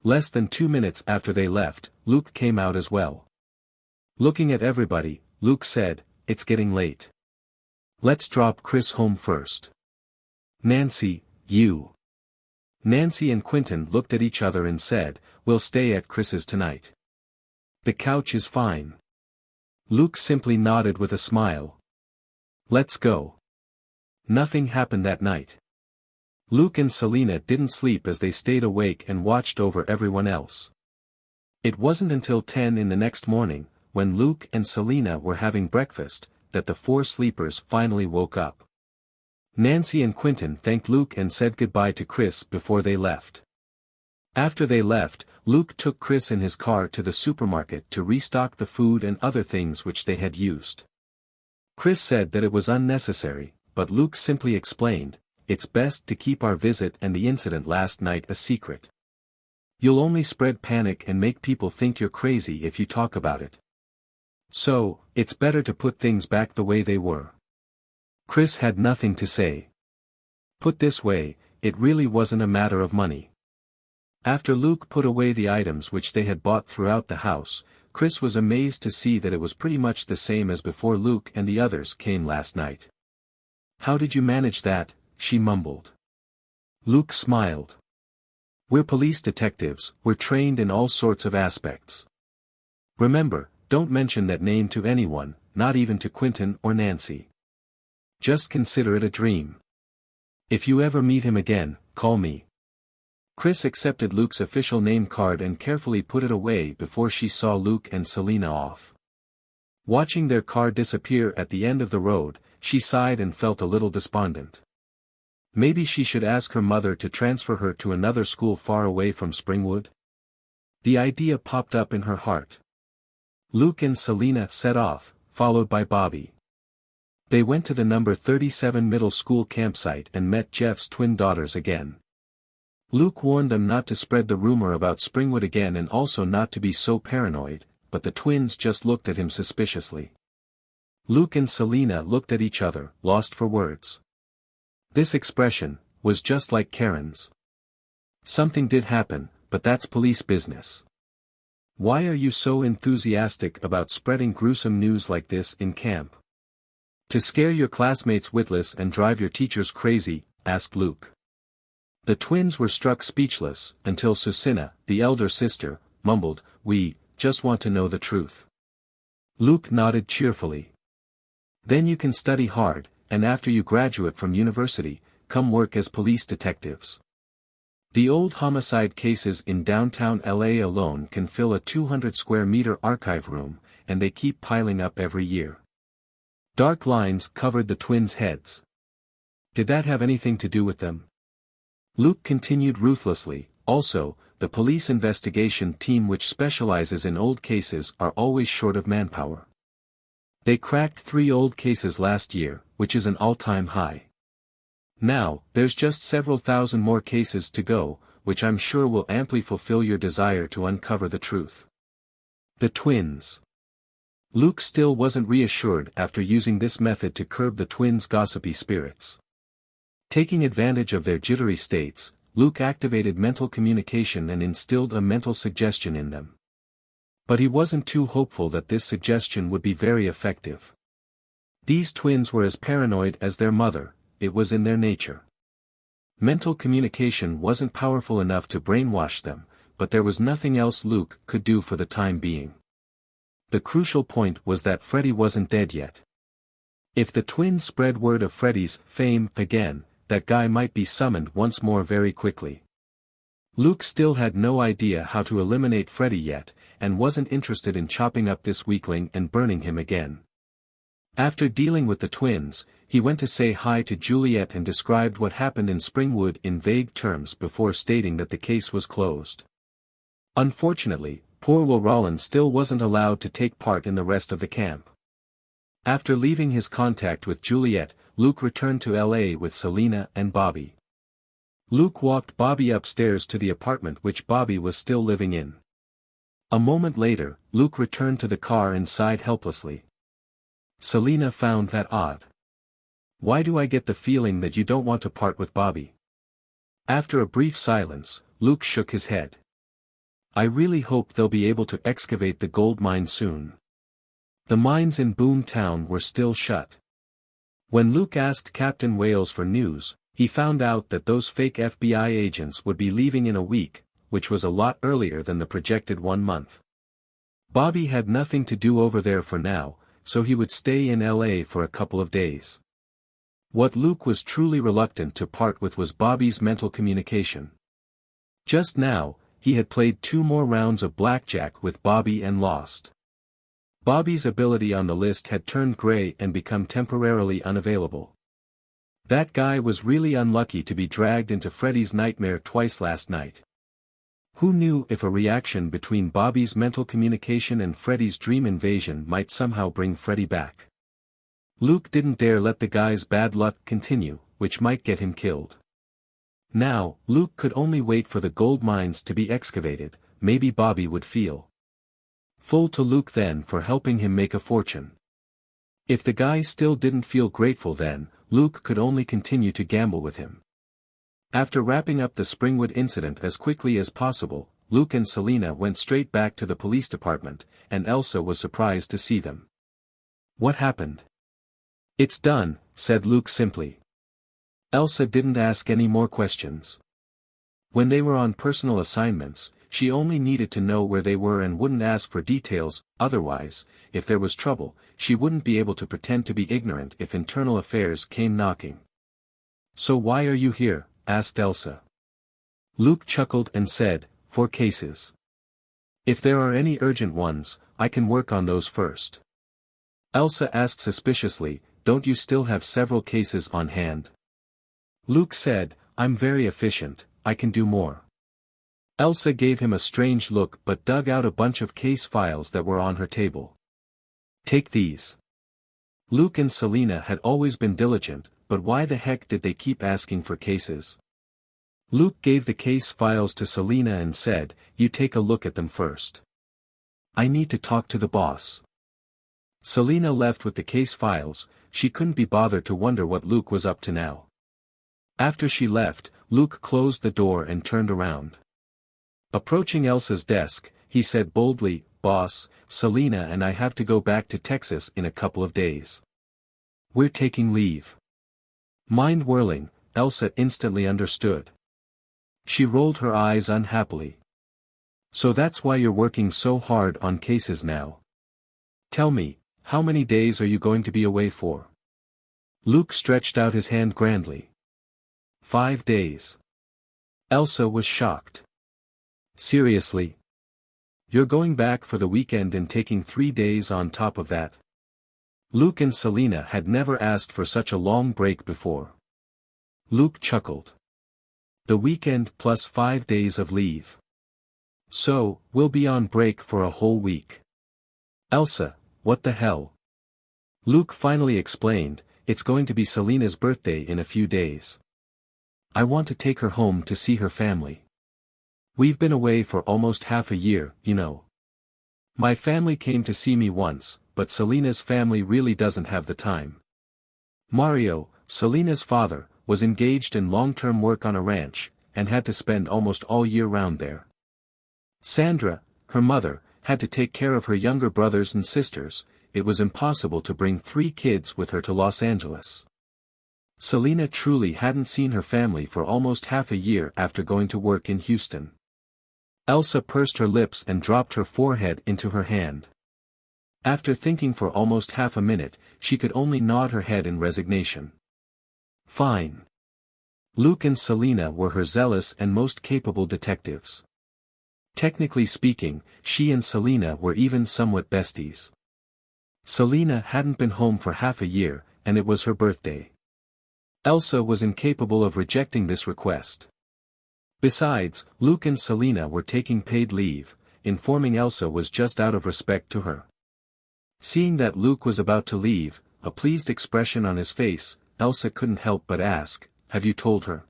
Less than 2 minutes after they left, Luke came out as well. Looking at everybody, Luke said, "It's getting late. Let's drop Chris home first." "Nancy, you." Nancy and Quentin looked at each other and said, "We'll stay at Chris's tonight. The couch is fine." Luke simply nodded with a smile. "Let's go." Nothing happened that night. Luke and Selena didn't sleep as they stayed awake and watched over everyone else. It wasn't until 10 in the next morning, when Luke and Selena were having breakfast, that the 4 sleepers finally woke up. Nancy and Quentin thanked Luke and said goodbye to Chris before they left. After they left, Luke took Chris in his car to the supermarket to restock the food and other things which they had used. Chris said that it was unnecessary, but Luke simply explained, "It's best to keep our visit and the incident last night a secret. You'll only spread panic and make people think you're crazy if you talk about it. So, it's better to put things back the way they were." Chris had nothing to say. Put this way, it really wasn't a matter of money. After Luke put away the items which they had bought throughout the house, Chris was amazed to see that it was pretty much the same as before Luke and the others came last night. "How did you manage that?" she mumbled. Luke smiled. "We're police detectives, we're trained in all sorts of aspects. Remember, don't mention that name to anyone, not even to Quentin or Nancy. Just consider it a dream. If you ever meet him again, call me." Chris accepted Luke's official name card and carefully put it away before she saw Luke and Selena off. Watching their car disappear at the end of the road, she sighed and felt a little despondent. Maybe she should ask her mother to transfer her to another school far away from Springwood? The idea popped up in her heart. Luke and Selena set off, followed by Bobby. They went to the number 37 middle school campsite and met Jeff's twin daughters again. Luke warned them not to spread the rumor about Springwood again and also not to be so paranoid, but the twins just looked at him suspiciously. Luke and Selena looked at each other, lost for words. This expression was just like Karen's. "Something did happen, but that's police business. Why are you so enthusiastic about spreading gruesome news like this in camp? To scare your classmates witless and drive your teachers crazy?" asked Luke. The twins were struck speechless, until Susina, the elder sister, mumbled, "We just want to know the truth." Luke nodded cheerfully. "Then you can study hard, and after you graduate from university, come work as police detectives. The old homicide cases in downtown LA alone can fill a 200 square meter archive room, and they keep piling up every year." Dark lines covered the twins' heads. Did that have anything to do with them? Luke continued ruthlessly, "Also, the police investigation team which specializes in old cases are always short of manpower. They cracked 3 old cases last year, which is an all-time high. Now, there's just several thousand more cases to go, which I'm sure will amply fulfill your desire to uncover the truth." The twins. Luke still wasn't reassured after using this method to curb the twins' gossipy spirits. Taking advantage of their jittery states, Luke activated mental communication and instilled a mental suggestion in them. But he wasn't too hopeful that this suggestion would be very effective. These twins were as paranoid as their mother, it was in their nature. Mental communication wasn't powerful enough to brainwash them, but there was nothing else Luke could do for the time being. The crucial point was that Freddy wasn't dead yet. If the twins spread word of Freddy's fame again, that guy might be summoned once more very quickly. Luke still had no idea how to eliminate Freddy yet, and wasn't interested in chopping up this weakling and burning him again. After dealing with the twins, he went to say hi to Juliet and described what happened in Springwood in vague terms before stating that the case was closed. Unfortunately, poor Will Rollins still wasn't allowed to take part in the rest of the camp. After leaving his contact with Juliet, Luke returned to LA with Selena and Bobby. Luke walked Bobby upstairs to the apartment which Bobby was still living in. A moment later, Luke returned to the car and sighed helplessly. Selena found that odd. "Why do I get the feeling that you don't want to part with Bobby?" After a brief silence, Luke shook his head. I really hope they'll be able to excavate the gold mine soon. The mines in Boom Town were still shut. When Luke asked Captain Wales for news, he found out that those fake FBI agents would be leaving in a week, which was a lot earlier than the projected 1 month. Bobby had nothing to do over there for now, so he would stay in LA for a couple of days. What Luke was truly reluctant to part with was Bobby's mental communication. Just now, he had played 2 more rounds of blackjack with Bobby and lost. Bobby's ability on the list had turned gray and become temporarily unavailable. That guy was really unlucky to be dragged into Freddy's nightmare twice last night. Who knew if a reaction between Bobby's mental communication and Freddy's dream invasion might somehow bring Freddy back? Luke didn't dare let the guy's bad luck continue, which might get him killed. Now, Luke could only wait for the gold mines to be excavated. Maybe Bobby would feel full to Luke then for helping him make a fortune. If the guy still didn't feel grateful then, Luke could only continue to gamble with him. After wrapping up the Springwood incident as quickly as possible, Luke and Selena went straight back to the police department, and Elsa was surprised to see them. What happened? It's done, said Luke simply. Elsa didn't ask any more questions. When they were on personal assignments, she only needed to know where they were and wouldn't ask for details. Otherwise, if there was trouble, she wouldn't be able to pretend to be ignorant if internal affairs came knocking. So why are you here? Asked Elsa. Luke chuckled and said, 4 cases. If there are any urgent ones, I can work on those first. Elsa asked suspiciously, don't you still have several cases on hand? Luke said, I'm very efficient, I can do more. Elsa gave him a strange look but dug out a bunch of case files that were on her table. Take these. Luke and Selena had always been diligent, but why the heck did they keep asking for cases? Luke gave the case files to Selena and said, you take a look at them first. I need to talk to the boss. Selena left with the case files. She couldn't be bothered to wonder what Luke was up to now. After she left, Luke closed the door and turned around. Approaching Elsa's desk, he said boldly, Boss, Selena and I have to go back to Texas in a couple of days. We're taking leave. Mind whirling, Elsa instantly understood. She rolled her eyes unhappily. So that's why you're working so hard on cases now. Tell me, how many days are you going to be away for? Luke stretched out his hand grandly. 5 days. Elsa was shocked. Seriously? You're going back for the weekend and taking 3 days on top of that? Luke and Selena had never asked for such a long break before. Luke chuckled. The weekend plus 5 days of leave. So, we'll be on break for a whole week. Elsa, what the hell? Luke finally explained, it's going to be Selena's birthday in a few days. I want to take her home to see her family. We've been away for almost half a year, you know. My family came to see me once, but Selena's family really doesn't have the time. Mario, Selena's father, was engaged in long-term work on a ranch, and had to spend almost all year round there. Sandra, her mother, had to take care of her younger brothers and sisters. It was impossible to bring 3 kids with her to Los Angeles. Selena truly hadn't seen her family for almost half a year after going to work in Houston. Elsa pursed her lips and dropped her forehead into her hand. After thinking for almost half a minute, she could only nod her head in resignation. Fine. Luke and Selena were her zealous and most capable detectives. Technically speaking, she and Selena were even somewhat besties. Selena hadn't been home for half a year, and it was her birthday. Elsa was incapable of rejecting this request. Besides, Luke and Selena were taking paid leave. Informing Elsa was just out of respect to her. Seeing that Luke was about to leave, a pleased expression on his face, Elsa couldn't help but ask, have you told her?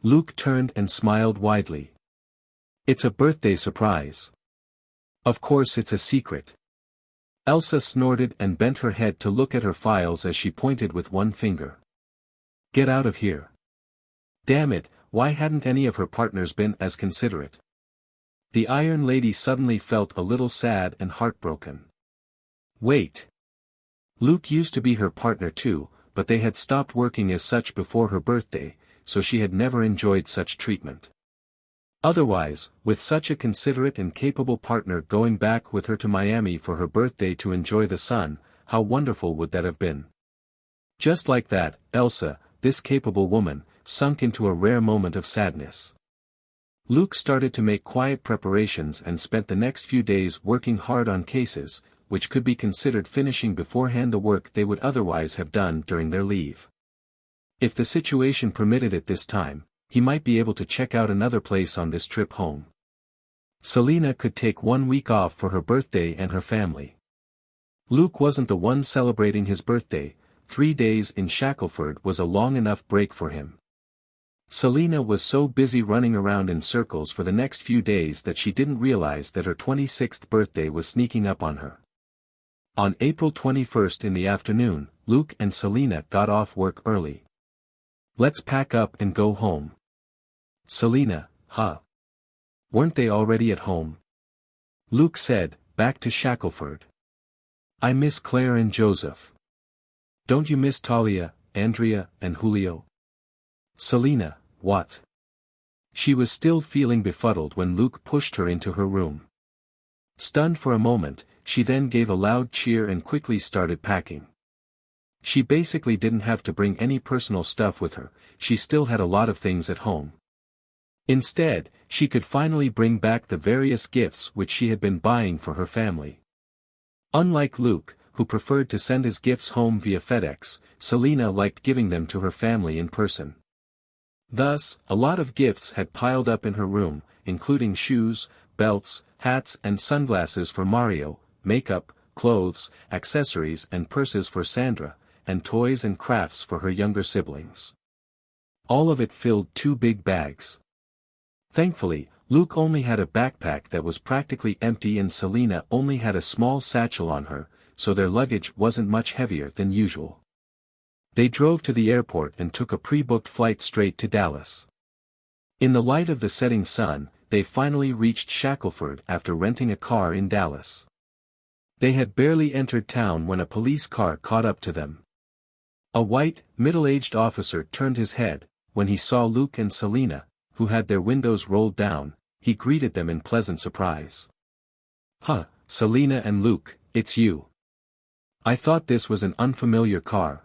Luke turned and smiled widely. It's a birthday surprise. Of course it's a secret. Elsa snorted and bent her head to look at her files as she pointed with one finger. Get out of here. Damn it, why hadn't any of her partners been as considerate? The Iron Lady suddenly felt a little sad and heartbroken. Wait. Luke used to be her partner too, but they had stopped working as such before her birthday, so she had never enjoyed such treatment. Otherwise, with such a considerate and capable partner going back with her to Miami for her birthday to enjoy the sun, how wonderful would that have been? Just like that, Elsa, this capable woman, sunk into a rare moment of sadness. Luke started to make quiet preparations and spent the next few days working hard on cases, which could be considered finishing beforehand the work they would otherwise have done during their leave. If the situation permitted it this time, he might be able to check out another place on this trip home. Selina could take 1 week off for her birthday and her family. Luke wasn't the one celebrating his birthday. 3 days in Shackleford was a long enough break for him. Selina was so busy running around in circles for the next few days that she didn't realize that her 26th birthday was sneaking up on her. On April 21st in the afternoon, Luke and Selina got off work early. Let's pack up and go home. Selina, huh? Weren't they already at home? Luke said, back to Shackleford. I miss Claire and Joseph. Don't you miss Talia, Andrea, and Julio? Selina, what? She was still feeling befuddled when Luke pushed her into her room. Stunned for a moment, she then gave a loud cheer and quickly started packing. She basically didn't have to bring any personal stuff with her, she still had a lot of things at home. Instead, she could finally bring back the various gifts which she had been buying for her family. Unlike Luke, who preferred to send his gifts home via FedEx, Selina liked giving them to her family in person. Thus, a lot of gifts had piled up in her room, including shoes, belts, hats and sunglasses for Mario, makeup, clothes, accessories and purses for Sandra, and toys and crafts for her younger siblings. All of it filled 2 big bags. Thankfully, Luke only had a backpack that was practically empty and Selina only had a small satchel on her, so their luggage wasn't much heavier than usual. They drove to the airport and took a pre-booked flight straight to Dallas. In the light of the setting sun, they finally reached Shackleford after renting a car in Dallas. They had barely entered town when a police car caught up to them. A white, middle-aged officer turned his head. When he saw Luke and Selina, who had their windows rolled down, he greeted them in pleasant surprise. Huh, Selina and Luke, it's you. I thought this was an unfamiliar car.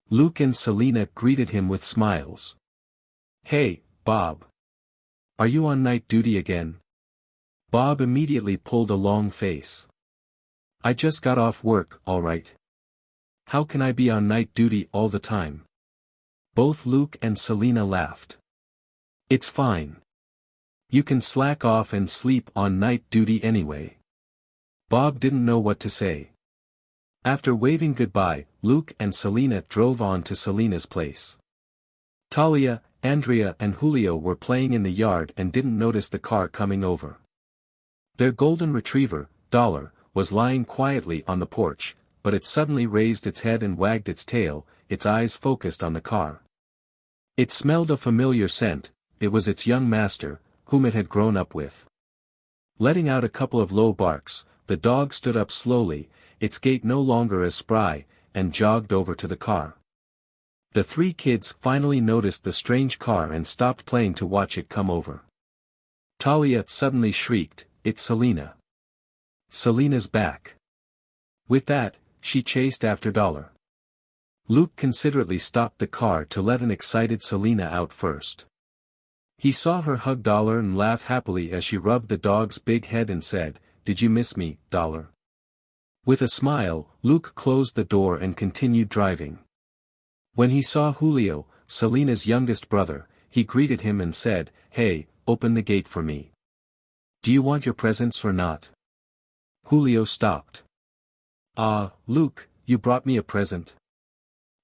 Luke and Selina greeted him with smiles. Hey, Bob. Are you on night duty again? Bob immediately pulled a long face. I just got off work, alright. How can I be on night duty all the time? Both Luke and Selina laughed. It's fine. You can slack off and sleep on night duty anyway. Bob didn't know what to say. After waving goodbye, Luke and Selina drove on to Selina's place. Talia, Andrea and Julio were playing in the yard and didn't notice the car coming over. Their golden retriever, Dollar, was lying quietly on the porch, but it suddenly raised its head and wagged its tail, its eyes focused on the car. It smelled a familiar scent. It was its young master, whom it had grown up with. Letting out a couple of low barks, the dog stood up slowly, its gait no longer as spry, and jogged over to the car. The 3 kids finally noticed the strange car and stopped playing to watch it come over. Talia suddenly shrieked, "It's Selina. Selina's back." With that, she chased after Dollar. Luke considerately stopped the car to let an excited Selina out first. He saw her hug Dollar and laugh happily as she rubbed the dog's big head and said, "Did you miss me, Dollar?" With a smile, Luke closed the door and continued driving. When he saw Julio, Selina's youngest brother, he greeted him and said, "Hey, open the gate for me. Do you want your presents or not?" Julio stopped. Luke, you brought me a present?"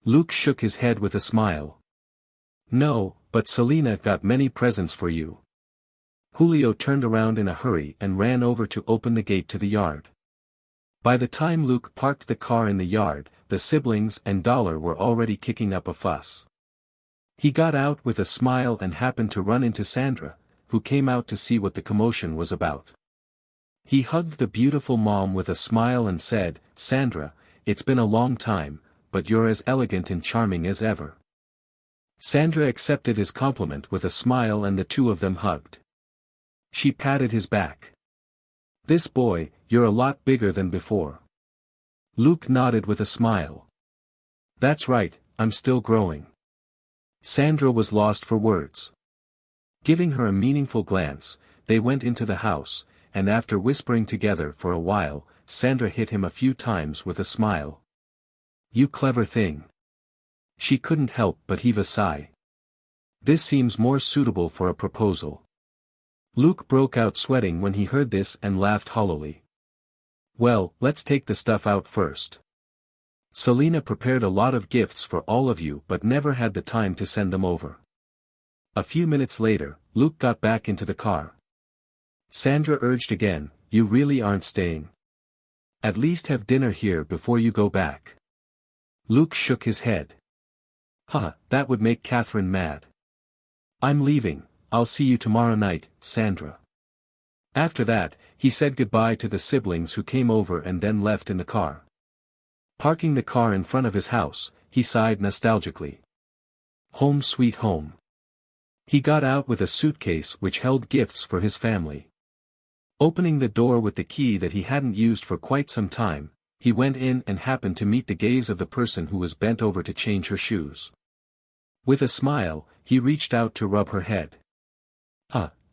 Luke shook his head with a smile. "No, but Selina got many presents for you." Julio turned around in a hurry and ran over to open the gate to the yard. By the time Luke parked the car in the yard, the siblings and Dollar were already kicking up a fuss. He got out with a smile and happened to run into Sandra, who came out to see what the commotion was about. He hugged the beautiful mom with a smile and said, "Sandra, it's been a long time, but you're as elegant and charming as ever." Sandra accepted his compliment with a smile and the two of them hugged. She patted his back. "This boy, you're a lot bigger than before." Luke nodded with a smile. "That's right, I'm still growing." Sandra was lost for words. Giving her a meaningful glance, they went into the house, and after whispering together for a while, Sandra hit him a few times with a smile. "You clever thing." She couldn't help but heave a sigh. "This seems more suitable for a proposal." Luke broke out sweating when he heard this and laughed hollowly. "Well, let's take the stuff out first. Selena prepared a lot of gifts for all of you but never had the time to send them over." A few minutes later, Luke got back into the car. Sandra urged again, "You really aren't staying? At least have dinner here before you go back." Luke shook his head. That would make Catherine mad." "I'm leaving, I'll see you tomorrow night, Sandra." After that, he said goodbye to the siblings who came over and then left in the car. Parking the car in front of his house, he sighed nostalgically. Home sweet home. He got out with a suitcase which held gifts for his family. Opening the door with the key that he hadn't used for quite some time, he went in and happened to meet the gaze of the person who was bent over to change her shoes. With a smile, he reached out to rub her head.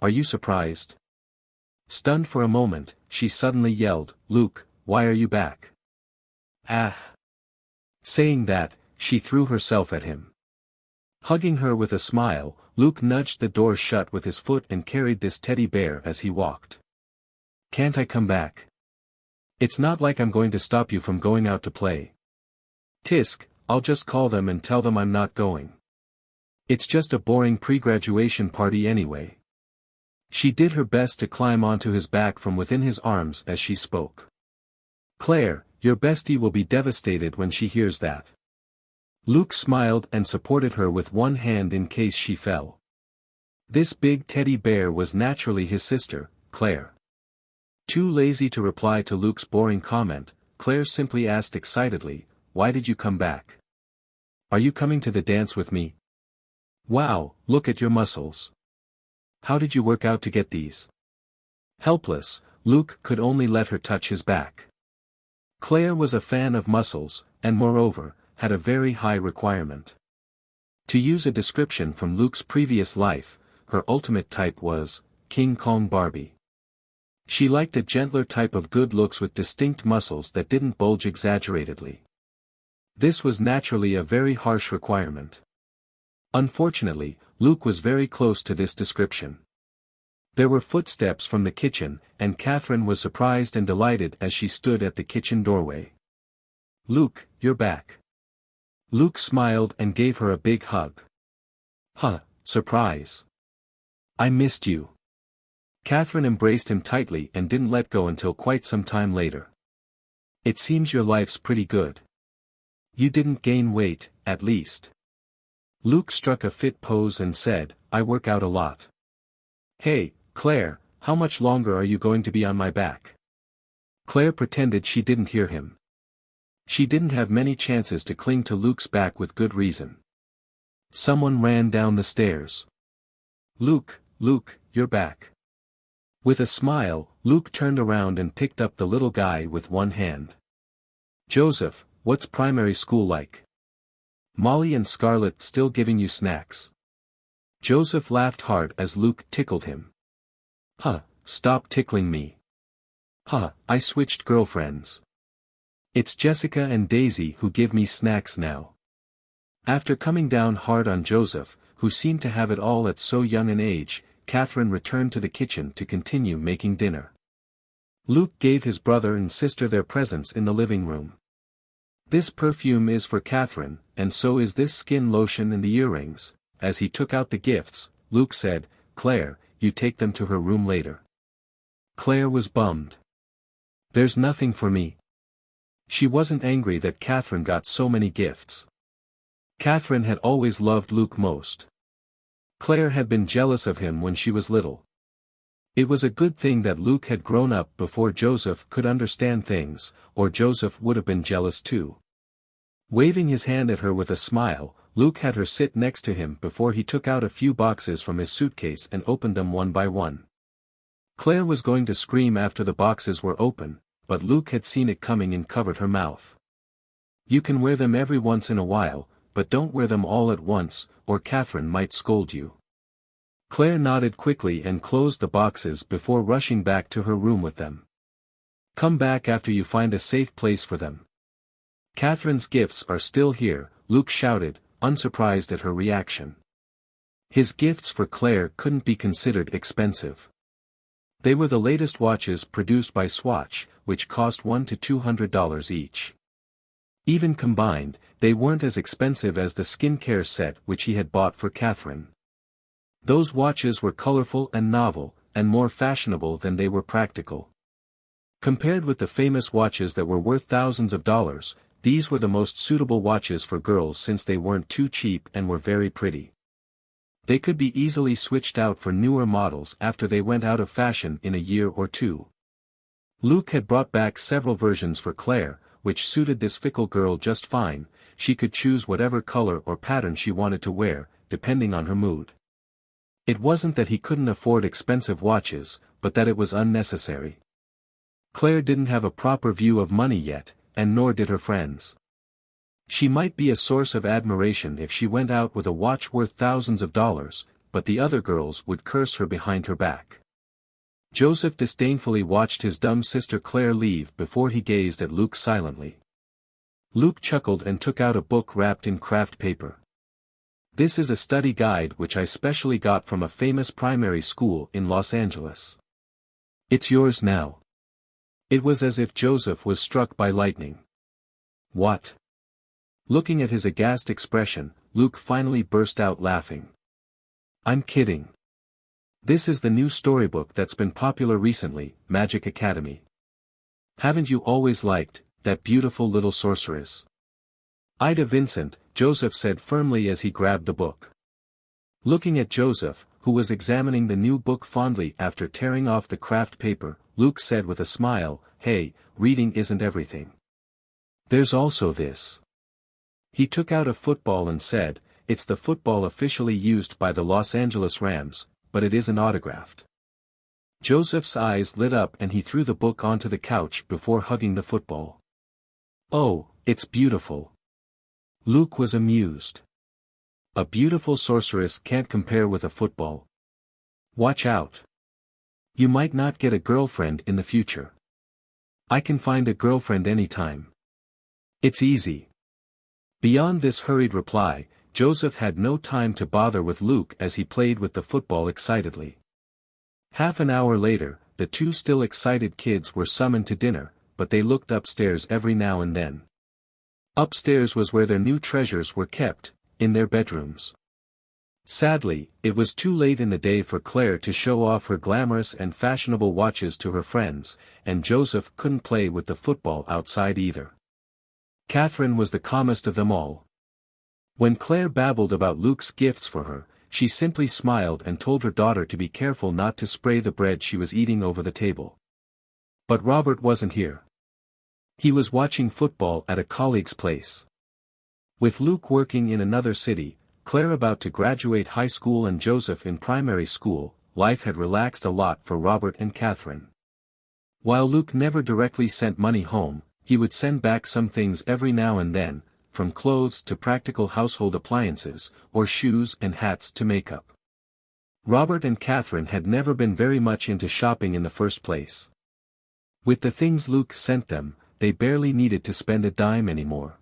Are you surprised?" Stunned for a moment, she suddenly yelled, "Luke, why are you back?" "Ah!" Saying that, she threw herself at him. Hugging her with a smile, Luke nudged the door shut with his foot and carried this teddy bear as he walked. "Can't I come back? It's not like I'm going to stop you from going out to play." "Tisk, I'll just call them and tell them I'm not going. It's just a boring pre-graduation party anyway." She did her best to climb onto his back from within his arms as she spoke. "Claire, your bestie will be devastated when she hears that." Luke smiled and supported her with one hand in case she fell. This big teddy bear was naturally his sister, Claire. Too lazy to reply to Luke's boring comment, Claire simply asked excitedly, "Why did you come back? Are you coming to the dance with me? Wow, look at your muscles. How did you work out to get these?" Helpless, Luke could only let her touch his back. Claire was a fan of muscles, and moreover, had a very high requirement. To use a description from Luke's previous life, her ultimate type was, King Kong Barbie. She liked a gentler type of good looks with distinct muscles that didn't bulge exaggeratedly. This was naturally a very harsh requirement. Unfortunately, Luke was very close to this description. There were footsteps from the kitchen, and Catherine was surprised and delighted as she stood at the kitchen doorway. "Luke, you're back." Luke smiled and gave her a big hug. Surprise. I missed you." Catherine embraced him tightly and didn't let go until quite some time later. "It seems your life's pretty good. You didn't gain weight, at least." Luke struck a fit pose and said, "I work out a lot." "Hey, Claire, how much longer are you going to be on my back?" Claire pretended she didn't hear him. She didn't have many chances to cling to Luke's back with good reason. Someone ran down the stairs. Luke, you're back." With a smile, Luke turned around and picked up the little guy with one hand. "Joseph, what's primary school like? Molly and Scarlett still giving you snacks?" Joseph laughed hard as Luke tickled him. Stop tickling me." I switched girlfriends. It's Jessica and Daisy who give me snacks now." After coming down hard on Joseph, who seemed to have it all at so young an age, Catherine returned to the kitchen to continue making dinner. Luke gave his brother and sister their presents in the living room. "This perfume is for Catherine, and so is this skin lotion and the earrings." As he took out the gifts, Luke said, "Claire, you take them to her room later." Claire was bummed. "There's nothing for me." She wasn't angry that Catherine got so many gifts. Catherine had always loved Luke most. Claire had been jealous of him when she was little. It was a good thing that Luke had grown up before Joseph could understand things, or Joseph would have been jealous too. Waving his hand at her with a smile, Luke had her sit next to him before he took out a few boxes from his suitcase and opened them one by one. Claire was going to scream after the boxes were open, but Luke had seen it coming and covered her mouth. "You can wear them every once in a while, but don't wear them all at once, or Catherine might scold you." Claire nodded quickly and closed the boxes before rushing back to her room with them. "Come back after you find a safe place for them. Catherine's gifts are still here," Luke shouted, unsurprised at her reaction. His gifts for Claire couldn't be considered expensive. They were the latest watches produced by Swatch, which cost $100 to $200 each. Even combined, they weren't as expensive as the skincare set which he had bought for Catherine. Those watches were colorful and novel, and more fashionable than they were practical. Compared with the famous watches that were worth thousands of dollars, these were the most suitable watches for girls since they weren't too cheap and were very pretty. They could be easily switched out for newer models after they went out of fashion in a year or two. Luke had brought back several versions for Claire, which suited this fickle girl just fine. She could choose whatever color or pattern she wanted to wear, depending on her mood. It wasn't that he couldn't afford expensive watches, but that it was unnecessary. Claire didn't have a proper view of money yet, and nor did her friends. She might be a source of admiration if she went out with a watch worth thousands of dollars, but the other girls would curse her behind her back. Joseph disdainfully watched his dumb sister Claire leave before he gazed at Luke silently. Luke chuckled and took out a book wrapped in craft paper. "This is a study guide which I specially got from a famous primary school in Los Angeles. It's yours now." It was as if Joseph was struck by lightning. "What?" Looking at his aghast expression, Luke finally burst out laughing. "I'm kidding. This is the new storybook that's been popular recently, Magic Academy. Haven't you always liked that beautiful little sorceress?" "Ida Vincent," Joseph said firmly as he grabbed the book. Looking at Joseph, who was examining the new book fondly after tearing off the craft paper, Luke said with a smile, "Hey, reading isn't everything. There's also this." He took out a football and said, "It's the football officially used by the Los Angeles Rams, but it isn't autographed." Joseph's eyes lit up and he threw the book onto the couch before hugging the football. "Oh, it's beautiful." Luke was amused. "A beautiful sorceress can't compare with a football. Watch out. You might not get a girlfriend in the future." "I can find a girlfriend anytime. It's easy." Beyond this hurried reply, Joseph had no time to bother with Luke as he played with the football excitedly. Half an hour later, the two still excited kids were summoned to dinner, but they looked upstairs every now and then. Upstairs was where their new treasures were kept, in their bedrooms. Sadly, it was too late in the day for Claire to show off her glamorous and fashionable watches to her friends, and Joseph couldn't play with the football outside either. Catherine was the calmest of them all. When Claire babbled about Luke's gifts for her, she simply smiled and told her daughter to be careful not to spray the bread she was eating over the table. But Robert wasn't here. He was watching football at a colleague's place. With Luke working in another city, Claire about to graduate high school and Joseph in primary school, life had relaxed a lot for Robert and Catherine. While Luke never directly sent money home, he would send back some things every now and then, from clothes to practical household appliances, or shoes and hats to makeup. Robert and Catherine had never been very much into shopping in the first place. With the things Luke sent them, they barely needed to spend a dime anymore.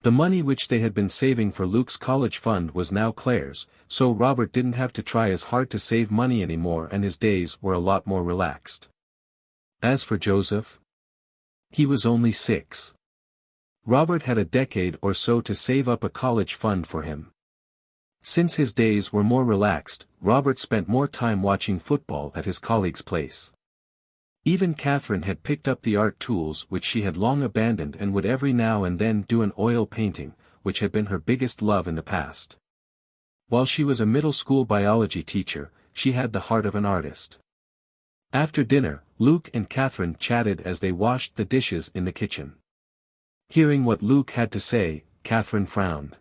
The money which they had been saving for Luke's college fund was now Claire's, so Robert didn't have to try as hard to save money anymore and his days were a lot more relaxed. As for Joseph, he was only 6. Robert had a decade or so to save up a college fund for him. Since his days were more relaxed, Robert spent more time watching football at his colleague's place. Even Catherine had picked up the art tools which she had long abandoned and would every now and then do an oil painting, which had been her biggest love in the past. While she was a middle school biology teacher, she had the heart of an artist. After dinner, Luke and Catherine chatted as they washed the dishes in the kitchen. Hearing what Luke had to say, Catherine frowned.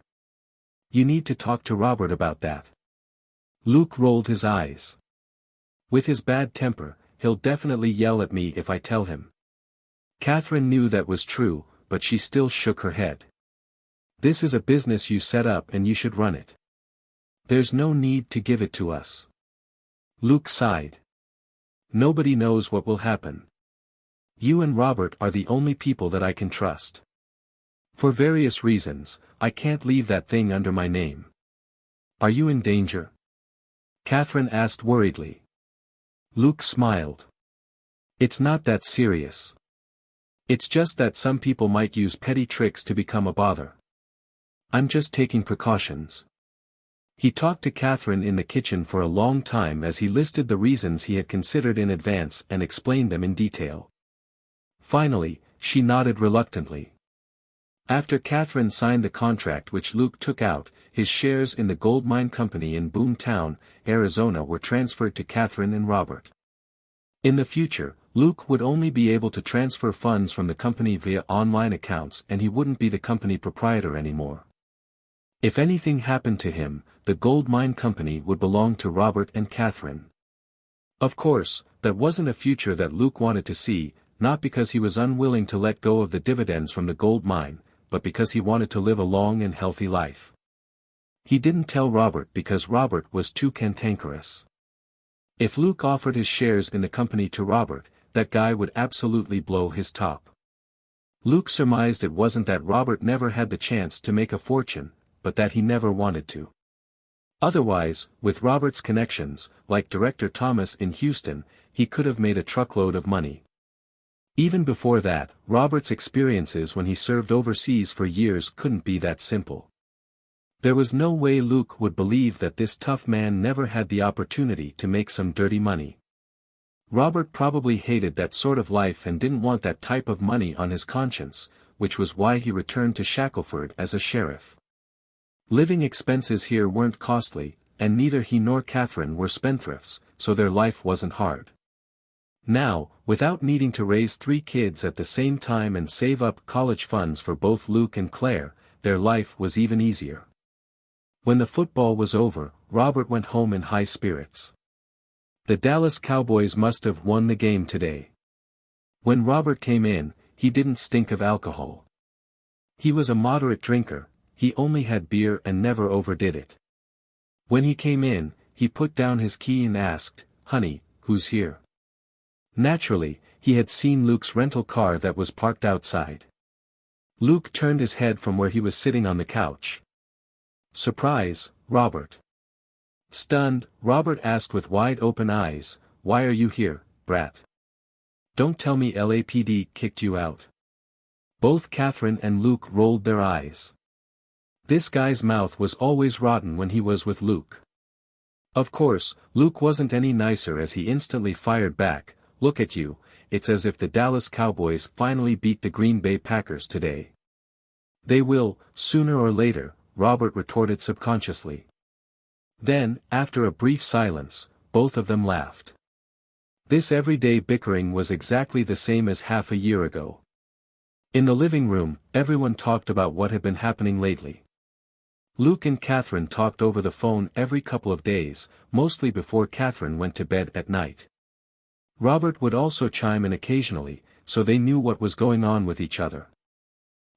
"You need to talk to Robert about that." Luke rolled his eyes. "With his bad temper, he'll definitely yell at me if I tell him." Catherine knew that was true, but she still shook her head. "This is a business you set up and you should run it. There's no need to give it to us." Luke sighed. "Nobody knows what will happen. You and Robert are the only people that I can trust. For various reasons, I can't leave that thing under my name." "Are you in danger?" Catherine asked worriedly. Luke smiled. "It's not that serious. It's just that some people might use petty tricks to become a bother. I'm just taking precautions." He talked to Catherine in the kitchen for a long time as he listed the reasons he had considered in advance and explained them in detail. Finally, she nodded reluctantly. After Catherine signed the contract which Luke took out, his shares in the gold mine company in Boone Town, Arizona were transferred to Catherine and Robert. In the future, Luke would only be able to transfer funds from the company via online accounts and he wouldn't be the company proprietor anymore. If anything happened to him, the gold mine company would belong to Robert and Catherine. Of course, that wasn't a future that Luke wanted to see, not because he was unwilling to let go of the dividends from the gold mine, but because he wanted to live a long and healthy life. He didn't tell Robert because Robert was too cantankerous. If Luke offered his shares in the company to Robert, that guy would absolutely blow his top. Luke surmised it wasn't that Robert never had the chance to make a fortune, but that he never wanted to. Otherwise, with Robert's connections, like Director Thomas in Houston, he could have made a truckload of money. Even before that, Robert's experiences when he served overseas for years couldn't be that simple. There was no way Luke would believe that this tough man never had the opportunity to make some dirty money. Robert probably hated that sort of life and didn't want that type of money on his conscience, which was why he returned to Shackleford as a sheriff. Living expenses here weren't costly, and neither he nor Catherine were spendthrifts, so their life wasn't hard. Now, without needing to raise 3 kids at the same time and save up college funds for both Luke and Claire, their life was even easier. When the football was over, Robert went home in high spirits. The Dallas Cowboys must have won the game today. When Robert came in, he didn't stink of alcohol. He was a moderate drinker, he only had beer and never overdid it. When he came in, he put down his key and asked, "Honey, who's here?" Naturally, he had seen Luke's rental car that was parked outside. Luke turned his head from where he was sitting on the couch. "Surprise, Robert." Stunned, Robert asked with wide-open eyes, "Why are you here, brat? Don't tell me LAPD kicked you out." Both Catherine and Luke rolled their eyes. This guy's mouth was always rotten when he was with Luke. Of course, Luke wasn't any nicer as he instantly fired back, "Look at you, it's as if the Dallas Cowboys finally beat the Green Bay Packers today." "They will, sooner or later," Robert retorted subconsciously. Then, after a brief silence, both of them laughed. This everyday bickering was exactly the same as half a year ago. In the living room, everyone talked about what had been happening lately. Luke and Catherine talked over the phone every couple of days, mostly before Catherine went to bed at night. Robert would also chime in occasionally, so they knew what was going on with each other.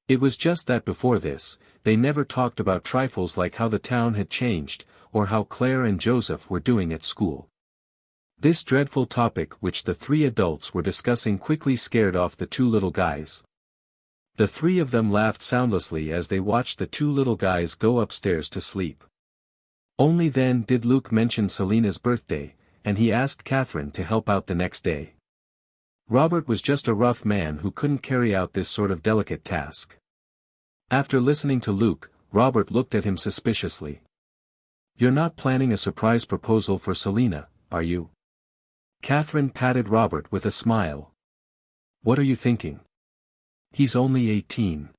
It was just that before this, they never talked about trifles like how the town had changed, or how Claire and Joseph were doing at school. This dreadful topic which the 3 adults were discussing quickly scared off the 2 little guys. The 3 of them laughed soundlessly as they watched the 2 little guys go upstairs to sleep. Only then did Luke mention Selena's birthday, and he asked Catherine to help out the next day. Robert was just a rough man who couldn't carry out this sort of delicate task. After listening to Luke, Robert looked at him suspiciously. "You're not planning a surprise proposal for Selena, are you?" Catherine patted Robert with a smile. "What are you thinking? He's only 18.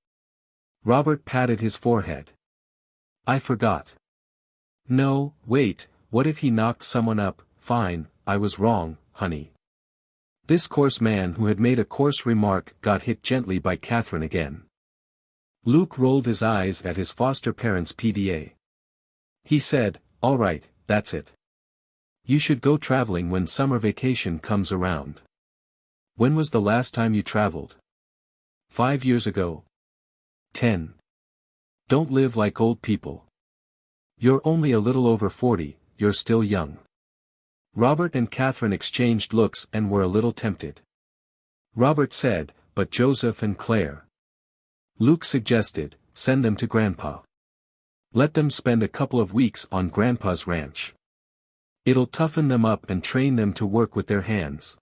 Robert patted his forehead. "I forgot." "No, wait, what if he knocked someone up?" "Fine, I was wrong, honey. This coarse man who had made a coarse remark got hit gently by Catherine again. Luke rolled his eyes at his foster parents' PDA. He said, "All right, that's it. You should go traveling when summer vacation comes around." "When was the last time you traveled?" 5 years ago. 10. Don't live like old people. You're only a little over 40, you're still young. Robert and Catherine exchanged looks and were a little tempted. Robert said, "But Joseph and Claire." Luke suggested, "Send them to Grandpa. Let them spend a couple of weeks on Grandpa's ranch. It'll toughen them up and train them to work with their hands.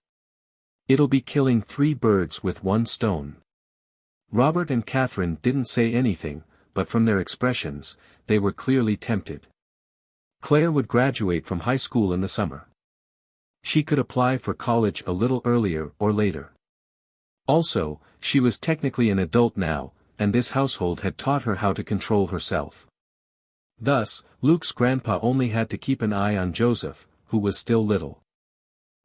It'll be killing 3 birds with 1 stone." Robert and Catherine didn't say anything, but from their expressions, they were clearly tempted. Claire would graduate from high school in the summer. She could apply for college a little earlier or later. Also, she was technically an adult now, and this household had taught her how to control herself. Thus, Luke's grandpa only had to keep an eye on Joseph, who was still little.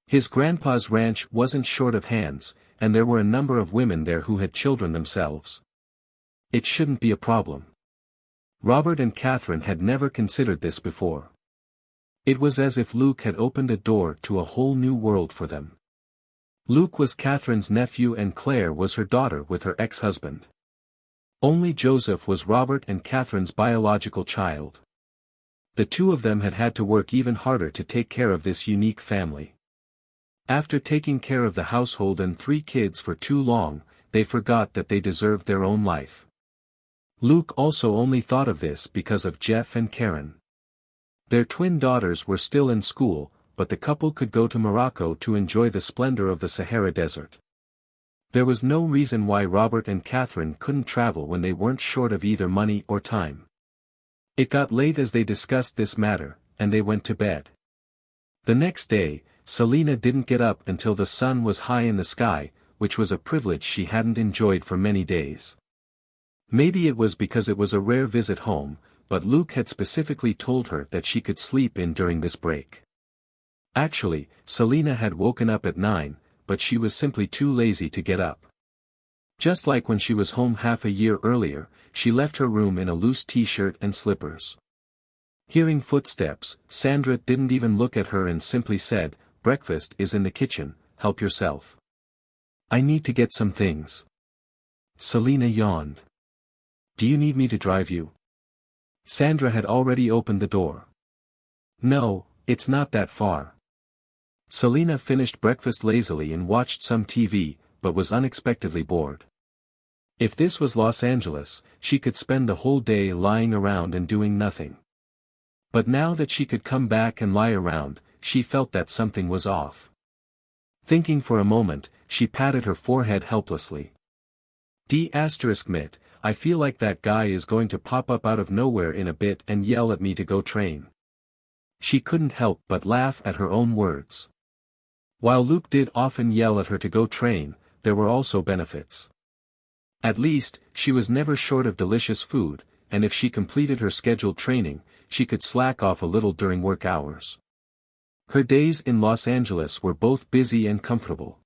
His grandpa's ranch wasn't short of hands, and there were a number of women there who had children themselves. It shouldn't be a problem. Robert and Catherine had never considered this before. It was as if Luke had opened a door to a whole new world for them. Luke was Catherine's nephew and Claire was her daughter with her ex-husband. Only Joseph was Robert and Catherine's biological child. The two of them had had to work even harder to take care of this unique family. After taking care of the household and 3 kids for too long, they forgot that they deserved their own life. Luke also only thought of this because of Jeff and Karen. Their twin daughters were still in school, but the couple could go to Morocco to enjoy the splendor of the Sahara Desert. There was no reason why Robert and Catherine couldn't travel when they weren't short of either money or time. It got late as they discussed this matter, and they went to bed. The next day, Selina didn't get up until the sun was high in the sky, which was a privilege she hadn't enjoyed for many days. Maybe it was because it was a rare visit home, but Luke had specifically told her that she could sleep in during this break. Actually, Selina had woken up at 9, but she was simply too lazy to get up. Just like when she was home half a year earlier, she left her room in a loose t-shirt and slippers. Hearing footsteps, Sandra didn't even look at her and simply said, "Breakfast is in the kitchen, help yourself. I need to get some things." Selina yawned. "Do you need me to drive you?" Sandra had already opened the door. "No, it's not that far." Selina finished breakfast lazily and watched some TV, but was unexpectedly bored. If this was Los Angeles, she could spend the whole day lying around and doing nothing. But now that she could come back and lie around, she felt that something was off. Thinking for a moment, she patted her forehead helplessly. D*mit, I feel like that guy is going to pop up out of nowhere in a bit and yell at me to go train. She couldn't help but laugh at her own words. While Luke did often yell at her to go train, there were also benefits. At least, she was never short of delicious food, and if she completed her scheduled training, she could slack off a little during work hours. Her days in Los Angeles were both busy and comfortable.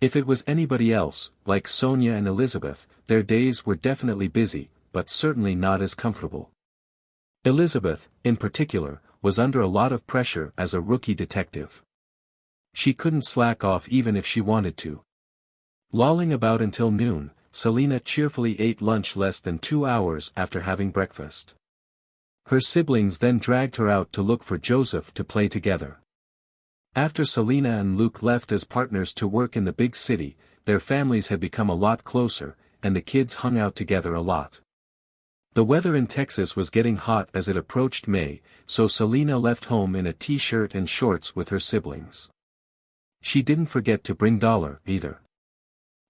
If it was anybody else, like Sonia and Elizabeth, their days were definitely busy, but certainly not as comfortable. Elizabeth, in particular, was under a lot of pressure as a rookie detective. She couldn't slack off even if she wanted to. Lolling about until noon, Selina cheerfully ate lunch less than 2 hours after having breakfast. Her siblings then dragged her out to look for Joseph to play together. After Selina and Luke left as partners to work in the big city, their families had become a lot closer, and the kids hung out together a lot. The weather in Texas was getting hot as it approached May, so Selina left home in a t-shirt and shorts with her siblings. She didn't forget to bring Dollar, either.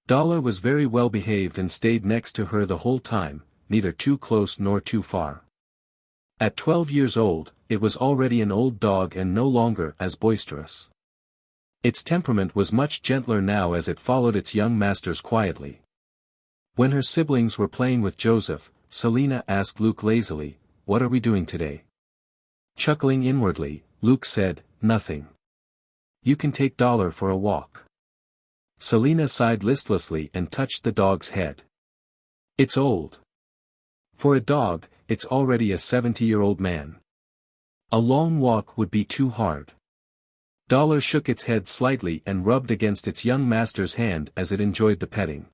Dollar was very well behaved and stayed next to her the whole time, neither too close nor too far. At 12 years old, it was already an old dog and no longer as boisterous. Its temperament was much gentler now as it followed its young masters quietly. When her siblings were playing with Joseph, Selina asked Luke lazily, "What are we doing today?" Chuckling inwardly, Luke said, "Nothing. You can take Dollar for a walk." Selina sighed listlessly and touched the dog's head. It's old. For a dog, it's already a 70-year-old man. A long walk would be too hard. Dollar shook its head slightly and rubbed against its young master's hand as it enjoyed the petting.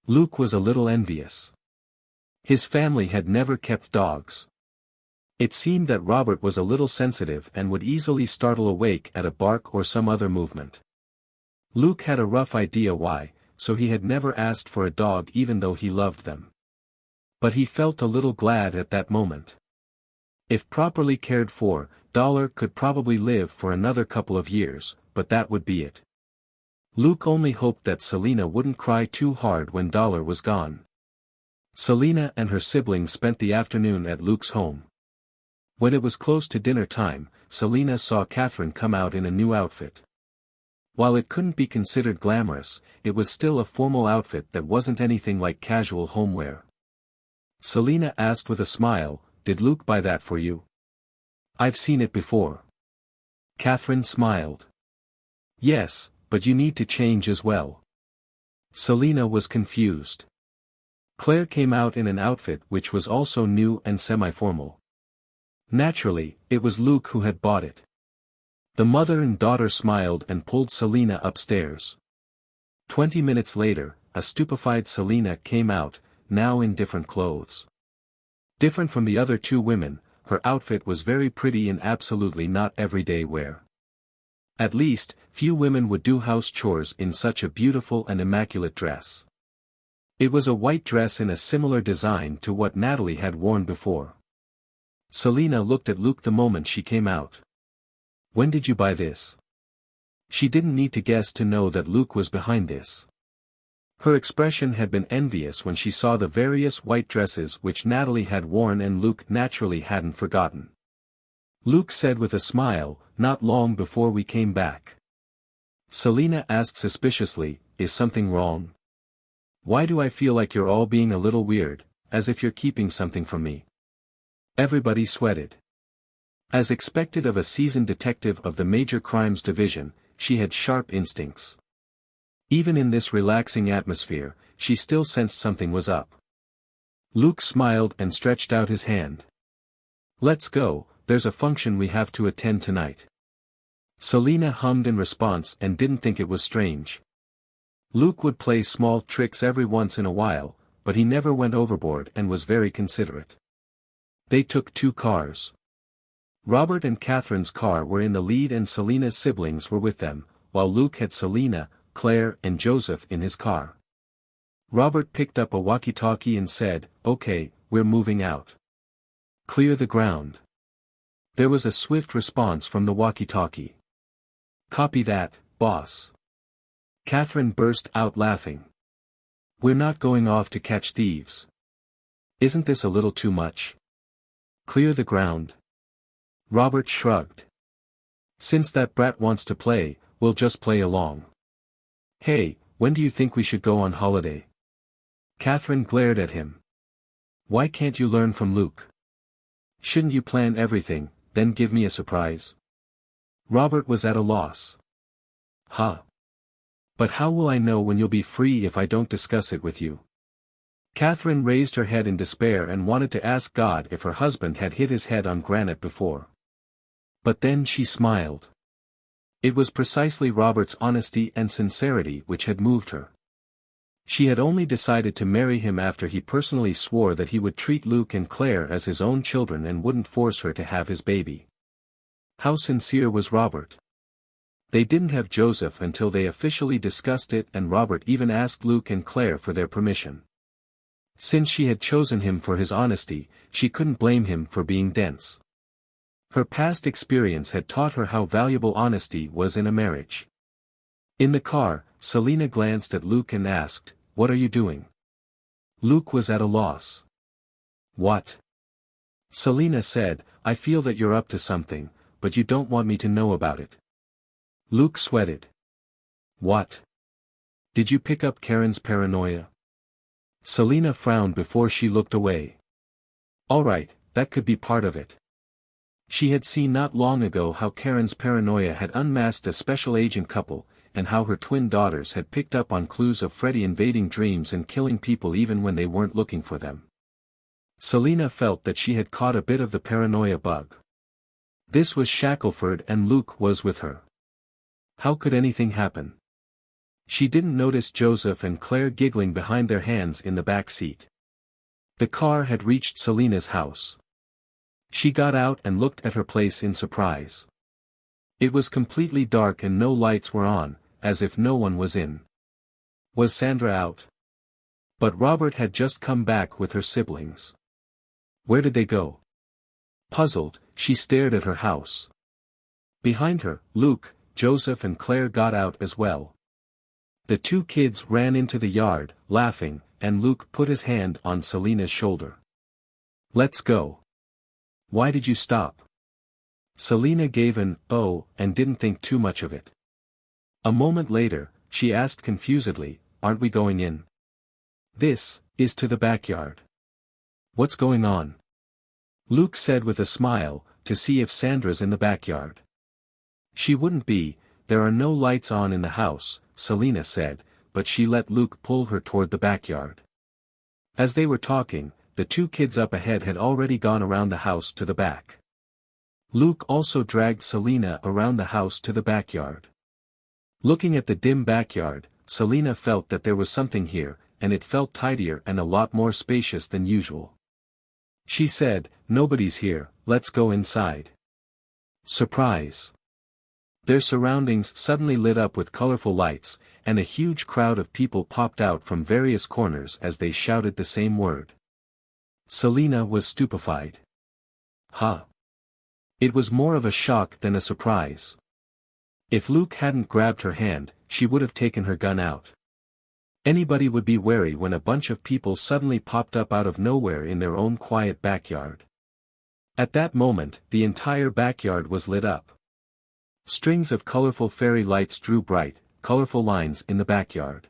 Luke was a little envious. His family had never kept dogs. It seemed that Robert was a little sensitive and would easily startle awake at a bark or some other movement. Luke had a rough idea why, so he had never asked for a dog even though he loved them. But he felt a little glad at that moment. If properly cared for, Dollar could probably live for another couple of years, but that would be it. Luke only hoped that Selina wouldn't cry too hard when Dollar was gone. Selina and her siblings spent the afternoon at Luke's home. When it was close to dinner time, Selina saw Catherine come out in a new outfit. While it couldn't be considered glamorous, it was still a formal outfit that wasn't anything like casual homewear. Selina asked with a smile, "Did Luke buy that for you?" "I've seen it before." Catherine smiled. "Yes, but you need to change as well." Selina was confused. Claire came out in an outfit which was also new and semi-formal. Naturally, it was Luke who had bought it. The mother and daughter smiled and pulled Selina upstairs. 20 minutes later, a stupefied Selina came out, now in different clothes. Different from the other two women, her outfit was very pretty and absolutely not everyday wear. At least, few women would do house chores in such a beautiful and immaculate dress. It was a white dress in a similar design to what Natalie had worn before. Selina looked at Luke the moment she came out. "When did you buy this?" She didn't need to guess to know that Luke was behind this. Her expression had been envious when she saw the various white dresses which Natalie had worn and Luke naturally hadn't forgotten. Luke said with a smile, "Not long before we came back." Selina asked suspiciously, "Is something wrong? Why do I feel like you're all being a little weird, as if you're keeping something from me?" Everybody sweated. As expected of a seasoned detective of the Major Crimes Division, she had sharp instincts. Even in this relaxing atmosphere, she still sensed something was up. Luke smiled and stretched out his hand. "Let's go, there's a function we have to attend tonight." Selina hummed in response and didn't think it was strange. Luke would play small tricks every once in a while, but he never went overboard and was very considerate. They took 2 cars. Robert and Catherine's car were in the lead and Selina's siblings were with them, while Luke had Selina, Claire and Joseph in his car. Robert picked up a walkie-talkie and said, "Okay, we're moving out. Clear the ground." There was a swift response from the walkie-talkie. "Copy that, boss." Catherine burst out laughing. "We're not going off to catch thieves. Isn't this a little too much? Clear the ground." Robert shrugged. "Since that brat wants to play, we'll just play along." "Hey, when do you think we should go on holiday?" Catherine glared at him. "Why can't you learn from Luke? Shouldn't you plan everything, then give me a surprise?" Robert was at a loss. "Huh. But how will I know when you'll be free if I don't discuss it with you?" Catherine raised her head in despair and wanted to ask God if her husband had hit his head on granite before. But then she smiled. It was precisely Robert's honesty and sincerity which had moved her. She had only decided to marry him after he personally swore that he would treat Luke and Claire as his own children and wouldn't force her to have his baby. How sincere was Robert? They didn't have Joseph until they officially discussed it, and Robert even asked Luke and Claire for their permission. Since she had chosen him for his honesty, she couldn't blame him for being dense. Her past experience had taught her how valuable honesty was in a marriage. In the car, Selina glanced at Luke and asked, "What are you doing?" Luke was at a loss. "What?" Selina said, "I feel that you're up to something, but you don't want me to know about it." Luke sweated. "What? Did you pick up Karen's paranoia?" Selina frowned before she looked away. "All right, that could be part of it." She had seen not long ago how Karen's paranoia had unmasked a special agent couple, and how her twin daughters had picked up on clues of Freddy invading dreams and killing people even when they weren't looking for them. Selina felt that she had caught a bit of the paranoia bug. This was Shackleford and Luke was with her. How could anything happen? She didn't notice Joseph and Claire giggling behind their hands in the back seat. The car had reached Selina's house. She got out and looked at her place in surprise. It was completely dark and no lights were on, as if no one was in. Was Sandra out? But Robert had just come back with her siblings. Where did they go? Puzzled, she stared at her house. Behind her, Luke, Joseph and Claire got out as well. The two kids ran into the yard, laughing, and Luke put his hand on Selina's shoulder. Let's go. Why did you stop? Selina gave an "oh" and didn't think too much of it. A moment later, she asked confusedly, aren't we going in? This is to the backyard. What's going on? Luke said with a smile, to see if Sandra's in the backyard. She wouldn't be, there are no lights on in the house, Selina said, but she let Luke pull her toward the backyard. As they were talking, the two kids up ahead had already gone around the house to the back. Luke also dragged Selina around the house to the backyard. Looking at the dim backyard, Selina felt that there was something here, and it felt tidier and a lot more spacious than usual. She said, nobody's here, let's go inside. Surprise! Their surroundings suddenly lit up with colorful lights, and a huge crowd of people popped out from various corners as they shouted the same word. Selina was stupefied. Huh! It was more of a shock than a surprise. If Luke hadn't grabbed her hand, she would have taken her gun out. Anybody would be wary when a bunch of people suddenly popped up out of nowhere in their own quiet backyard. At that moment, the entire backyard was lit up. Strings of colorful fairy lights drew bright, colorful lines in the backyard.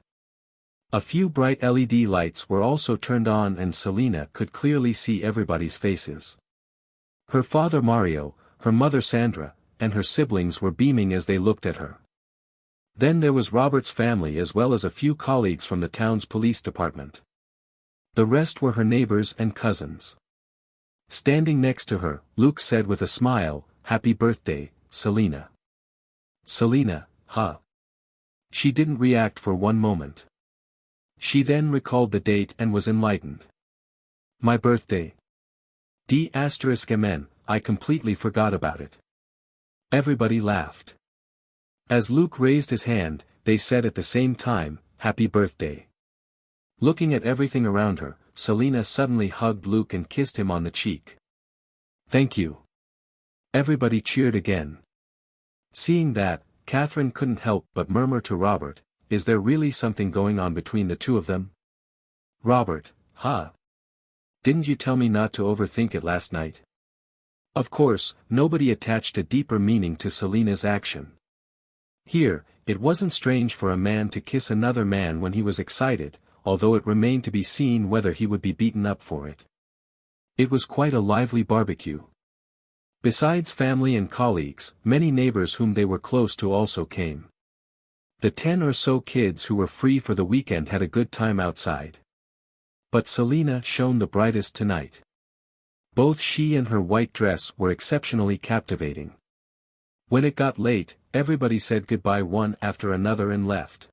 A few bright LED lights were also turned on and Selina could clearly see everybody's faces. Her father Mario, her mother Sandra, and her siblings were beaming as they looked at her. Then there was Robert's family as well as a few colleagues from the town's police department. The rest were her neighbors and cousins. Standing next to her, Luke said with a smile, "Happy birthday, Selina." Selina, huh? She didn't react for one moment. She then recalled the date and was enlightened. My birthday. D***mn, I completely forgot about it. Everybody laughed. As Luke raised his hand, they said at the same time, "Happy birthday." Looking at everything around her, Selina suddenly hugged Luke and kissed him on the cheek. Thank you. Everybody cheered again. Seeing that, Catherine couldn't help but murmur to Robert, is there really something going on between the two of them? Robert, huh? Didn't you tell me not to overthink it last night? Of course, nobody attached a deeper meaning to Selina's action. Here, it wasn't strange for a man to kiss another man when he was excited, although it remained to be seen whether he would be beaten up for it. It was quite a lively barbecue. Besides family and colleagues, many neighbors whom they were close to also came. The 10 or so kids who were free for the weekend had a good time outside. But Selina shone the brightest tonight. Both she and her white dress were exceptionally captivating. When it got late, everybody said goodbye one after another and left.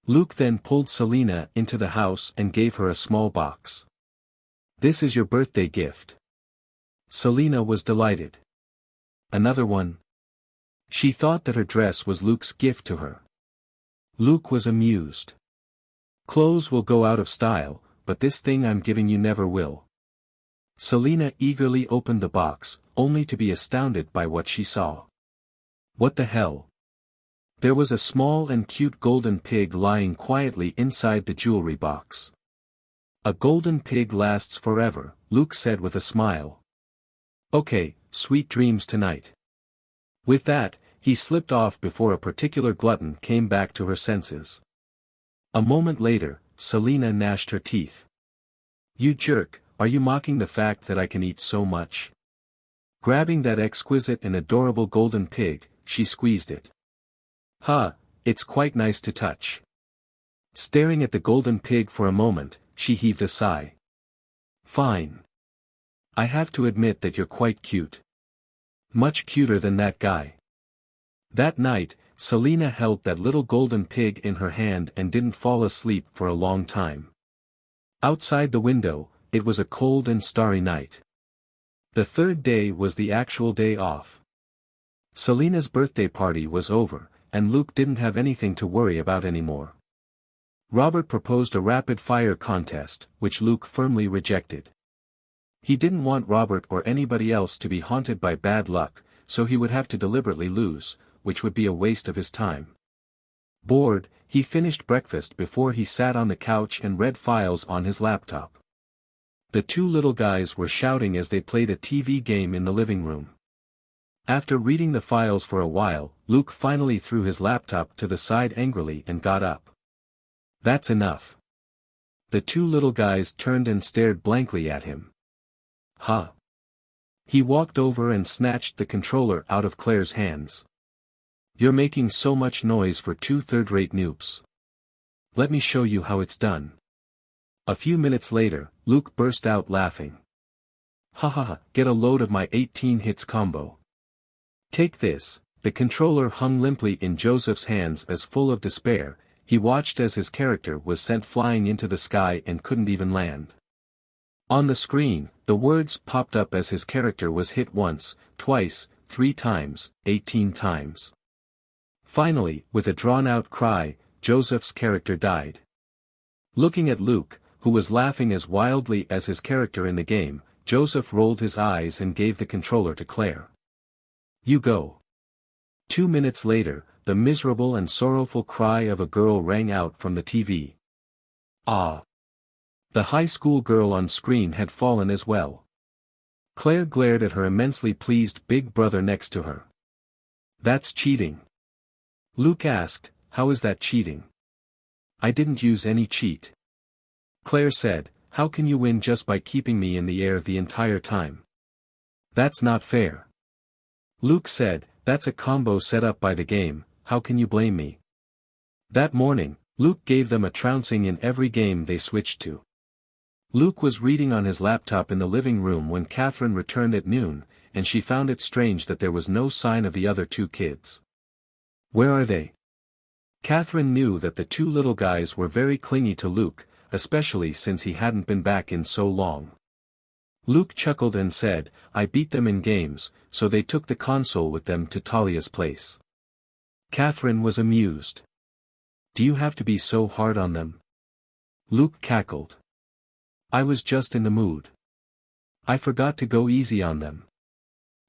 Luke then pulled Selina into the house and gave her a small box. This is your birthday gift. Selina was delighted. Another one? She thought that her dress was Luke's gift to her. Luke was amused. Clothes will go out of style, but this thing I'm giving you never will. Selina eagerly opened the box, only to be astounded by what she saw. What the hell? There was a small and cute golden pig lying quietly inside the jewelry box. A golden pig lasts forever, Luke said with a smile. Okay, sweet dreams tonight. With that, he slipped off before a particular glutton came back to her senses. A moment later, Selina gnashed her teeth. You jerk, are you mocking the fact that I can eat so much? Grabbing that exquisite and adorable golden pig, she squeezed it. Ha, it's quite nice to touch. Staring at the golden pig for a moment, she heaved a sigh. Fine. I have to admit that you're quite cute. Much cuter than that guy. That night, Selena held that little golden pig in her hand and didn't fall asleep for a long time. Outside the window, it was a cold and starry night. The third day was the actual day off. Selena's birthday party was over, and Luke didn't have anything to worry about anymore. Robert proposed a rapid-fire contest, which Luke firmly rejected. He didn't want Robert or anybody else to be haunted by bad luck, so he would have to deliberately lose, which would be a waste of his time. Bored, he finished breakfast before he sat on the couch and read files on his laptop. The two little guys were shouting as they played a TV game in the living room. After reading the files for a while, Luke finally threw his laptop to the side angrily and got up. That's enough. The two little guys turned and stared blankly at him. Huh. He walked over and snatched the controller out of Claire's hands. You're making so much noise for two third-rate noobs. Let me show you how it's done. A few minutes later, Luke burst out laughing. Ha ha ha, get a load of my 18 hits combo. Take this. The controller hung limply in Joseph's hands as full of despair. He watched as his character was sent flying into the sky and couldn't even land. On the screen, the words popped up as his character was hit once, twice, 3 times, 18 times. Finally, with a drawn-out cry, Joseph's character died. Looking at Luke, who was laughing as wildly as his character in the game, Joseph rolled his eyes and gave the controller to Claire. You go. 2 minutes later, the miserable and sorrowful cry of a girl rang out from the TV. Ah! The high school girl on screen had fallen as well. Claire glared at her immensely pleased big brother next to her. That's cheating. Luke asked, how is that cheating? I didn't use any cheat. Claire said, how can you win just by keeping me in the air the entire time? That's not fair. Luke said, that's a combo set up by the game, how can you blame me? That morning, Luke gave them a trouncing in every game they switched to. Luke was reading on his laptop in the living room when Catherine returned at noon, and she found it strange that there was no sign of the other two kids. Where are they? Catherine knew that the two little guys were very clingy to Luke, especially since he hadn't been back in so long. Luke chuckled and said, I beat them in games, so they took the console with them to Talia's place. Catherine was amused. Do you have to be so hard on them? Luke cackled. I was just in the mood. I forgot to go easy on them.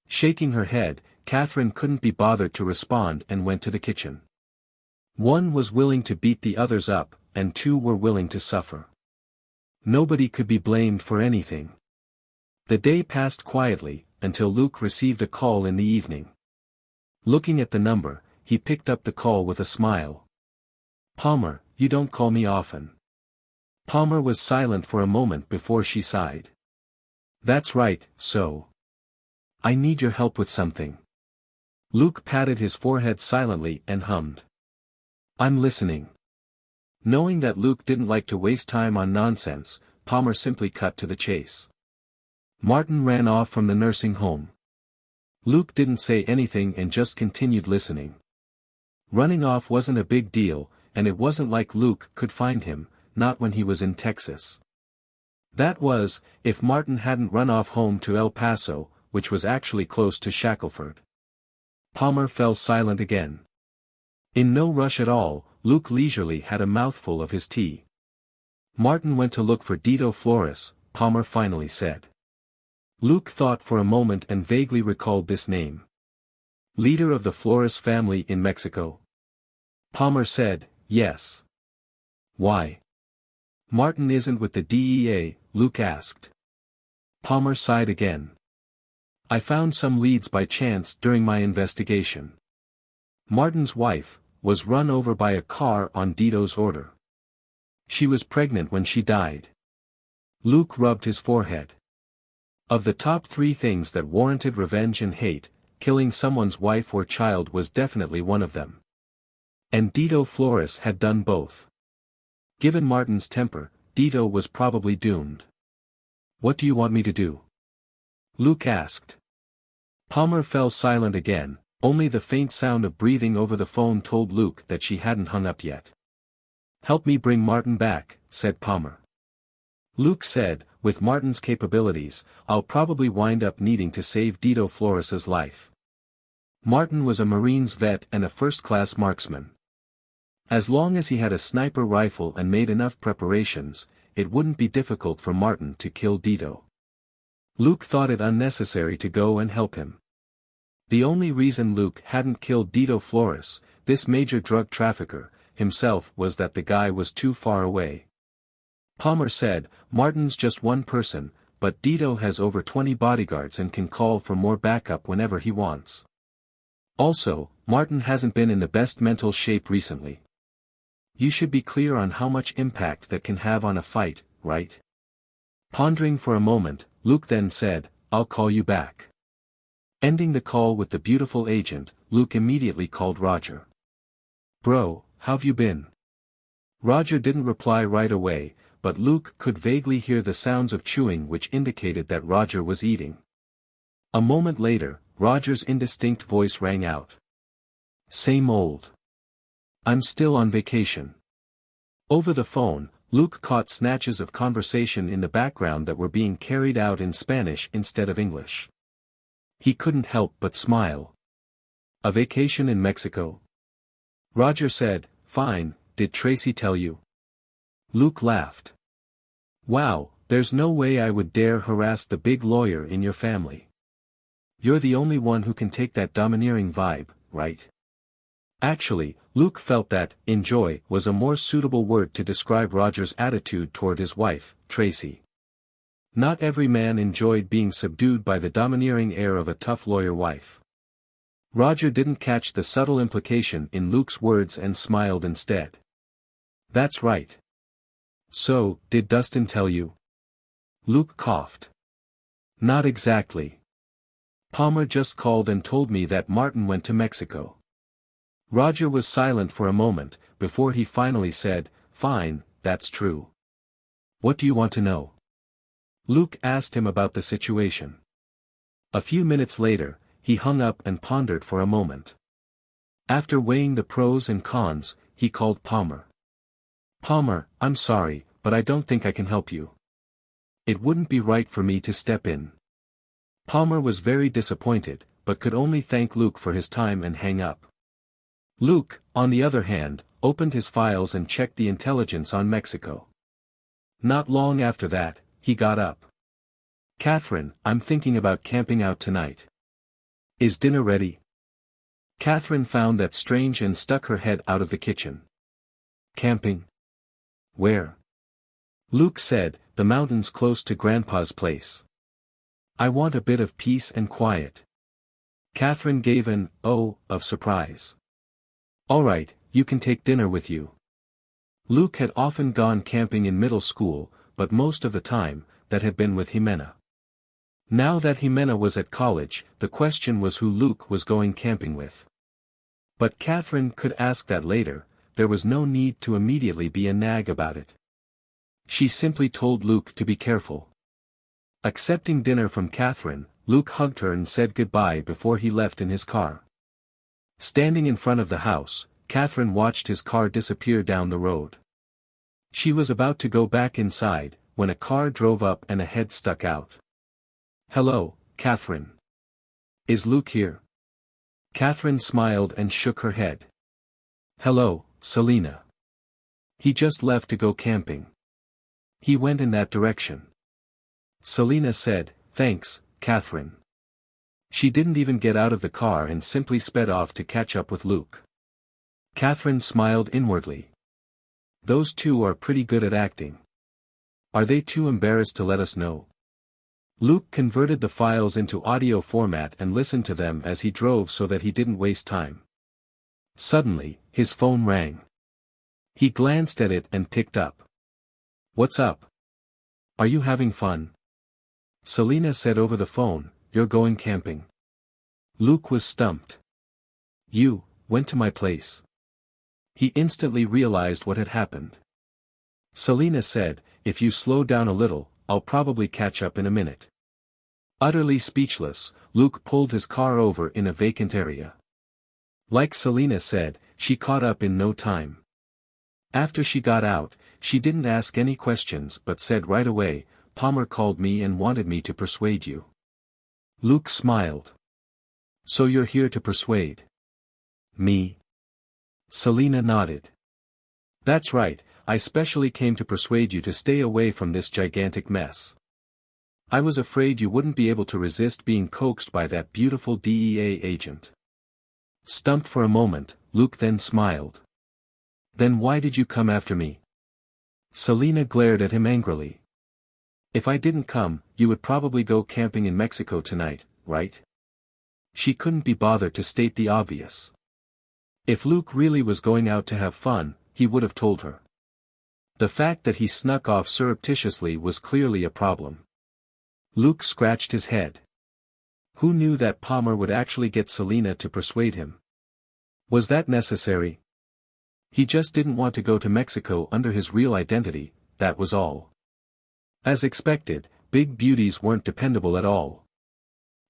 Shaking her head, Catherine couldn't be bothered to respond and went to the kitchen. One was willing to beat the others up, and two were willing to suffer. Nobody could be blamed for anything. The day passed quietly, until Luke received a call in the evening. Looking at the number, he picked up the call with a smile. Palmer, you don't call me often. Palmer was silent for a moment before she sighed. That's right, so. I need your help with something. Luke patted his forehead silently and hummed. I'm listening. Knowing that Luke didn't like to waste time on nonsense, Palmer simply cut to the chase. Martin ran off from the nursing home. Luke didn't say anything and just continued listening. Running off wasn't a big deal, and it wasn't like Luke could find him, not when he was in Texas. That was, if Martin hadn't run off home to El Paso, which was actually close to Shackelford. Palmer fell silent again. In no rush at all, Luke leisurely had a mouthful of his tea. Martin went to look for Dito Flores, Palmer finally said. Luke thought for a moment and vaguely recalled this name. Leader of the Flores family in Mexico? Palmer said, yes. Why? Martin isn't with the DEA, Luke asked. Palmer sighed again. I found some leads by chance during my investigation. Martin's wife was run over by a car on Dito's order. She was pregnant when she died. Luke rubbed his forehead. Of the top 3 things that warranted revenge and hate, killing someone's wife or child was definitely one of them. And Dito Flores had done both. Given Martin's temper, Dito was probably doomed. What do you want me to do? Luke asked. Palmer fell silent again, only the faint sound of breathing over the phone told Luke that she hadn't hung up yet. Help me bring Martin back, said Palmer. Luke said, with Martin's capabilities, I'll probably wind up needing to save Dito Flores's life. Martin was a Marines vet and a first-class marksman. As long as he had a sniper rifle and made enough preparations, it wouldn't be difficult for Martin to kill Dito. Luke thought it unnecessary to go and help him. The only reason Luke hadn't killed Dito Flores, this major drug trafficker, himself was that the guy was too far away. Palmer said, Martin's just one person, but Dito has over 20 bodyguards and can call for more backup whenever he wants. Also, Martin hasn't been in the best mental shape recently. You should be clear on how much impact that can have on a fight, right? Pondering for a moment, Luke then said, I'll call you back. Ending the call with the beautiful agent, Luke immediately called Roger. Bro, how've you been? Roger didn't reply right away, but Luke could vaguely hear the sounds of chewing which indicated that Roger was eating. A moment later, Roger's indistinct voice rang out. Same old. I'm still on vacation. Over the phone, Luke caught snatches of conversation in the background that were being carried out in Spanish instead of English. He couldn't help but smile. A vacation in Mexico? Roger said, fine, did Tracy tell you? Luke laughed. Wow, there's no way I would dare harass the big lawyer in your family. You're the only one who can take that domineering vibe, right? Actually, Luke felt that, enjoy, was a more suitable word to describe Roger's attitude toward his wife, Tracy. Not every man enjoyed being subdued by the domineering air of a tough lawyer wife. Roger didn't catch the subtle implication in Luke's words and smiled instead. That's right. So, did Dustin tell you? Luke coughed. Not exactly. Palmer just called and told me that Martin went to Mexico. Roger was silent for a moment, before he finally said, fine, that's true. What do you want to know? Luke asked him about the situation. A few minutes later, he hung up and pondered for a moment. After weighing the pros and cons, he called Palmer. Palmer, I'm sorry, but I don't think I can help you. It wouldn't be right for me to step in. Palmer was very disappointed, but could only thank Luke for his time and hang up. Luke, on the other hand, opened his files and checked the intelligence on Mexico. Not long after that, he got up. Catherine, I'm thinking about camping out tonight. Is dinner ready? Catherine found that strange and stuck her head out of the kitchen. Camping? Where? Luke said, the mountains close to Grandpa's place. I want a bit of peace and quiet. Catherine gave an, oh, of surprise. All right, you can take dinner with you. Luke had often gone camping in middle school, but most of the time, that had been with Jimena. Now that Jimena was at college, the question was who Luke was going camping with. But Catherine could ask that later, there was no need to immediately be a nag about it. She simply told Luke to be careful. Accepting dinner from Catherine, Luke hugged her and said goodbye before he left in his car. Standing in front of the house, Catherine watched his car disappear down the road. She was about to go back inside, when a car drove up and a head stuck out. Hello, Catherine. Is Luke here? Catherine smiled and shook her head. Hello, Selena. He just left to go camping. He went in that direction. Selena said, thanks, Catherine. She didn't even get out of the car and simply sped off to catch up with Luke. Catherine smiled inwardly. Those two are pretty good at acting. Are they too embarrassed to let us know? Luke converted the files into audio format and listened to them as he drove so that he didn't waste time. Suddenly, his phone rang. He glanced at it and picked up. What's up? Are you having fun? Selena said over the phone, you're going camping. Luke was stumped. You went to my place. He instantly realized what had happened. Selena said, "If you slow down a little, I'll probably catch up in a minute." Utterly speechless, Luke pulled his car over in a vacant area. Like Selena said, she caught up in no time. After she got out, she didn't ask any questions but said right away, "Palmer called me and wanted me to persuade you." Luke smiled. "So you're here to persuade me?" Selena nodded. "That's right, I specially came to persuade you to stay away from this gigantic mess. I was afraid you wouldn't be able to resist being coaxed by that beautiful DEA agent." Stumped for a moment, Luke then smiled. "Then why did you come after me?" Selena glared at him angrily. "If I didn't come, you would probably go camping in Mexico tonight, right?" She couldn't be bothered to state the obvious. If Luke really was going out to have fun, he would have told her. The fact that he snuck off surreptitiously was clearly a problem. Luke scratched his head. Who knew that Palmer would actually get Selena to persuade him? Was that necessary? He just didn't want to go to Mexico under his real identity, that was all. As expected, big beauties weren't dependable at all.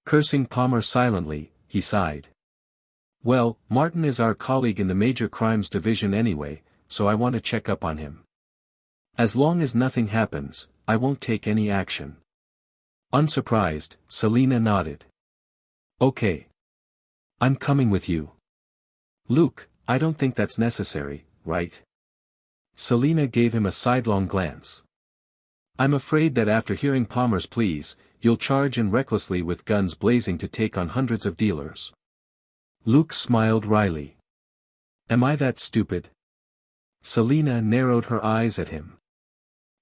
Cursing Palmer silently, he sighed. "Well, Martin is our colleague in the Major Crimes Division anyway, so I want to check up on him. As long as nothing happens, I won't take any action." Unsurprised, Selena nodded. "Okay. I'm coming with you." "Luke, I don't think that's necessary, right?" Selena gave him a sidelong glance. "I'm afraid that after hearing Palmer's pleas, you'll charge in recklessly with guns blazing to take on hundreds of dealers." Luke smiled wryly. "Am I that stupid?" Selena narrowed her eyes at him.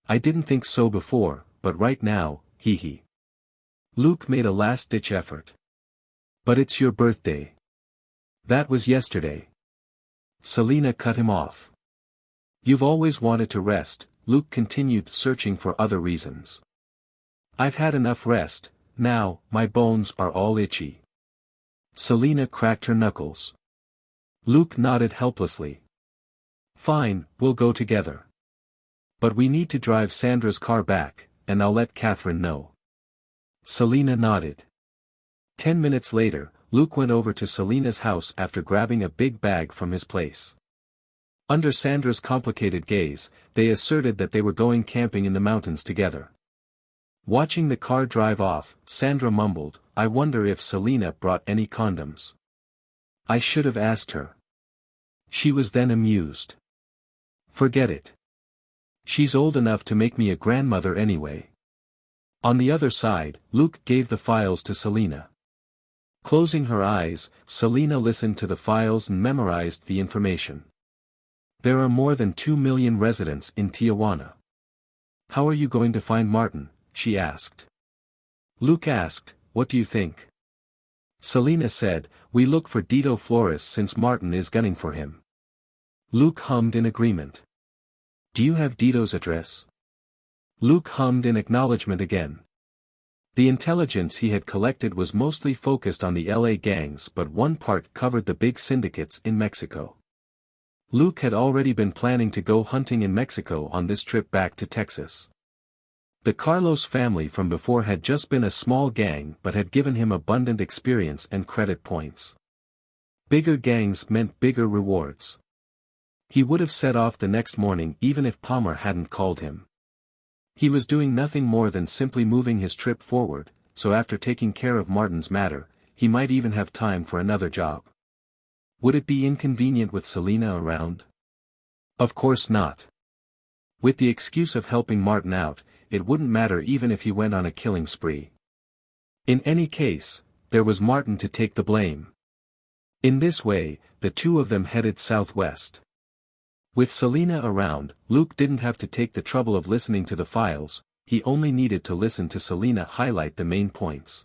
"I didn't think so before, but right now, hee." Luke made a last-ditch effort. "But it's your birthday." "That was yesterday." Selena cut him off. "You've always wanted to rest," Luke continued, searching for other reasons. "I've had enough rest, now, my bones are all itchy." Selena cracked her knuckles. Luke nodded helplessly. "Fine, we'll go together. But we need to drive Sandra's car back, and I'll let Catherine know." Selena nodded. 10 minutes later, Luke went over to Selena's house after grabbing a big bag from his place. Under Sandra's complicated gaze, they asserted that they were going camping in the mountains together. Watching the car drive off, Sandra mumbled, "I wonder if Selena brought any condoms. I should have asked her." She was then amused. "Forget it. She's old enough to make me a grandmother anyway." On the other side, Luke gave the files to Selena. Closing her eyes, Selena listened to the files and memorized the information. There are more than 2 million residents in Tijuana. "How are you going to find Martin?" she asked. Luke asked, "What do you think?" Selena said, "We look for Dito Flores since Martin is gunning for him." Luke hummed in agreement. "Do you have Dito's address?" Luke hummed in acknowledgement again. The intelligence he had collected was mostly focused on the LA gangs, but one part covered the big syndicates in Mexico. Luke had already been planning to go hunting in Mexico on this trip back to Texas. The Carlos family from before had just been a small gang but had given him abundant experience and credit points. Bigger gangs meant bigger rewards. He would have set off the next morning even if Palmer hadn't called him. He was doing nothing more than simply moving his trip forward, so after taking care of Martin's matter, he might even have time for another job. Would it be inconvenient with Selena around? Of course not. With the excuse of helping Martin out, it wouldn't matter even if he went on a killing spree. In any case, there was Martin to take the blame. In this way, the two of them headed southwest. With Selena around, Luke didn't have to take the trouble of listening to the files, he only needed to listen to Selena highlight the main points.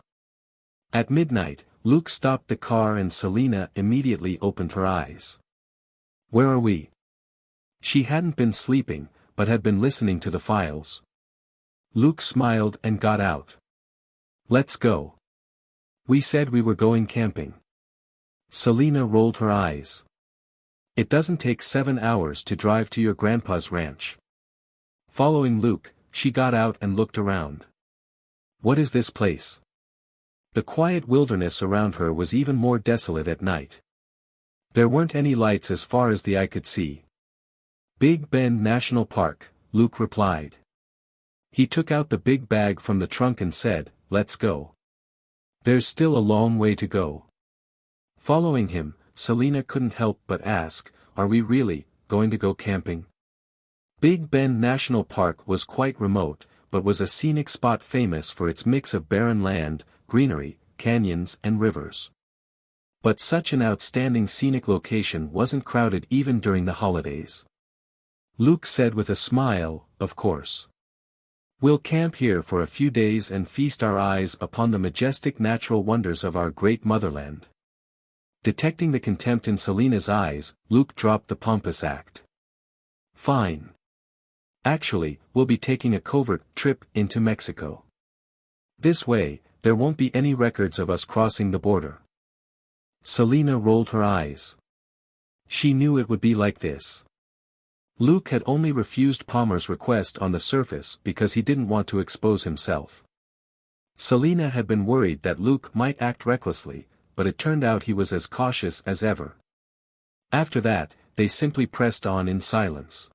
At midnight, Luke stopped the car and Selena immediately opened her eyes. "Where are we?" She hadn't been sleeping, but had been listening to the files. Luke smiled and got out. "Let's go. We said we were going camping." Selena rolled her eyes. It doesn't take 7 hours to drive to your grandpa's ranch. Following Luke, she got out and looked around. What is this place? The quiet wilderness around her was even more desolate at night. There weren't any lights as far as the eye could see. Big Bend National Park, Luke replied. He took out the big bag from the trunk and said, "Let's go." There's still a long way to go. Following him, Selena couldn't help but ask, "Are we really going to go camping?" Big Bend National Park was quite remote, but was a scenic spot famous for its mix of barren land, greenery, canyons and rivers. But such an outstanding scenic location wasn't crowded even during the holidays. Luke said with a smile, "Of course. We'll camp here for a few days and feast our eyes upon the majestic natural wonders of our great motherland." Detecting the contempt in Selena's eyes, Luke dropped the pompous act. "Fine. Actually, we'll be taking a covert trip into Mexico. This way, there won't be any records of us crossing the border." Selena rolled her eyes. She knew it would be like this. Luke had only refused Palmer's request on the surface because he didn't want to expose himself. Selena had been worried that Luke might act recklessly, but it turned out he was as cautious as ever. After that, they simply pressed on in silence.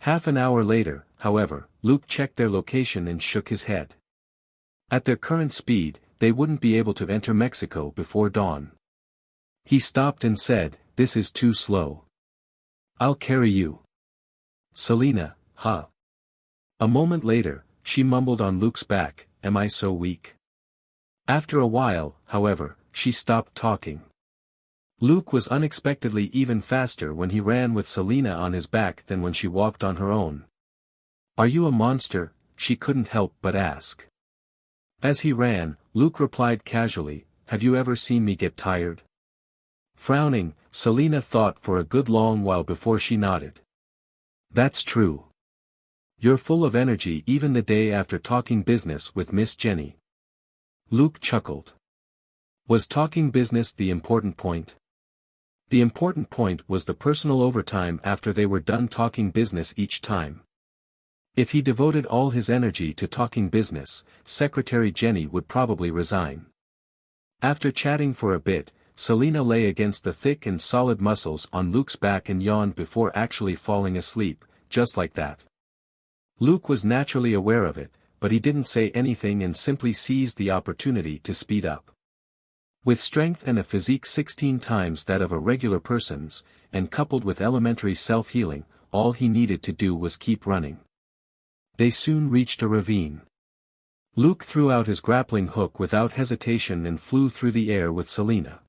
Half an hour later, however, Luke checked their location and shook his head. At their current speed, they wouldn't be able to enter Mexico before dawn. He stopped and said, "This is too slow. I'll carry you." Selena, huh? A moment later, she mumbled on Luke's back, "Am I so weak?" After a while, however, she stopped talking. Luke was unexpectedly even faster when he ran with Selena on his back than when she walked on her own. "Are you a monster?" she couldn't help but ask. As he ran, Luke replied casually, "Have you ever seen me get tired?" Frowning, Selena thought for a good long while before she nodded. "That's true. You're full of energy even the day after talking business with Miss Jenny." Luke chuckled. Was talking business the important point? The important point was the personal overtime after they were done talking business each time. If he devoted all his energy to talking business, Secretary Jenny would probably resign. After chatting for a bit, Selena lay against the thick and solid muscles on Luke's back and yawned before actually falling asleep, just like that. Luke was naturally aware of it, but he didn't say anything and simply seized the opportunity to speed up. With strength and a physique 16 times that of a regular person's, and coupled with elementary self-healing, all he needed to do was keep running. They soon reached a ravine. Luke threw out his grappling hook without hesitation and flew through the air with Selena.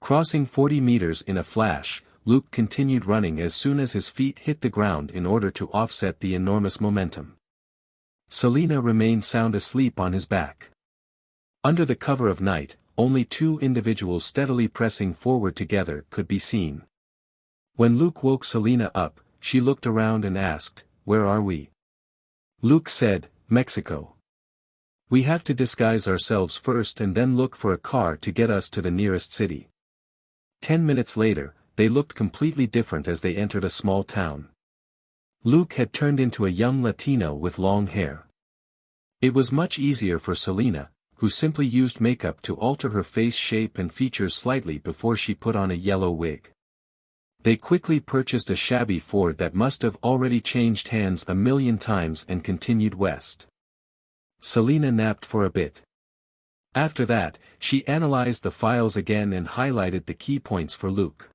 Crossing 40 meters in a flash, Luke continued running as soon as his feet hit the ground in order to offset the enormous momentum. Selena remained sound asleep on his back. Under the cover of night, only two individuals steadily pressing forward together could be seen. When Luke woke Selena up, she looked around and asked, "Where are we?" Luke said, "Mexico. We have to disguise ourselves first and then look for a car to get us to the nearest city." 10 minutes later, they looked completely different as they entered a small town. Luke had turned into a young Latino with long hair. It was much easier for Selena, who simply used makeup to alter her face shape and features slightly before she put on a yellow wig. They quickly purchased a shabby Ford that must have already changed hands a million times and continued west. Selena napped for a bit. After that, she analyzed the files again and highlighted the key points for Luke.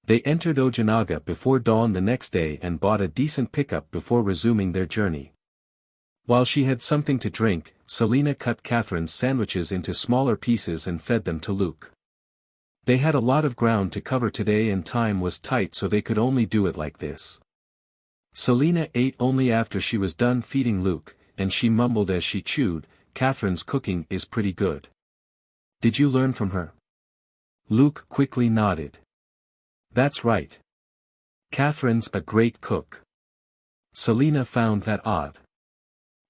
They entered Ojinaga before dawn the next day and bought a decent pickup before resuming their journey. While she had something to drink, Selena cut Catherine's sandwiches into smaller pieces and fed them to Luke. They had a lot of ground to cover today and time was tight, so they could only do it like this. Selena ate only after she was done feeding Luke, and she mumbled as she chewed, "Catherine's cooking is pretty good. Did you learn from her?" Luke quickly nodded. "That's right. Catherine's a great cook." Selena found that odd.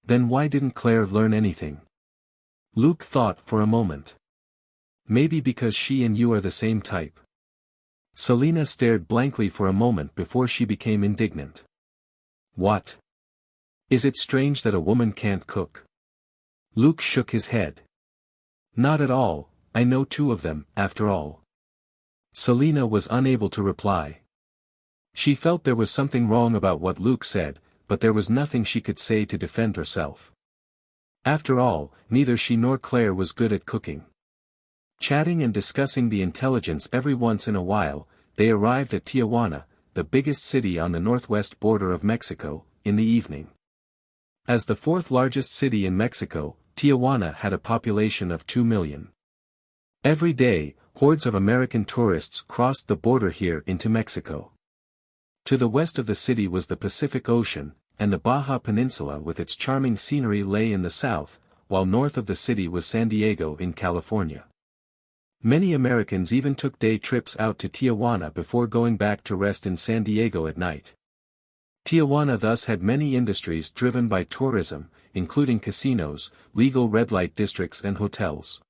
Then why didn't Claire learn anything? Luke thought for a moment. Maybe because she and you are the same type. Selena stared blankly for a moment before she became indignant. What? Is it strange that a woman can't cook? Luke shook his head. Not at all, I know two of them, after all. Selena was unable to reply. She felt there was something wrong about what Luke said, but there was nothing she could say to defend herself. After all, neither she nor Claire was good at cooking. Chatting and discussing the intelligence every once in a while, they arrived at Tijuana, the biggest city on the northwest border of Mexico, in the evening. As the fourth largest city in Mexico, Tijuana had a population of 2 million. Every day, hordes of American tourists crossed the border here into Mexico. To the west of the city was the Pacific Ocean, and the Baja Peninsula with its charming scenery lay in the south, while north of the city was San Diego in California. Many Americans even took day trips out to Tijuana before going back to rest in San Diego at night. Tijuana thus had many industries driven by tourism, including casinos, legal red light districts and hotels.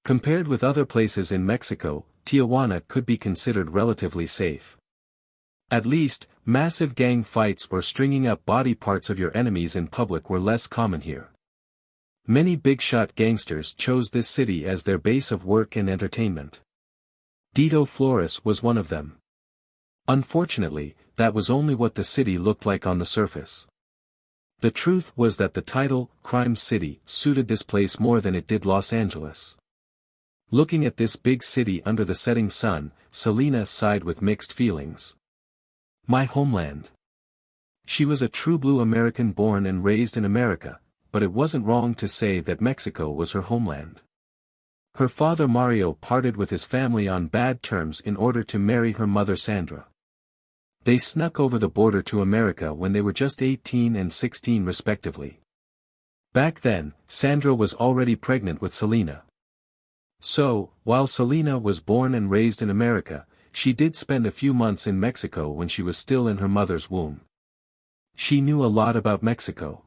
Compared with other places in Mexico, Tijuana could be considered relatively safe. At least, massive gang fights or stringing up body parts of your enemies in public were less common here. Many big-shot gangsters chose this city as their base of work and entertainment. Dito Flores was one of them. Unfortunately, that was only what the city looked like on the surface. The truth was that the title, Crime City, suited this place more than it did Los Angeles. Looking at this big city under the setting sun, Selena sighed with mixed feelings. My homeland. She was a true blue American born and raised in America, but it wasn't wrong to say that Mexico was her homeland. Her father Mario parted with his family on bad terms in order to marry her mother Sandra. They snuck over the border to America when they were just 18 and 16 respectively. Back then, Sandra was already pregnant with Selena. So, while Selena was born and raised in America, she did spend a few months in Mexico when she was still in her mother's womb. She knew a lot about Mexico.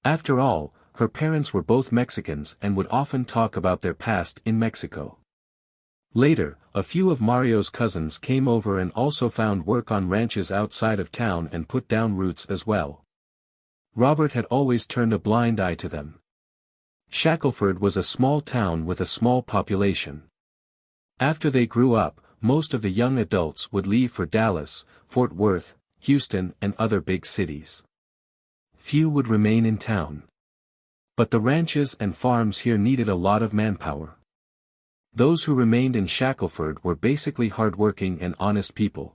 After all, her parents were both Mexicans and would often talk about their past in Mexico. Later, a few of Mario's cousins came over and also found work on ranches outside of town and put down roots as well. Robert had always turned a blind eye to them. Shackelford was a small town with a small population. After they grew up, most of the young adults would leave for Dallas, Fort Worth, Houston and other big cities. Few would remain in town. But the ranches and farms here needed a lot of manpower. Those who remained in Shackelford were basically hardworking and honest people.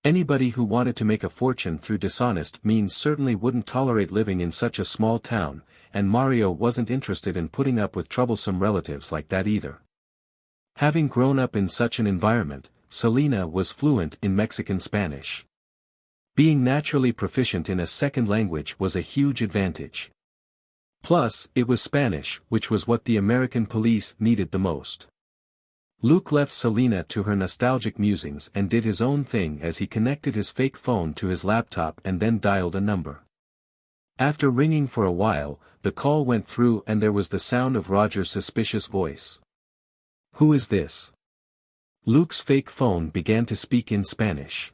Anybody who wanted to make a fortune through dishonest means certainly wouldn't tolerate living in such a small town, and Mario wasn't interested in putting up with troublesome relatives like that either. Having grown up in such an environment, Selena was fluent in Mexican Spanish. Being naturally proficient in a second language was a huge advantage. Plus, it was Spanish, which was what the American police needed the most. Luke left Selena to her nostalgic musings and did his own thing as he connected his fake phone to his laptop and then dialed a number. After ringing for a while, the call went through and there was the sound of Roger's suspicious voice. Who is this? Luke's fake phone began to speak in Spanish.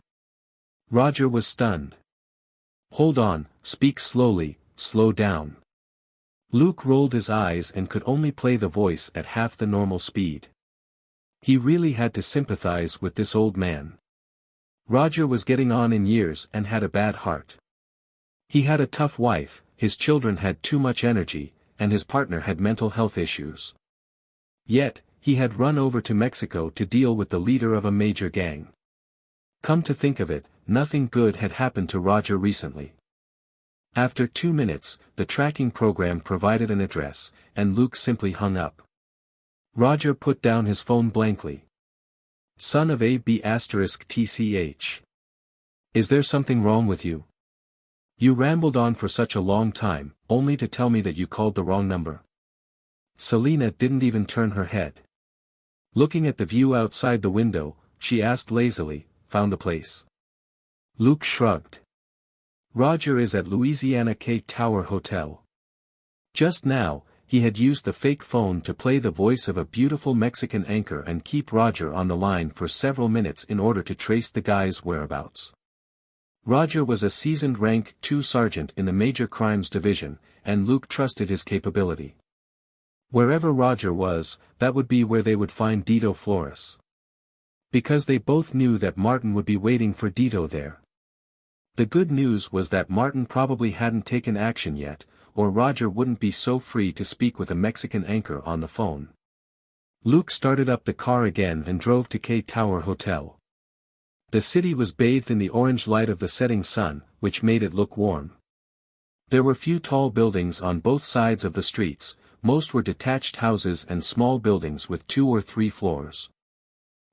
Roger was stunned. Hold on, speak slowly, slow down. Luke rolled his eyes and could only play the voice at half the normal speed. He really had to sympathize with this old man. Roger was getting on in years and had a bad heart. He had a tough wife, his children had too much energy, and his partner had mental health issues. Yet, he had run over to Mexico to deal with the leader of a major gang. Come to think of it, nothing good had happened to Roger recently. After 2 minutes, the tracking program provided an address, and Luke simply hung up. Roger put down his phone blankly. Son of AB*TCH. Is there something wrong with you? You rambled on for such a long time, only to tell me that you called the wrong number. Selena didn't even turn her head. Looking at the view outside the window, she asked lazily, found a place? Luke shrugged. Roger is at Louisiana K Tower Hotel. Just now, he had used the fake phone to play the voice of a beautiful Mexican anchor and keep Roger on the line for several minutes in order to trace the guy's whereabouts. Roger was a seasoned rank 2 sergeant in the Major Crimes Division, and Luke trusted his capability. Wherever Roger was, that would be where they would find Dito Flores. Because they both knew that Martin would be waiting for Dito there. The good news was that Martin probably hadn't taken action yet, or Roger wouldn't be so free to speak with a Mexican anchor on the phone. Luke started up the car again and drove to K-Tower Hotel. The city was bathed in the orange light of the setting sun, which made it look warm. There were few tall buildings on both sides of the streets, most were detached houses and small buildings with 2 or 3 floors.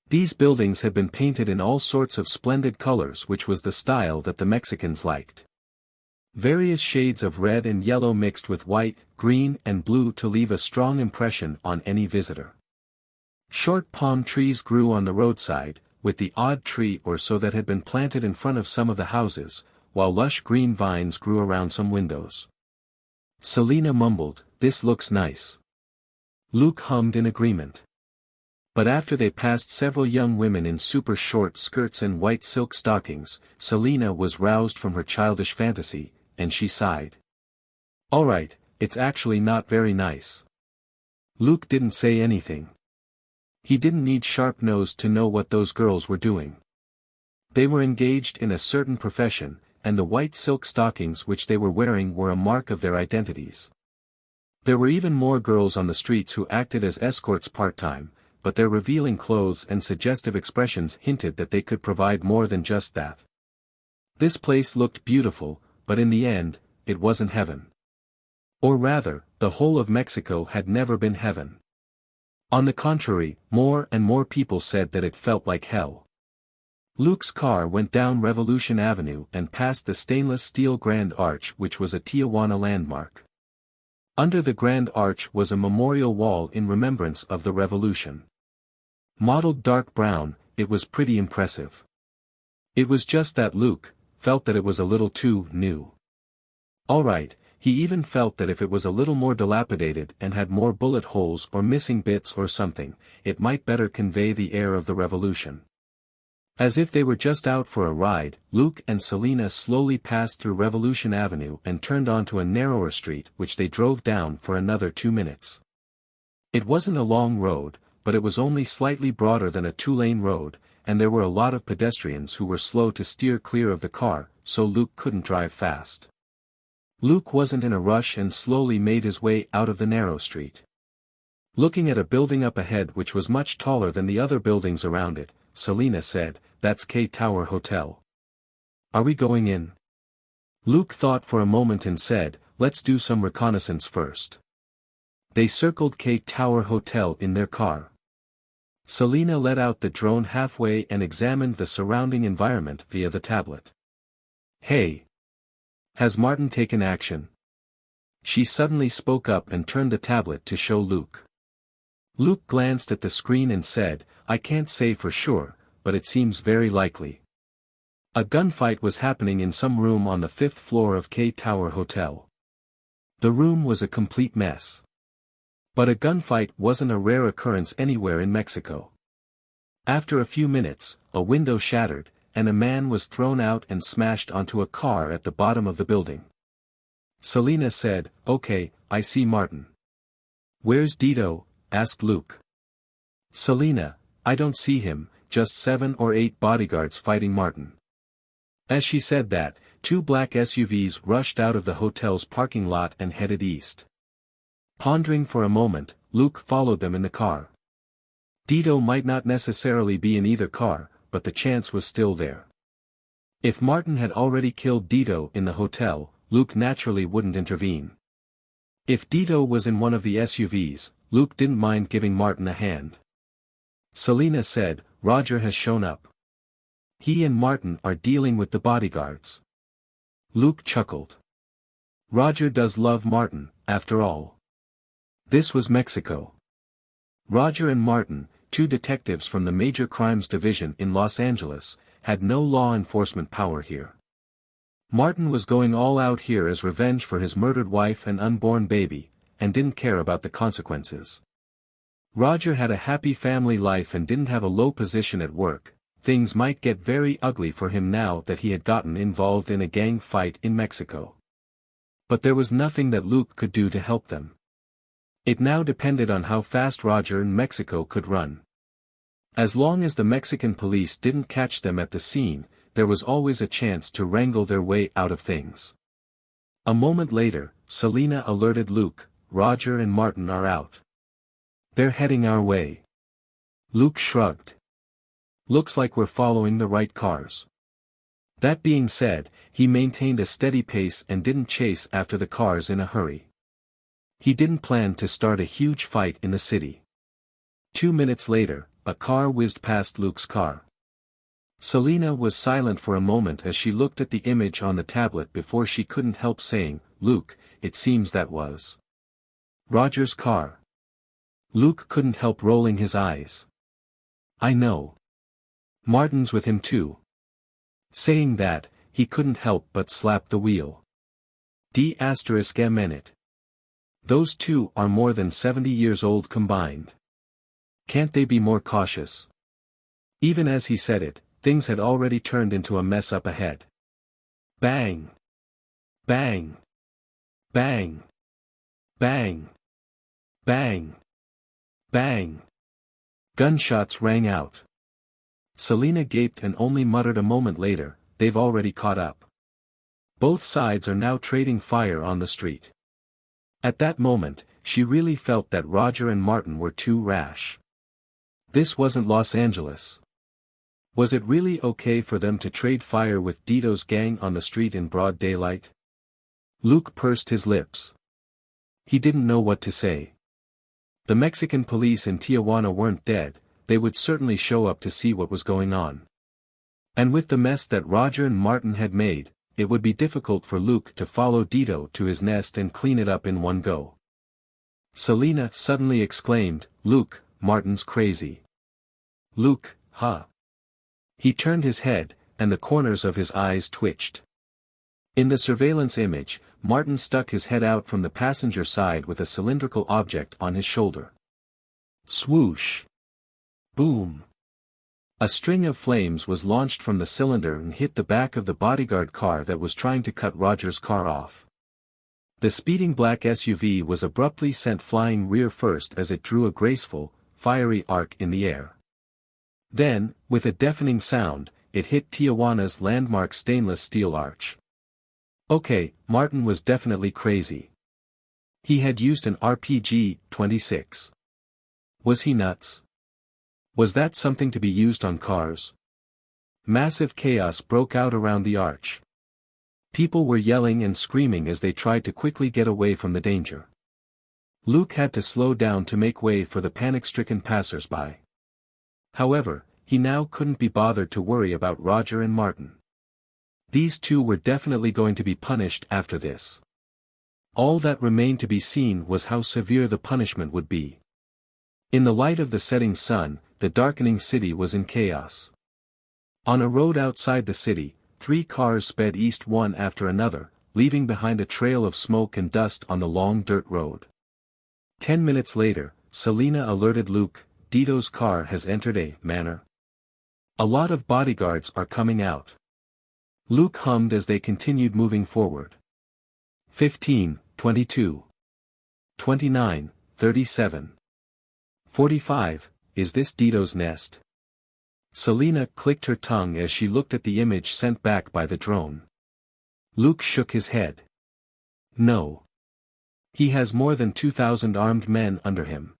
These buildings had been painted in all sorts of splendid colors, which was the style that the Mexicans liked. Various shades of red and yellow mixed with white, green and blue to leave a strong impression on any visitor. Short palm trees grew on the roadside, with the odd tree or so that had been planted in front of some of the houses, while lush green vines grew around some windows. Selena mumbled, "This looks nice." Luke hummed in agreement. But after they passed several young women in super short skirts and white silk stockings, Selena was roused from her childish fantasy, and she sighed. "Alright, it's actually not very nice." Luke didn't say anything. He didn't need sharp-nosed to know what those girls were doing. They were engaged in a certain profession, and the white silk stockings which they were wearing were a mark of their identities. There were even more girls on the streets who acted as escorts part-time, but their revealing clothes and suggestive expressions hinted that they could provide more than just that. This place looked beautiful, but in the end, it wasn't heaven. Or rather, the whole of Mexico had never been heaven. On the contrary, more and more people said that it felt like hell. Luke's car went down Revolution Avenue and past the stainless steel Grand Arch, which was a Tijuana landmark. Under the Grand Arch was a memorial wall in remembrance of the revolution. Mottled dark brown, it was pretty impressive. It was just that Luke felt that it was a little too new. Alright, he even felt that if it was a little more dilapidated and had more bullet holes or missing bits or something, it might better convey the air of the revolution. As if they were just out for a ride, Luke and Selena slowly passed through Revolution Avenue and turned onto a narrower street which they drove down for another 2 minutes. It wasn't a long road, but it was only slightly broader than a 2-lane road, and there were a lot of pedestrians who were slow to steer clear of the car, so Luke couldn't drive fast. Luke wasn't in a rush and slowly made his way out of the narrow street. Looking at a building up ahead which was much taller than the other buildings around it, Selena said, "That's K-Tower Hotel. Are we going in?" Luke thought for a moment and said, "Let's do some reconnaissance first." They circled K-Tower Hotel in their car. Selena let out the drone halfway and examined the surrounding environment via the tablet. "Hey! Has Martin taken action?" She suddenly spoke up and turned the tablet to show Luke. Luke glanced at the screen and said, "I can't say for sure, but it seems very likely." A gunfight was happening in some room on the 5th floor of K-Tower Hotel. The room was a complete mess. But a gunfight wasn't a rare occurrence anywhere in Mexico. After a few minutes, a window shattered, and a man was thrown out and smashed onto a car at the bottom of the building. Selena said, "Okay, I see Martin." "Where's Dito?" asked Luke. Selena, "I don't see him, just 7 or 8 bodyguards fighting Martin." As she said that, 2 black SUVs rushed out of the hotel's parking lot and headed east. Pondering for a moment, Luke followed them in the car. Dito might not necessarily be in either car, but the chance was still there. If Martin had already killed Dito in the hotel, Luke naturally wouldn't intervene. If Dito was in one of the SUVs, Luke didn't mind giving Martin a hand. Selena said, "Roger has shown up. He and Martin are dealing with the bodyguards." Luke chuckled. Roger does love Martin, after all. This was Mexico. Roger and Martin, 2 detectives from the Major Crimes Division in Los Angeles, had no law enforcement power here. Martin was going all out here as revenge for his murdered wife and unborn baby, and didn't care about the consequences. Roger had a happy family life and didn't have a low position at work. Things might get very ugly for him now that he had gotten involved in a gang fight in Mexico. But there was nothing that Luke could do to help them. It now depended on how fast Roger in Mexico could run. As long as the Mexican police didn't catch them at the scene, there was always a chance to wrangle their way out of things. A moment later, Selena alerted Luke, "Roger and Martin are out. They're heading our way." Luke shrugged. "Looks like we're following the right cars." That being said, he maintained a steady pace and didn't chase after the cars in a hurry. He didn't plan to start a huge fight in the city. 2 minutes later, a car whizzed past Luke's car. Selena was silent for a moment as she looked at the image on the tablet before she couldn't help saying, "Luke, it seems that was Roger's car." Luke couldn't help rolling his eyes. "I know. Martin's with him too." Saying that, he couldn't help but slap the wheel. D****. Those two are more than 70 years old combined. Can't they be more cautious? Even as he said it, things had already turned into a mess up ahead. Bang! Bang! Bang! Bang! Bang! Bang! Gunshots rang out. Selena gaped and only muttered a moment later, "They've already caught up." Both sides are now trading fire on the street. At that moment, she really felt that Roger and Martin were too rash. This wasn't Los Angeles. Was it really okay for them to trade fire with Dito's gang on the street in broad daylight? Luke pursed his lips. He didn't know what to say. The Mexican police in Tijuana weren't dead, they would certainly show up to see what was going on. And with the mess that Roger and Martin had made, it would be difficult for Luke to follow Dito to his nest and clean it up in one go. Selena suddenly exclaimed, "Luke, Martin's crazy." "Luke, huh?" He turned his head, and the corners of his eyes twitched. In the surveillance image, Martin stuck his head out from the passenger side with a cylindrical object on his shoulder. Swoosh! Boom! A string of flames was launched from the cylinder and hit the back of the bodyguard car that was trying to cut Roger's car off. The speeding black SUV was abruptly sent flying rear first as it drew a graceful, fiery arc in the air. Then, with a deafening sound, it hit Tijuana's landmark stainless steel arch. Okay, Martin was definitely crazy. He had used an RPG-26. Was he nuts? Was that something to be used on cars? Massive chaos broke out around the arch. People were yelling and screaming as they tried to quickly get away from the danger. Luke had to slow down to make way for the panic-stricken passers-by. However, he now couldn't be bothered to worry about Roger and Martin. These two were definitely going to be punished after this. All that remained to be seen was how severe the punishment would be. In the light of the setting sun, the darkening city was in chaos. On a road outside the city, 3 cars sped east one after another, leaving behind a trail of smoke and dust on the long dirt road. 10 minutes later, Selena alerted Luke, "Dito's car has entered a manor. A lot of bodyguards are coming out." Luke hummed as they continued moving forward. 15, 22. 29, 37. 45, is this Dito's nest? Selena clicked her tongue as she looked at the image sent back by the drone. Luke shook his head. No. He has more than 2,000 armed men under him.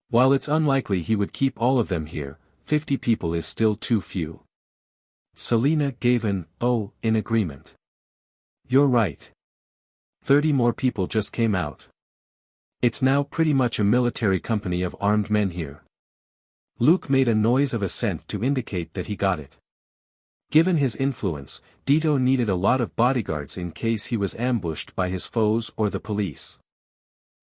While it's unlikely he would keep all of them here, 50 people is still too few. Selena gave an "oh" in agreement. You're right. 30 more people just came out. It's now pretty much a military company of armed men here. Luke made a noise of assent to indicate that he got it. Given his influence, Dito needed a lot of bodyguards in case he was ambushed by his foes or the police.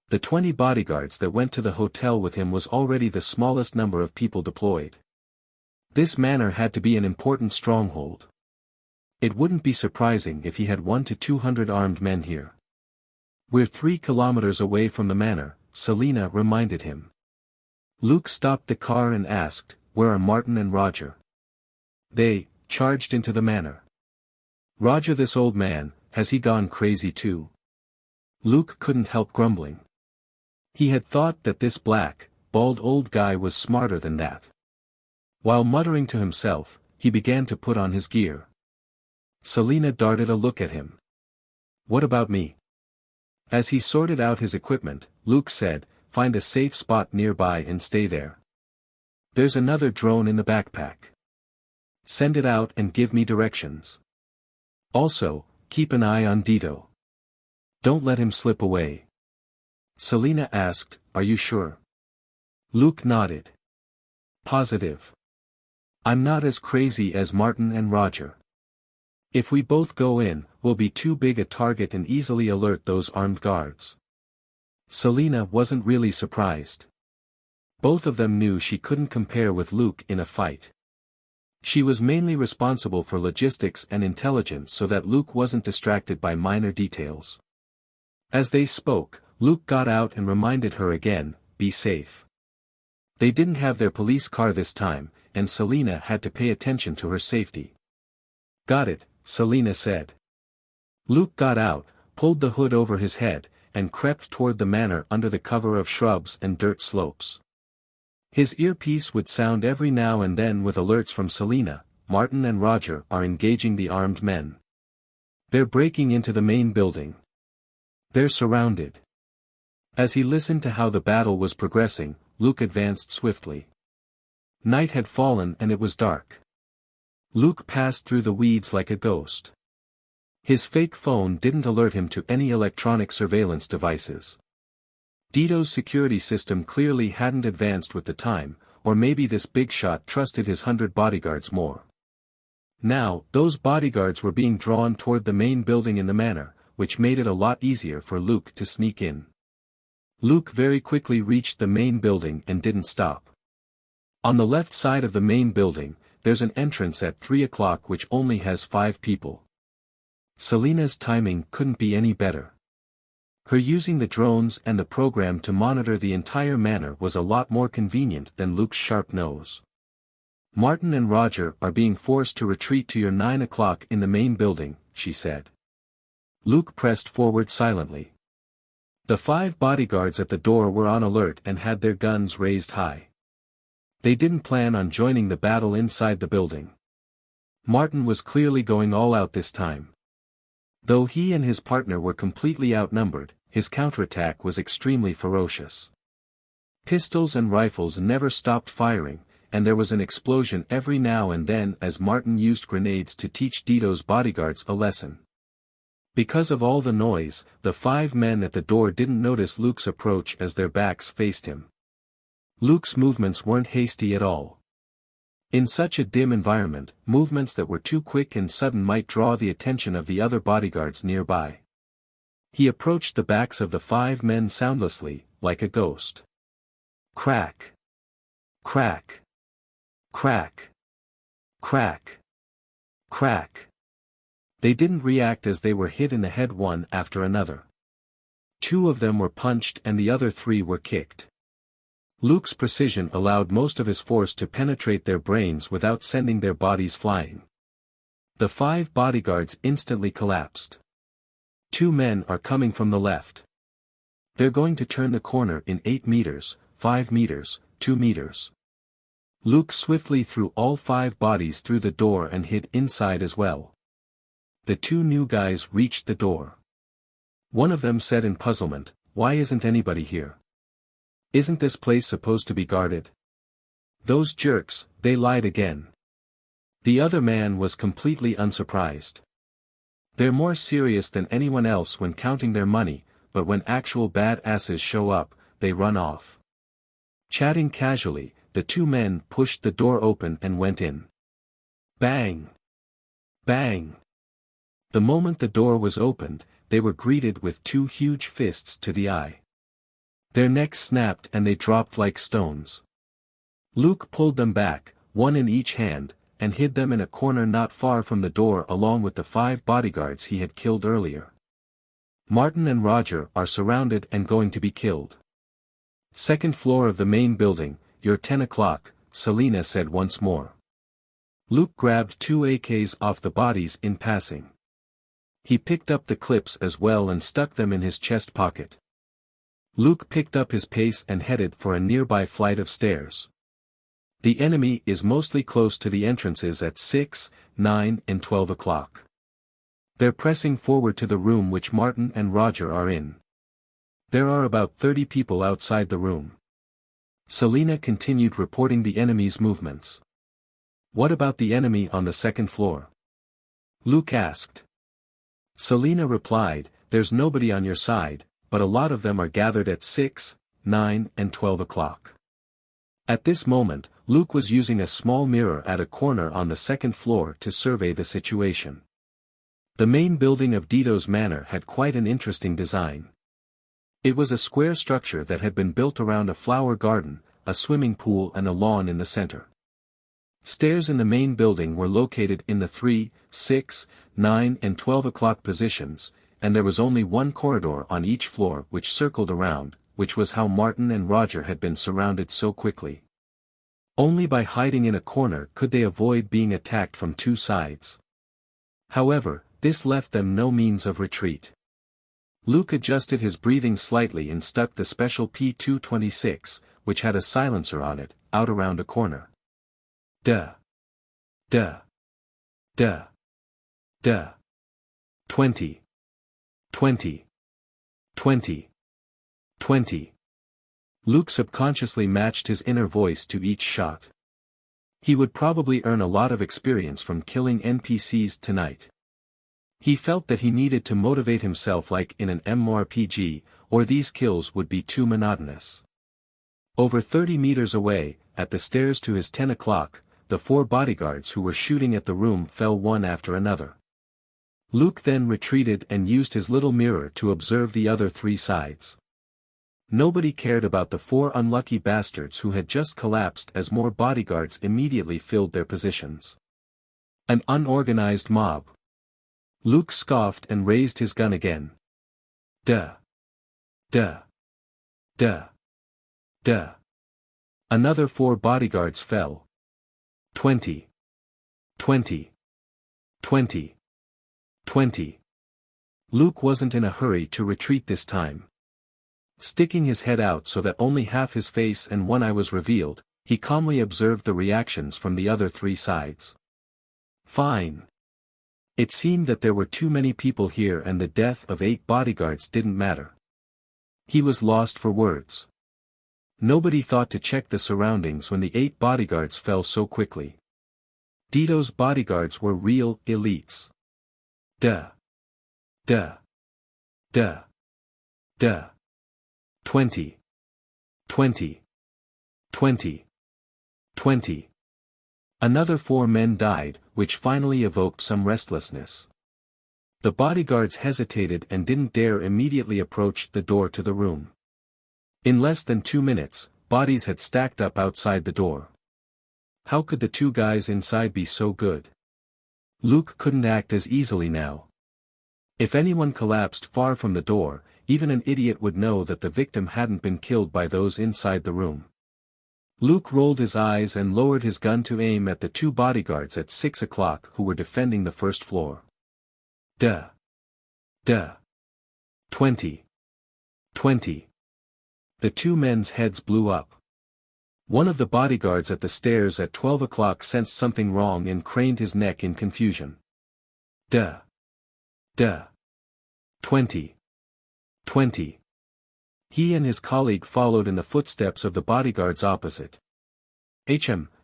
The 20 bodyguards that went to the hotel with him was already the smallest number of people deployed. This manor had to be an important stronghold. It wouldn't be surprising if he had 100 to 200 armed men here. We're 3 kilometers away from the manor, Selena reminded him. Luke stopped the car and asked, where are Martin and Roger? They charged into the manor. Roger, this old man, has he gone crazy too? Luke couldn't help grumbling. He had thought that this black, bald old guy was smarter than that. While muttering to himself, he began to put on his gear. Selena darted a look at him. What about me? As he sorted out his equipment, Luke said, find a safe spot nearby and stay there. There's another drone in the backpack. Send it out and give me directions. Also, keep an eye on Dito. Don't let him slip away. Selena asked, are you sure? Luke nodded. Positive. I'm not as crazy as Martin and Roger. If we both go in, we'll be too big a target and easily alert those armed guards. Selena wasn't really surprised. Both of them knew she couldn't compare with Luke in a fight. She was mainly responsible for logistics and intelligence so that Luke wasn't distracted by minor details. As they spoke, Luke got out and reminded her again, be safe. They didn't have their police car this time, and Selena had to pay attention to her safety. Got it, Selena said. Luke got out, pulled the hood over his head, and crept toward the manor under the cover of shrubs and dirt slopes. His earpiece would sound every now and then with alerts from Selena, Martin and Roger are engaging the armed men. They're breaking into the main building. They're surrounded. As he listened to how the battle was progressing, Luke advanced swiftly. Night had fallen and it was dark. Luke passed through the weeds like a ghost. His fake phone didn't alert him to any electronic surveillance devices. Dito's security system clearly hadn't advanced with the time, or maybe this big shot trusted his 100 bodyguards more. Now, those bodyguards were being drawn toward the main building in the manor, which made it a lot easier for Luke to sneak in. Luke very quickly reached the main building and didn't stop. On the left side of the main building, there's an entrance at 3 o'clock which only has 5 people. Selena's timing couldn't be any better. Her using the drones and the program to monitor the entire manor was a lot more convenient than Luke's sharp nose. Martin and Roger are being forced to retreat to your 9 o'clock in the main building, she said. Luke pressed forward silently. The 5 bodyguards at the door were on alert and had their guns raised high. They didn't plan on joining the battle inside the building. Martin was clearly going all out this time. Though he and his partner were completely outnumbered, his counterattack was extremely ferocious. Pistols and rifles never stopped firing, and there was an explosion every now and then as Martin used grenades to teach Dito's bodyguards a lesson. Because of all the noise, the 5 men at the door didn't notice Luke's approach as their backs faced him. Luke's movements weren't hasty at all. In such a dim environment, movements that were too quick and sudden might draw the attention of the other bodyguards nearby. He approached the backs of the 5 men soundlessly, like a ghost. Crack. Crack. Crack. Crack. Crack. They didn't react as they were hit in the head one after another. 2 of them were punched and the other 3 were kicked. Luke's precision allowed most of his force to penetrate their brains without sending their bodies flying. The 5 bodyguards instantly collapsed. 2 men are coming from the left. They're going to turn the corner in 8 meters, 5 meters, 2 meters. Luke swiftly threw all 5 bodies through the door and hid inside as well. The 2 new guys reached the door. One of them said in puzzlement, "Why isn't anybody here? Isn't this place supposed to be guarded?" Those jerks, they lied again. The other man was completely unsurprised. They're more serious than anyone else when counting their money, but when actual bad asses show up, they run off. Chatting casually, the 2 men pushed the door open and went in. Bang! Bang! The moment the door was opened, they were greeted with 2 huge fists to the eye. Their necks snapped and they dropped like stones. Luke pulled them back, 1 in each hand, and hid them in a corner not far from the door along with the 5 bodyguards he had killed earlier. Martin and Roger are surrounded and going to be killed. Second floor of the main building, you're 10 o'clock, Selena said once more. Luke grabbed 2 AKs off the bodies in passing. He picked up the clips as well and stuck them in his chest pocket. Luke picked up his pace and headed for a nearby flight of stairs. The enemy is mostly close to the entrances at 6, 9 and 12 o'clock. They're pressing forward to the room which Martin and Roger are in. There are about 30 people outside the room. Selena continued reporting the enemy's movements. What about the enemy on the second floor? Luke asked. Selena replied, there's nobody on your side, but a lot of them are gathered at 6, 9 and 12 o'clock. At this moment, Luke was using a small mirror at a corner on the second floor to survey the situation. The main building of Dito's manor had quite an interesting design. It was a square structure that had been built around a flower garden, a swimming pool and a lawn in the center. Stairs in the main building were located in the 3, 6, 9 and 12 o'clock positions, and there was only one corridor on each floor which circled around, which was how Martin and Roger had been surrounded so quickly. Only by hiding in a corner could they avoid being attacked from 2 sides. However, this left them no means of retreat. Luke adjusted his breathing slightly and stuck the special P226, which had a silencer on it, out around a corner. Duh. Duh. Duh. Duh. 20. 20. 20. 20. Luke subconsciously matched his inner voice to each shot. He would probably earn a lot of experience from killing NPCs tonight. He felt that he needed to motivate himself like in an MMORPG, or these kills would be too monotonous. Over 30 meters away, at the stairs to his 10 o'clock, the 4 bodyguards who were shooting at the room fell one after another. Luke then retreated and used his little mirror to observe the other 3 sides. Nobody cared about the 4 unlucky bastards who had just collapsed as more bodyguards immediately filled their positions. An unorganized mob. Luke scoffed and raised his gun again. Duh. Duh. Duh. Duh. Another 4 bodyguards fell. 20. 20. 20. 20. Luke wasn't in a hurry to retreat this time. Sticking his head out so that only half his face and one eye was revealed, he calmly observed the reactions from the other 3 sides. Fine. It seemed that there were too many people here and the death of 8 bodyguards didn't matter. He was lost for words. Nobody thought to check the surroundings when the 8 bodyguards fell so quickly. Dito's bodyguards were real elites. Duh. Duh. Duh. Duh. 20. 20. 20. 20. Another 4 men died, which finally evoked some restlessness. The bodyguards hesitated and didn't dare immediately approach the door to the room. In less than 2 minutes, bodies had stacked up outside the door. How could the 2 guys inside be so good? Luke couldn't act as easily now. If anyone collapsed far from the door, even an idiot would know that the victim hadn't been killed by those inside the room. Luke rolled his eyes and lowered his gun to aim at the 2 bodyguards at 6 o'clock who were defending the first floor. Duh. Duh. 20. 20. The 2 men's heads blew up. One of the bodyguards at the stairs at 12 o'clock sensed something wrong and craned his neck in confusion. Duh. Duh. 20. 20. He and his colleague followed in the footsteps of the bodyguards opposite.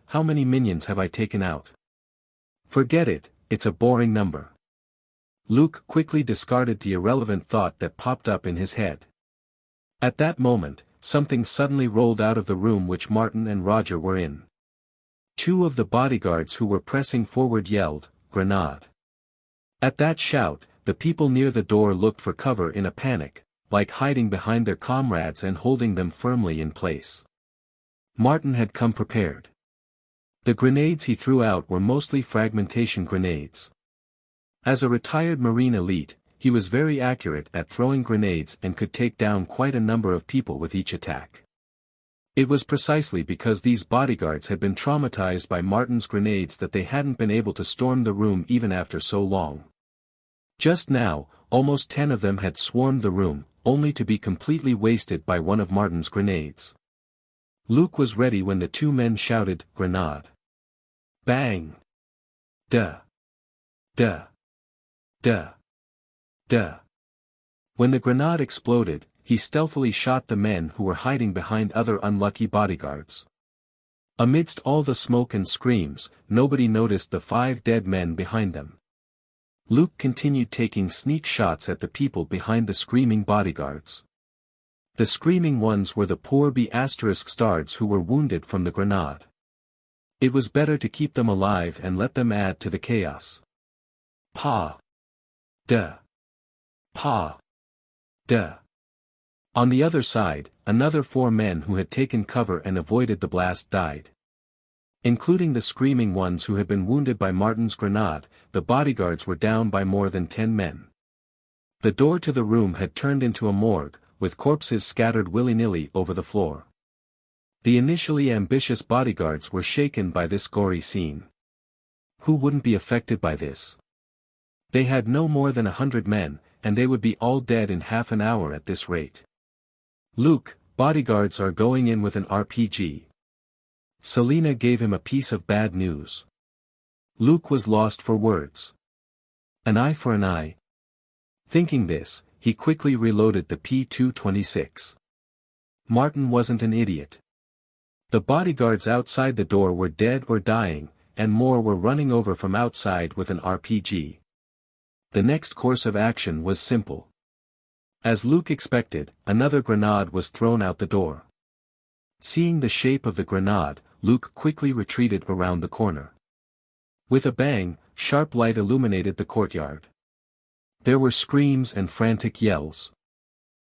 How many minions have I taken out? Forget it, it's a boring number. Luke quickly discarded the irrelevant thought that popped up in his head. At that moment, something suddenly rolled out of the room which Martin and Roger were in. 2 of the bodyguards who were pressing forward yelled, "Grenade!" At that shout, the people near the door looked for cover in a panic, like hiding behind their comrades and holding them firmly in place. Martin had come prepared. The grenades he threw out were mostly fragmentation grenades. As a retired Marine elite, he was very accurate at throwing grenades and could take down quite a number of people with each attack. It was precisely because these bodyguards had been traumatized by Martin's grenades that they hadn't been able to storm the room even after so long. Just now, almost 10 of them had swarmed the room, only to be completely wasted by one of Martin's grenades. Luke was ready when the two men shouted, "Grenade!" Bang! Duh! Duh! Duh! Duh! When the grenade exploded, he stealthily shot the men who were hiding behind other unlucky bodyguards. Amidst all the smoke and screams, nobody noticed the 5 dead men behind them. Luke continued taking sneak shots at the people behind the screaming bodyguards. The screaming ones were the poor B***stards who were wounded from the grenade. It was better to keep them alive and let them add to the chaos. Pa! Duh! Pa! Duh! On the other side, another 4 men who had taken cover and avoided the blast died. Including the screaming ones who had been wounded by Martin's grenade, the bodyguards were down by more than 10 men. The door to the room had turned into a morgue, with corpses scattered willy-nilly over the floor. The initially ambitious bodyguards were shaken by this gory scene. Who wouldn't be affected by this? They had no more than 100 men, and they would be all dead in half an hour at this rate. "Luke, bodyguards are going in with an RPG." Selena gave him a piece of bad news. Luke was lost for words. An eye for an eye? Thinking this, he quickly reloaded the P226. Martin wasn't an idiot. The bodyguards outside the door were dead or dying, and more were running over from outside with an RPG. The next course of action was simple. As Luke expected, another grenade was thrown out the door. Seeing the shape of the grenade, Luke quickly retreated around the corner. With a bang, sharp light illuminated the courtyard. There were screams and frantic yells.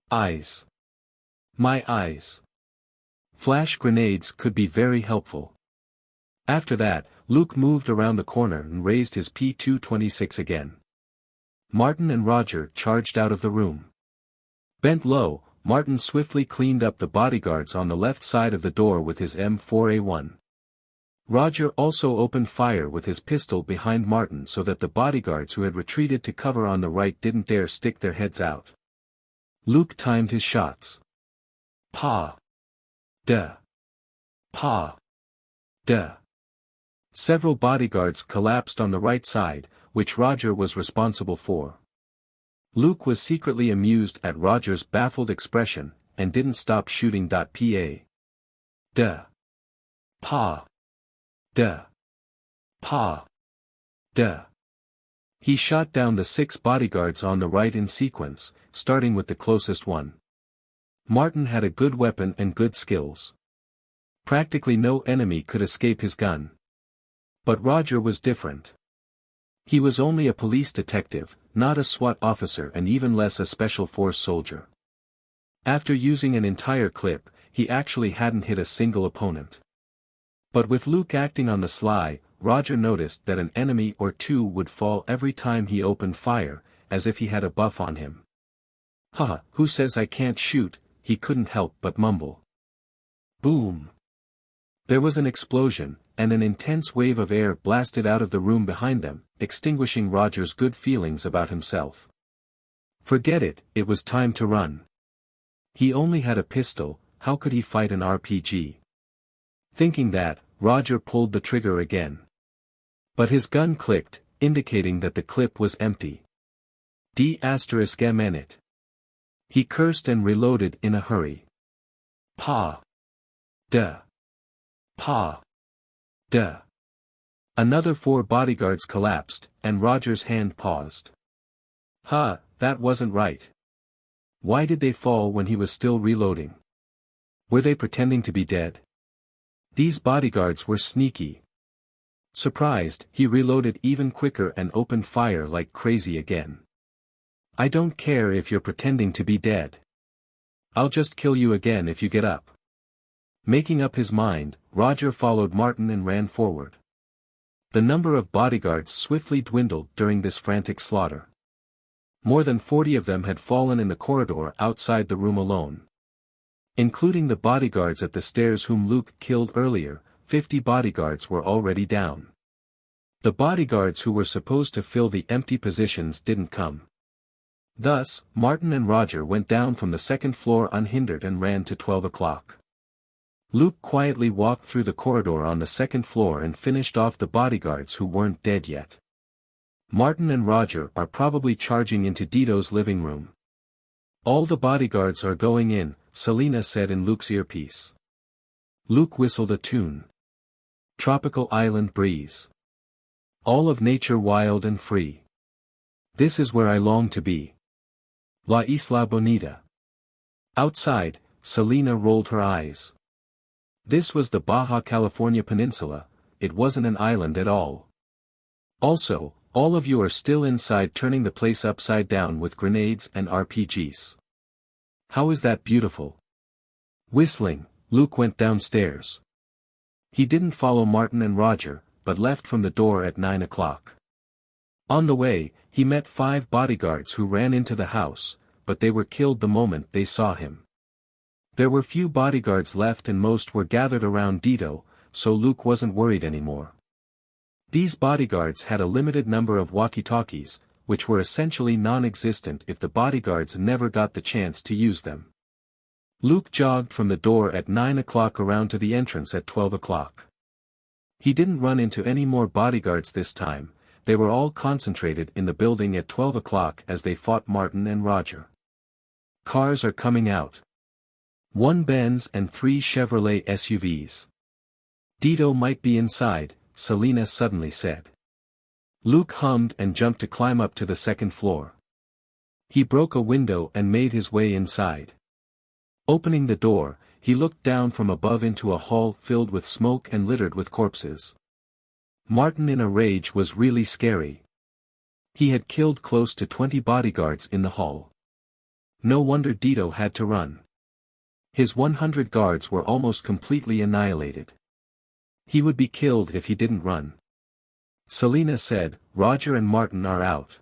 Eyes. My eyes. Flash grenades could be very helpful. After that, Luke moved around the corner and raised his P226 again. Martin and Roger charged out of the room. Bent low, Martin swiftly cleaned up the bodyguards on the left side of the door with his M4A1. Roger also opened fire with his pistol behind Martin so that the bodyguards who had retreated to cover on the right didn't dare stick their heads out. Luke timed his shots. Pa! Duh! Pa! Duh! Several bodyguards collapsed on the right side, which Roger was responsible for. Luke was secretly amused at Roger's baffled expression, and didn't stop shooting. Pa! Duh! Pa! Duh! Pa! Duh! He shot down the 6 bodyguards on the right in sequence, starting with the closest one. Martin had a good weapon and good skills. Practically no enemy could escape his gun. But Roger was different. He was only a police detective, not a SWAT officer and even less a special force soldier. After using an entire clip, he actually hadn't hit a single opponent. But with Luke acting on the sly, Roger noticed that an enemy or 2 would fall every time he opened fire, as if he had a buff on him. "Haha, who says I can't shoot?" he couldn't help but mumble. Boom! There was an explosion, and an intense wave of air blasted out of the room behind them, extinguishing Roger's good feelings about himself. Forget it, it was time to run. He only had a pistol, how could he fight an RPG? Thinking that, Roger pulled the trigger again. But his gun clicked, indicating that the clip was empty. D***M it. He cursed and reloaded in a hurry. Pa! Duh! Pa! Duh! Another 4 bodyguards collapsed, and Roger's hand paused. That wasn't right. Why did they fall when he was still reloading? Were they pretending to be dead? These bodyguards were sneaky. Surprised, he reloaded even quicker and opened fire like crazy again. I don't care if you're pretending to be dead. I'll just kill you again if you get up. Making up his mind, Roger followed Martin and ran forward. The number of bodyguards swiftly dwindled during this frantic slaughter. More than 40 of them had fallen in the corridor outside the room alone. Including the bodyguards at the stairs whom Luke killed earlier, 50 bodyguards were already down. The bodyguards who were supposed to fill the empty positions didn't come. Thus, Martin and Roger went down from the second floor unhindered and ran to 12 o'clock. Luke quietly walked through the corridor on the second floor and finished off the bodyguards who weren't dead yet. Martin and Roger are probably charging into Dito's living room. All the bodyguards are going in, Selena said in Luke's earpiece. Luke whistled a tune. Tropical island breeze. All of nature wild and free. This is where I long to be. La Isla Bonita. Outside, Selena rolled her eyes. This was the Baja California Peninsula, it wasn't an island at all. Also, all of you are still inside turning the place upside down with grenades and RPGs. How is that beautiful? Whistling, Luke went downstairs. He didn't follow Martin and Roger, but left from the door at 9 o'clock. On the way, he met 5 bodyguards who ran into the house, but they were killed the moment they saw him. There were few bodyguards left and most were gathered around Dito, so Luke wasn't worried anymore. These bodyguards had a limited number of walkie-talkies, which were essentially non-existent if the bodyguards never got the chance to use them. Luke jogged from the door at 9 o'clock around to the entrance at 12 o'clock. He didn't run into any more bodyguards this time, they were all concentrated in the building at 12 o'clock as they fought Martin and Roger. Cars are coming out. 1 Benz and 3 Chevrolet SUVs. Dito might be inside, Selena suddenly said. Luke hummed and jumped to climb up to the second floor. He broke a window and made his way inside. Opening the door, he looked down from above into a hall filled with smoke and littered with corpses. Martin in a rage was really scary. He had killed close to 20 bodyguards in the hall. No wonder Dito had to run. His 100 guards were almost completely annihilated. He would be killed if he didn't run. Selena said, Roger and Martin are out.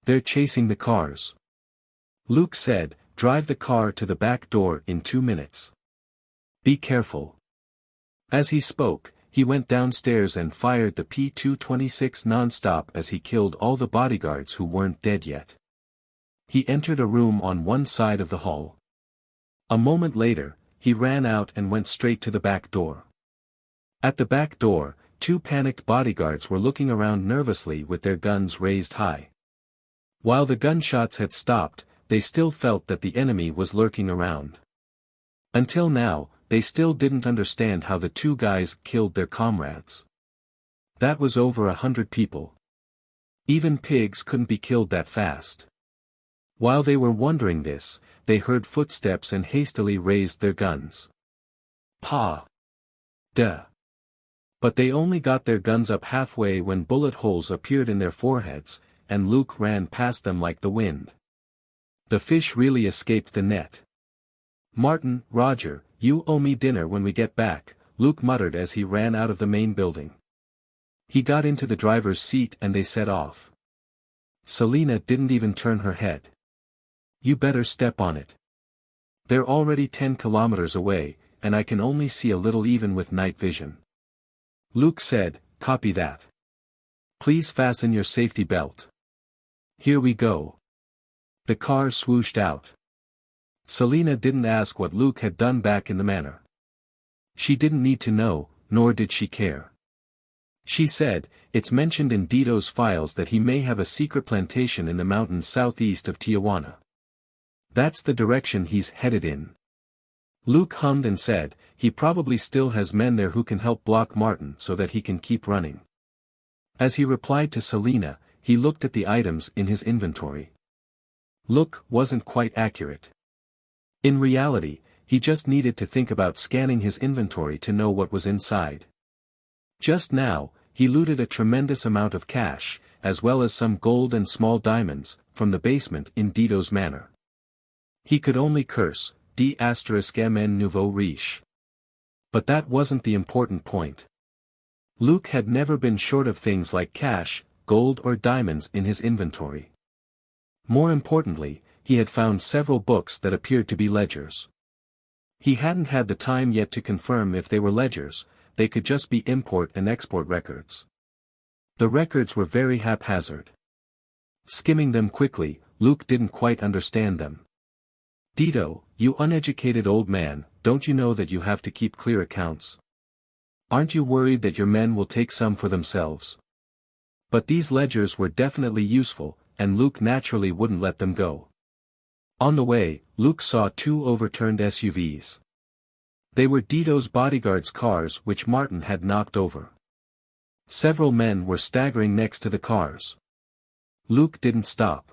They're chasing the cars. Luke said, drive the car to the back door in 2 minutes. Be careful. As he spoke, he went downstairs and fired the P-226 non-stop as he killed all the bodyguards who weren't dead yet. He entered a room on one side of the hall. A moment later, he ran out and went straight to the back door. At the back door, 2 panicked bodyguards were looking around nervously with their guns raised high. While the gunshots had stopped, they still felt that the enemy was lurking around. Until now, they still didn't understand how the 2 guys killed their comrades. That was over 100 people. Even pigs couldn't be killed that fast. While they were wondering this, they heard footsteps and hastily raised their guns. Pa! Duh! But they only got their guns up halfway when bullet holes appeared in their foreheads, and Luke ran past them like the wind. The fish really escaped the net. Martin, Roger, you owe me dinner when we get back, Luke muttered as he ran out of the main building. He got into the driver's seat and they set off. Selena didn't even turn her head. You better step on it. They're already 10 kilometers away, and I can only see a little even with night vision. Luke said, copy that. Please fasten your safety belt. Here we go. The car swooshed out. Selena didn't ask what Luke had done back in the manor. She didn't need to know, nor did she care. She said, it's mentioned in Dito's files that he may have a secret plantation in the mountains southeast of Tijuana. That's the direction he's headed in. Luke hummed and said, he probably still has men there who can help block Martin so that he can keep running. As he replied to Selena, he looked at the items in his inventory. Look wasn't quite accurate. In reality, he just needed to think about scanning his inventory to know what was inside. Just now, he looted a tremendous amount of cash, as well as some gold and small diamonds, from the basement in Dito's manor. He could only curse, D***mn nouveau riche. But that wasn't the important point. Luke had never been short of things like cash, gold or diamonds in his inventory. More importantly, he had found several books that appeared to be ledgers. He hadn't had the time yet to confirm if they were ledgers, they could just be import and export records. The records were very haphazard. Skimming them quickly, Luke didn't quite understand them. "Dito, you uneducated old man, don't you know that you have to keep clear accounts? Aren't you worried that your men will take some for themselves?" But these ledgers were definitely useful, and Luke naturally wouldn't let them go. On the way, Luke saw 2 overturned SUVs. They were Dito's bodyguards' cars which Martin had knocked over. Several men were staggering next to the cars. Luke didn't stop.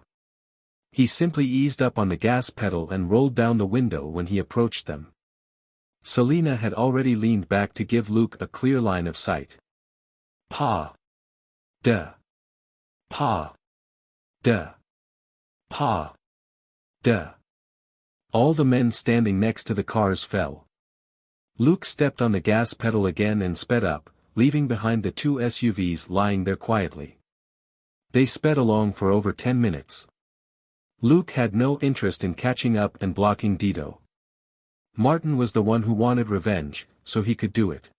He simply eased up on the gas pedal and rolled down the window when he approached them. Selena had already leaned back to give Luke a clear line of sight. Pa. Duh. Pa. Duh. Pa. Duh. All the men standing next to the cars fell. Luke stepped on the gas pedal again and sped up, leaving behind the 2 SUVs lying there quietly. They sped along for over 10 minutes. Luke had no interest in catching up and blocking Dito. Martin was the one who wanted revenge, so he could do it.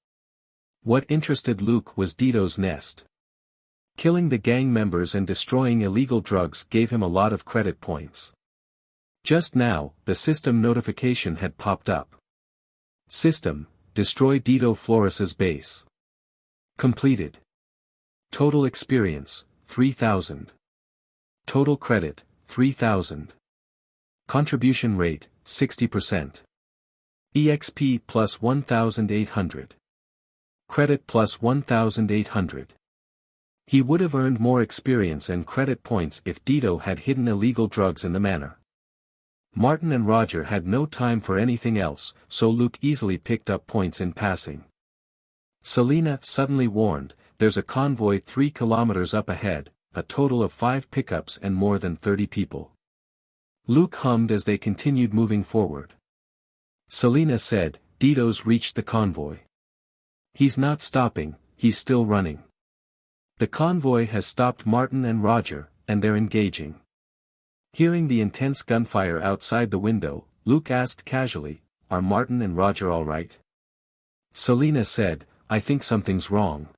What interested Luke was Dito's nest. Killing the gang members and destroying illegal drugs gave him a lot of credit points. Just now, the system notification had popped up. System, destroy Dito Flores's base. Completed. Total experience, 3,000. Total credit, 3,000. Contribution rate, 60%. EXP plus 1,800. Credit plus 1,800. He would have earned more experience and credit points if Dito had hidden illegal drugs in the manor. Martin and Roger had no time for anything else, so Luke easily picked up points in passing. Selena suddenly warned, "There's a convoy 3 kilometers up ahead, a total of 5 pickups and more than 30 people." Luke hummed as they continued moving forward. Selena said, "Dito's reached the convoy. He's not stopping, he's still running. The convoy has stopped Martin and Roger, and they're engaging." Hearing the intense gunfire outside the window, Luke asked casually, "Are Martin and Roger all right?" Selena said, "I think something's wrong.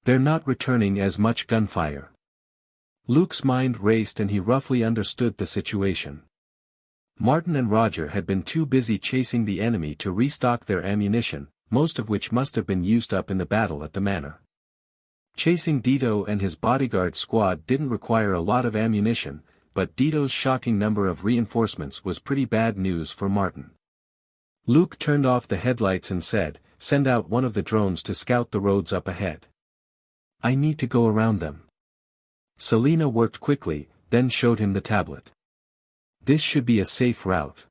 They're not returning as much gunfire." Luke's mind raced and he roughly understood the situation. Martin and Roger had been too busy chasing the enemy to restock their ammunition, most of which must have been used up in the battle at the manor. Chasing Dito and his bodyguard squad didn't require a lot of ammunition, but Dito's shocking number of reinforcements was pretty bad news for Martin. Luke turned off the headlights and said, "Send out one of the drones to scout the roads up ahead. I need to go around them." Selena worked quickly, then showed him the tablet. "This should be a safe route."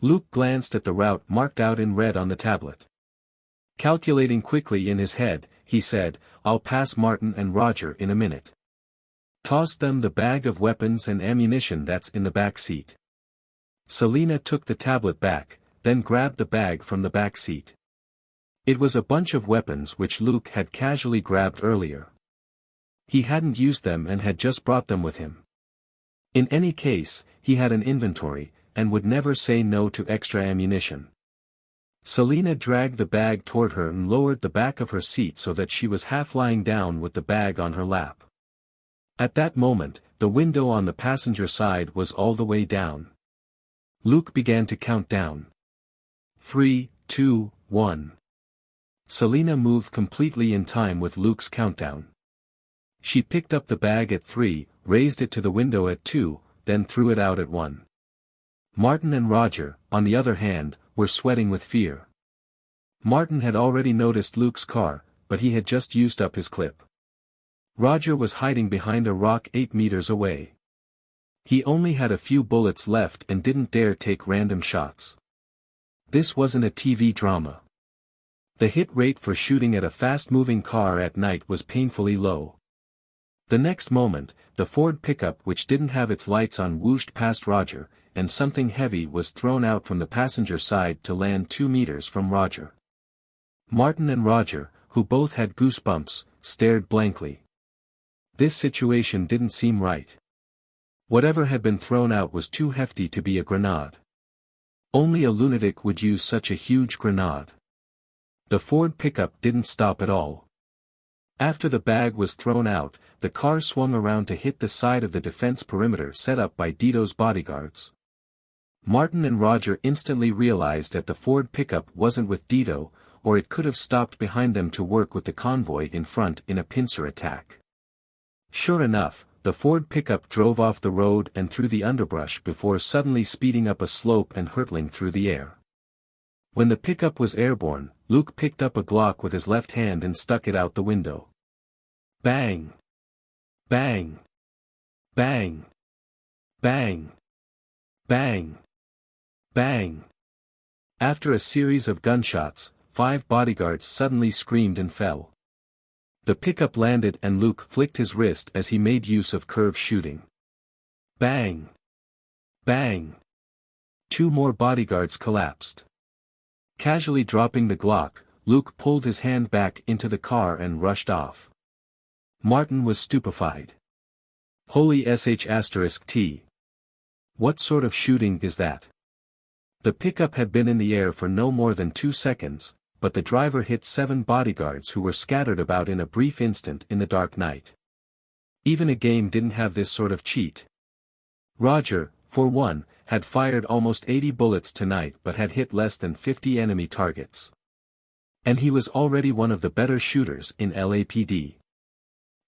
Luke glanced at the route marked out in red on the tablet. Calculating quickly in his head, he said, "I'll pass Martin and Roger in a minute. Toss them the bag of weapons and ammunition that's in the back seat." Selena took the tablet back, then grabbed the bag from the back seat. It was a bunch of weapons which Luke had casually grabbed earlier. He hadn't used them and had just brought them with him. In any case, he had an inventory, and would never say no to extra ammunition. Selena dragged the bag toward her and lowered the back of her seat so that she was half lying down with the bag on her lap. At that moment, the window on the passenger side was all the way down. Luke began to count down. 3, 2, 1. Selena moved completely in time with Luke's countdown. She picked up the bag at 3, raised it to the window at 2, then threw it out at 1. Martin and Roger, on the other hand, were sweating with fear. Martin had already noticed Luke's car, but he had just used up his clip. Roger was hiding behind a rock 8 meters away. He only had a few bullets left and didn't dare take random shots. This wasn't a TV drama. The hit rate for shooting at a fast-moving car at night was painfully low. The next moment, the Ford pickup which didn't have its lights on whooshed past Roger, and something heavy was thrown out from the passenger side to land 2 meters from Roger. Martin and Roger, who both had goosebumps, stared blankly. This situation didn't seem right. Whatever had been thrown out was too hefty to be a grenade. Only a lunatic would use such a huge grenade. The Ford pickup didn't stop at all. After the bag was thrown out, the car swung around to hit the side of the defense perimeter set up by Dito's bodyguards. Martin and Roger instantly realized that the Ford pickup wasn't with Dito, or it could have stopped behind them to work with the convoy in front in a pincer attack. Sure enough, the Ford pickup drove off the road and through the underbrush before suddenly speeding up a slope and hurtling through the air. When the pickup was airborne, Luke picked up a Glock with his left hand and stuck it out the window. Bang! Bang! Bang! Bang! Bang! Bang! After a series of gunshots, 5 bodyguards suddenly screamed and fell. The pickup landed and Luke flicked his wrist as he made use of curve shooting. Bang! Bang! 2 more bodyguards collapsed. Casually dropping the Glock, Luke pulled his hand back into the car and rushed off. Martin was stupefied. Holy sh**t. What sort of shooting is that? The pickup had been in the air for no more than 2 seconds, but the driver hit 7 bodyguards who were scattered about in a brief instant in the dark night. Even a game didn't have this sort of cheat. Roger, for one, had fired almost 80 bullets tonight but had hit less than 50 enemy targets. And he was already one of the better shooters in LAPD.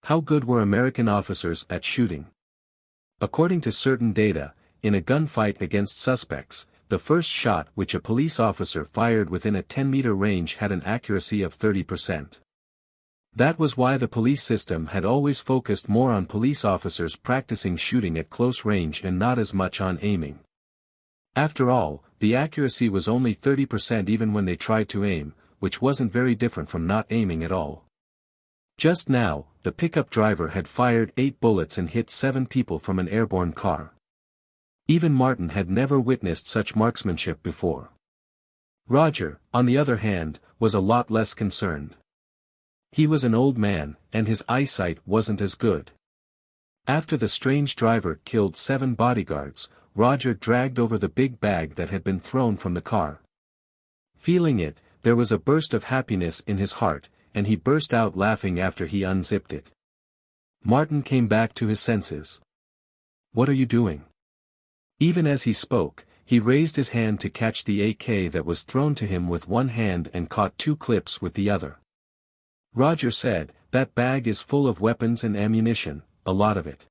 How good were American officers at shooting? According to certain data, in a gunfight against suspects, the first shot which a police officer fired within a 10-meter range had an accuracy of 30%. That was why the police system had always focused more on police officers practicing shooting at close range and not as much on aiming. After all, the accuracy was only 30% even when they tried to aim, which wasn't very different from not aiming at all. Just now, the pickup driver had fired 8 bullets and hit 7 people from an airborne car. Even Martin had never witnessed such marksmanship before. Roger, on the other hand, was a lot less concerned. He was an old man, and his eyesight wasn't as good. After the strange driver killed 7 bodyguards, Roger dragged over the big bag that had been thrown from the car. Feeling it, there was a burst of happiness in his heart, and he burst out laughing after he unzipped it. Martin came back to his senses. "What are you doing?" Even as he spoke, he raised his hand to catch the AK that was thrown to him with one hand and caught 2 clips with the other. Roger said, "That bag is full of weapons and ammunition, a lot of it."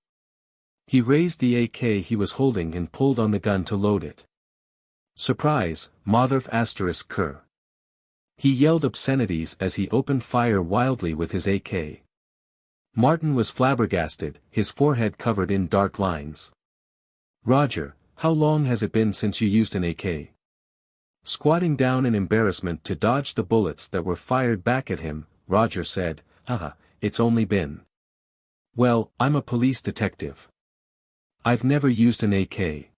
He raised the AK he was holding and pulled on the gun to load it. "Surprise, motherf asterisk cur." He yelled obscenities as he opened fire wildly with his AK. Martin was flabbergasted, his forehead covered in dark lines. "Roger, how long has it been since you used an AK?" Squatting down in embarrassment to dodge the bullets that were fired back at him, Roger said, It's only been. Well, I'm a police detective. I've never used an AK.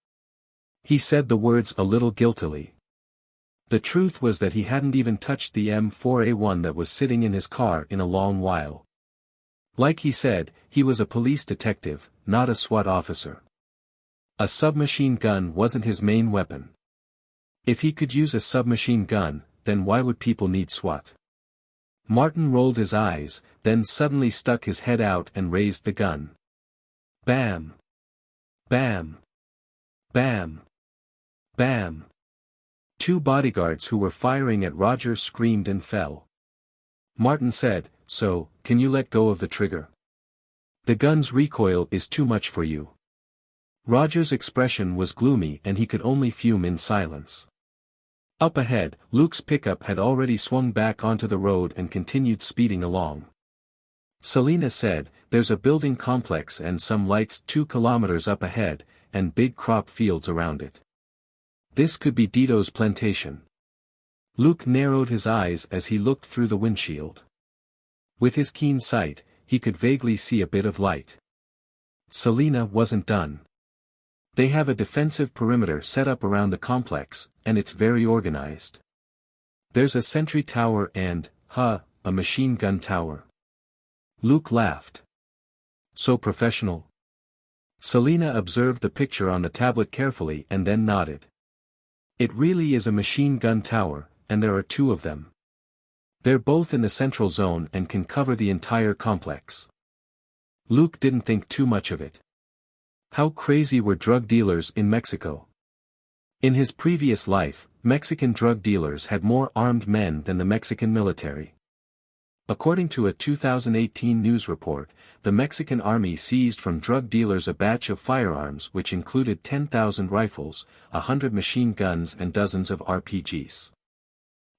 He said the words a little guiltily. The truth was that he hadn't even touched the M4A1 that was sitting in his car in a long while. Like he said, he was a police detective, not a SWAT officer. A submachine gun wasn't his main weapon. If he could use a submachine gun, then why would people need SWAT? Martin rolled his eyes, then suddenly stuck his head out and raised the gun. Bam! Bam! Bam! Bam! 2 bodyguards who were firing at Roger screamed and fell. Martin said, "So, can you let go of the trigger? The gun's recoil is too much for you." Roger's expression was gloomy and he could only fume in silence. Up ahead, Luke's pickup had already swung back onto the road and continued speeding along. Selena said, "There's a building complex and some lights 2 kilometers up ahead, and big crop fields around it. This could be Dito's plantation." Luke narrowed his eyes as he looked through the windshield. With his keen sight, he could vaguely see a bit of light. Selena wasn't done. They have a defensive perimeter set up around the complex, and it's very organized. There's a sentry tower and, a machine gun tower. Luke laughed. So professional. Selina observed the picture on the tablet carefully and then nodded. It really is a machine gun tower, and there are two of them. They're both in the central zone and can cover the entire complex. Luke didn't think too much of it. How crazy were drug dealers in Mexico? In his previous life, Mexican drug dealers had more armed men than the Mexican military. According to a 2018 news report, the Mexican army seized from drug dealers a batch of firearms which included 10,000 rifles, 100 machine guns and dozens of RPGs.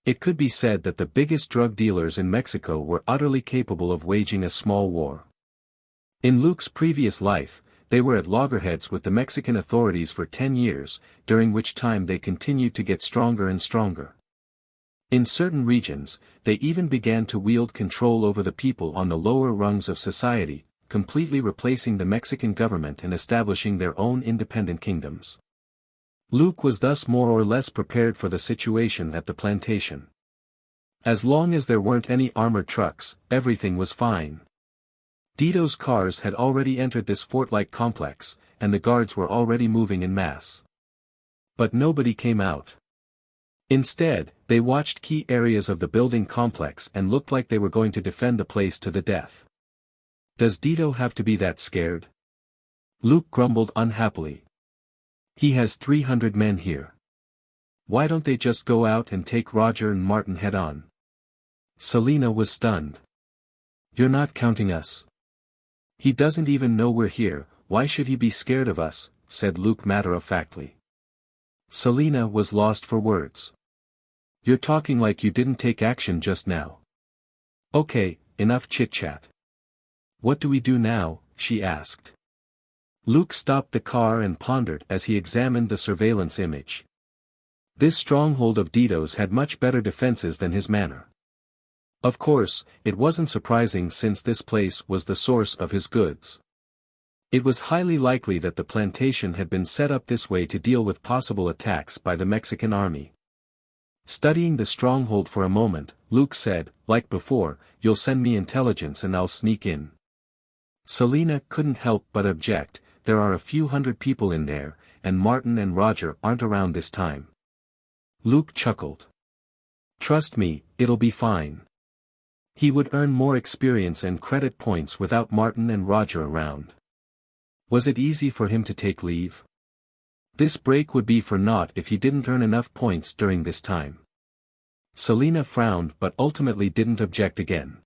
It could be said that the biggest drug dealers in Mexico were utterly capable of waging a small war. In Luke's previous life, they were at loggerheads with the Mexican authorities for 10 years, during which time they continued to get stronger and stronger. In certain regions, they even began to wield control over the people on the lower rungs of society, completely replacing the Mexican government and establishing their own independent kingdoms. Luke was thus more or less prepared for the situation at the plantation. As long as there weren't any armored trucks, everything was fine. Dito's cars had already entered this fort-like complex, and the guards were already moving en masse. But nobody came out. Instead, they watched key areas of the building complex and looked like they were going to defend the place to the death. Does Dito have to be that scared? Luke grumbled unhappily. He has 300 men here. Why don't they just go out and take Roger and Martin head on? Selina was stunned. You're not counting us. He doesn't even know we're here, why should he be scared of us, said Luke matter-of-factly. Selina was lost for words. You're talking like you didn't take action just now. Okay, enough chit-chat. What do we do now? She asked. Luke stopped the car and pondered as he examined the surveillance image. This stronghold of Dito's had much better defenses than his manor. Of course, it wasn't surprising since this place was the source of his goods. It was highly likely that the plantation had been set up this way to deal with possible attacks by the Mexican army. Studying the stronghold for a moment, Luke said, like before, you'll send me intelligence and I'll sneak in. Selina couldn't help but object, there are a few hundred people in there, and Martin and Roger aren't around this time. Luke chuckled. Trust me, it'll be fine. He would earn more experience and credit points without Martin and Roger around. Was it easy for him to take leave? This break would be for naught if he didn't earn enough points during this time. Selina frowned but ultimately didn't object again.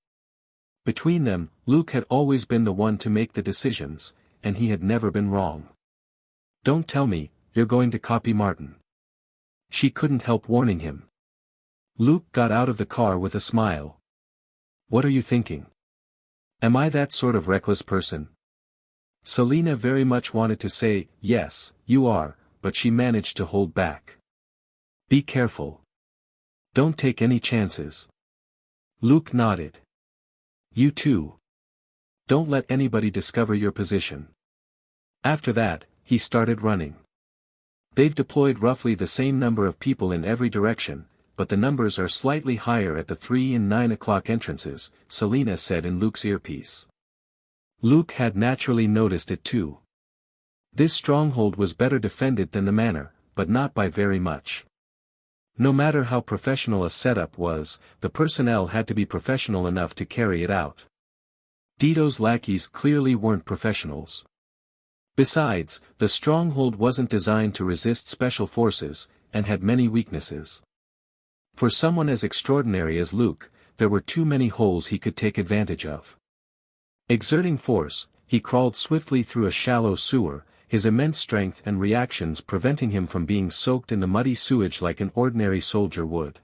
Between them, Luke had always been the one to make the decisions, and he had never been wrong. Don't tell me, you're going to copy Martin. She couldn't help warning him. Luke got out of the car with a smile. What are you thinking? Am I that sort of reckless person? Selina very much wanted to say, yes, you are, but she managed to hold back. Be careful. Don't take any chances. Luke nodded. You too. Don't let anybody discover your position. After that, he started running. They've deployed roughly the same number of people in every direction, but the numbers are slightly higher at the 3 and 9 o'clock entrances, Selina said in Luke's earpiece. Luke had naturally noticed it too. This stronghold was better defended than the manor, but not by very much. No matter how professional a setup was, the personnel had to be professional enough to carry it out. Dito's lackeys clearly weren't professionals. Besides, the stronghold wasn't designed to resist special forces, and had many weaknesses. For someone as extraordinary as Luke, there were too many holes he could take advantage of. Exerting force, he crawled swiftly through a shallow sewer, his immense strength and reactions preventing him from being soaked in the muddy sewage like an ordinary soldier would.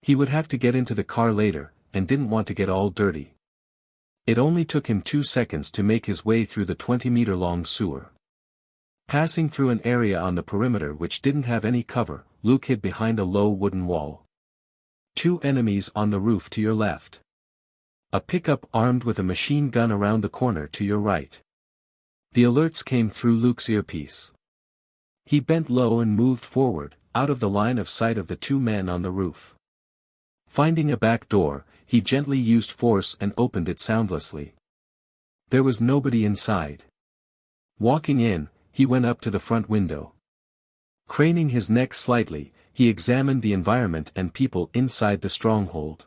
He would have to get into the car later, and didn't want to get all dirty. It only took him 2 seconds to make his way through the 20-meter-long sewer. Passing through an area on the perimeter which didn't have any cover, Luke hid behind a low wooden wall. 2 enemies on the roof to your left. A pickup armed with a machine gun around the corner to your right. The alerts came through Luke's earpiece. He bent low and moved forward, out of the line of sight of the 2 men on the roof. Finding a back door, he gently used force and opened it soundlessly. There was nobody inside. Walking in, he went up to the front window. Craning his neck slightly, he examined the environment and people inside the stronghold.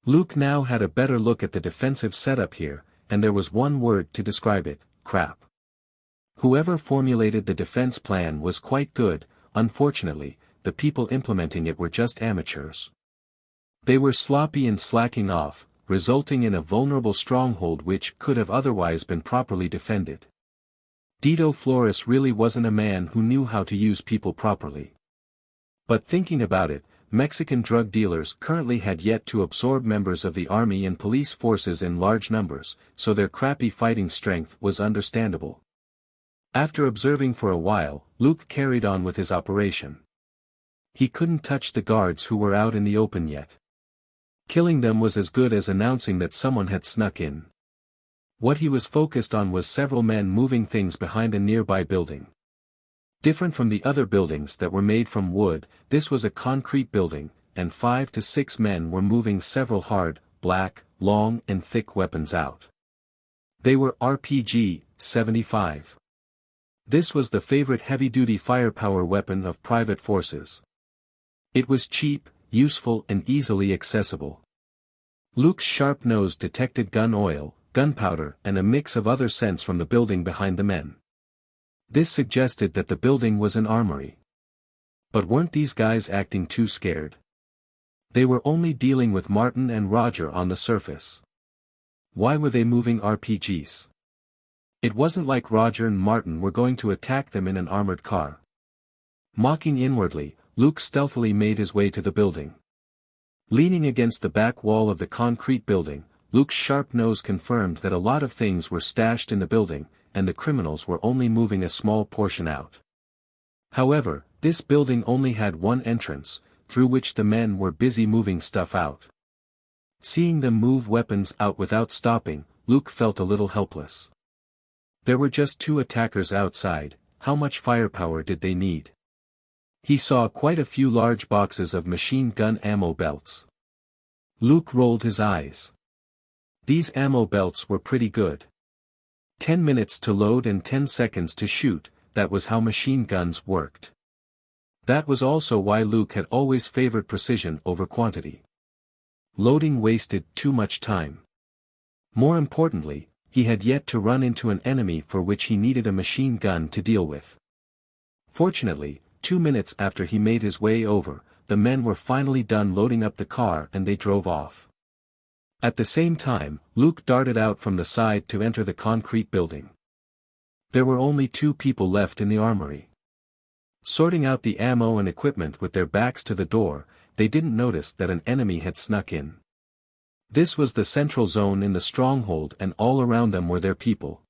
Luke now had a better look at the defensive setup here, and there was one word to describe it: crap. Whoever formulated the defense plan was quite good. Unfortunately, the people implementing it were just amateurs. They were sloppy and slacking off, resulting in a vulnerable stronghold which could have otherwise been properly defended. Dito Flores really wasn't a man who knew how to use people properly. But thinking about it, Mexican drug dealers currently had yet to absorb members of the army and police forces in large numbers, so their crappy fighting strength was understandable. After observing for a while, Luke carried on with his operation. He couldn't touch the guards who were out in the open yet. Killing them was as good as announcing that someone had snuck in. What he was focused on was several men moving things behind a nearby building. Different from the other buildings that were made from wood, this was a concrete building, and 5 to 6 men were moving several hard, black, long and thick weapons out. They were RPG-75. This was the favorite heavy-duty firepower weapon of private forces. It was cheap, useful and easily accessible. Luke's sharp nose detected gun oil, gunpowder and a mix of other scents from the building behind the men. This suggested that the building was an armory. But weren't these guys acting too scared? They were only dealing with Martin and Roger on the surface. Why were they moving RPGs? It wasn't like Roger and Martin were going to attack them in an armored car. Mocking inwardly, Luke stealthily made his way to the building. Leaning against the back wall of the concrete building, Luke's sharp nose confirmed that a lot of things were stashed in the building, and the criminals were only moving a small portion out. However, this building only had one entrance, through which the men were busy moving stuff out. Seeing them move weapons out without stopping, Luke felt a little helpless. There were just 2 attackers outside. How much firepower did they need? He saw quite a few large boxes of machine gun ammo belts. Luke rolled his eyes. These ammo belts were pretty good. 10 minutes to load and 10 seconds to shoot, that was how machine guns worked. That was also why Luke had always favored precision over quantity. Loading wasted too much time. More importantly, he had yet to run into an enemy for which he needed a machine gun to deal with. Fortunately, 2 minutes after he made his way over, the men were finally done loading up the car and they drove off. At the same time, Luke darted out from the side to enter the concrete building. There were only 2 people left in the armory. Sorting out the ammo and equipment with their backs to the door, they didn't notice that an enemy had snuck in. This was the central zone in the stronghold and all around them were their people.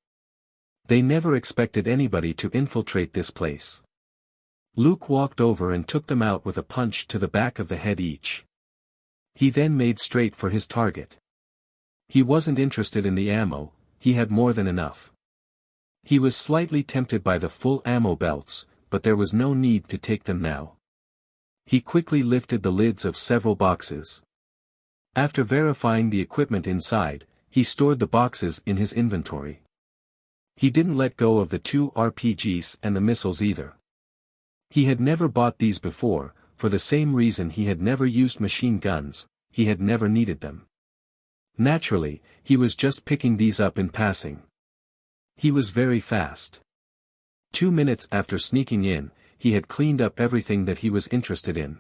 They never expected anybody to infiltrate this place. Luke walked over and took them out with a punch to the back of the head each. He then made straight for his target. He wasn't interested in the ammo, he had more than enough. He was slightly tempted by the full ammo belts, but there was no need to take them now. He quickly lifted the lids of several boxes. After verifying the equipment inside, he stored the boxes in his inventory. He didn't let go of the 2 RPGs and the missiles either. He had never bought these before, for the same reason he had never used machine guns, he had never needed them. Naturally, he was just picking these up in passing. He was very fast. 2 minutes after sneaking in, he had cleaned up everything that he was interested in.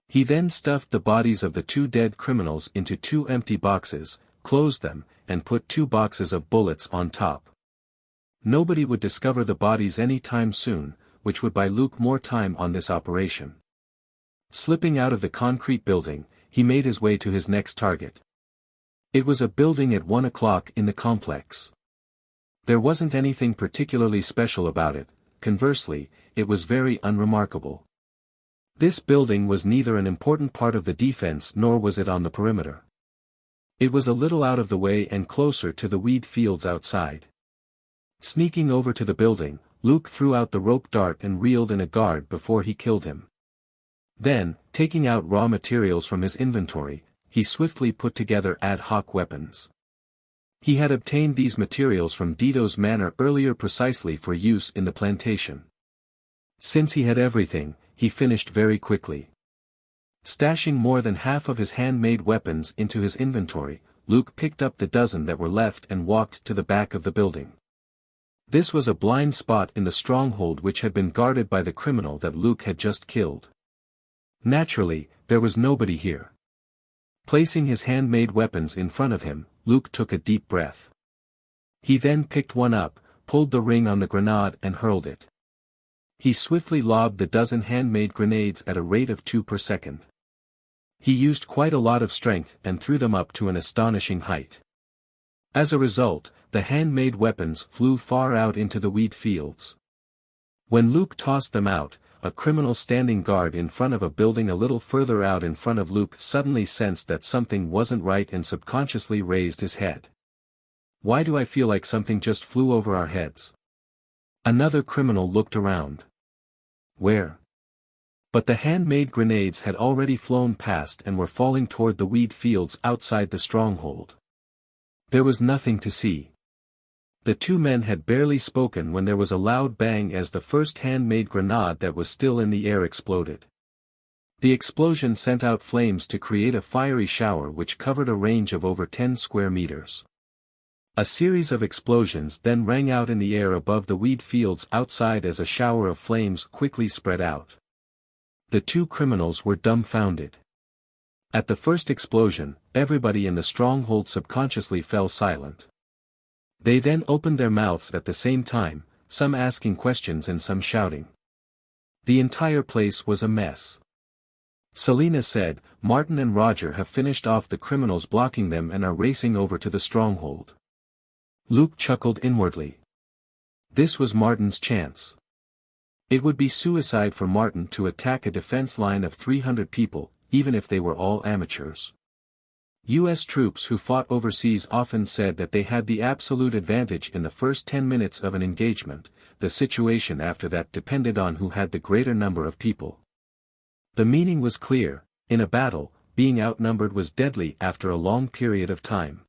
He then stuffed the bodies of the 2 dead criminals into 2 empty boxes, closed them, and put 2 boxes of bullets on top. Nobody would discover the bodies any time soon, which would buy Luke more time on this operation. Slipping out of the concrete building, he made his way to his next target. It was a building at 1 o'clock in the complex. There wasn't anything particularly special about it, conversely, it was very unremarkable. This building was neither an important part of the defense nor was it on the perimeter. It was a little out of the way and closer to the weed fields outside. Sneaking over to the building, Luke threw out the rope dart and reeled in a guard before he killed him. Then, taking out raw materials from his inventory, he swiftly put together ad hoc weapons. He had obtained these materials from Dito's manor earlier precisely for use in the plantation. Since he had everything, he finished very quickly. Stashing more than half of his handmade weapons into his inventory, Luke picked up the dozen that were left and walked to the back of the building. This was a blind spot in the stronghold which had been guarded by the criminal that Luke had just killed. Naturally, there was nobody here. Placing his handmade weapons in front of him, Luke took a deep breath. He then picked one up, pulled the ring on the grenade and hurled it. He swiftly lobbed the dozen handmade grenades at a rate of 2 per second. He used quite a lot of strength and threw them up to an astonishing height. As a result, the handmade weapons flew far out into the wheat fields. When Luke tossed them out, a criminal standing guard in front of a building a little further out in front of Luke suddenly sensed that something wasn't right and subconsciously raised his head. "Why do I feel like something just flew over our heads?" Another criminal looked around. Where? But the handmade grenades had already flown past and were falling toward the wheat fields outside the stronghold. There was nothing to see. The two men had barely spoken when there was a loud bang as the first handmade grenade that was still in the air exploded. The explosion sent out flames to create a fiery shower which covered a range of over 10 square meters. A series of explosions then rang out in the air above the wheat fields outside as a shower of flames quickly spread out. The two criminals were dumbfounded. At the first explosion, everybody in the stronghold subconsciously fell silent. They then opened their mouths at the same time, some asking questions and some shouting. The entire place was a mess. Selena said, "Martin and Roger have finished off the criminals blocking them and are racing over to the stronghold." Luke chuckled inwardly. This was Martin's chance. It would be suicide for Martin to attack a defense line of 300 people, even if they were all amateurs. U.S. troops who fought overseas often said that they had the absolute advantage in the first 10 minutes of an engagement. The situation after that depended on who had the greater number of people. The meaning was clear: in a battle, being outnumbered was deadly after a long period of time.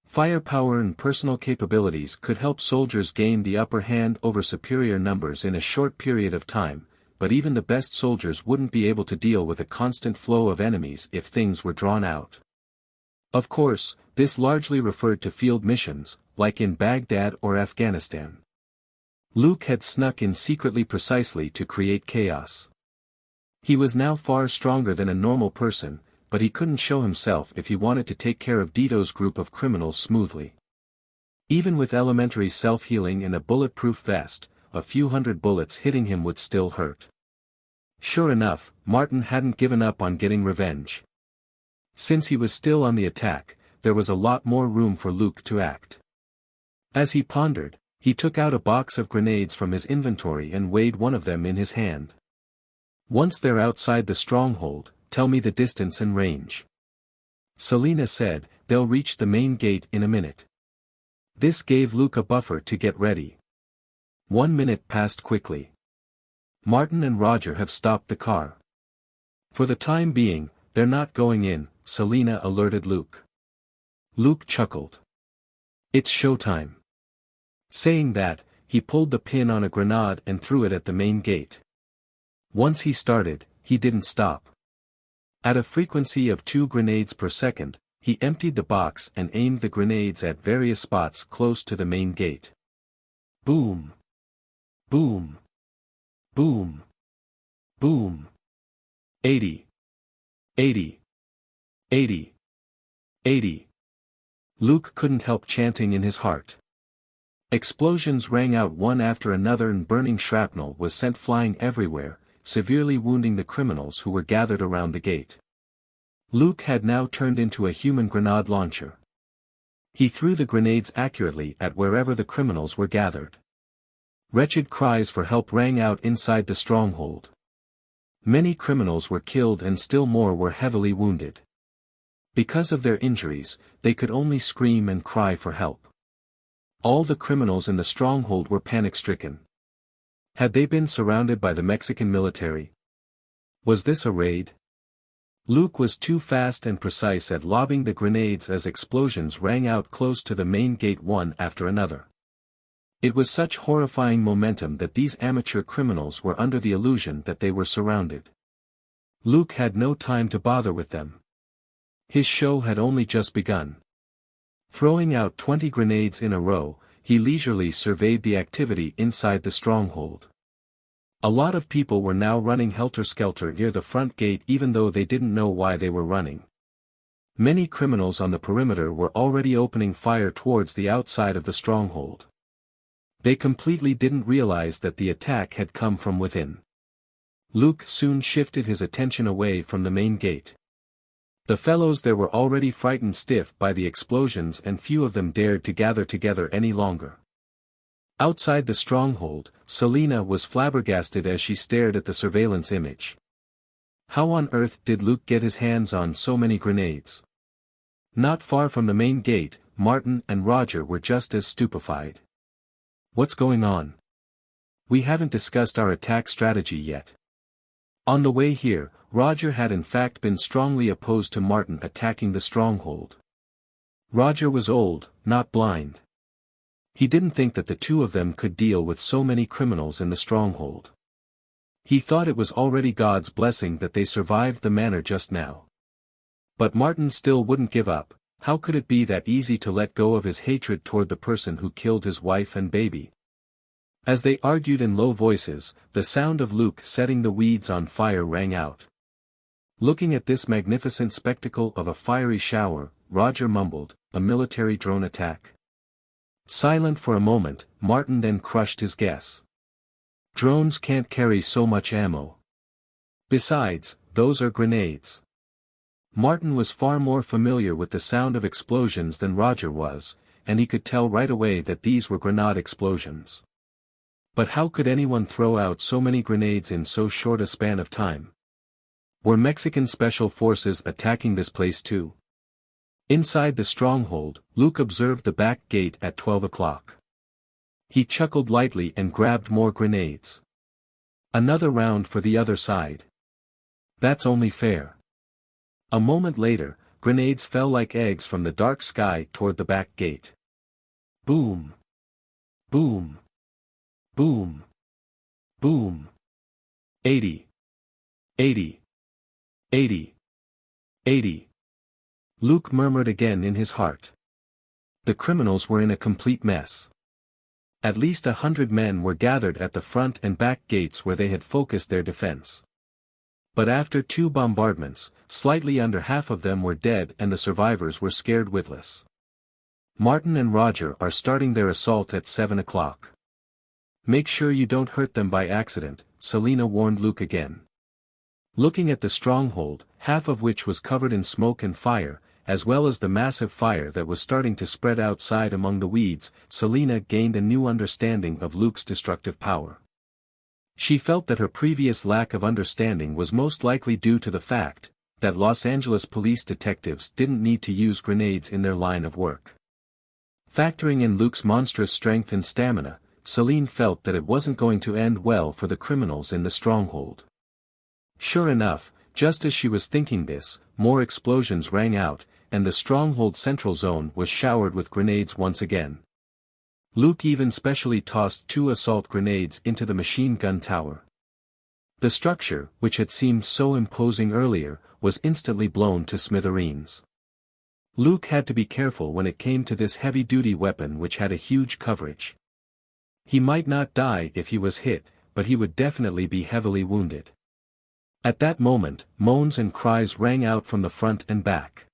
Firepower and personal capabilities could help soldiers gain the upper hand over superior numbers in a short period of time, but even the best soldiers wouldn't be able to deal with a constant flow of enemies if things were drawn out. Of course, this largely referred to field missions, like in Baghdad or Afghanistan. Luke had snuck in secretly precisely to create chaos. He was now far stronger than a normal person, but he couldn't show himself if he wanted to take care of Dito's group of criminals smoothly. Even with elementary self-healing and a bulletproof vest, a few hundred bullets hitting him would still hurt. Sure enough, Martin hadn't given up on getting revenge. Since he was still on the attack, there was a lot more room for Luke to act. As he pondered, he took out a box of grenades from his inventory and weighed one of them in his hand. "Once they're outside the stronghold, tell me the distance and range." Selena said, "They'll reach the main gate in a minute." This gave Luke a buffer to get ready. 1 minute passed quickly. "Martin and Roger have stopped the car. For the time being, they're not going in," Selena alerted Luke. Luke chuckled. "It's showtime." Saying that, he pulled the pin on a grenade and threw it at the main gate. Once he started, he didn't stop. At a frequency of 2 grenades per second, he emptied the box and aimed the grenades at various spots close to the main gate. Boom! Boom! Boom! Boom! 80! 80! 80! 80! Luke couldn't help chanting in his heart. Explosions rang out one after another and burning shrapnel was sent flying everywhere, severely wounding the criminals who were gathered around the gate. Luke had now turned into a human grenade launcher. He threw the grenades accurately at wherever the criminals were gathered. Wretched cries for help rang out inside the stronghold. Many criminals were killed and still more were heavily wounded. Because of their injuries, they could only scream and cry for help. All the criminals in the stronghold were panic-stricken. Had they been surrounded by the Mexican military? Was this a raid? Luke was too fast and precise at lobbing the grenades as explosions rang out close to the main gate one after another. It was such horrifying momentum that these amateur criminals were under the illusion that they were surrounded. Luke had no time to bother with them. His show had only just begun. Throwing out 20 grenades in a row, he leisurely surveyed the activity inside the stronghold. A lot of people were now running helter-skelter near the front gate even though they didn't know why they were running. Many criminals on the perimeter were already opening fire towards the outside of the stronghold. They completely didn't realize that the attack had come from within. Luke soon shifted his attention away from the main gate. The fellows there were already frightened stiff by the explosions and few of them dared to gather together any longer. Outside the stronghold, Selena was flabbergasted as she stared at the surveillance image. How on earth did Luke get his hands on so many grenades? Not far from the main gate, Martin and Roger were just as stupefied. What's going on? We haven't discussed our attack strategy yet. On the way here, Roger had in fact been strongly opposed to Martin attacking the stronghold. Roger was old, not blind. He didn't think that the two of them could deal with so many criminals in the stronghold. He thought it was already God's blessing that they survived the manor just now. But Martin still wouldn't give up. How could it be that easy to let go of his hatred toward the person who killed his wife and baby? As they argued in low voices, the sound of Luke setting the weeds on fire rang out. Looking at this magnificent spectacle of a fiery shower, Roger mumbled, "A military drone attack." Silent for a moment, Martin then crushed his guess. Drones can't carry so much ammo. Besides, those are grenades. Martin was far more familiar with the sound of explosions than Roger was, and he could tell right away that these were grenade explosions. But how could anyone throw out so many grenades in so short a span of time? Were Mexican special forces attacking this place too? Inside the stronghold, Luke observed the back gate at 12 o'clock. He chuckled lightly and grabbed more grenades. Another round for the other side. That's only fair. A moment later, grenades fell like eggs from the dark sky toward the back gate. Boom! Boom! Boom! Boom! 80! 80! 80! 80! Luke murmured again in his heart. The criminals were in a complete mess. At least 100 men were gathered at the front and back gates where they had focused their defense. But after 2 bombardments, slightly under half of them were dead and the survivors were scared witless. Martin and Roger are starting their assault at 7 o'clock. Make sure you don't hurt them by accident, Selena warned Luke again. Looking at the stronghold, half of which was covered in smoke and fire, as well as the massive fire that was starting to spread outside among the weeds, Selena gained a new understanding of Luke's destructive power. She felt that her previous lack of understanding was most likely due to the fact that Los Angeles police detectives didn't need to use grenades in their line of work. Factoring in Luke's monstrous strength and stamina, Selene felt that it wasn't going to end well for the criminals in the stronghold. Sure enough, just as she was thinking this, more explosions rang out, and the stronghold central zone was showered with grenades once again. Luke even specially tossed 2 assault grenades into the machine gun tower. The structure, which had seemed so imposing earlier, was instantly blown to smithereens. Luke had to be careful when it came to this heavy-duty weapon which had a huge coverage. He might not die if he was hit, but he would definitely be heavily wounded. At that moment, moans and cries rang out from the front and back.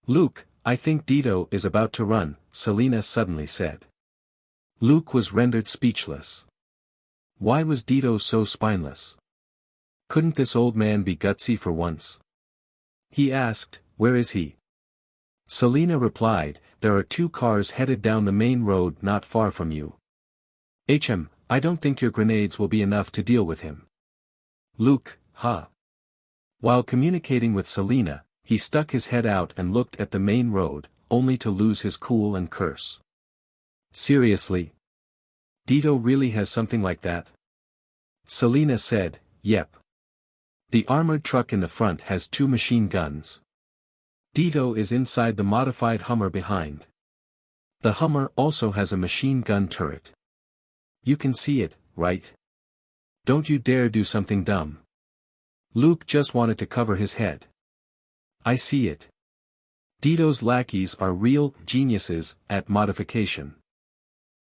"Luke, I think Dito is about to run," Selena suddenly said. Luke was rendered speechless. Why was Dito so spineless? Couldn't this old man be gutsy for once? He asked, "Where is he?" Selena replied, "There are 2 cars headed down the main road not far from you. I don't think your grenades will be enough to deal with him." Luke, huh? While communicating with Selena, he stuck his head out and looked at the main road, only to lose his cool and curse. Seriously? Dito really has something like that? Selena said, "Yep. The armored truck in the front has 2 machine guns. Dito is inside the modified Hummer behind. The Hummer also has a machine gun turret. You can see it, right? Don't you dare do something dumb. Luke just wanted to cover his head. I see it. Dito's lackeys are real geniuses at modification.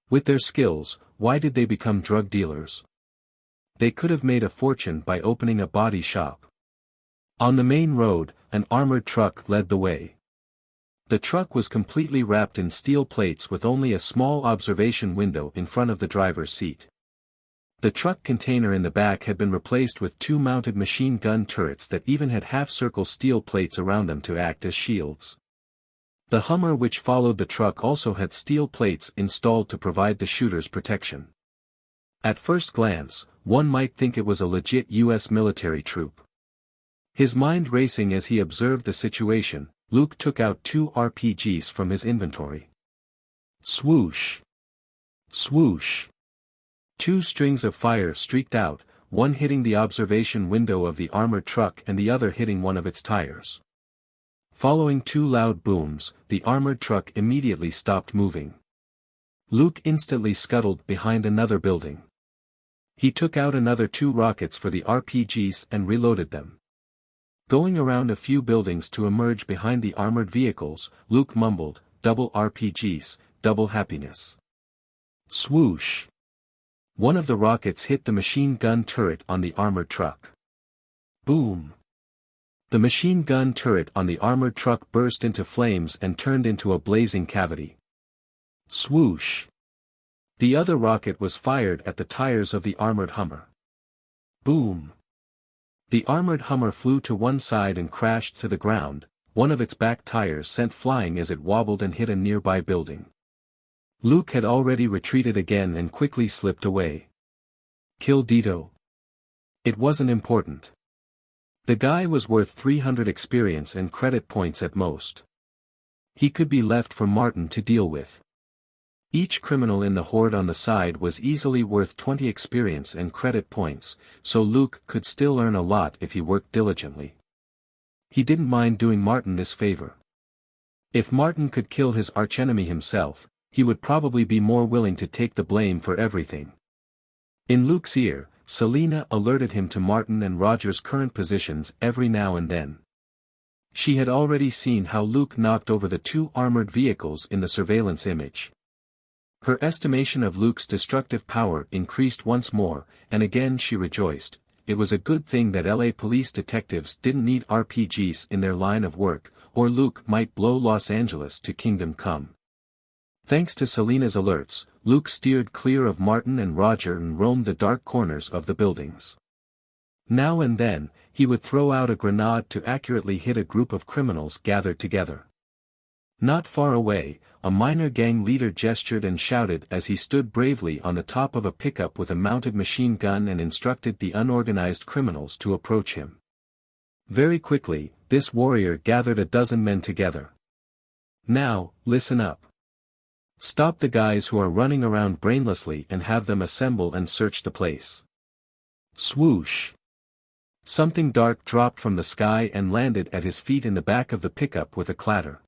With their skills, why did they become drug dealers? They could have made a fortune by opening a body shop. On the main road, an armored truck led the way. The truck was completely wrapped in steel plates with only a small observation window in front of the driver's seat. The truck container in the back had been replaced with 2 mounted machine gun turrets that even had half-circle steel plates around them to act as shields. The Hummer which followed the truck also had steel plates installed to provide the shooters protection. At first glance, one might think it was a legit US military troop. His mind racing as he observed the situation, Luke took out 2 RPGs from his inventory. Swoosh! Swoosh! 2 strings of fire streaked out, one hitting the observation window of the armored truck and the other hitting one of its tires. Following 2 loud booms, the armored truck immediately stopped moving. Luke instantly scuttled behind another building. He took out another 2 rockets for the RPGs and reloaded them. Going around a few buildings to emerge behind the armored vehicles, Luke mumbled, "Double RPGs, double happiness." Swoosh! One of the rockets hit the machine gun turret on the armored truck. Boom! The machine gun turret on the armored truck burst into flames and turned into a blazing cavity. Swoosh! The other rocket was fired at the tires of the armored Hummer. Boom! The armored Hummer flew to one side and crashed to the ground, one of its back tires sent flying as it wobbled and hit a nearby building. Luke had already retreated again and quickly slipped away. Kill Dito? It wasn't important. The guy was worth 300 experience and credit points at most. He could be left for Martin to deal with. Each criminal in the horde on the side was easily worth 20 experience and credit points, so Luke could still earn a lot if he worked diligently. He didn't mind doing Martin this favor. If Martin could kill his archenemy himself, he would probably be more willing to take the blame for everything. In Luke's ear, Selena alerted him to Martin and Roger's current positions every now and then. She had already seen how Luke knocked over the 2 armored vehicles in the surveillance image. Her estimation of Luke's destructive power increased once more, and again she rejoiced. It was a good thing that LA police detectives didn't need RPGs in their line of work, or Luke might blow Los Angeles to Kingdom Come. Thanks to Selena's alerts, Luke steered clear of Martin and Roger and roamed the dark corners of the buildings. Now and then, he would throw out a grenade to accurately hit a group of criminals gathered together. Not far away, a minor gang leader gestured and shouted as he stood bravely on the top of a pickup with a mounted machine gun and instructed the unorganized criminals to approach him. Very quickly, this warrior gathered a dozen men together. Now, listen up. Stop the guys who are running around brainlessly and have them assemble and search the place. Swoosh! Something dark dropped from the sky and landed at his feet in the back of the pickup with a clatter.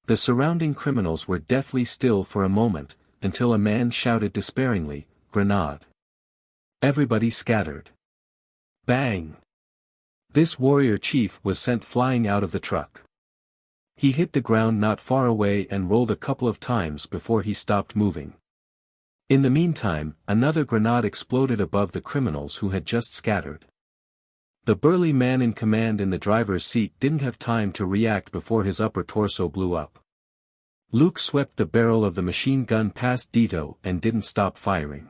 The surrounding criminals were deathly still for a moment, until a man shouted despairingly, "Grenade!" Everybody scattered. Bang! This warrior chief was sent flying out of the truck. He hit the ground not far away and rolled a couple of times before he stopped moving. In the meantime, another grenade exploded above the criminals who had just scattered. The burly man in command in the driver's seat didn't have time to react before his upper torso blew up. Luke swept the barrel of the machine gun past Dito and didn't stop firing.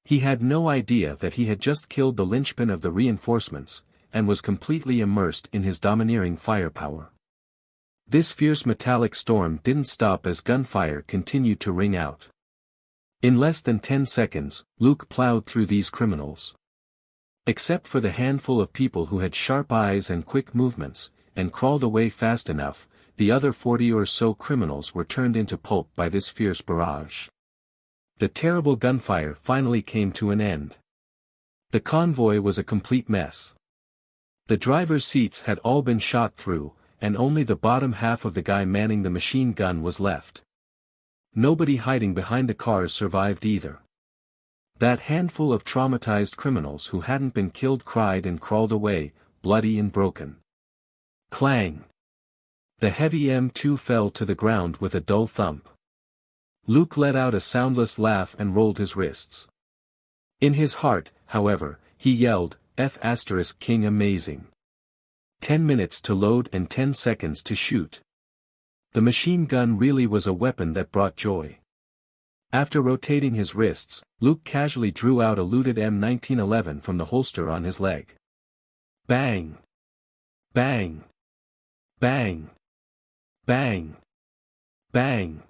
He had no idea that he had just killed the linchpin of the reinforcements, and was completely immersed in his domineering firepower. This fierce metallic storm didn't stop as gunfire continued to ring out. In less than 10 seconds, Luke plowed through these criminals. Except for the handful of people who had sharp eyes and quick movements, and crawled away fast enough, the other 40 or so criminals were turned into pulp by this fierce barrage. The terrible gunfire finally came to an end. The convoy was a complete mess. The driver's seats had all been shot through, and only the bottom half of the guy manning the machine gun was left. Nobody hiding behind the cars survived either. That handful of traumatized criminals who hadn't been killed cried and crawled away, bloody and broken. Clang! The heavy M2 fell to the ground with a dull thump. Luke let out a soundless laugh and rolled his wrists. In his heart, however, he yelled, F*King amazing. 10 minutes to load and 10 seconds to shoot. The machine gun really was a weapon that brought joy. After rotating his wrists, Luke casually drew out a looted M1911 from the holster on his leg. Bang! Bang! Bang! Bang! Bang!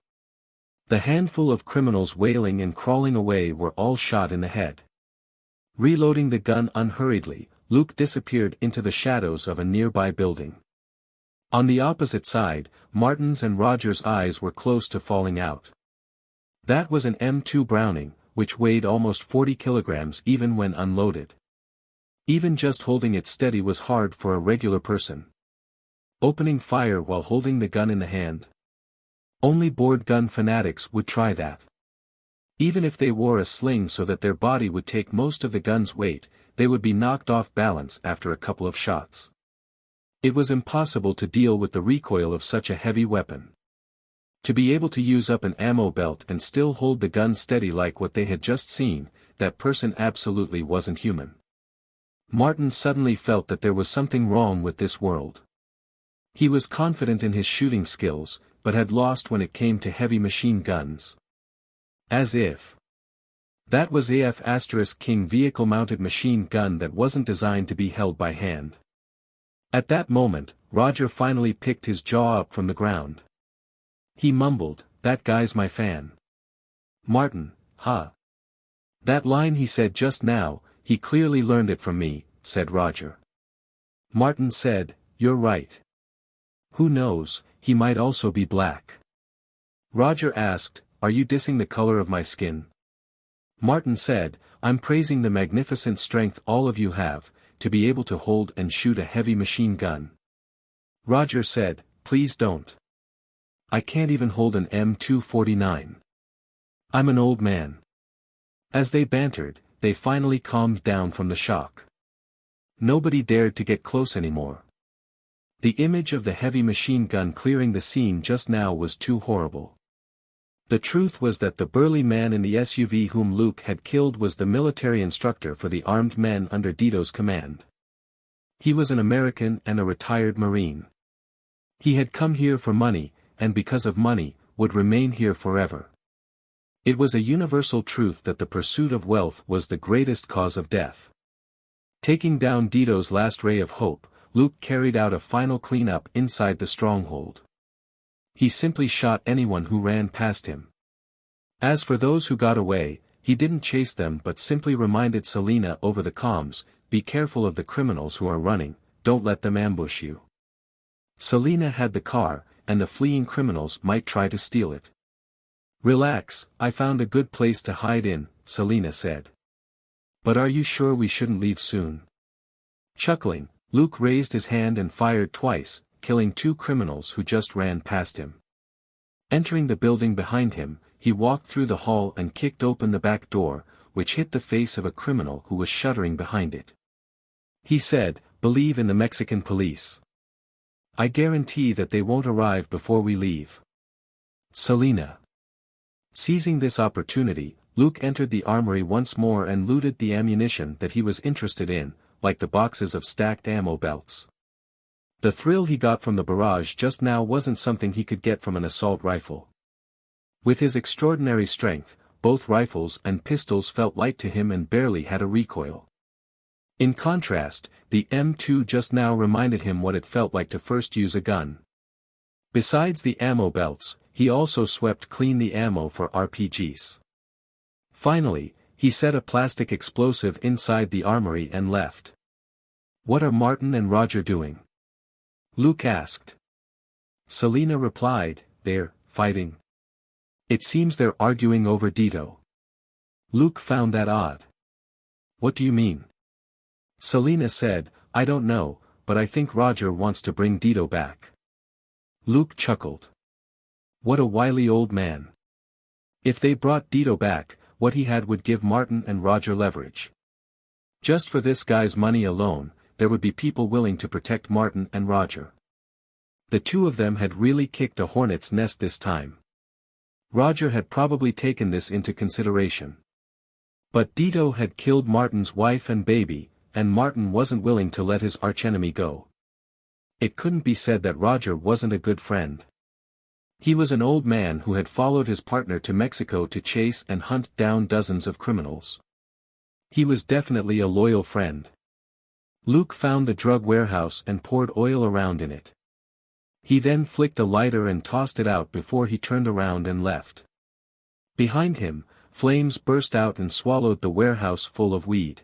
The handful of criminals wailing and crawling away were all shot in the head. Reloading the gun unhurriedly, Luke disappeared into the shadows of a nearby building. On the opposite side, Martin's and Roger's eyes were close to falling out. That was an M2 Browning, which weighed almost 40 kilograms even when unloaded. Even just holding it steady was hard for a regular person. Opening fire while holding the gun in the hand? Only bored gun fanatics would try that. Even if they wore a sling so that their body would take most of the gun's weight, they would be knocked off balance after a couple of shots. It was impossible to deal with the recoil of such a heavy weapon. To be able to use up an ammo belt and still hold the gun steady like what they had just seen, that person absolutely wasn't human. Martin suddenly felt that there was something wrong with this world. He was confident in his shooting skills, but had lost when it came to heavy machine guns. As if that was a F*King vehicle-mounted machine gun that wasn't designed to be held by hand. At that moment, Roger finally picked his jaw up from the ground. He mumbled, "That guy's my fan." Martin, huh? That line he said just now, he clearly learned it from me, said Roger. Martin said, "You're right. Who knows, he might also be black." Roger asked, "Are you dissing the color of my skin?" Martin said, "I'm praising the magnificent strength all of you have, to be able to hold and shoot a heavy machine gun." Roger said, "Please don't. I can't even hold an M249. I'm an old man." As they bantered, they finally calmed down from the shock. Nobody dared to get close anymore. The image of the heavy machine gun clearing the scene just now was too horrible. The truth was that the burly man in the SUV whom Luke had killed was the military instructor for the armed men under Dito's command. He was an American and a retired Marine. He had come here for money, and because of money, would remain here forever. It was a universal truth that the pursuit of wealth was the greatest cause of death. Taking down Dito's last ray of hope, Luke carried out a final cleanup inside the stronghold. He simply shot anyone who ran past him. As for those who got away, he didn't chase them but simply reminded Selina over the comms, "Be careful of the criminals who are running, don't let them ambush you." Selina had the car, and the fleeing criminals might try to steal it. "Relax, I found a good place to hide in," Selina said. "But are you sure we shouldn't leave soon?" Chuckling, Luke raised his hand and fired twice, killing 2 criminals who just ran past him. Entering the building behind him, he walked through the hall and kicked open the back door, which hit the face of a criminal who was shuddering behind it. He said, "Believe in the Mexican police. I guarantee that they won't arrive before we leave." Selina. Seizing this opportunity, Luke entered the armory once more and looted the ammunition that he was interested in, like the boxes of stacked ammo belts. The thrill he got from the barrage just now wasn't something he could get from an assault rifle. With his extraordinary strength, both rifles and pistols felt light to him and barely had a recoil. In contrast, the M2 just now reminded him what it felt like to first use a gun. Besides the ammo belts, he also swept clean the ammo for RPGs. Finally, he set a plastic explosive inside the armory and left. "What are Martin and Roger doing?" Luke asked. Selina replied, "They're fighting. It seems they're arguing over Dito." Luke found that odd. "What do you mean?" Selina said, "I don't know, but I think Roger wants to bring Dito back. Luke chuckled. What a wily old man. If they brought Dito back, what he had would give Martin and Roger leverage. Just for this guy's money alone, there would be people willing to protect Martin and Roger. The two of them had really kicked a hornet's nest this time. Roger had probably taken this into consideration. But Dito had killed Martin's wife and baby, and Martin wasn't willing to let his archenemy go. It couldn't be said that Roger wasn't a good friend. He was an old man who had followed his partner to Mexico to chase and hunt down dozens of criminals. He was definitely a loyal friend. Luke found the drug warehouse and poured oil around in it. He then flicked a lighter and tossed it out before he turned around and left. Behind him, flames burst out and swallowed the warehouse full of weed.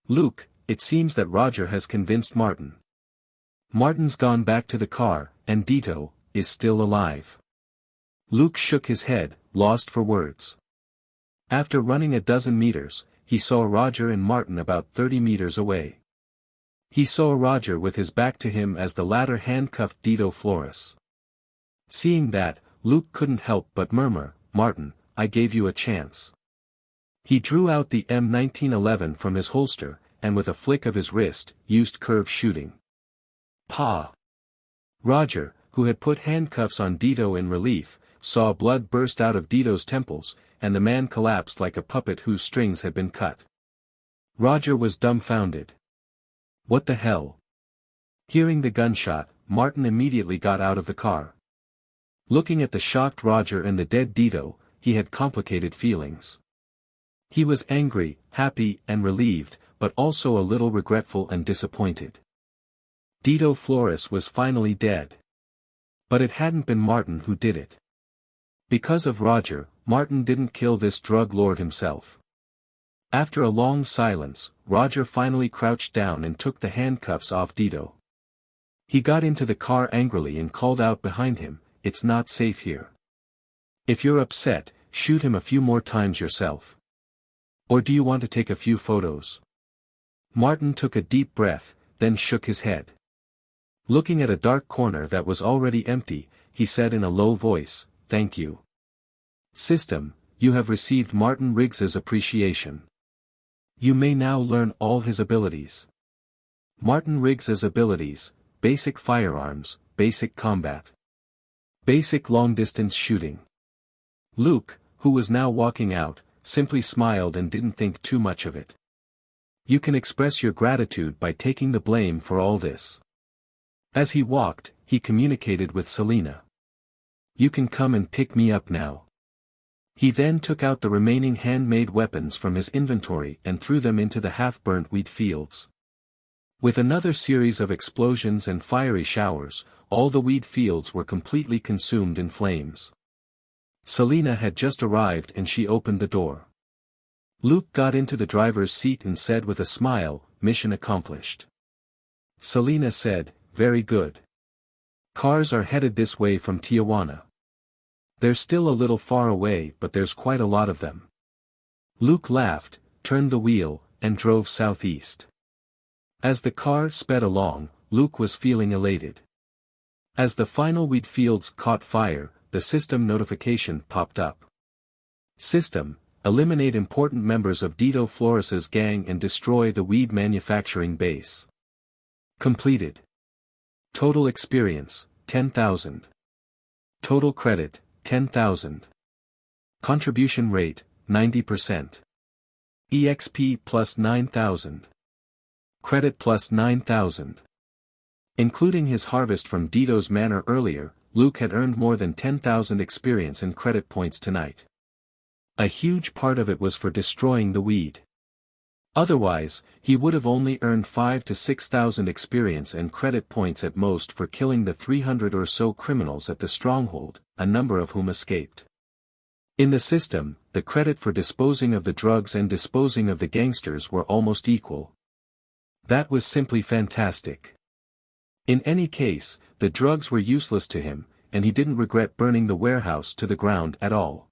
Luke, it seems that Roger has convinced Martin. Martin's gone back to the car, and Dito is still alive. Luke shook his head, lost for words. After running a dozen meters, he saw Roger and Martin about 30 meters away. He saw Roger with his back to him as the latter handcuffed Dito Flores. Seeing that, Luke couldn't help but murmur, "Martin, I gave you a chance." He drew out the M1911 from his holster, and with a flick of his wrist, used curve shooting. Pa! Roger, who had put handcuffs on Dito in relief, saw blood burst out of Dito's temples, and the man collapsed like a puppet whose strings had been cut. Roger was dumbfounded. What the hell? Hearing the gunshot, Martin immediately got out of the car. Looking at the shocked Roger and the dead Dito, he had complicated feelings. He was angry, happy, and relieved, but also a little regretful and disappointed. Dito Flores was finally dead. But it hadn't been Martin who did it. Because of Roger, Martin didn't kill this drug lord himself. After a long silence, Roger finally crouched down and took the handcuffs off Dito. He got into the car angrily and called out behind him, "It's not safe here. If you're upset, shoot him a few more times yourself. Or do you want to take a few photos?" Martin took a deep breath, then shook his head. Looking at a dark corner that was already empty, he said in a low voice, "Thank you. System, you have received Martin Riggs's appreciation. You may now learn all his abilities." Martin Riggs's abilities: basic firearms, basic combat, basic long-distance shooting. Luke, who was now walking out, simply smiled and didn't think too much of it. You can express your gratitude by taking the blame for all this. As he walked, he communicated with Selena. You can come and pick me up now. He then took out the remaining handmade weapons from his inventory and threw them into the half-burnt wheat fields. With another series of explosions and fiery showers, all the wheat fields were completely consumed in flames. Selena had just arrived and she opened the door. Luke got into the driver's seat and said with a smile, "Mission accomplished." Selena said, "Very good. Cars are headed this way from Tijuana. They're still a little far away, but there's quite a lot of them." Luke laughed, turned the wheel, and drove southeast. As the car sped along, Luke was feeling elated. As the final wheat fields caught fire, the system notification popped up. System: eliminate important members of Dito Flores's gang and destroy the weed manufacturing base. Completed. Total experience, 10,000. Total credit, 10,000. Contribution rate, 90%. EXP plus 9,000. Credit plus 9,000. Including his harvest from Dito's manor earlier, Luke had earned more than 10,000 experience and credit points tonight. A huge part of it was for destroying the weed. Otherwise, he would have only earned 5 to 6,000 experience and credit points at most for killing the 300 or so criminals at the stronghold, a number of whom escaped. In the system, the credit for disposing of the drugs and disposing of the gangsters were almost equal. That was simply fantastic. In any case, the drugs were useless to him, and he didn't regret burning the warehouse to the ground at all.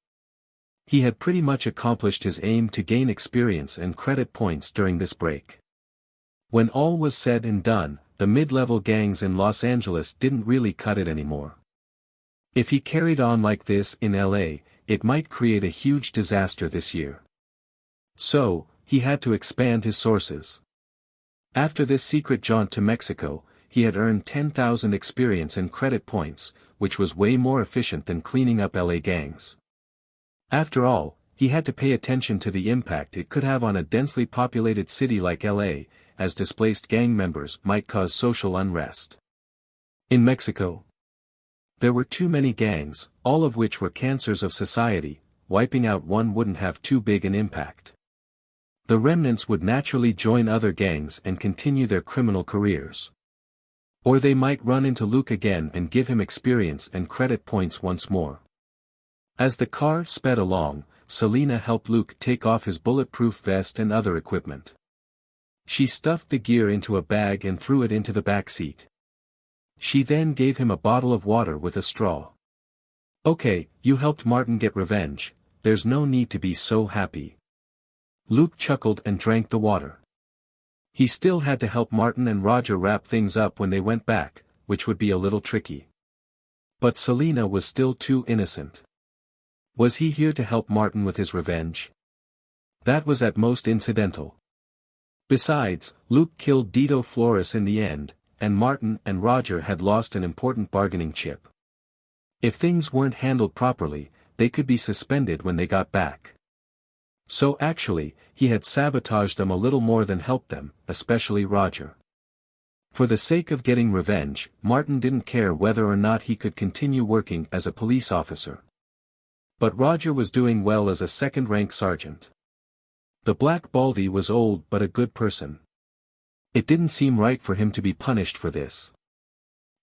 He had pretty much accomplished his aim to gain experience and credit points during this break. When all was said and done, the mid-level gangs in Los Angeles didn't really cut it anymore. If he carried on like this in LA, it might create a huge disaster this year. So, he had to expand his sources. After this secret jaunt to Mexico, he had earned 10,000 experience and credit points, which was way more efficient than cleaning up LA gangs. After all, he had to pay attention to the impact it could have on a densely populated city like LA, as displaced gang members might cause social unrest. In Mexico, there were too many gangs, all of which were cancers of society. Wiping out one wouldn't have too big an impact. The remnants would naturally join other gangs and continue their criminal careers. Or they might run into Luke again and give him experience and credit points once more. As the car sped along, Selena helped Luke take off his bulletproof vest and other equipment. She stuffed the gear into a bag and threw it into the back seat. She then gave him a bottle of water with a straw. "Okay, you helped Martin get revenge, there's no need to be so happy." Luke chuckled and drank the water. He still had to help Martin and Roger wrap things up when they went back, which would be a little tricky. But Selena was still too innocent. Was he here to help Martin with his revenge? That was at most incidental. Besides, Luke killed Dito Flores in the end, and Martin and Roger had lost an important bargaining chip. If things weren't handled properly, they could be suspended when they got back. So actually, he had sabotaged them a little more than helped them, especially Roger. For the sake of getting revenge, Martin didn't care whether or not he could continue working as a police officer. But Roger was doing well as a second-rank sergeant. The Black Baldy was old but a good person. It didn't seem right for him to be punished for this.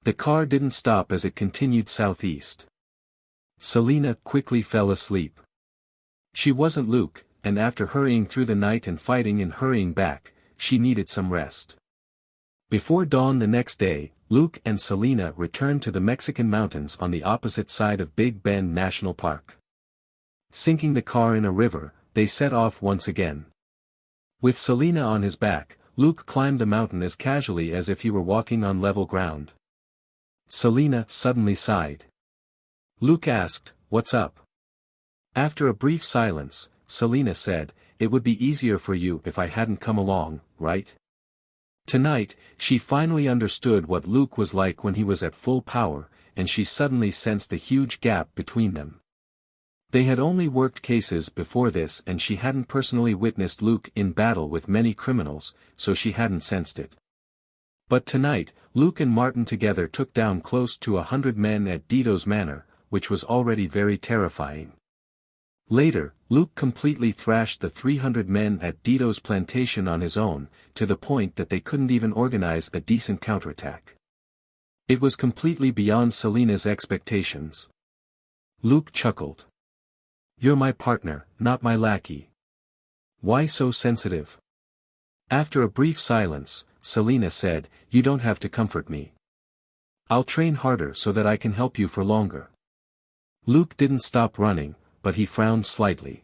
The car didn't stop as it continued southeast. Selena quickly fell asleep. She wasn't Luke, and after hurrying through the night and fighting and hurrying back, she needed some rest. Before dawn the next day, Luke and Selena returned to the Mexican mountains on the opposite side of Big Bend National Park. Sinking the car in a river, they set off once again. With Selena on his back, Luke climbed the mountain as casually as if he were walking on level ground. Selena suddenly sighed. Luke asked, "What's up?" After a brief silence, Selena said, "It would be easier for you if I hadn't come along, right?" Tonight, she finally understood what Luke was like when he was at full power, and she suddenly sensed the huge gap between them. They had only worked cases before this and she hadn't personally witnessed Luke in battle with many criminals, so she hadn't sensed it. But tonight, Luke and Martin together took down close to 100 men at Dito's Manor, which was already very terrifying. Later, Luke completely thrashed the 300 men at Dito's plantation on his own, to the point that they couldn't even organize a decent counterattack. It was completely beyond Selena's expectations. Luke chuckled. "You're my partner, not my lackey. Why so sensitive?" After a brief silence, Selena said, "You don't have to comfort me. I'll train harder so that I can help you for longer." Luke didn't stop running, but he frowned slightly.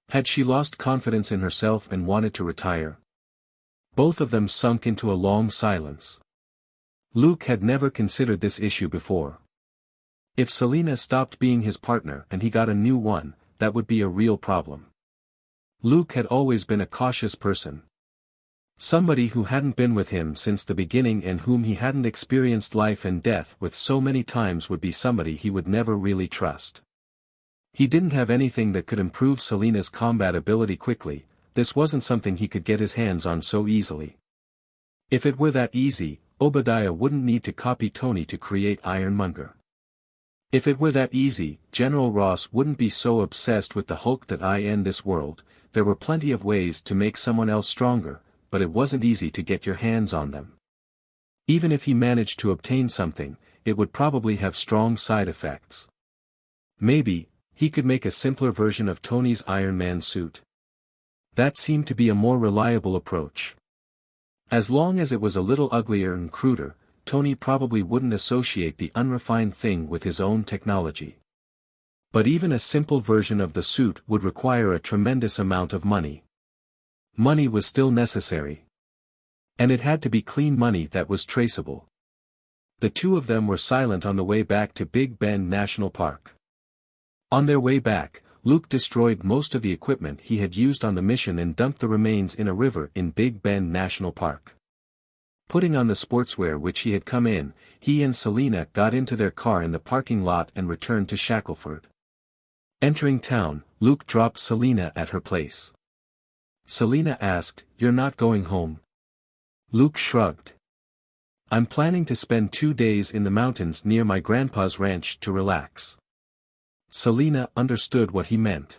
Had she lost confidence in herself and wanted to retire? Both of them sunk into a long silence. Luke had never considered this issue before. If Selena stopped being his partner and he got a new one, that would be a real problem. Luke had always been a cautious person. Somebody who hadn't been with him since the beginning and whom he hadn't experienced life and death with so many times would be somebody he would never really trust. He didn't have anything that could improve Selena's combat ability quickly. This wasn't something he could get his hands on so easily. If it were that easy, Obadiah wouldn't need to copy Tony to create Ironmonger. If it were that easy, General Ross wouldn't be so obsessed with the Hulk that I end this world. There were plenty of ways to make someone else stronger, but it wasn't easy to get your hands on them. Even if he managed to obtain something, it would probably have strong side effects. Maybe, he could make a simpler version of Tony's Iron Man suit. That seemed to be a more reliable approach. As long as it was a little uglier and cruder, Tony probably wouldn't associate the unrefined thing with his own technology. But even a simple version of the suit would require a tremendous amount of money. Money was still necessary. And it had to be clean money that was traceable. The two of them were silent on the way back to Big Bend National Park. On their way back, Luke destroyed most of the equipment he had used on the mission and dumped the remains in a river in Big Bend National Park. Putting on the sportswear which he had come in, he and Selena got into their car in the parking lot and returned to Shackleford. Entering town, Luke dropped Selena at her place. Selena asked, "You're not going home?" Luke shrugged. "I'm planning to spend 2 days in the mountains near my grandpa's ranch to relax." Selena understood what he meant.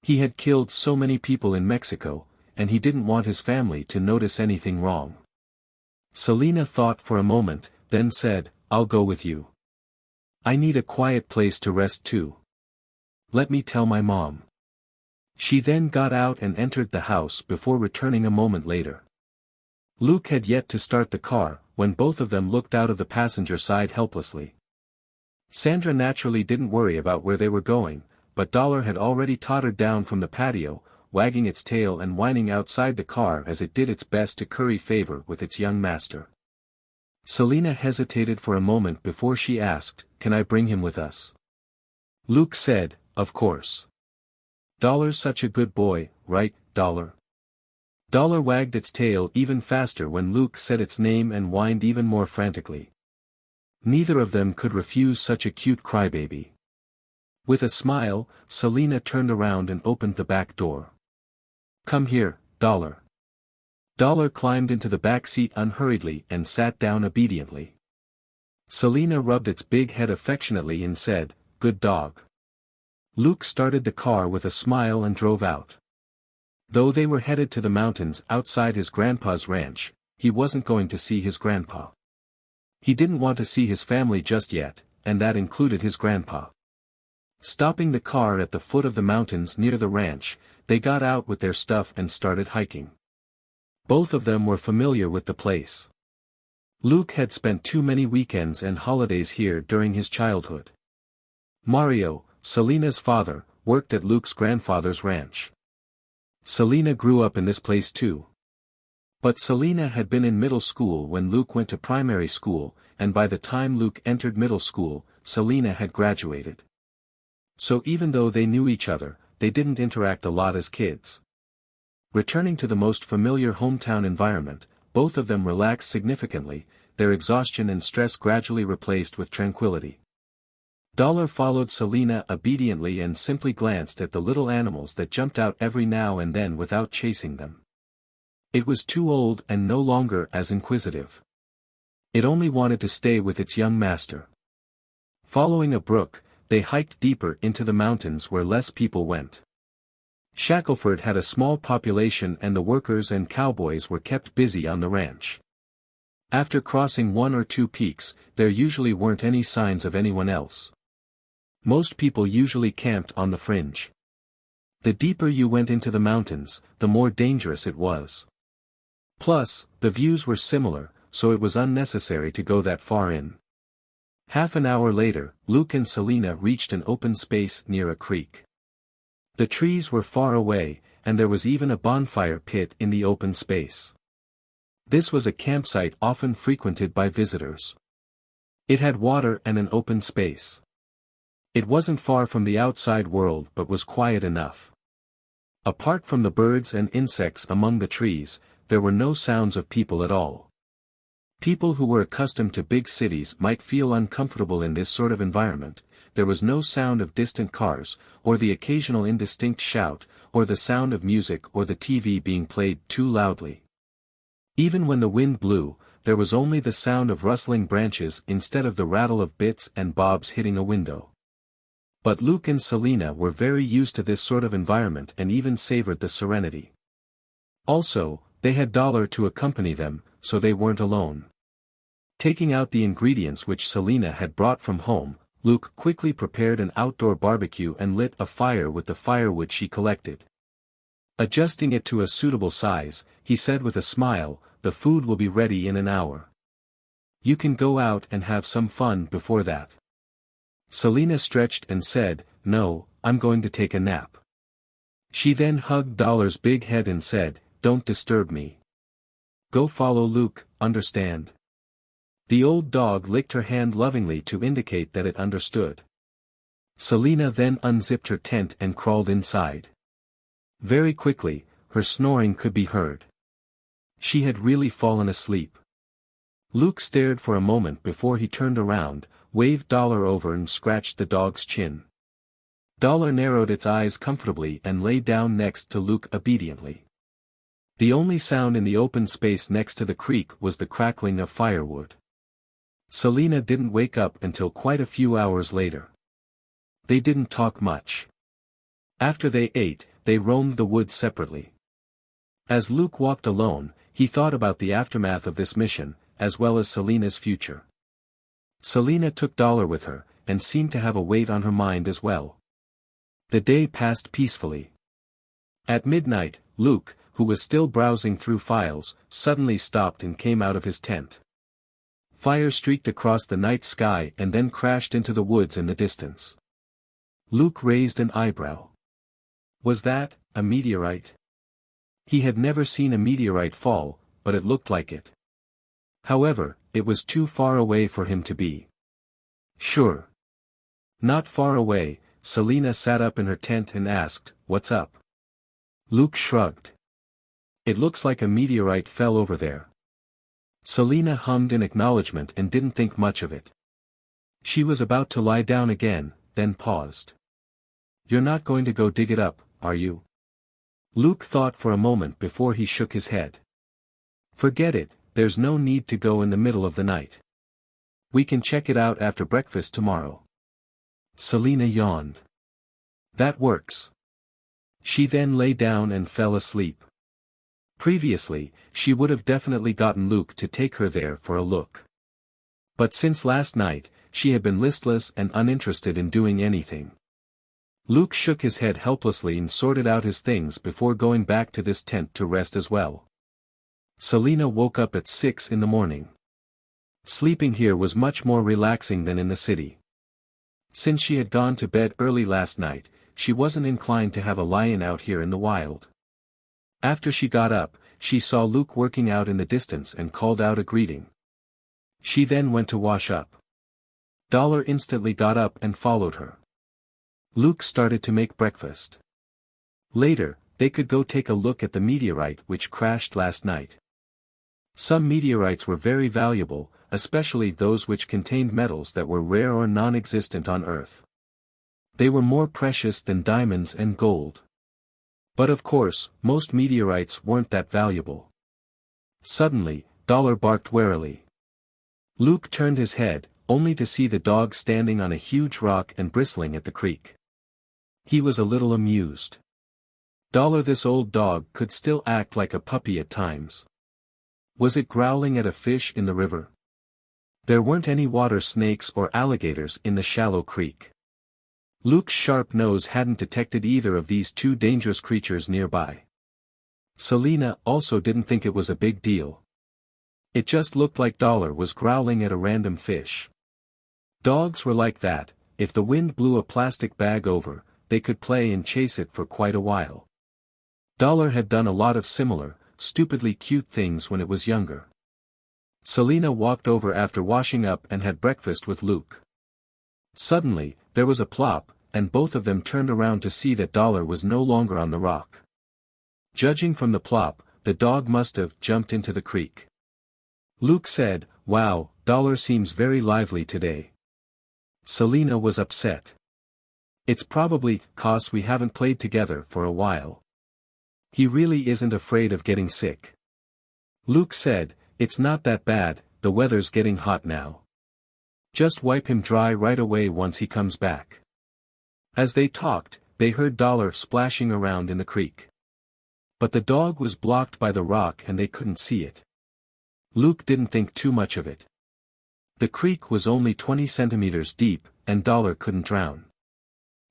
He had killed so many people in Mexico, and he didn't want his family to notice anything wrong. Selena thought for a moment, then said, "I'll go with you. I need a quiet place to rest too. Let me tell my mom." She then got out and entered the house before returning a moment later. Luke had yet to start the car, when both of them looked out of the passenger side helplessly. Sandra naturally didn't worry about where they were going, but Dollar had already tottered down from the patio, wagging its tail and whining outside the car as it did its best to curry favor with its young master. Selena hesitated for a moment before she asked, "Can I bring him with us?" Luke said, "Of course. Dollar's such a good boy, right, Dollar?" Dollar wagged its tail even faster when Luke said its name and whined even more frantically. Neither of them could refuse such a cute crybaby. With a smile, Selena turned around and opened the back door. "Come here, Dollar." Dollar climbed into the back seat unhurriedly and sat down obediently. Selena rubbed its big head affectionately and said, "Good dog." Luke started the car with a smile and drove out. Though they were headed to the mountains outside his grandpa's ranch, he wasn't going to see his grandpa. He didn't want to see his family just yet, and that included his grandpa. Stopping the car at the foot of the mountains near the ranch, they got out with their stuff and started hiking. Both of them were familiar with the place. Luke had spent too many weekends and holidays here during his childhood. Mario, Selena's father, worked at Luke's grandfather's ranch. Selena grew up in this place too. But Selena had been in middle school when Luke went to primary school, and by the time Luke entered middle school, Selena had graduated. So even though they knew each other, they didn't interact a lot as kids. Returning to the most familiar hometown environment, both of them relaxed significantly, their exhaustion and stress gradually replaced with tranquility. Dollar followed Selena obediently and simply glanced at the little animals that jumped out every now and then without chasing them. It was too old and no longer as inquisitive. It only wanted to stay with its young master. Following a brook, they hiked deeper into the mountains where less people went. Shackleford had a small population and the workers and cowboys were kept busy on the ranch. After crossing 1 or 2 peaks, there usually weren't any signs of anyone else. Most people usually camped on the fringe. The deeper you went into the mountains, the more dangerous it was. Plus, the views were similar, so it was unnecessary to go that far in. Half an hour later, Luke and Selena reached an open space near a creek. The trees were far away, and there was even a bonfire pit in the open space. This was a campsite often frequented by visitors. It had water and an open space. It wasn't far from the outside world but was quiet enough. Apart from the birds and insects among the trees, there were no sounds of people at all. People who were accustomed to big cities might feel uncomfortable in this sort of environment. There was no sound of distant cars, or the occasional indistinct shout, or the sound of music or the TV being played too loudly. Even when the wind blew, there was only the sound of rustling branches instead of the rattle of bits and bobs hitting a window. But Luke and Selena were very used to this sort of environment and even savored the serenity. Also, they had Dollar to accompany them, so they weren't alone. Taking out the ingredients which Selena had brought from home, Luke quickly prepared an outdoor barbecue and lit a fire with the firewood she collected. Adjusting it to a suitable size, he said with a smile, "The food will be ready in an hour. You can go out and have some fun before that." Selena stretched and said, "No, I'm going to take a nap." She then hugged Dollar's big head and said, "Don't disturb me. Go follow Luke, understand? The old dog licked her hand lovingly to indicate that it understood. Selina then unzipped her tent and crawled inside. Very quickly, her snoring could be heard. She had really fallen asleep. Luke stared for a moment before he turned around, waved Dollar over and scratched the dog's chin. Dollar narrowed its eyes comfortably and lay down next to Luke obediently. The only sound in the open space next to the creek was the crackling of firewood. Selina didn't wake up until quite a few hours later. They didn't talk much. After they ate, they roamed the woods separately. As Luke walked alone, he thought about the aftermath of this mission, as well as Selina's future. Selina took Dollar with her, and seemed to have a weight on her mind as well. The day passed peacefully. At midnight, Luke, who was still browsing through files, suddenly stopped and came out of his tent. Fire streaked across the night sky and then crashed into the woods in the distance. Luke raised an eyebrow. Was that a meteorite? He had never seen a meteorite fall, but it looked like it. However, it was too far away for him to be sure. Not far away, Selina sat up in her tent and asked, "What's up?" Luke shrugged. "It looks like a meteorite fell over there." Selina hummed in acknowledgement and didn't think much of it. She was about to lie down again, then paused. "You're not going to go dig it up, are you?" Luke thought for a moment before he shook his head. "Forget it, there's no need to go in the middle of the night. We can check it out after breakfast tomorrow." Selina yawned. "That works." She then lay down and fell asleep. Previously, she would have definitely gotten Luke to take her there for a look. But since last night, she had been listless and uninterested in doing anything. Luke shook his head helplessly and sorted out his things before going back to this tent to rest as well. Selina woke up at 6 in the morning. Sleeping here was much more relaxing than in the city. Since she had gone to bed early last night, she wasn't inclined to have a lie-in out here in the wild. After she got up, she saw Luke working out in the distance and called out a greeting. She then went to wash up. Dollar instantly got up and followed her. Luke started to make breakfast. Later, they could go take a look at the meteorite which crashed last night. Some meteorites were very valuable, especially those which contained metals that were rare or non-existent on Earth. They were more precious than diamonds and gold. But of course, most meteorites weren't that valuable. Suddenly, Dollar barked warily. Luke turned his head, only to see the dog standing on a huge rock and bristling at the creek. He was a little amused. Dollar, this old dog could still act like a puppy at times. Was it growling at a fish in the river? There weren't any water snakes or alligators in the shallow creek. Luke's sharp nose hadn't detected either of these two dangerous creatures nearby. Selina also didn't think it was a big deal. It just looked like Dollar was growling at a random fish. Dogs were like that, if the wind blew a plastic bag over, they could play and chase it for quite a while. Dollar had done a lot of similar, stupidly cute things when it was younger. Selina walked over after washing up and had breakfast with Luke. Suddenly, there was a plop, and both of them turned around to see that Dollar was no longer on the rock. Judging from the plop, the dog must have jumped into the creek. Luke said, "Wow, Dollar seems very lively today." Selina was upset. "It's probably 'cause we haven't played together for a while. He really isn't afraid of getting sick." Luke said, "It's not that bad, the weather's getting hot now. Just wipe him dry right away once he comes back." As they talked, they heard Dollar splashing around in the creek. But the dog was blocked by the rock and they couldn't see it. Luke didn't think too much of it. The creek was only 20 centimeters deep, and Dollar couldn't drown.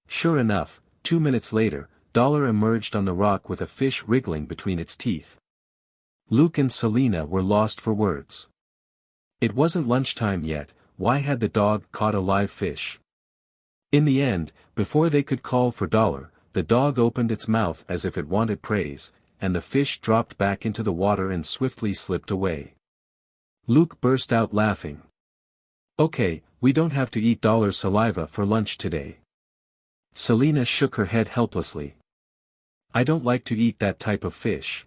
Sure enough, 2 minutes later, Dollar emerged on the rock with a fish wriggling between its teeth. Luke and Selina were lost for words. It wasn't lunchtime yet, why had the dog caught a live fish? In the end, before they could call for Dollar, the dog opened its mouth as if it wanted praise, and the fish dropped back into the water and swiftly slipped away. Luke burst out laughing. Okay, we don't have to eat saliva for lunch today. Selina shook her head helplessly. I don't like to eat that type of fish.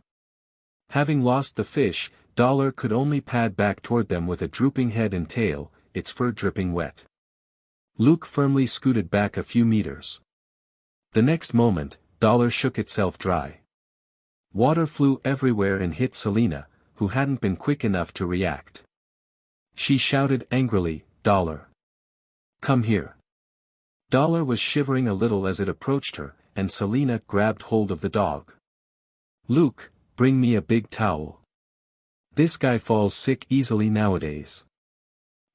Having lost the fish, Dollar could only pad back toward them with a drooping head and tail, its fur dripping wet. Luke firmly scooted back a few meters. The next moment, Dollar shook itself dry. Water flew everywhere and hit Selina, who hadn't been quick enough to react. She shouted angrily, Dollar! Come here! Dollar was shivering a little as it approached her, and Selina grabbed hold of the dog. Luke, bring me a big towel. This guy falls sick easily nowadays.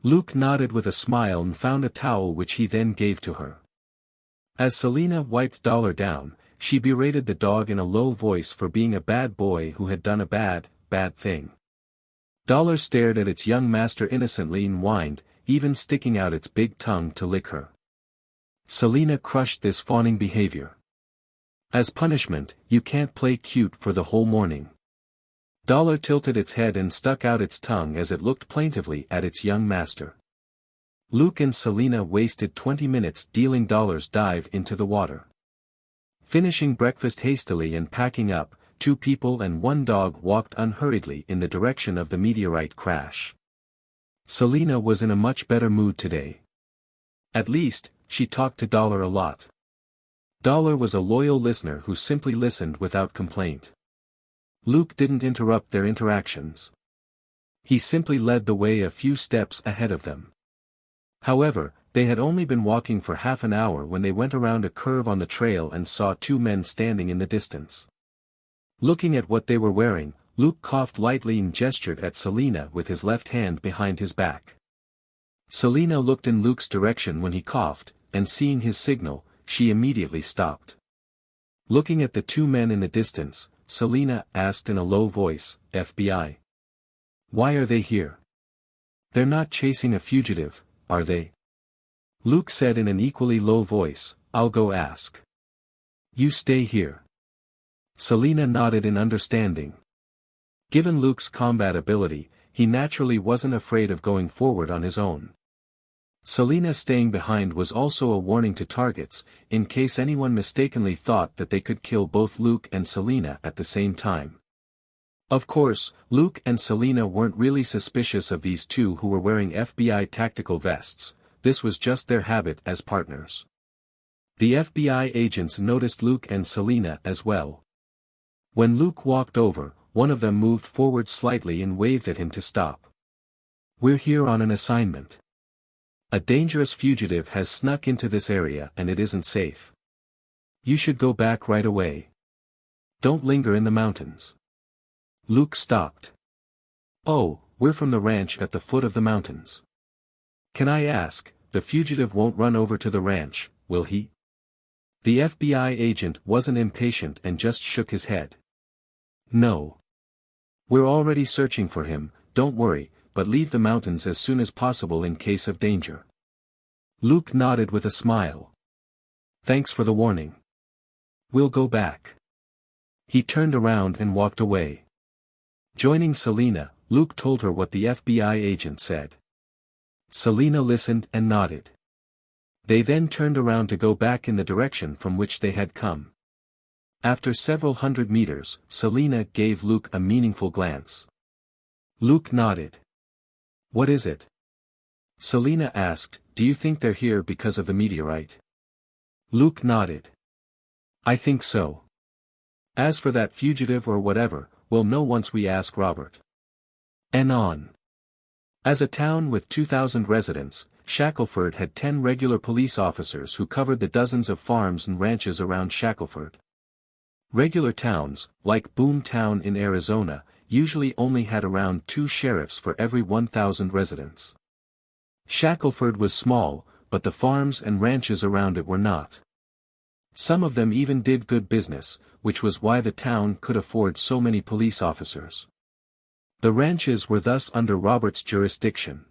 Luke nodded with a smile and found a towel which he then gave to her. As Selina wiped Dollar down, she berated the dog in a low voice for being a bad boy who had done a bad thing. Dollar stared at its young master innocently and whined, even sticking out its big tongue to lick her. Selina crushed this fawning behavior. As punishment, you can't play cute for the whole morning. Dollar tilted its head and stuck out its tongue as it looked plaintively at its young master. Luke and Selina wasted 20 minutes dealing Dollar's dive into the water. Finishing breakfast hastily and packing up, 2 people and 1 dog walked unhurriedly in the direction of the meteorite crash. Selina was in a much better mood today. At least, she talked to Dollar a lot. Dollar was a loyal listener who simply listened without complaint. Luke didn't interrupt their interactions. He simply led the way a few steps ahead of them. However, they had only been walking for half an hour when they went around a curve on the trail and saw 2 men standing in the distance. Looking at what they were wearing, Luke coughed lightly and gestured at Selina with his left hand behind his back. Selina looked in Luke's direction when he coughed, and seeing his signal, she immediately stopped. Looking at the 2 men in the distance, Selina asked in a low voice, FBI. Why are they here? They're not chasing a fugitive, are they? Luke said in an equally low voice, I'll go ask. You stay here. Selina nodded in understanding. Given Luke's combat ability, he naturally wasn't afraid of going forward on his own. Selina staying behind was also a warning to targets, in case anyone mistakenly thought that they could kill both Luke and Selina at the same time. Of course, Luke and Selina weren't really suspicious of these 2 who were wearing FBI tactical vests, this was just their habit as partners. The FBI agents noticed Luke and Selina as well. When Luke walked over, one of them moved forward slightly and waved at him to stop. We're here on an assignment. A dangerous fugitive has snuck into this area and it isn't safe. You should go back right away. Don't linger in the mountains. Luke stopped. Oh, we're from the ranch at the foot of the mountains. Can I ask, the fugitive won't run over to the ranch, will he? The FBI agent wasn't impatient and just shook his head. No. We're already searching for him, don't worry, but leave the mountains as soon as possible in case of danger. Luke nodded with a smile. Thanks for the warning. We'll go back. He turned around and walked away. Joining Selina, Luke told her what the FBI agent said. Selina listened and nodded. They then turned around to go back in the direction from which they had come. After several hundred meters, Selina gave Luke a meaningful glance. Luke nodded. What is it? Selina asked, do you think they're here because of the meteorite? Luke nodded. I think so. As for that fugitive or whatever, we'll know once we ask Robert. And on. As a town with 2,000 residents, Shackleford had 10 regular police officers who covered the dozens of farms and ranches around Shackleford. Regular towns, like Boone Town in Arizona, usually only had around 2 sheriffs for every 1,000 residents. Shackleford was small, but the farms and ranches around it were not. Some of them even did good business, which was why the town could afford so many police officers. The ranches were thus under Robert's jurisdiction.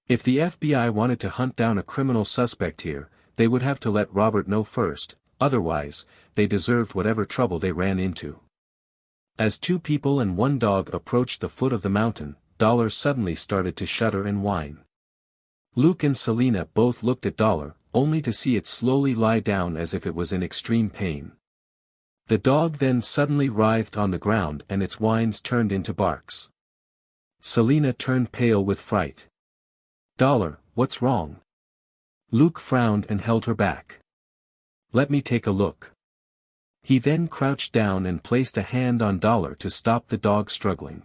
If the FBI wanted to hunt down a criminal suspect here, they would have to let Robert know first, otherwise, they deserved whatever trouble they ran into. As two people and one dog approached the foot of the mountain, Dollar suddenly started to shudder and whine. Luke and Selena both looked at Dollar, only to see it slowly lie down as if it was in extreme pain. The dog then suddenly writhed on the ground and its whines turned into barks. Selena turned pale with fright. "Dollar, what's wrong?" Luke frowned and held her back. "Let me take a look." He then crouched down and placed a hand on Dollar to stop the dog struggling.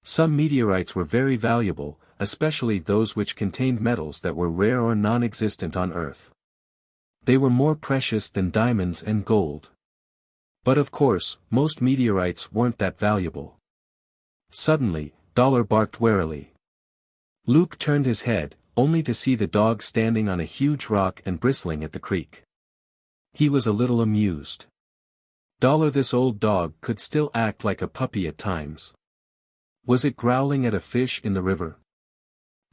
Some meteorites were very valuable, especially those which contained metals that were rare or non-existent on Earth. They were more precious than diamonds and gold. But of course, most meteorites weren't that valuable. Suddenly, Dollar barked warily. Luke turned his head, only to see the dog standing on a huge rock and bristling at the creek. He was a little amused. Dollar, this old dog could still act like a puppy at times. Was it growling at a fish in the river?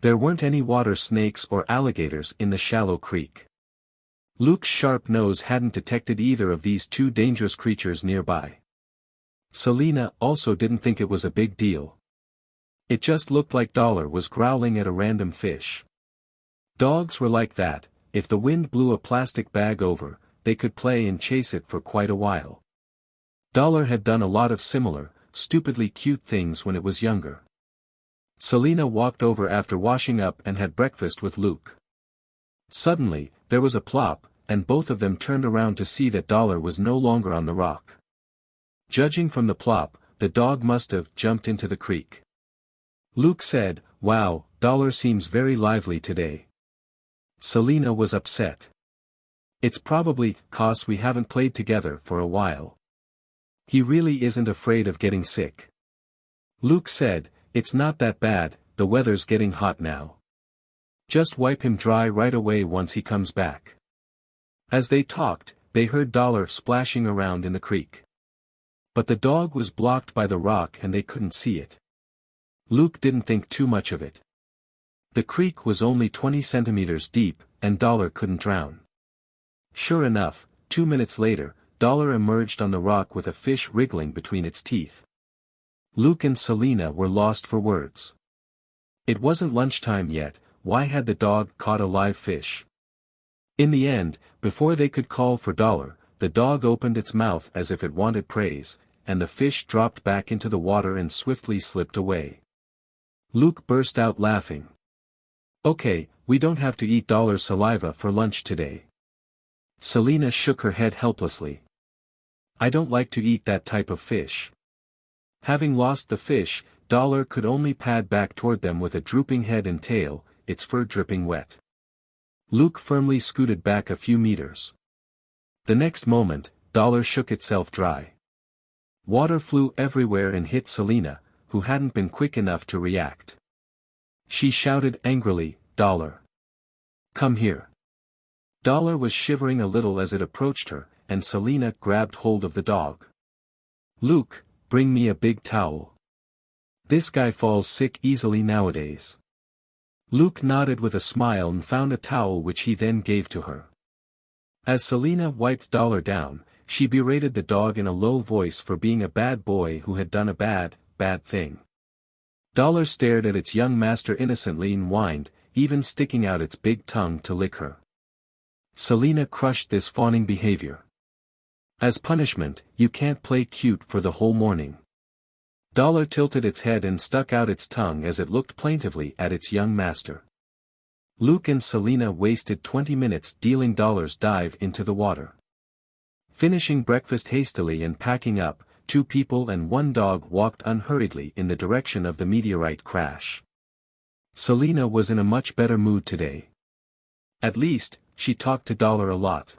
There weren't any water snakes or alligators in the shallow creek. Luke's sharp nose hadn't detected either of these two dangerous creatures nearby. Selena also didn't think it was a big deal. It just looked like Dollar was growling at a random fish. Dogs were like that, if the wind blew a plastic bag over, they could play and chase it for quite a while. Dollar had done a lot of similar, stupidly cute things when it was younger. Selena walked over after washing up and had breakfast with Luke. Suddenly, there was a plop, and both of them turned around to see that Dollar was no longer on the rock. Judging from the plop, the dog must have jumped into the creek. Luke said, "Wow, Dollar seems very lively today." Selena was upset. "It's probably 'cause we haven't played together for a while. He really isn't afraid of getting sick." Luke said, "It's not that bad, the weather's getting hot now. Just wipe him dry right away once he comes back." As they talked, they heard Dollar splashing around in the creek. But the dog was blocked by the rock and they couldn't see it. Luke didn't think too much of it. The creek was only 20 centimeters deep, and Dollar couldn't drown. Sure enough, 2 minutes later, Dollar emerged on the rock with a fish wriggling between its teeth. Luke and Selena were lost for words. It wasn't lunchtime yet, why had the dog caught a live fish? In the end, before they could call for Dollar, the dog opened its mouth as if it wanted praise, and the fish dropped back into the water and swiftly slipped away. Luke burst out laughing. "Okay, we don't have to eat Dollar's saliva for lunch today." Selena shook her head helplessly. "I don't like to eat that type of fish." Having lost the fish, Dollar could only pad back toward them with a drooping head and tail, its fur dripping wet. Luke firmly scooted back a few meters. The next moment, Dollar shook itself dry. Water flew everywhere and hit Selena, who hadn't been quick enough to react. She shouted angrily, "Dollar! Come here!" Dollar was shivering a little as it approached her, and Selena grabbed hold of the dog. "Luke, bring me a big towel. This guy falls sick easily nowadays." Luke nodded with a smile and found a towel which he then gave to her. As Selena wiped Dollar down, she berated the dog in a low voice for being a bad boy who had done a bad thing. Dollar stared at its young master innocently and whined, even sticking out its big tongue to lick her. Selena crushed this fawning behavior. "As punishment, you can't play cute for the whole morning." Dollar tilted its head and stuck out its tongue as it looked plaintively at its young master. Luke and Selena wasted 20 minutes dealing Dollar's dive into the water. Finishing breakfast hastily and packing up, 2 people and 1 dog walked unhurriedly in the direction of the meteorite crash. Selena was in a much better mood today. At least, she talked to Dollar a lot.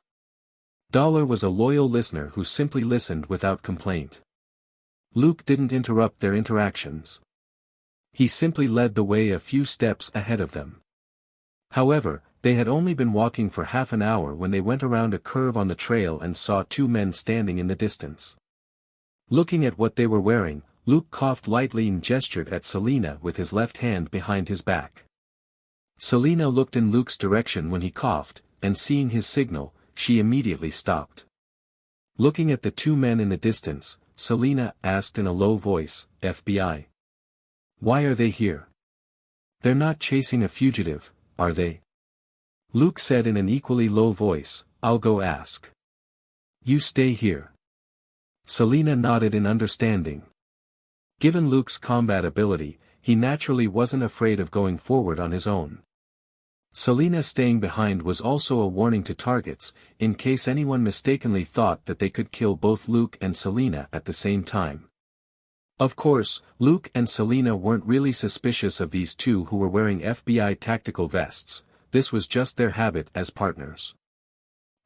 Dollar was a loyal listener who simply listened without complaint. Luke didn't interrupt their interactions. He simply led the way a few steps ahead of them. However, they had only been walking for half an hour when they went around a curve on the trail and saw 2 men standing in the distance. Looking at what they were wearing, Luke coughed lightly and gestured at Selena with his left hand behind his back. Selena looked in Luke's direction when he coughed, and seeing his signal, she immediately stopped. Looking at the 2 men in the distance, Selina asked in a low voice. FBI. Why are they here? They're not chasing a fugitive, are they? Luke said in an equally low voice. I'll go ask. You stay here. Selina nodded in understanding. Given Luke's combat ability, he naturally wasn't afraid of going forward on his own. Selina staying behind was also a warning to targets, in case anyone mistakenly thought that they could kill both Luke and Selina at the same time. Of course, Luke and Selina weren't really suspicious of these two who were wearing FBI tactical vests. This was just their habit as partners.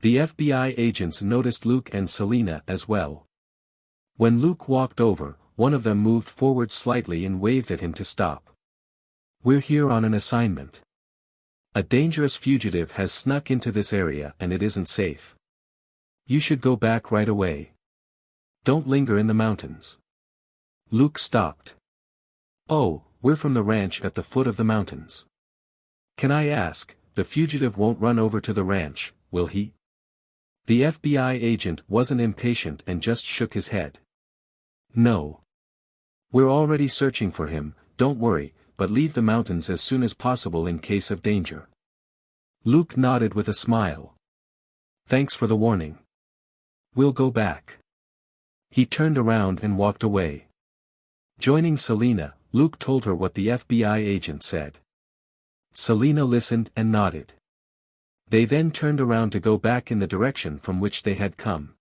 The FBI agents noticed Luke and Selina as well. When Luke walked over, one of them moved forward slightly and waved at him to stop. We're here on an assignment. A dangerous fugitive has snuck into this area and it isn't safe. You should go back right away. Don't linger in the mountains. Luke stopped. Oh, we're from the ranch at the foot of the mountains. Can I ask, the fugitive won't run over to the ranch, will he? The FBI agent wasn't impatient and just shook his head. No. We're already searching for him, don't worry, but leave the mountains as soon as possible in case of danger. Luke nodded with a smile. Thanks for the warning. We'll go back. He turned around and walked away. Joining Selina, Luke told her what the FBI agent said. Selina listened and nodded. They then turned around to go back in the direction from which they had come.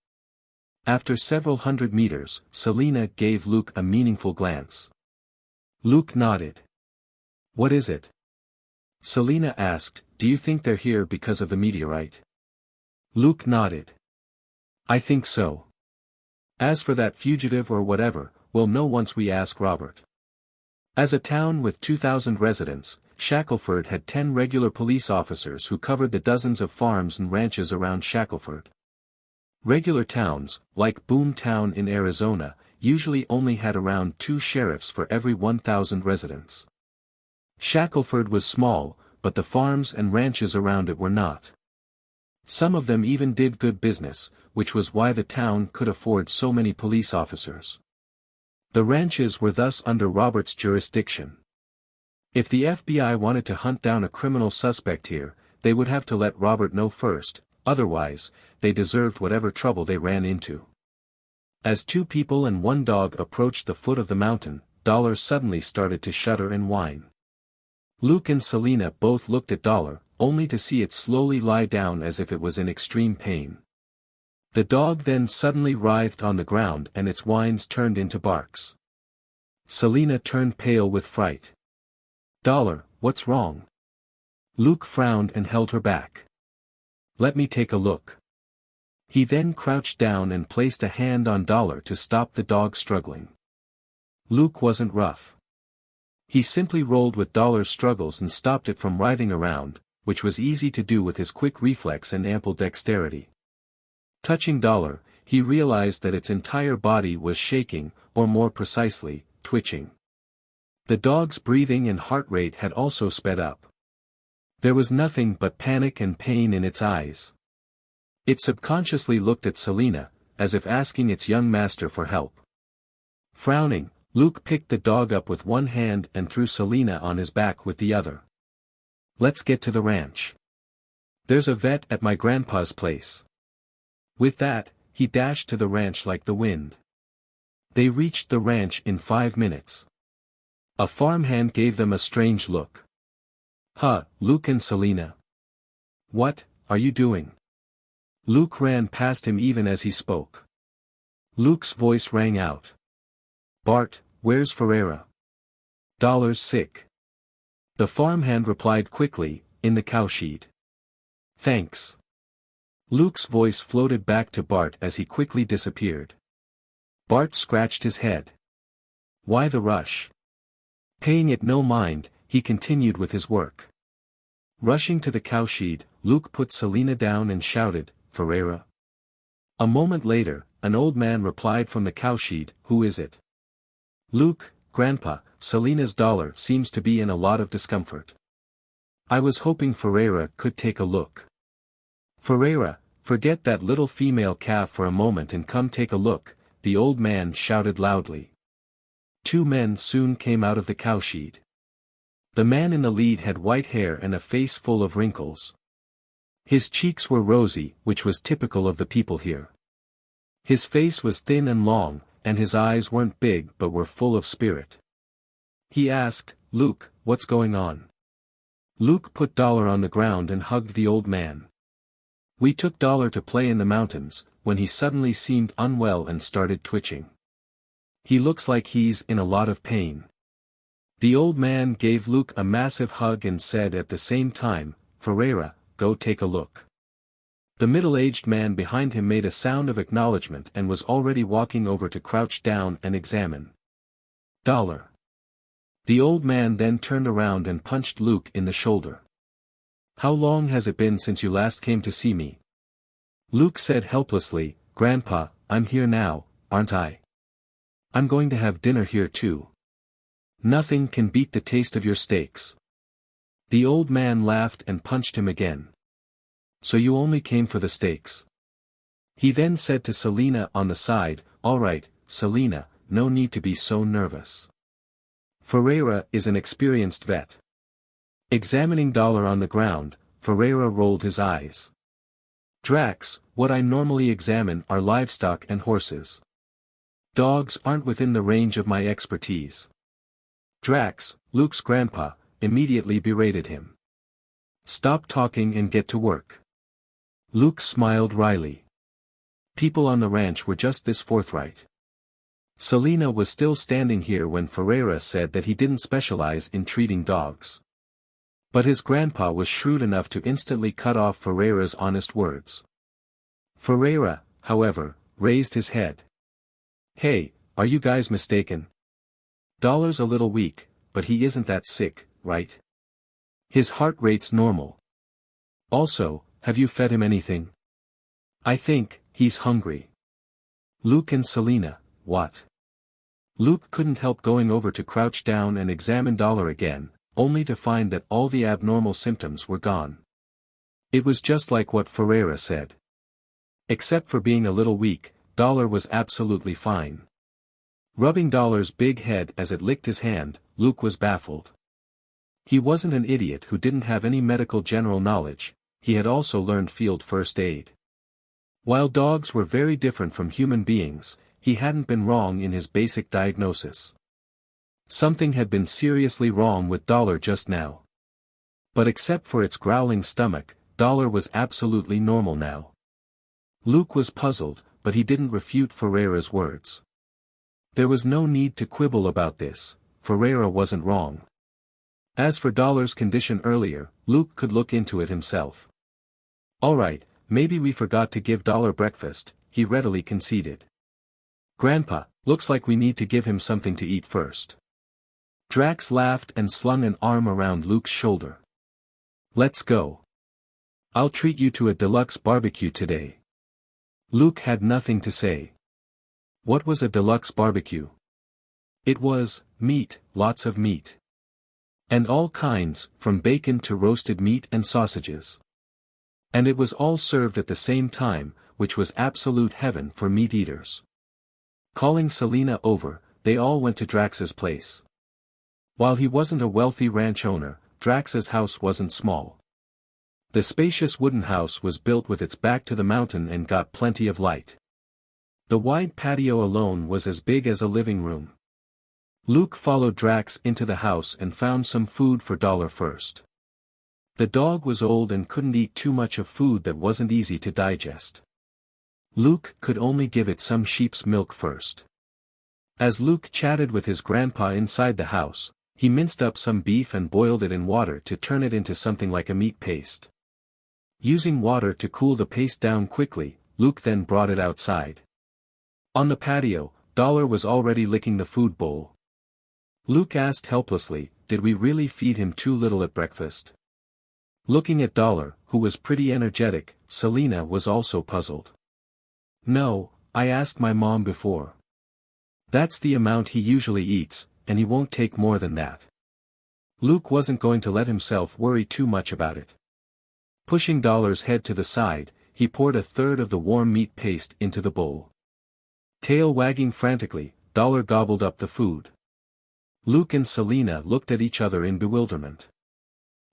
After several hundred meters, Selina gave Luke a meaningful glance. Luke nodded. What is it? Selina asked, do you think they're here because of the meteorite? Luke nodded. I think so. As for that fugitive or whatever, we'll know once we ask Robert. As a town with 2,000 residents, Shackleford had 10 regular police officers who covered the dozens of farms and ranches around Shackleford. Regular towns, like Boom Town in Arizona, usually only had around 2 sheriffs for every 1,000 residents. Shackleford was small, but the farms and ranches around it were not. Some of them even did good business, which was why the town could afford so many police officers. The ranches were thus under Robert's jurisdiction. If the FBI wanted to hunt down a criminal suspect here, they would have to let Robert know first, otherwise, they deserved whatever trouble they ran into. As 2 people and 1 dog approached the foot of the mountain, Dollar suddenly started to shudder and whine. Luke and Selina both looked at Dollar, only to see it slowly lie down as if it was in extreme pain. The dog then suddenly writhed on the ground and its whines turned into barks. Selina turned pale with fright. Dollar, what's wrong? Luke frowned and held her back. Let me take a look. He then crouched down and placed a hand on Dollar to stop the dog struggling. Luke wasn't rough. He simply rolled with Dollar's struggles and stopped it from writhing around, which was easy to do with his quick reflex and ample dexterity. Touching Dollar, he realized that its entire body was shaking, or more precisely, twitching. The dog's breathing and heart rate had also sped up. There was nothing but panic and pain in its eyes. It subconsciously looked at Selina, as if asking its young master for help. Frowning, Luke picked the dog up with one hand and threw Selina on his back with the other. Let's get to the ranch. There's a vet at my grandpa's place. With that, he dashed to the ranch like the wind. They reached the ranch in 5 minutes. A farmhand gave them a strange look. Huh, Luke and Selina. What are you doing? Luke ran past him even as he spoke. Luke's voice rang out. Bart, where's Ferreira? Dollar's sick. The farmhand replied quickly, in the cowshed. Thanks. Luke's voice floated back to Bart as he quickly disappeared. Bart scratched his head. Why the rush? Paying it no mind, he continued with his work. Rushing to the cowshed, Luke put Selina down and shouted, Ferreira. A moment later, an old man replied from the cowshed, who is it? Luke, Grandpa, Selina's Dollar seems to be in a lot of discomfort. I was hoping Ferreira could take a look. Ferreira, forget that little female calf for a moment and come take a look, the old man shouted loudly. Two men soon came out of the cowshed. The man in the lead had white hair and a face full of wrinkles. His cheeks were rosy, which was typical of the people here. His face was thin and long, and his eyes weren't big but were full of spirit. He asked, "Luke, what's going on?" Luke put Dollar on the ground and hugged the old man. "We took Dollar to play in the mountains, when he suddenly seemed unwell and started twitching. He looks like he's in a lot of pain." The old man gave Luke a massive hug and said at the same time, "Ferreira, go take a look." The middle-aged man behind him made a sound of acknowledgement and was already walking over to crouch down and examine Dollar. The old man then turned around and punched Luke in the shoulder. "How long has it been since you last came to see me?" Luke said helplessly, "Grandpa, I'm here now, aren't I? I'm going to have dinner here too. Nothing can beat the taste of your steaks." The old man laughed and punched him again. "So you only came for the steaks?" He then said to Selina on the side, "All right, Selina, no need to be so nervous. Ferreira is an experienced vet." Examining Dollar on the ground, Ferreira rolled his eyes. "Drax, what I normally examine are livestock and horses. Dogs aren't within the range of my expertise." Drax, Luke's grandpa, immediately berated him. "Stop talking and get to work." Luke smiled wryly. People on the ranch were just this forthright. Selina was still standing here when Ferreira said that he didn't specialize in treating dogs. But his grandpa was shrewd enough to instantly cut off Ferreira's honest words. Ferreira, however, raised his head. "Hey, are you guys mistaken? Dollar's a little weak, but he isn't that sick, right? His heart rate's normal. Also, have you fed him anything? I think he's hungry." Luke and Selina, what? Luke couldn't help going over to crouch down and examine Dollar again, only to find that all the abnormal symptoms were gone. It was just like what Ferreira said. Except for being a little weak, Dollar was absolutely fine. Rubbing Dollar's big head as it licked his hand, Luke was baffled. He wasn't an idiot who didn't have any medical general knowledge, he had also learned field first aid. While dogs were very different from human beings, he hadn't been wrong in his basic diagnosis. Something had been seriously wrong with Dollar just now. But except for its growling stomach, Dollar was absolutely normal now. Luke was puzzled, but he didn't refute Ferreira's words. There was no need to quibble about this, Ferreira wasn't wrong. As for Dollar's condition earlier, Luke could look into it himself. "Alright, maybe we forgot to give Dollar breakfast," he readily conceded. "Grandpa, looks like we need to give him something to eat first." Drax laughed and slung an arm around Luke's shoulder. "Let's go. I'll treat you to a deluxe barbecue today." Luke had nothing to say. What was a deluxe barbecue? It was meat, lots of meat. And all kinds, from bacon to roasted meat and sausages. And it was all served at the same time, which was absolute heaven for meat eaters. Calling Selina over, they all went to Drax's place. While he wasn't a wealthy ranch owner, Drax's house wasn't small. The spacious wooden house was built with its back to the mountain and got plenty of light. The wide patio alone was as big as a living room. Luke followed Drax into the house and found some food for Dollar first. The dog was old and couldn't eat too much of food that wasn't easy to digest. Luke could only give it some sheep's milk first. As Luke chatted with his grandpa inside the house, he minced up some beef and boiled it in water to turn it into something like a meat paste. Using water to cool the paste down quickly, Luke then brought it outside. On the patio, Dollar was already licking the food bowl. Luke asked helplessly, "Did we really feed him too little at breakfast?" Looking at Dollar, who was pretty energetic, Selina was also puzzled. "No, I asked my mom before. That's the amount he usually eats, and he won't take more than that." Luke wasn't going to let himself worry too much about it. Pushing Dollar's head to the side, he poured a third of the warm meat paste into the bowl. Tail wagging frantically, Dollar gobbled up the food. Luke and Selena looked at each other in bewilderment.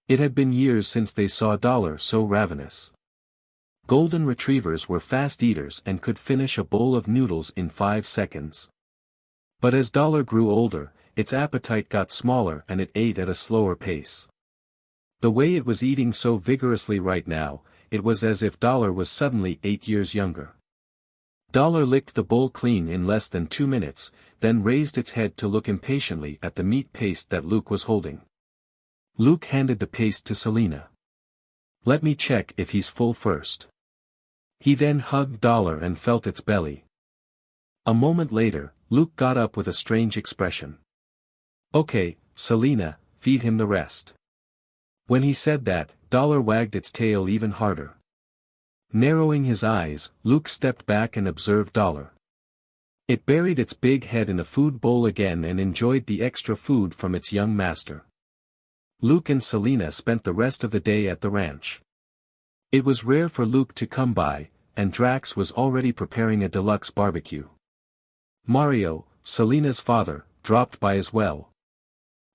It had been years since they saw Dollar so ravenous. Golden retrievers were fast eaters and could finish a bowl of noodles in 5 seconds. But as Dollar grew older, its appetite got smaller and it ate at a slower pace. The way it was eating so vigorously right now, it was as if Dollar was suddenly 8 years younger. Dollar licked the bowl clean in less than 2 minutes, then raised its head to look impatiently at the meat paste that Luke was holding. Luke handed the paste to Selena. "Let me check if he's full first." He then hugged Dollar and felt its belly. A moment later, Luke got up with a strange expression. "Okay, Selena, feed him the rest." When he said that, Dollar wagged its tail even harder. Narrowing his eyes, Luke stepped back and observed Dollar. It buried its big head in the food bowl again and enjoyed the extra food from its young master. Luke and Selena spent the rest of the day at the ranch. It was rare for Luke to come by, and Drax was already preparing a deluxe barbecue. Mario, Selena's father, dropped by as well.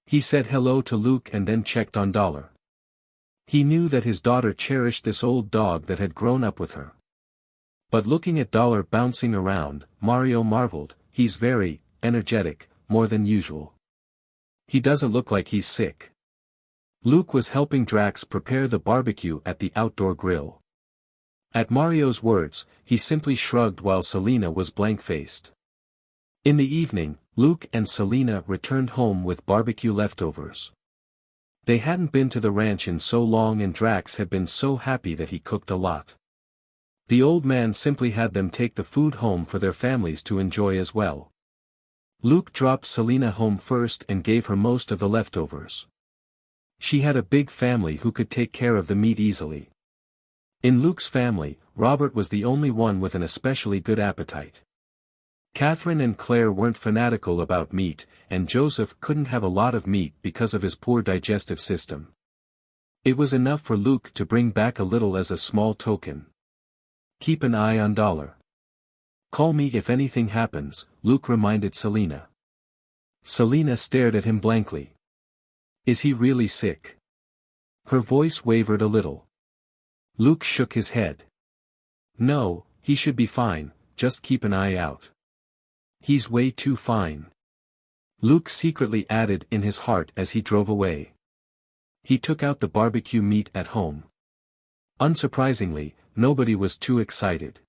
He said hello to Luke and then checked on Dollar. He knew that his daughter cherished this old dog that had grown up with her. But looking at Dollar bouncing around, Mario marveled, "He's very energetic, more than usual. He doesn't look like he's sick." Luke was helping Drax prepare the barbecue at the outdoor grill. At Mario's words, he simply shrugged while Selena was blank-faced. In the evening, Luke and Selena returned home with barbecue leftovers. They hadn't been to the ranch in so long and Drax had been so happy that he cooked a lot. The old man simply had them take the food home for their families to enjoy as well. Luke dropped Selena home first and gave her most of the leftovers. She had a big family who could take care of the meat easily. In Luke's family, Robert was the only one with an especially good appetite. Catherine and Claire weren't fanatical about meat, and Joseph couldn't have a lot of meat because of his poor digestive system. It was enough for Luke to bring back a little as a small token. "Keep an eye on Dollar. Call me if anything happens," Luke reminded Selena. Selena stared at him blankly. "Is he really sick?" Her voice wavered a little. Luke shook his head. "No, he should be fine, just keep an eye out. He's way too fine." Luke secretly added in his heart as he drove away. He took out the barbecue meat at home. Unsurprisingly, nobody was too excited.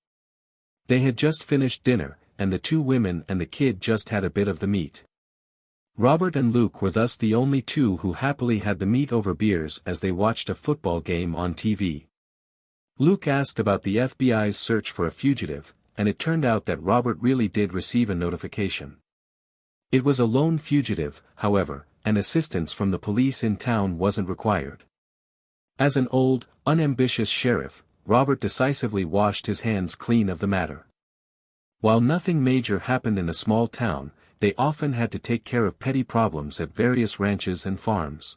They had just finished dinner, and the 2 women and the kid just had a bit of the meat. Robert and Luke were thus the only 2 who happily had the meat over beers as they watched a football game on TV. Luke asked about the FBI's search for a fugitive, and it turned out that Robert really did receive a notification. It was a lone fugitive, however, and assistance from the police in town wasn't required. As an old, unambitious sheriff, Robert decisively washed his hands clean of the matter. While nothing major happened in a small town, they often had to take care of petty problems at various ranches and farms.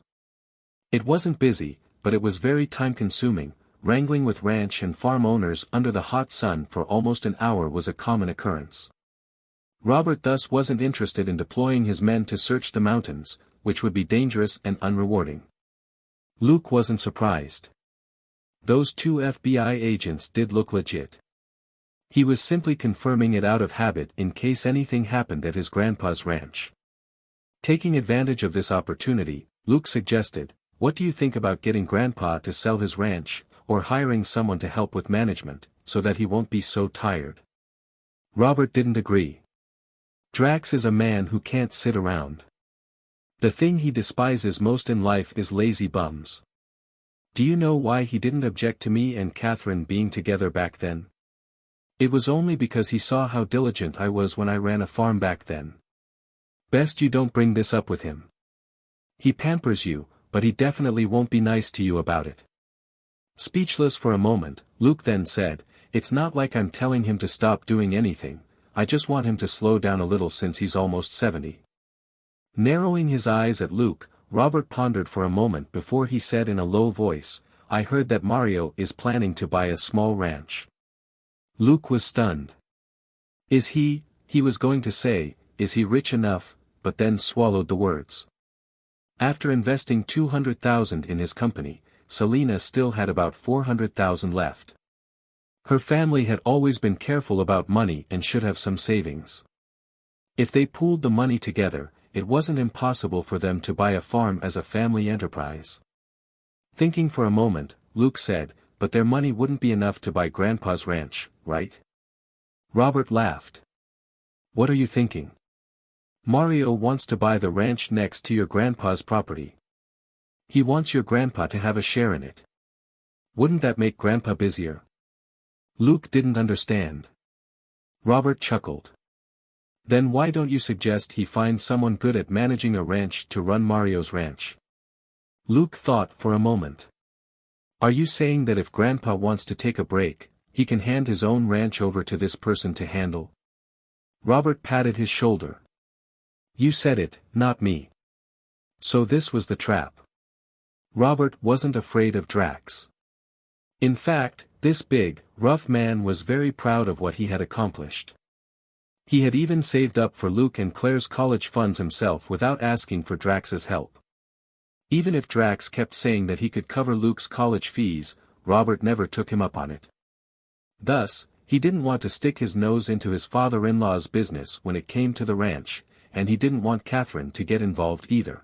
It wasn't busy, but it was very time-consuming. Wrangling with ranch and farm owners under the hot sun for almost an hour was a common occurrence. Robert thus wasn't interested in deploying his men to search the mountains, which would be dangerous and unrewarding. Luke wasn't surprised. Those 2 FBI agents did look legit. He was simply confirming it out of habit in case anything happened at his grandpa's ranch. Taking advantage of this opportunity, Luke suggested, "What do you think about getting Grandpa to sell his ranch, or hiring someone to help with management, so that he won't be so tired?" Robert didn't agree. Drax is a man who can't sit around. The thing he despises most in life is lazy bums. Do you know why he didn't object to me and Catherine being together back then? It was only because he saw how diligent I was when I ran a farm back then. Best you don't bring this up with him. He pampers you, but he definitely won't be nice to you about it. Speechless for a moment, Luke then said, "It's not like I'm telling him to stop doing anything, I just want him to slow down a little since he's almost 70. Narrowing his eyes at Luke, Robert pondered for a moment before he said in a low voice, "I heard that Mario is planning to buy a small ranch." Luke was stunned. "Is he, He was going to say, is he rich enough, but then swallowed the words. After investing 200,000 in his company, Selina still had about 400,000 left. Her family had always been careful about money and should have some savings. If they pooled the money together, it wasn't impossible for them to buy a farm as a family enterprise. Thinking for a moment, Luke said, but their money wouldn't be enough to buy Grandpa's ranch, right? Robert laughed. What are you thinking? Mario wants to buy the ranch next to your grandpa's property. He wants your grandpa to have a share in it. Wouldn't that make Grandpa busier? Luke didn't understand. Robert chuckled. Then why don't you suggest he find someone good at managing a ranch to run Mario's ranch? Luke thought for a moment. Are you saying that if Grandpa wants to take a break, he can hand his own ranch over to this person to handle? Robert patted his shoulder. You said it, not me. So this was the trap. Robert wasn't afraid of Drax. In fact, this big, rough man was very proud of what he had accomplished. He had even saved up for Luke and Claire's college funds himself without asking for Drax's help. Even if Drax kept saying that he could cover Luke's college fees, Robert never took him up on it. Thus, he didn't want to stick his nose into his father-in-law's business when it came to the ranch, and he didn't want Catherine to get involved either.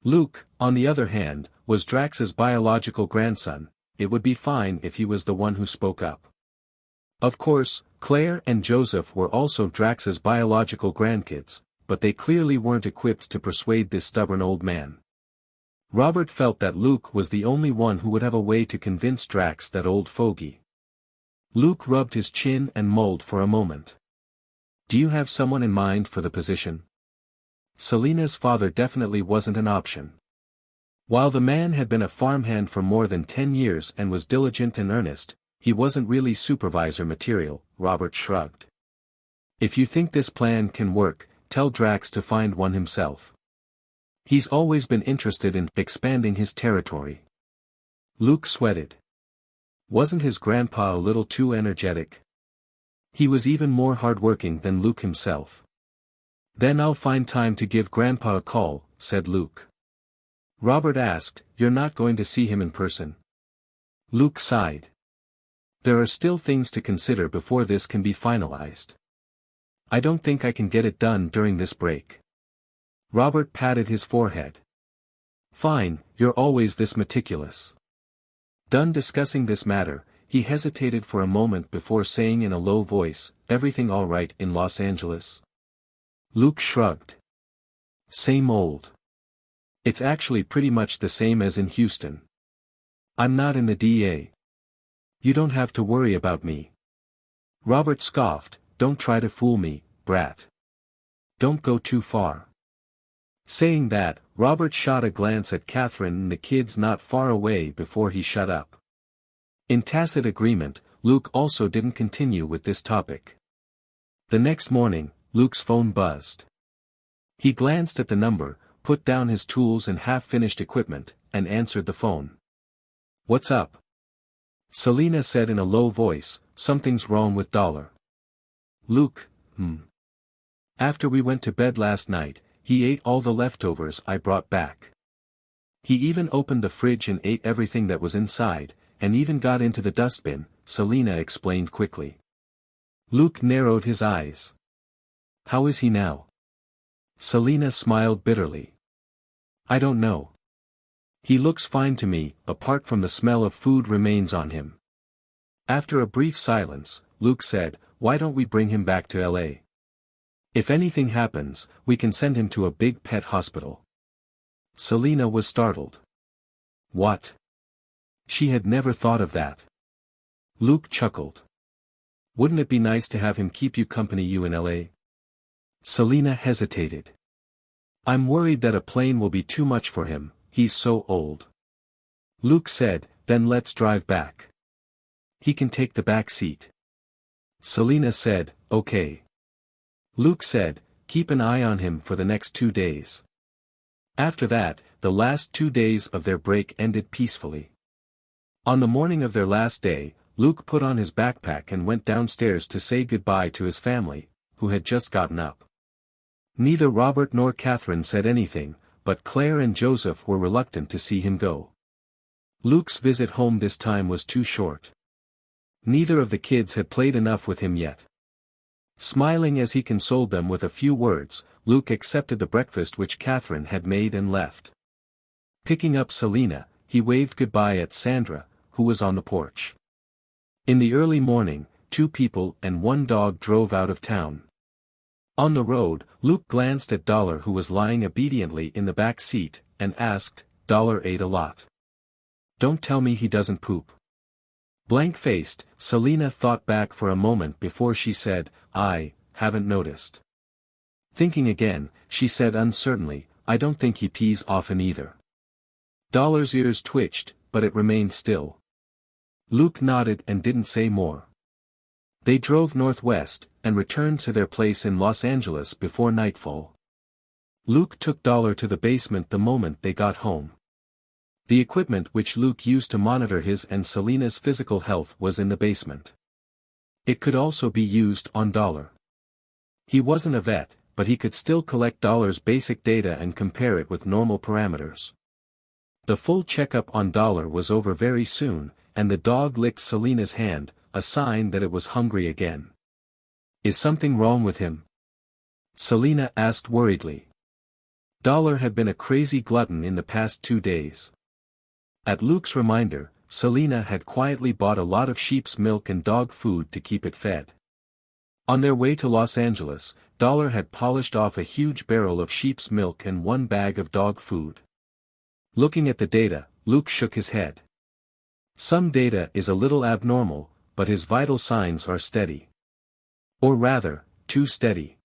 Luke, on the other hand, was Drax's biological grandson. It would be fine if he was the one who spoke up. Of course, Claire and Joseph were also Drax's biological grandkids, but they clearly weren't equipped to persuade this stubborn old man. Robert felt that Luke was the only one who would have a way to convince Drax that old fogey. Luke rubbed his chin and mulled for a moment. Do you have someone in mind for the position? Selina's father definitely wasn't an option. While the man had been a farmhand for more than 10 years and was diligent and earnest, he wasn't really supervisor material, Robert shrugged. If you think this plan can work, tell Drax to find one himself. He's always been interested in expanding his territory. Luke sweated. Wasn't his grandpa a little too energetic? He was even more hardworking than Luke himself. Then I'll find time to give Grandpa a call, said Luke. Robert asked, You're not going to see him in person? Luke sighed. There are still things to consider before this can be finalized. I don't think I can get it done during this break. Robert patted his forehead. Fine, you're always this meticulous. Done discussing this matter, he hesitated for a moment before saying in a low voice, Everything all right in Los Angeles? Luke shrugged. Same old. It's actually pretty much the same as in Houston. I'm not in the DEA. You don't have to worry about me. Robert scoffed, Don't try to fool me, brat. Don't go too far. Saying that, Robert shot a glance at Catherine and the kids not far away before he shut up. In tacit agreement, Luke also didn't continue with this topic. The next morning, Luke's phone buzzed. He glanced at the number, put down his tools and half-finished equipment, and answered the phone. What's up? Selina said in a low voice, Something's wrong with Dollar. Luke, After we went to bed last night, he ate all the leftovers I brought back. He even opened the fridge and ate everything that was inside, and even got into the dustbin, Selina explained quickly. Luke narrowed his eyes. How is he now? Selina smiled bitterly. I don't know. He looks fine to me, apart from the smell of food remains on him. After a brief silence, Luke said, Why don't we bring him back to LA? If anything happens, we can send him to a big pet hospital. Selina was startled. What? She had never thought of that. Luke chuckled. Wouldn't it be nice to have him keep you company in LA? Selina hesitated. I'm worried that a plane will be too much for him, he's so old. Luke said, Then let's drive back. He can take the back seat. Selina said, Okay. Luke said, Keep an eye on him for the next 2 days. After that, the last 2 days of their break ended peacefully. On the morning of their last day, Luke put on his backpack and went downstairs to say goodbye to his family, who had just gotten up. Neither Robert nor Catherine said anything, but Claire and Joseph were reluctant to see him go. Luke's visit home this time was too short. Neither of the kids had played enough with him yet. Smiling as he consoled them with a few words, Luke accepted the breakfast which Catherine had made and left. Picking up Selina, he waved goodbye at Sandra, who was on the porch. In the early morning, 2 people and 1 dog drove out of town. On the road, Luke glanced at Dollar, who was lying obediently in the back seat, and asked, "Dollar ate a lot. Don't tell me he doesn't poop." Blank-faced, Selina thought back for a moment before she said, "I haven't noticed." Thinking again, she said uncertainly, "I don't think he pees often either." Dollar's ears twitched, but it remained still. Luke nodded and didn't say more. They drove northwest, and returned to their place in Los Angeles before nightfall. Luke took Dollar to the basement the moment they got home. The equipment which Luke used to monitor his and Selina's physical health was in the basement. It could also be used on Dollar. He wasn't a vet, but he could still collect Dollar's basic data and compare it with normal parameters. The full checkup on Dollar was over very soon, and the dog licked Selina's hand, a sign that it was hungry again. "Is something wrong with him?" Selina asked worriedly. Dollar had been a crazy glutton in the past 2 days. At Luke's reminder, Selina had quietly bought a lot of sheep's milk and dog food to keep it fed. On their way to Los Angeles, Dollar had polished off a huge barrel of sheep's milk and 1 bag of dog food. Looking at the data, Luke shook his head. Some data is a little abnormal, but his vital signs are steady. Or rather, too steady.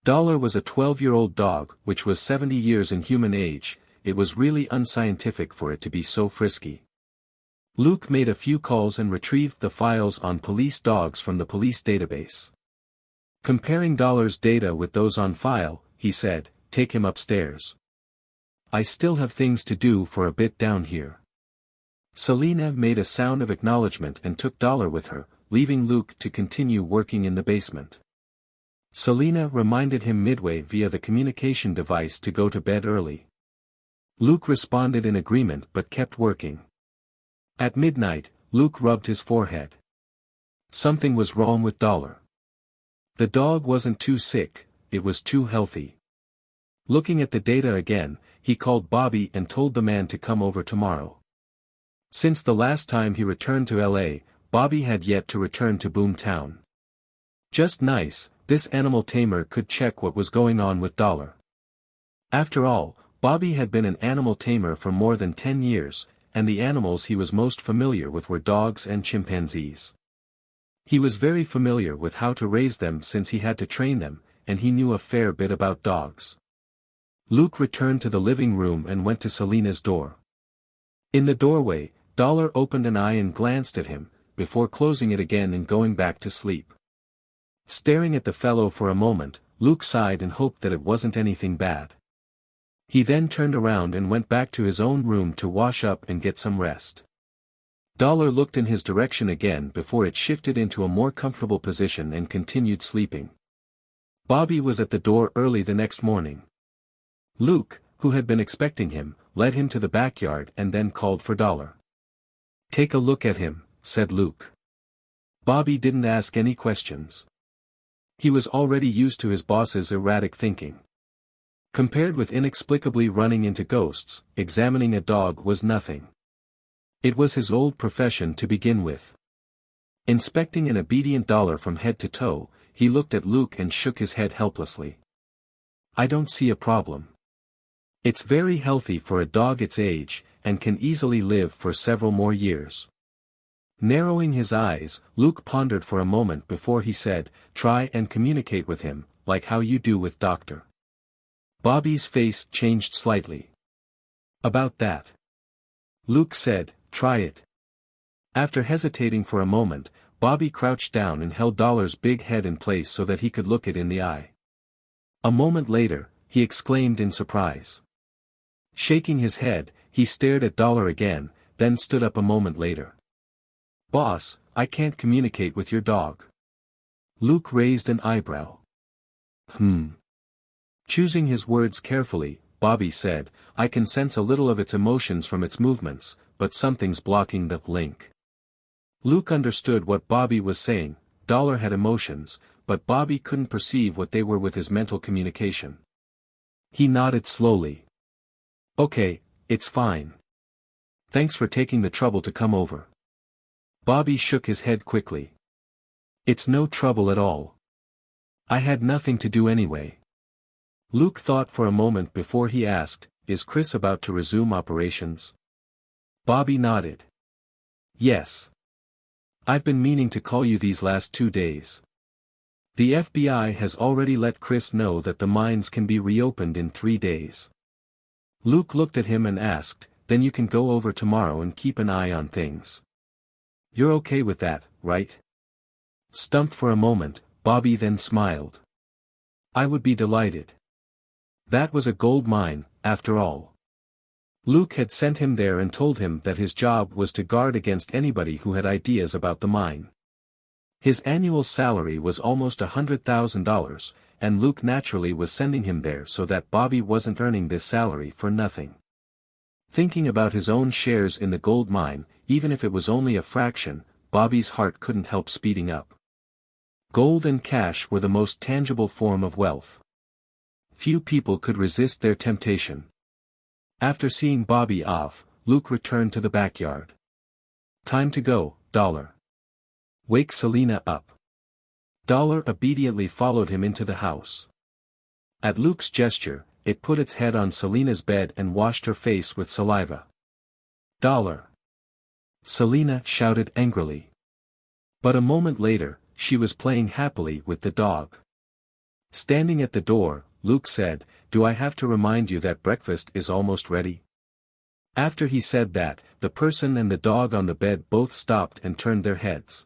Dollar was a 12-year-old dog, which was 70 years in human age. It was really unscientific for it to be so frisky. Luke made a few calls and retrieved the files on police dogs from the police database. Comparing Dollar's data with those on file, he said, "Take him upstairs. I still have things to do for a bit down here." Selina made a sound of acknowledgement and took Dollar with her, leaving Luke to continue working in the basement. Selina reminded him midway via the communication device to go to bed early. Luke responded in agreement but kept working. At midnight, Luke rubbed his forehead. Something was wrong with Dollar. The dog wasn't too sick, it was too healthy. Looking at the data again, he called Bobby and told the man to come over tomorrow. Since the last time he returned to LA, Bobby had yet to return to Boomtown. Just nice, this animal tamer could check what was going on with Dollar. After all, Bobby had been an animal tamer for more than 10 years, and the animals he was most familiar with were dogs and chimpanzees. He was very familiar with how to raise them since he had to train them, and he knew a fair bit about dogs. Luke returned to the living room and went to Selina's door. In the doorway, Dollar opened an eye and glanced at him, before closing it again and going back to sleep. Staring at the fellow for a moment, Luke sighed and hoped that it wasn't anything bad. He then turned around and went back to his own room to wash up and get some rest. Dollar looked in his direction again before it shifted into a more comfortable position and continued sleeping. Bobby was at the door early the next morning. Luke, who had been expecting him, led him to the backyard and then called for Dollar. "Take a look at him," said Luke. Bobby didn't ask any questions. He was already used to his boss's erratic thinking. Compared with inexplicably running into ghosts, examining a dog was nothing. It was his old profession to begin with. Inspecting an obedient Dollar from head to toe, he looked at Luke and shook his head helplessly. "I don't see a problem. It's very healthy for a dog its age, and can easily live for several more years." Narrowing his eyes, Luke pondered for a moment before he said, "Try and communicate with him, like how you do with Dr." Bobby's face changed slightly. "About that," Luke said, "try it." After hesitating for a moment, Bobby crouched down and held Dollar's big head in place so that he could look it in the eye. A moment later, he exclaimed in surprise. Shaking his head, he stared at Dollar again, then stood up a moment later. "Boss, I can't communicate with your dog." Luke raised an eyebrow. Choosing his words carefully, Bobby said, I can sense a little of its emotions from its movements, but something's blocking the link. Luke understood what Bobby was saying. Dollar had emotions, but Bobby couldn't perceive what they were with his mental communication. He nodded slowly. Okay, it's fine. Thanks for taking the trouble to come over. Bobby shook his head quickly. It's no trouble at all. I had nothing to do anyway. Luke thought for a moment before he asked, is Chris about to resume operations? Bobby nodded. Yes. I've been meaning to call you these last 2 days. The FBI has already let Chris know that the mines can be reopened in 3 days. Luke looked at him and asked, then you can go over tomorrow and keep an eye on things. You're okay with that, right? Stumped for a moment, Bobby then smiled. I would be delighted. That was a gold mine, after all. Luke had sent him there and told him that his job was to guard against anybody who had ideas about the mine. His annual salary was almost $100,000, and Luke naturally was sending him there so that Bobby wasn't earning this salary for nothing. Thinking about his own shares in the gold mine, even if it was only a fraction, Bobby's heart couldn't help speeding up. Gold and cash were the most tangible form of wealth. Few people could resist their temptation. After seeing Bobby off, Luke returned to the backyard. Time to go, Dollar. Wake Selena up. Dollar obediently followed him into the house. At Luke's gesture, it put its head on Selena's bed and washed her face with saliva. Dollar. Selena shouted angrily. But a moment later, she was playing happily with the dog. Standing at the door, Luke said, do I have to remind you that breakfast is almost ready? After he said that, the person and the dog on the bed both stopped and turned their heads.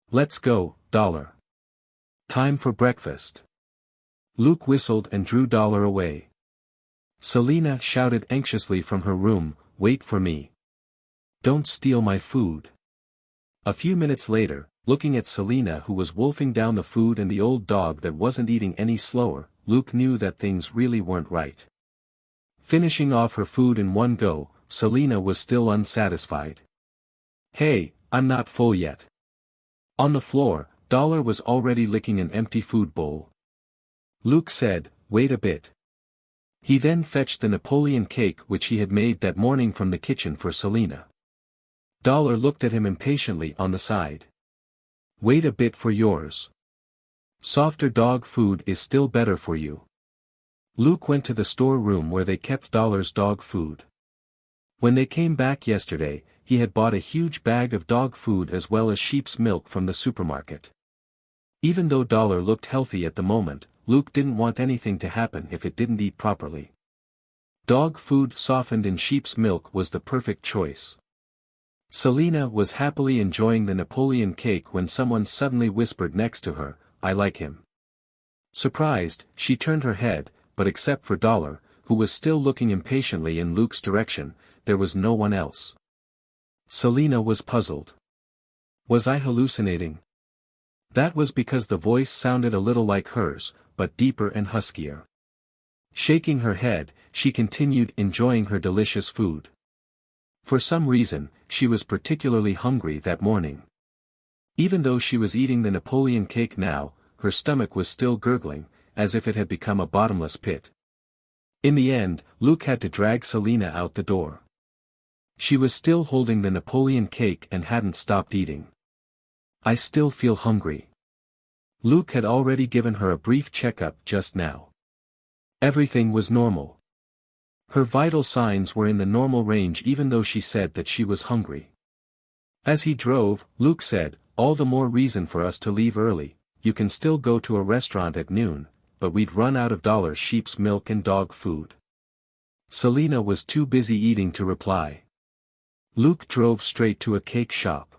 Let's go, Dollar. Time for breakfast. Luke whistled and drew Dollar away. Selena shouted anxiously from her room, wait for me. Don't steal my food. A few minutes later, looking at Selena who was wolfing down the food and the old dog that wasn't eating any slower, Luke knew that things really weren't right. Finishing off her food in one go, Selena was still unsatisfied. Hey, I'm not full yet. On the floor, Dollar was already licking an empty food bowl. Luke said, wait a bit. He then fetched the Napoleon cake which he had made that morning from the kitchen for Selena. Dollar looked at him impatiently on the side. Wait a bit for yours. Softer dog food is still better for you. Luke went to the storeroom where they kept Dollar's dog food. When they came back yesterday, he had bought a huge bag of dog food as well as sheep's milk from the supermarket. Even though Dollar looked healthy at the moment, Luke didn't want anything to happen if it didn't eat properly. Dog food softened in sheep's milk was the perfect choice. Selena was happily enjoying the Napoleon cake when someone suddenly whispered next to her, I like him. Surprised, she turned her head, but except for Dollar, who was still looking impatiently in Luke's direction, there was no one else. Selena was puzzled. Was I hallucinating? That was because the voice sounded a little like hers, but deeper and huskier. Shaking her head, she continued enjoying her delicious food. For some reason, she was particularly hungry that morning. Even though she was eating the Napoleon cake now, her stomach was still gurgling, as if it had become a bottomless pit. In the end, Luke had to drag Selena out the door. She was still holding the Napoleon cake and hadn't stopped eating. I still feel hungry. Luke had already given her a brief checkup just now. Everything was normal. Her vital signs were in the normal range even though she said that she was hungry. As he drove, Luke said, all the more reason for us to leave early, you can still go to a restaurant at noon, but we'd run out of Dollar's sheep's milk and dog food. Selena was too busy eating to reply. Luke drove straight to a cake shop.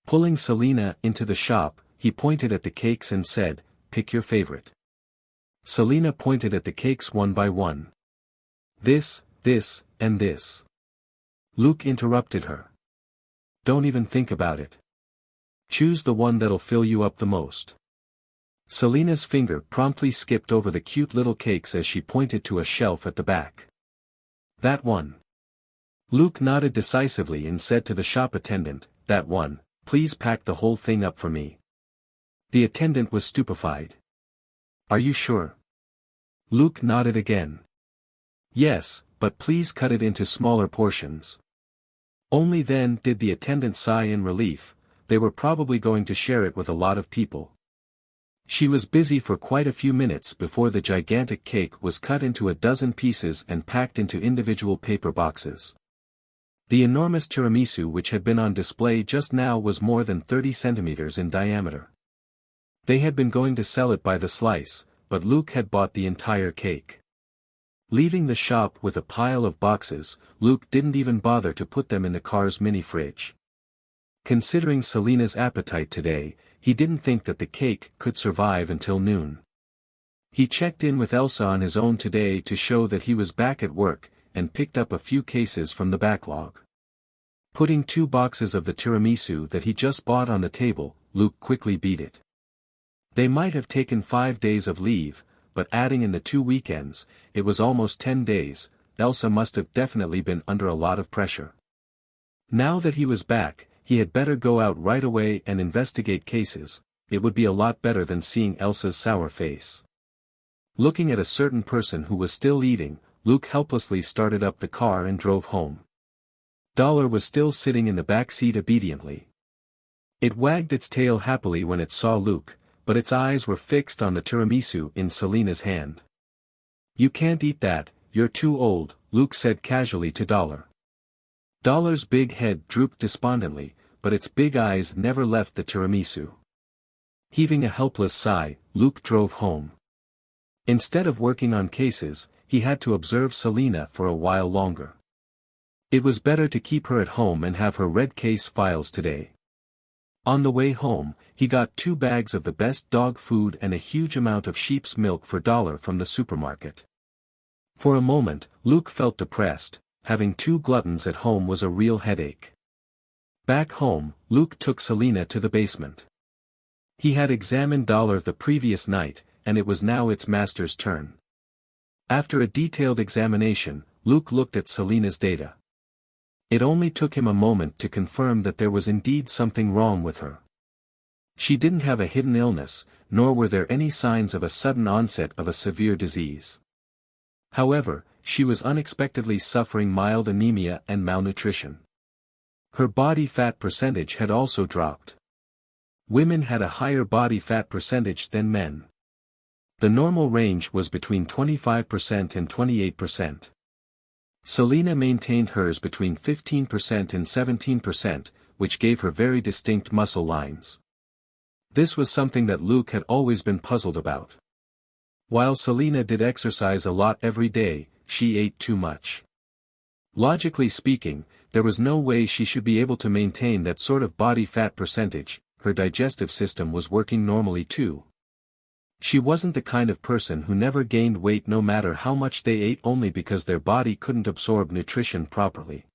Pulling Selena into the shop, he pointed at the cakes and said, pick your favorite. Selena pointed at the cakes one by one. This, and this. Luke interrupted her. Don't even think about it. Choose the one that'll fill you up the most. Selena's finger promptly skipped over the cute little cakes as she pointed to a shelf at the back. That one. Luke nodded decisively and said to the shop attendant, that one, please pack the whole thing up for me. The attendant was stupefied. Are you sure? Luke nodded again. Yes, but please cut it into smaller portions. Only then did the attendant sigh in relief. They were probably going to share it with a lot of people. She was busy for quite a few minutes before the gigantic cake was cut into a dozen pieces and packed into individual paper boxes. The enormous tiramisu which had been on display just now was more than 30 centimeters in diameter. They had been going to sell it by the slice, but Luke had bought the entire cake. Leaving the shop with a pile of boxes, Luke didn't even bother to put them in the car's mini-fridge. Considering Selena's appetite today, he didn't think that the cake could survive until noon. He checked in with Elsa on his own today to show that he was back at work, and picked up a few cases from the backlog. Putting 2 boxes of the tiramisu that he just bought on the table, Luke quickly beat it. They might have taken 5 days of leave, but adding in the 2 weekends, it was almost 10 days. Elsa must have definitely been under a lot of pressure. Now that he was back, he had better go out right away and investigate cases. It would be a lot better than seeing Elsa's sour face. Looking at a certain person who was still eating, Luke helplessly started up the car and drove home. Dollar was still sitting in the back seat obediently. It wagged its tail happily when it saw Luke, but its eyes were fixed on the tiramisu in Selena's hand. You can't eat that, you're too old, Luke said casually to Dollar. Dollar's big head drooped despondently, but its big eyes never left the tiramisu. Heaving a helpless sigh, Luke drove home. Instead of working on cases, he had to observe Selena for a while longer. It was better to keep her at home and have her read case files today. On the way home, he got 2 bags of the best dog food and a huge amount of sheep's milk for Dollar from the supermarket. For a moment, Luke felt depressed. Having 2 gluttons at home was a real headache. Back home, Luke took Selena to the basement. He had examined Dollar the previous night, and it was now its master's turn. After a detailed examination, Luke looked at Selena's data. It only took him a moment to confirm that there was indeed something wrong with her. She didn't have a hidden illness, nor were there any signs of a sudden onset of a severe disease. However, she was unexpectedly suffering mild anemia and malnutrition. Her body fat percentage had also dropped. Women had a higher body fat percentage than men. The normal range was between 25% and 28%. Selena maintained hers between 15% and 17%, which gave her very distinct muscle lines. This was something that Luke had always been puzzled about. While Selena did exercise a lot every day, she ate too much. Logically speaking, there was no way she should be able to maintain that sort of body fat percentage. Her digestive system was working normally too. She wasn't the kind of person who never gained weight no matter how much they ate only because their body couldn't absorb nutrition properly.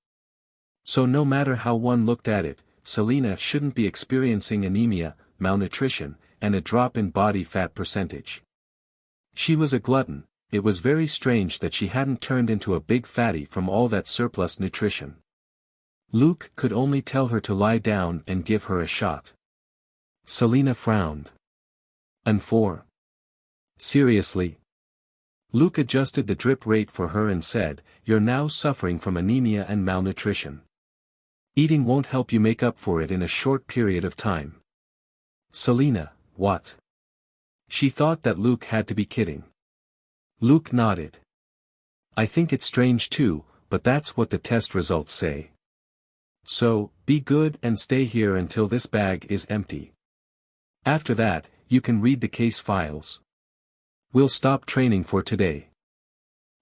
So no matter how one looked at it, Selena shouldn't be experiencing anemia, malnutrition, and a drop in body fat percentage. She was a glutton. It was very strange that she hadn't turned into a big fatty from all that surplus nutrition. Luke could only tell her to lie down and give her a shot. Selena frowned. And for? Seriously? Luke adjusted the drip rate for her and said, "You're now suffering from anemia and malnutrition. Eating won't help you make up for it in a short period of time." Selena, what? She thought that Luke had to be kidding. Luke nodded. "I think it's strange too, but that's what the test results say. So, be good and stay here until this bag is empty. After that, you can read the case files. We'll stop training for today."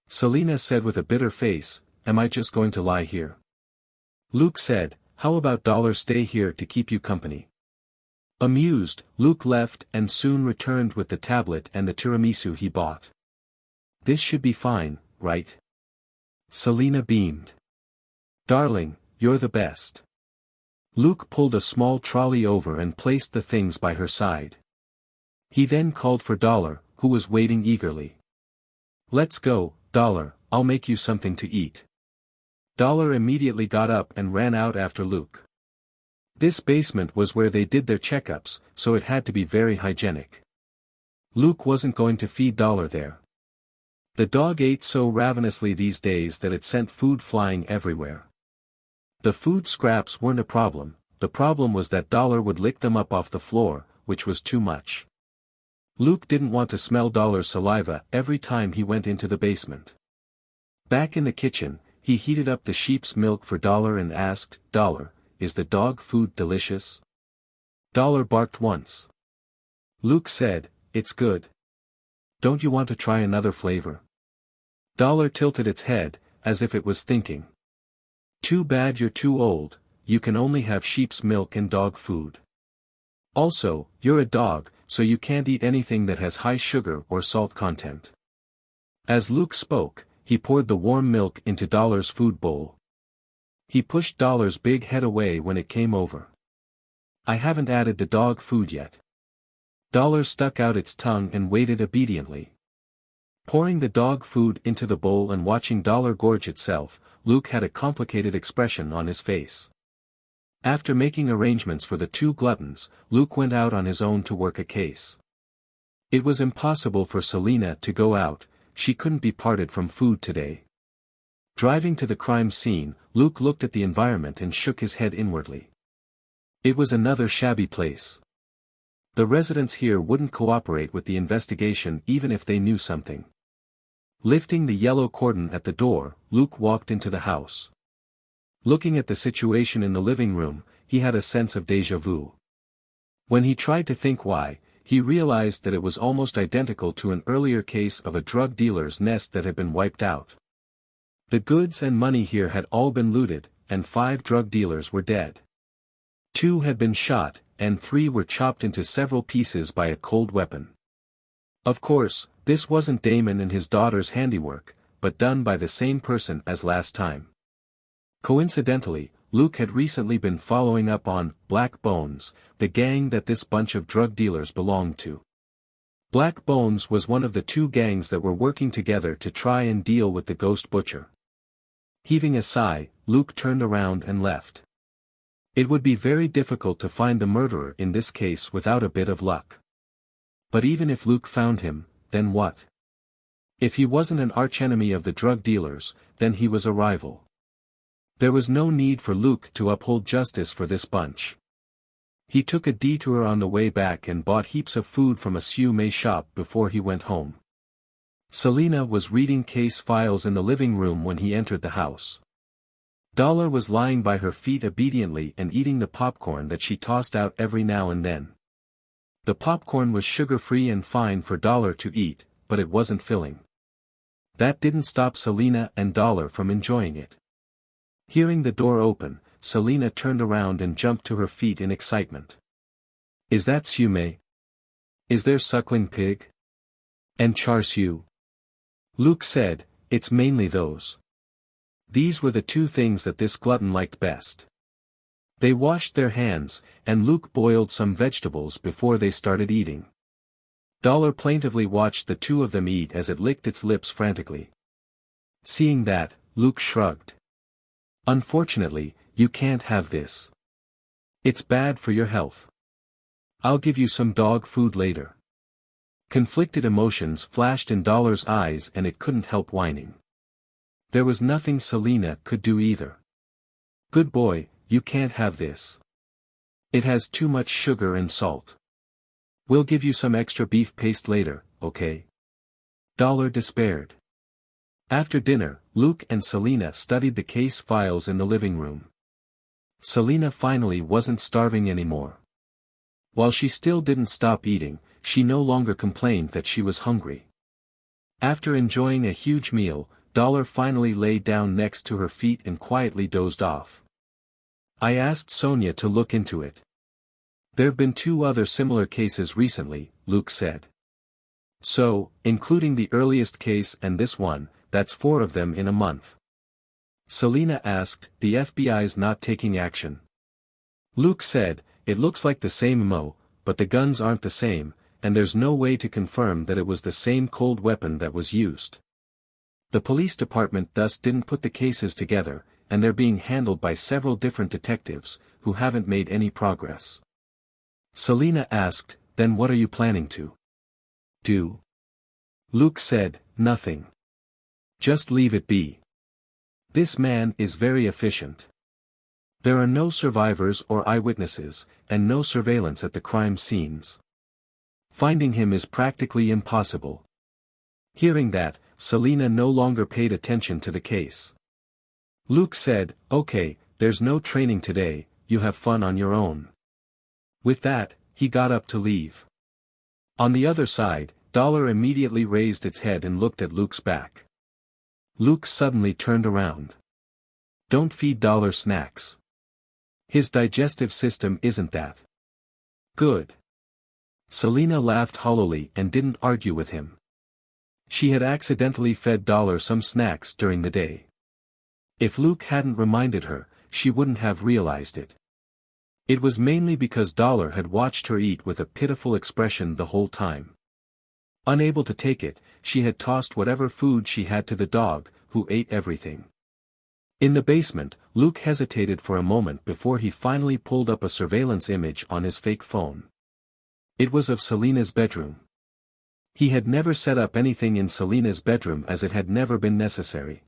Selena said with a bitter face, "Am I just going to lie here?" Luke said, "How about Dollar stay here to keep you company?" Amused, Luke left and soon returned with the tablet and the tiramisu he bought. "This should be fine, right?" Selena beamed. "Darling, you're the best." Luke pulled a small trolley over and placed the things by her side. He then called for Dollar, who was waiting eagerly. "Let's go, Dollar, I'll make you something to eat." Dollar immediately got up and ran out after Luke. This basement was where they did their checkups, so it had to be very hygienic. Luke wasn't going to feed Dollar there. The dog ate so ravenously these days that it sent food flying everywhere. The food scraps weren't a problem, the problem was that Dollar would lick them up off the floor, which was too much. Luke didn't want to smell Dollar's saliva every time he went into the basement. Back in the kitchen, he heated up the sheep's milk for Dollar and asked, "Dollar, is the dog food delicious?" Dollar barked once. Luke said, "It's good. Don't you want to try another flavor?" Dollar tilted its head, as if it was thinking. "Too bad you're too old, you can only have sheep's milk and dog food. Also, you're a dog, so you can't eat anything that has high sugar or salt content." As Luke spoke, he poured the warm milk into Dollar's food bowl. He pushed Dollar's big head away when it came over. "I haven't added the dog food yet." Dollar stuck out its tongue and waited obediently. Pouring the dog food into the bowl and watching Dollar gorge itself, Luke had a complicated expression on his face. After making arrangements for the two gluttons, Luke went out on his own to work a case. It was impossible for Selina to go out, she couldn't be parted from food today. Driving to the crime scene, Luke looked at the environment and shook his head inwardly. It was another shabby place. The residents here wouldn't cooperate with the investigation even if they knew something. Lifting the yellow cordon at the door, Luke walked into the house. Looking at the situation in the living room, he had a sense of déjà vu. When he tried to think why, he realized that it was almost identical to an earlier case of a drug dealer's nest that had been wiped out. The goods and money here had all been looted, and 5 drug dealers were dead. 2 had been shot, and 3 were chopped into several pieces by a cold weapon. Of course, this wasn't Damon and his daughter's handiwork, but done by the same person as last time. Coincidentally, Luke had recently been following up on Black Bones, the gang that this bunch of drug dealers belonged to. Black Bones was one of the 2 gangs that were working together to try and deal with the Ghost Butcher. Heaving a sigh, Luke turned around and left. It would be very difficult to find the murderer in this case without a bit of luck. But even if Luke found him, then what? If he wasn't an archenemy of the drug dealers, then he was a rival. There was no need for Luke to uphold justice for this bunch. He took a detour on the way back and bought heaps of food from a siu-mei shop before he went home. Selina was reading case files in the living room when he entered the house. Dollar was lying by her feet obediently and eating the popcorn that she tossed out every now and then. The popcorn was sugar-free and fine for Dollar to eat, but it wasn't filling. That didn't stop Selina and Dollar from enjoying it. Hearing the door open, Selina turned around and jumped to her feet in excitement. "Is that siu-mei? Is there suckling pig? And char siu?" Luke said, "It's mainly those." These were the 2 things that this glutton liked best. They washed their hands, and Luke boiled some vegetables before they started eating. Dollar plaintively watched the 2 of them eat as it licked its lips frantically. Seeing that, Luke shrugged. "Unfortunately, you can't have this. It's bad for your health. I'll give you some dog food later." Conflicted emotions flashed in Dollar's eyes and it couldn't help whining. There was nothing Selina could do either. "Good boy, you can't have this. It has too much sugar and salt. We'll give you some extra beef paste later, okay?" Dollar despaired. After dinner, Luke and Selina studied the case files in the living room. Selina finally wasn't starving anymore. While she still didn't stop eating, she no longer complained that she was hungry. After enjoying a huge meal, Dollar finally lay down next to her feet and quietly dozed off. "I asked Sonia to look into it. There've been 2 other similar cases recently," Luke said. "So, including the earliest case and this one, that's 4 of them in a month." Selina asked, "The FBI's not taking action?" Luke said, "It looks like the same MO, but the guns aren't the same, and there's no way to confirm that it was the same cold weapon that was used. The police department thus didn't put the cases together, and they're being handled by several different detectives, who haven't made any progress. Selena asked, "Then what are you planning to do?" Luke said, "Nothing. Just leave it be. This man is very efficient. There are no survivors or eyewitnesses, and no surveillance at the crime scenes. Finding him is practically impossible." Hearing that, Selena no longer paid attention to the case. Luke said, "Okay, there's no training today, you have fun on your own." With that, he got up to leave. On the other side, Dollar immediately raised its head and looked at Luke's back. Luke suddenly turned around. Don't feed Dollar snacks. His digestive system isn't that good. Selena laughed hollowly and didn't argue with him. She had accidentally fed Dollar some snacks during the day. If Luke hadn't reminded her, she wouldn't have realized it. It was mainly because Dollar had watched her eat with a pitiful expression the whole time. Unable to take it, she had tossed whatever food she had to the dog, who ate everything. In the basement, Luke hesitated for a moment before he finally pulled up a surveillance image on his fake phone. It was of Selena's bedroom. He had never set up anything in Selena's bedroom as it had never been necessary.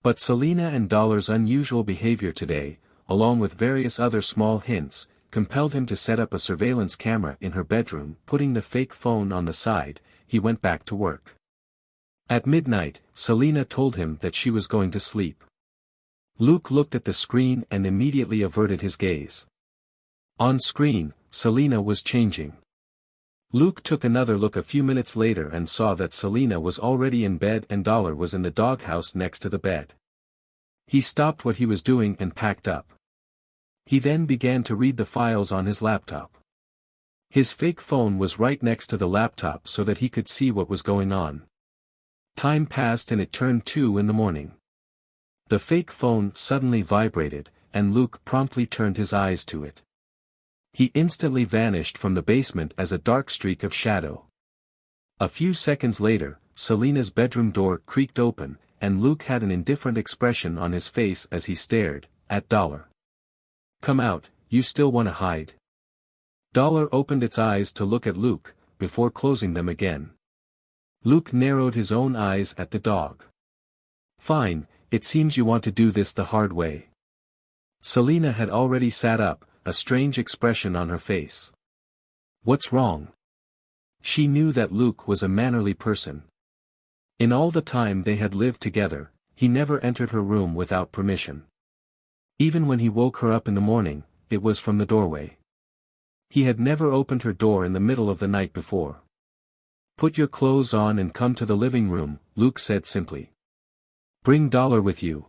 But Selena and Dollar's unusual behavior today, along with various other small hints, compelled him to set up a surveillance camera in her bedroom. Putting the fake phone on the side, he went back to work. At midnight, Selena told him that she was going to sleep. Luke looked at the screen and immediately averted his gaze. On screen, Selena was changing. Luke took another look a few minutes later and saw that Selena was already in bed and Dollar was in the doghouse next to the bed. He stopped what he was doing and packed up. He then began to read the files on his laptop. His fake phone was right next to the laptop so that he could see what was going on. Time passed and it turned 2 in the morning. The fake phone suddenly vibrated, and Luke promptly turned his eyes to it. He instantly vanished from the basement as a dark streak of shadow. A few seconds later, Selena's bedroom door creaked open, and Luke had an indifferent expression on his face as he stared at Dollar. "Come out, you still want to hide?" Dollar opened its eyes to look at Luke, before closing them again. Luke narrowed his own eyes at the dog. "Fine, it seems you want to do this the hard way." Selena had already sat up, a strange expression on her face. "What's wrong?" She knew that Luke was a mannerly person. In all the time they had lived together, he never entered her room without permission. Even when he woke her up in the morning, it was from the doorway. He had never opened her door in the middle of the night before. "Put your clothes on and come to the living room," Luke said simply. "Bring Dollar with you."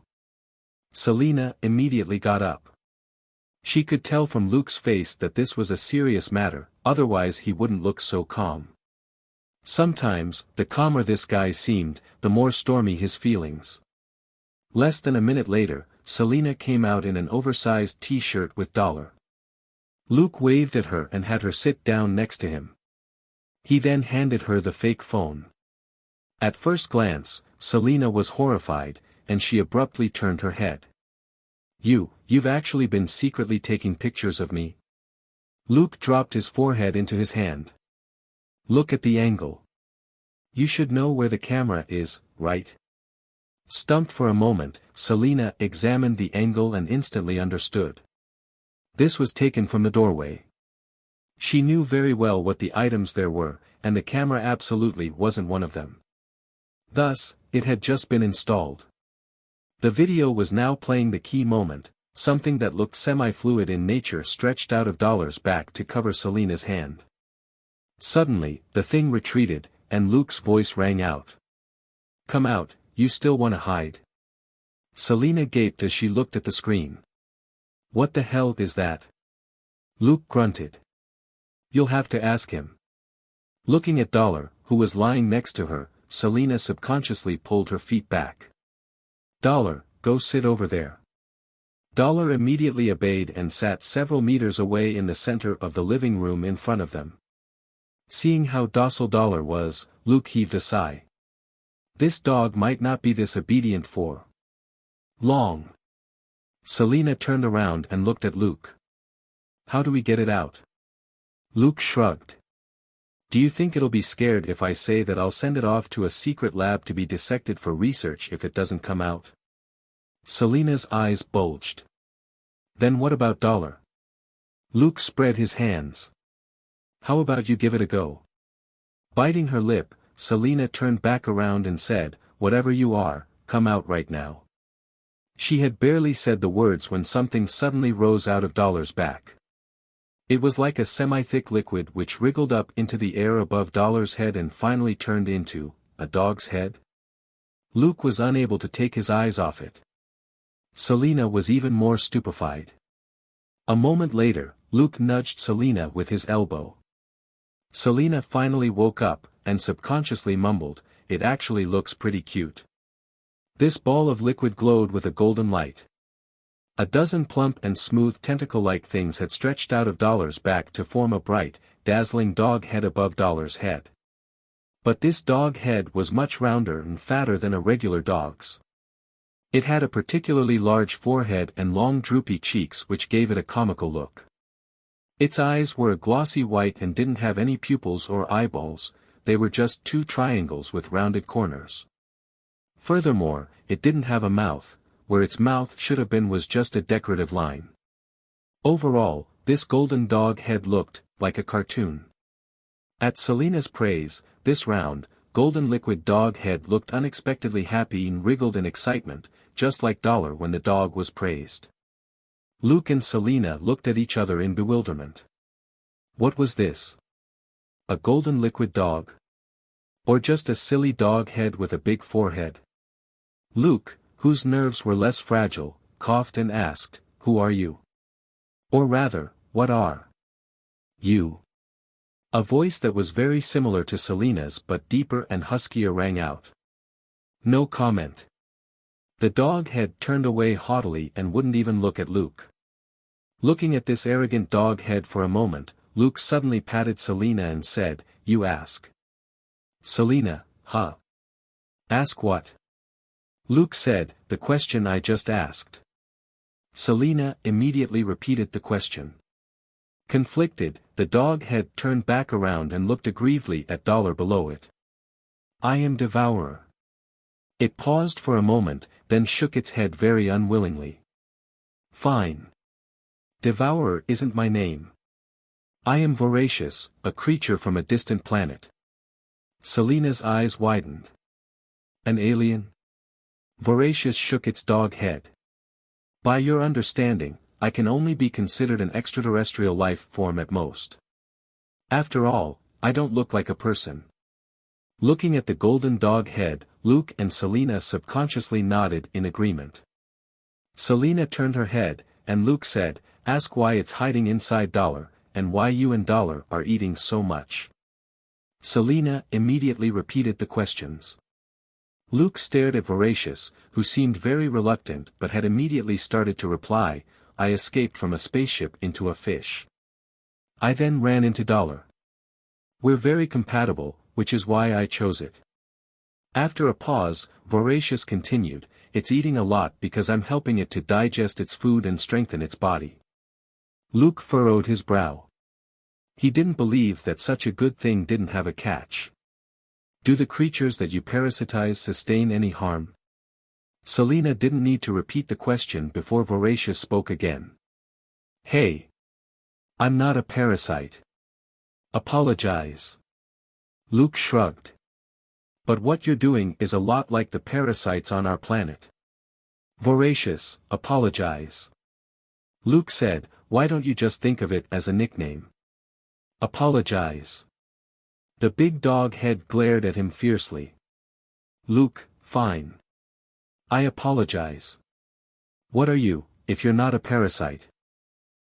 Selena immediately got up. She could tell from Luke's face that this was a serious matter, otherwise he wouldn't look so calm. Sometimes, the calmer this guy seemed, the more stormy his feelings. Less than a minute later, Selena came out in an oversized t-shirt with Dollar. Luke waved at her and had her sit down next to him. He then handed her the fake phone. At first glance, Selena was horrified, and she abruptly turned her head. You've actually been secretly taking pictures of me?" Luke dropped his forehead into his hand. "Look at the angle. You should know where the camera is, right?" Stumped for a moment, Selena examined the angle and instantly understood. This was taken from the doorway. She knew very well what the items there were, and the camera absolutely wasn't one of them. Thus, it had just been installed. The video was now playing the key moment, something that looked semi-fluid in nature stretched out of Dollar's back to cover Selena's hand. Suddenly, the thing retreated, and Luke's voice rang out. "Come out, you still want to hide?" Selena gaped as she looked at the screen. "What the hell is that?" Luke grunted. "You'll have to ask him." Looking at Dollar, who was lying next to her, Selena subconsciously pulled her feet back. "Dollar, go sit over there." Dollar immediately obeyed and sat several meters away in the center of the living room in front of them. Seeing how docile Dollar was, Luke heaved a sigh. This dog might not be this obedient for long. Selena turned around and looked at Luke. How do we get it out? Luke shrugged. Do you think it'll be scared if I say that I'll send it off to a secret lab to be dissected for research if it doesn't come out? Selena's eyes bulged. Then what about Dollar? Luke spread his hands. How about you give it a go? Biting her lip, Selena turned back around and said, whatever you are, come out right now. She had barely said the words when something suddenly rose out of Dollar's back. It was like a semi-thick liquid which wriggled up into the air above Dollar's head and finally turned into a dog's head. Luke was unable to take his eyes off it. Selena was even more stupefied. A moment later, Luke nudged Selena with his elbow. Selena finally woke up, and subconsciously mumbled, "It actually looks pretty cute." This ball of liquid glowed with a golden light. A dozen plump and smooth tentacle-like things had stretched out of Dollar's back to form a bright, dazzling dog head above Dollar's head. But this dog head was much rounder and fatter than a regular dog's. It had a particularly large forehead and long droopy cheeks which gave it a comical look. Its eyes were a glossy white and didn't have any pupils or eyeballs, they were just two triangles with rounded corners. Furthermore, it didn't have a mouth, where its mouth should have been was just a decorative line. Overall, this golden dog head looked like a cartoon. At Selena's praise, this round, golden liquid dog head looked unexpectedly happy and wriggled in excitement, just like Dollar when the dog was praised. Luke and Selena looked at each other in bewilderment. What was this? A golden liquid dog? Or just a silly dog head with a big forehead? Luke, whose nerves were less fragile, coughed and asked, "Who are you? Or rather, what are you?" A voice that was very similar to Selena's but deeper and huskier rang out. No comment. The dog head turned away haughtily and wouldn't even look at Luke. Looking at this arrogant dog head for a moment, Luke suddenly patted Selena and said, "You ask." Selena, huh? Ask what? Luke said, "The question I just asked." Selena immediately repeated the question. Conflicted, the dog head turned back around and looked aggrievedly at Dollar below it. "I am Devourer." It paused for a moment, then shook its head very unwillingly. "Fine. Devourer isn't my name. I am Voracious, a creature from a distant planet." Selena's eyes widened. "An alien?" Voracious shook its dog head. "By your understanding, I can only be considered an extraterrestrial life form at most. After all, I don't look like a person." Looking at the golden dog head, Luke and Selena subconsciously nodded in agreement. Selena turned her head, and Luke said, "Ask why it's hiding inside Dollar, and why you and Dollar are eating so much." Selena immediately repeated the questions. Luke stared at Voracious, who seemed very reluctant but had immediately started to reply, "I escaped from a spaceship into a fish. I then ran into Dollar. We're very compatible, which is why I chose it." After a pause, Voracious continued, "It's eating a lot because I'm helping it to digest its food and strengthen its body." Luke furrowed his brow. He didn't believe that such a good thing didn't have a catch. "Do the creatures that you parasitize sustain any harm?" Selena didn't need to repeat the question before Voracious spoke again. "Hey! I'm not a parasite. Apologize." Luke shrugged. "But what you're doing is a lot like the parasites on our planet." Voracious, apologize. Luke said, "Why don't you just think of it as a nickname? Apologize." The big dog head glared at him fiercely. "Luke, fine. I apologize. What are you, if you're not a parasite?"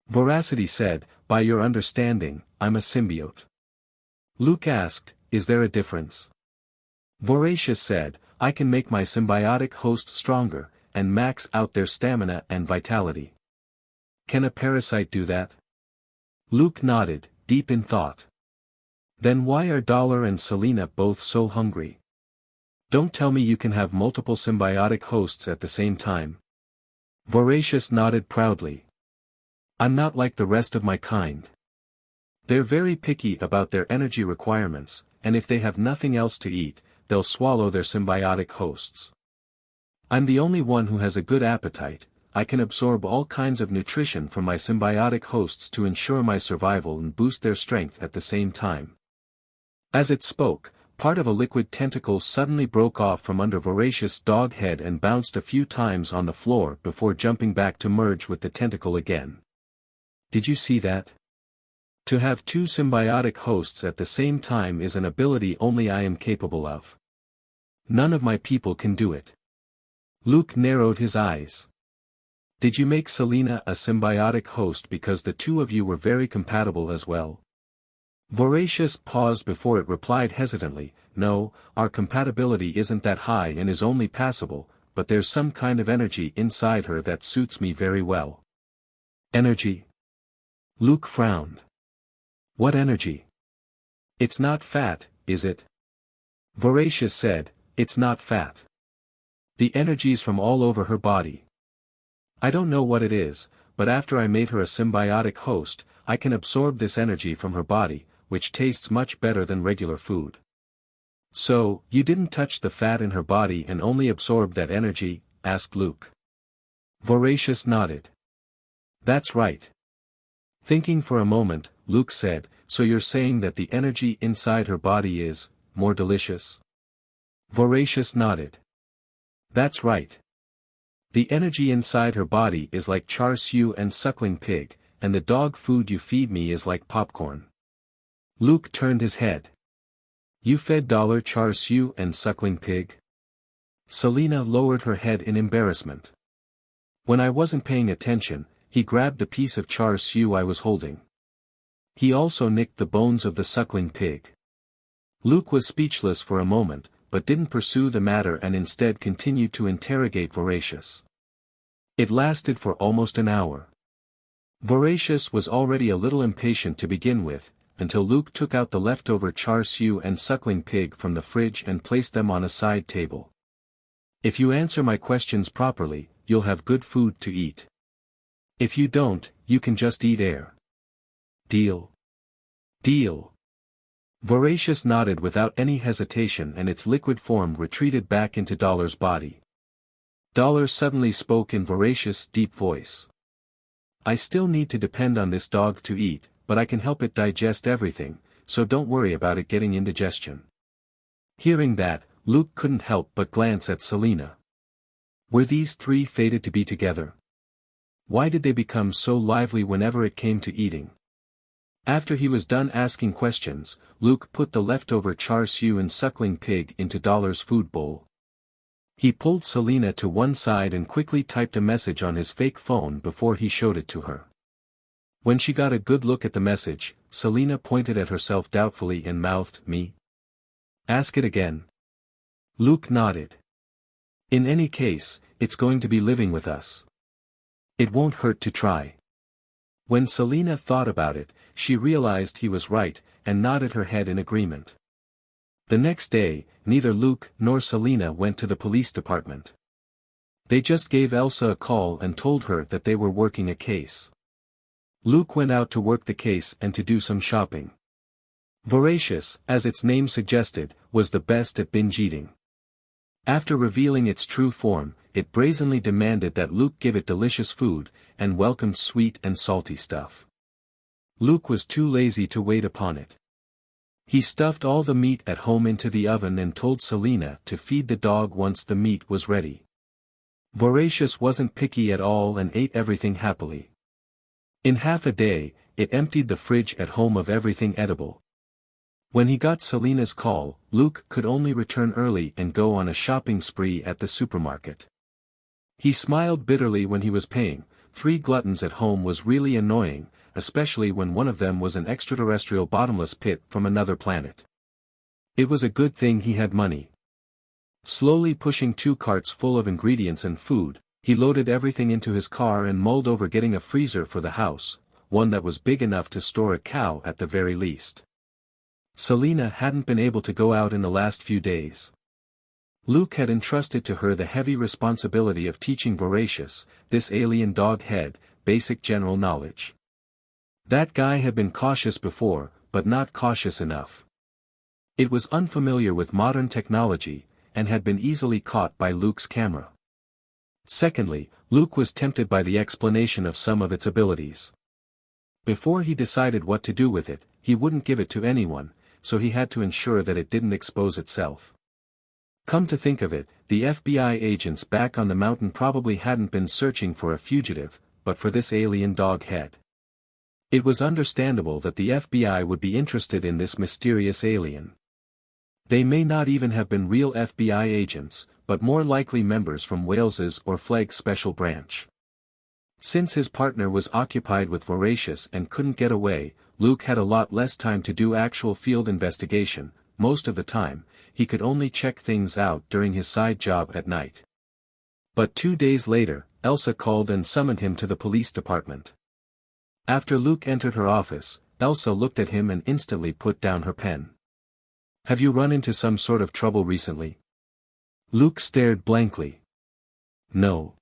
Voracity said, "By your understanding, I'm a symbiote." Luke asked, "Is there a difference?" Voracious said, "I can make my symbiotic host stronger, and max out their stamina and vitality." "Can a parasite do that?" Luke nodded, deep in thought. Then why are Dollar and Selena both so hungry? Don't tell me you can have multiple symbiotic hosts at the same time. Voracious nodded proudly. I'm not like the rest of my kind. They're very picky about their energy requirements, and if they have nothing else to eat, they'll swallow their symbiotic hosts. I'm the only one who has a good appetite. I can absorb all kinds of nutrition from my symbiotic hosts to ensure my survival and boost their strength at the same time. As it spoke, part of a liquid tentacle suddenly broke off from under Voracious' dog head and bounced a few times on the floor before jumping back to merge with the tentacle again. Did you see that? To have two symbiotic hosts at the same time is an ability only I am capable of. None of my people can do it. Luke narrowed his eyes. Did you make Selena a symbiotic host because the two of you were very compatible as well? Voracious paused before it replied hesitantly, no, our compatibility isn't that high and is only passable, but there's some kind of energy inside her that suits me very well. Energy? Luke frowned. What energy? It's not fat, is it? Voracious said, it's not fat. The energy's from all over her body. I don't know what it is, but after I made her a symbiotic host, I can absorb this energy from her body, which tastes much better than regular food. So, you didn't touch the fat in her body and only absorbed that energy? Asked Luke. Voracious nodded. That's right. Thinking for a moment, Luke said, so you're saying that the energy inside her body is more delicious? Voracious nodded. That's right. The energy inside her body is like char siu and suckling pig, and the dog food you feed me is like popcorn. Luke turned his head. You fed Dollar char siu and suckling pig? Selena lowered her head in embarrassment. When I wasn't paying attention, he grabbed the piece of char siu I was holding. He also nicked the bones of the suckling pig. Luke was speechless for a moment, but didn't pursue the matter and instead continued to interrogate Voracious. It lasted for almost an hour. Voracious was already a little impatient to begin with, until Luke took out the leftover char siu and suckling pig from the fridge and placed them on a side table. If you answer my questions properly, you'll have good food to eat. If you don't, you can just eat air. Deal? Deal. Voracious nodded without any hesitation and its liquid form retreated back into Dollar's body. Dollar suddenly spoke in Voracious' deep voice. I still need to depend on this dog to eat, but I can help it digest everything, so don't worry about it getting indigestion. Hearing that, Luke couldn't help but glance at Selena. Were these three fated to be together? Why did they become so lively whenever it came to eating? After he was done asking questions, Luke put the leftover char siu and suckling pig into Dollar's food bowl. He pulled Selena to one side and quickly typed a message on his fake phone before he showed it to her. When she got a good look at the message, Selena pointed at herself doubtfully and mouthed, "Me? Ask it again." Luke nodded. In any case, it's going to be living with us. It won't hurt to try. When Selena thought about it, she realized he was right, and nodded her head in agreement. The next day, neither Luke nor Selena went to the police department. They just gave Elsa a call and told her that they were working a case. Luke went out to work the case and to do some shopping. Voracious, as its name suggested, was the best at binge eating. After revealing its true form, it brazenly demanded that Luke give it delicious food, and welcomed sweet and salty stuff. Luke was too lazy to wait upon it. He stuffed all the meat at home into the oven and told Selena to feed the dog once the meat was ready. Voracious wasn't picky at all and ate everything happily. In half a day, it emptied the fridge at home of everything edible. When he got Selena's call, Luke could only return early and go on a shopping spree at the supermarket. He smiled bitterly when he was paying. 3 gluttons at home was really annoying, especially when one of them was an extraterrestrial bottomless pit from another planet. It was a good thing he had money. Slowly pushing 2 carts full of ingredients and food, he loaded everything into his car and mulled over getting a freezer for the house, one that was big enough to store a cow at the very least. Selena hadn't been able to go out in the last few days. Luke had entrusted to her the heavy responsibility of teaching Voracious, this alien dog head, basic general knowledge. That guy had been cautious before, but not cautious enough. It was unfamiliar with modern technology, and had been easily caught by Luke's camera. Secondly, Luke was tempted by the explanation of some of its abilities. Before he decided what to do with it, he wouldn't give it to anyone, so he had to ensure that it didn't expose itself. Come to think of it, the FBI agents back on the mountain probably hadn't been searching for a fugitive, but for this alien dog head. It was understandable that the FBI would be interested in this mysterious alien. They may not even have been real FBI agents, but more likely members from Wales's or Flagg's special branch. Since his partner was occupied with Voracious and couldn't get away, Luke had a lot less time to do actual field investigation. Most of the time, he could only check things out during his side job at night. But 2 days later, Elsa called and summoned him to the police department. After Luke entered her office, Elsa looked at him and instantly put down her pen. "Have you run into some sort of trouble recently?" Luke stared blankly. "No."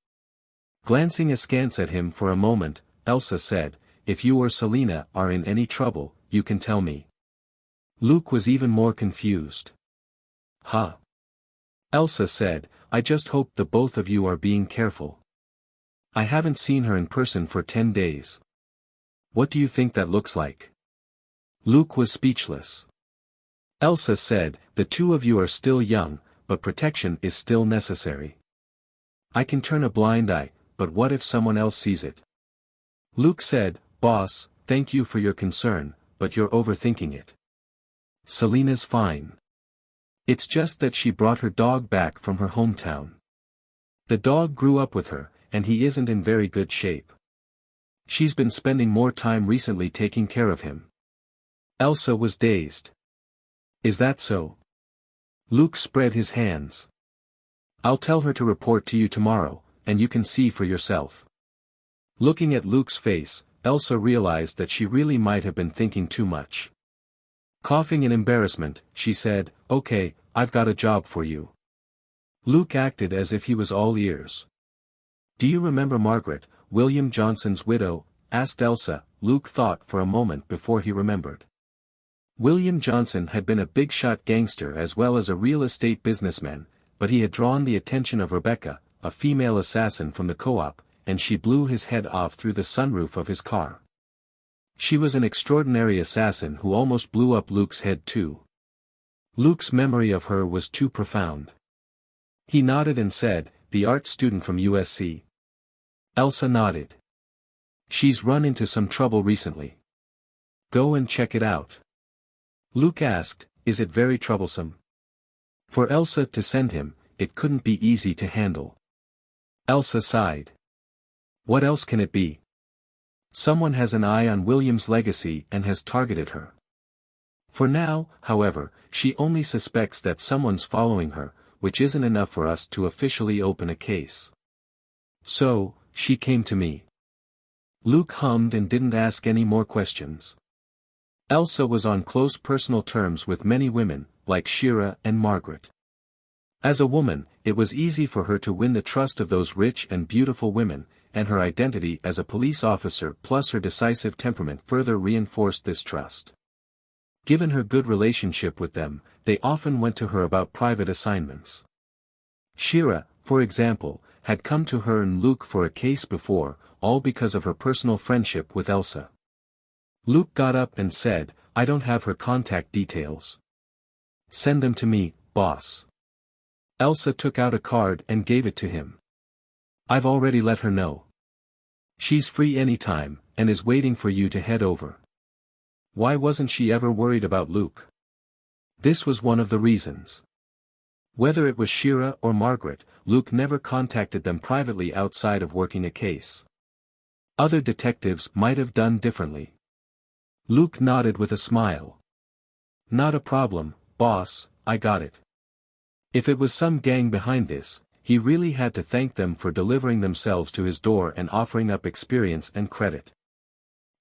Glancing askance at him for a moment, Elsa said, "If you or Selena are in any trouble, you can tell me." Luke was even more confused. "Huh?" Elsa said, "I just hope the both of you are being careful. I haven't seen her in person for 10 days. What do you think that looks like?" Luke was speechless. Elsa said, "The two of you are still young, but protection is still necessary. I can turn a blind eye, but what if someone else sees it?" Luke said, "Boss, thank you for your concern, but you're overthinking it. Selena's fine. It's just that she brought her dog back from her hometown. The dog grew up with her, and he isn't in very good shape. She's been spending more time recently taking care of him." Elsa was dazed. "Is that so?" Luke spread his hands. "I'll tell her to report to you tomorrow, and you can see for yourself." Looking at Luke's face, Elsa realized that she really might have been thinking too much. Coughing in embarrassment, she said, "Okay, I've got a job for you." Luke acted as if he was all ears. "Do you remember Margaret, William Johnson's widow?" asked Elsa. Luke thought for a moment before he remembered. William Johnson had been a big-shot gangster as well as a real estate businessman, but he had drawn the attention of Rebecca, a female assassin from the co-op, and she blew his head off through the sunroof of his car. She was an extraordinary assassin who almost blew up Luke's head too. Luke's memory of her was too profound. He nodded and said, "The art student from USC." Elsa nodded. "She's run into some trouble recently. Go and check it out." Luke asked, "Is it very troublesome?" For Elsa to send him, it couldn't be easy to handle. Elsa sighed. "What else can it be? Someone has an eye on William's legacy and has targeted her. For now, however, she only suspects that someone's following her, which isn't enough for us to officially open a case. So, she came to me." Luke hummed and didn't ask any more questions. Elsa was on close personal terms with many women, like Shira and Margaret. As a woman, it was easy for her to win the trust of those rich and beautiful women, and her identity as a police officer plus her decisive temperament further reinforced this trust. Given her good relationship with them, they often went to her about private assignments. Shira, for example, had come to her and Luke for a case before, all because of her personal friendship with Elsa. Luke got up and said, "I don't have her contact details." "Send them to me, boss." Elsa took out a card and gave it to him. "I've already let her know. She's free anytime, and is waiting for you to head over." Why wasn't she ever worried about Luke? This was one of the reasons. Whether it was Shira or Margaret, Luke never contacted them privately outside of working a case. Other detectives might have done differently. Luke nodded with a smile. "Not a problem, boss, I got it." If it was some gang behind this, he really had to thank them for delivering themselves to his door and offering up experience and credit.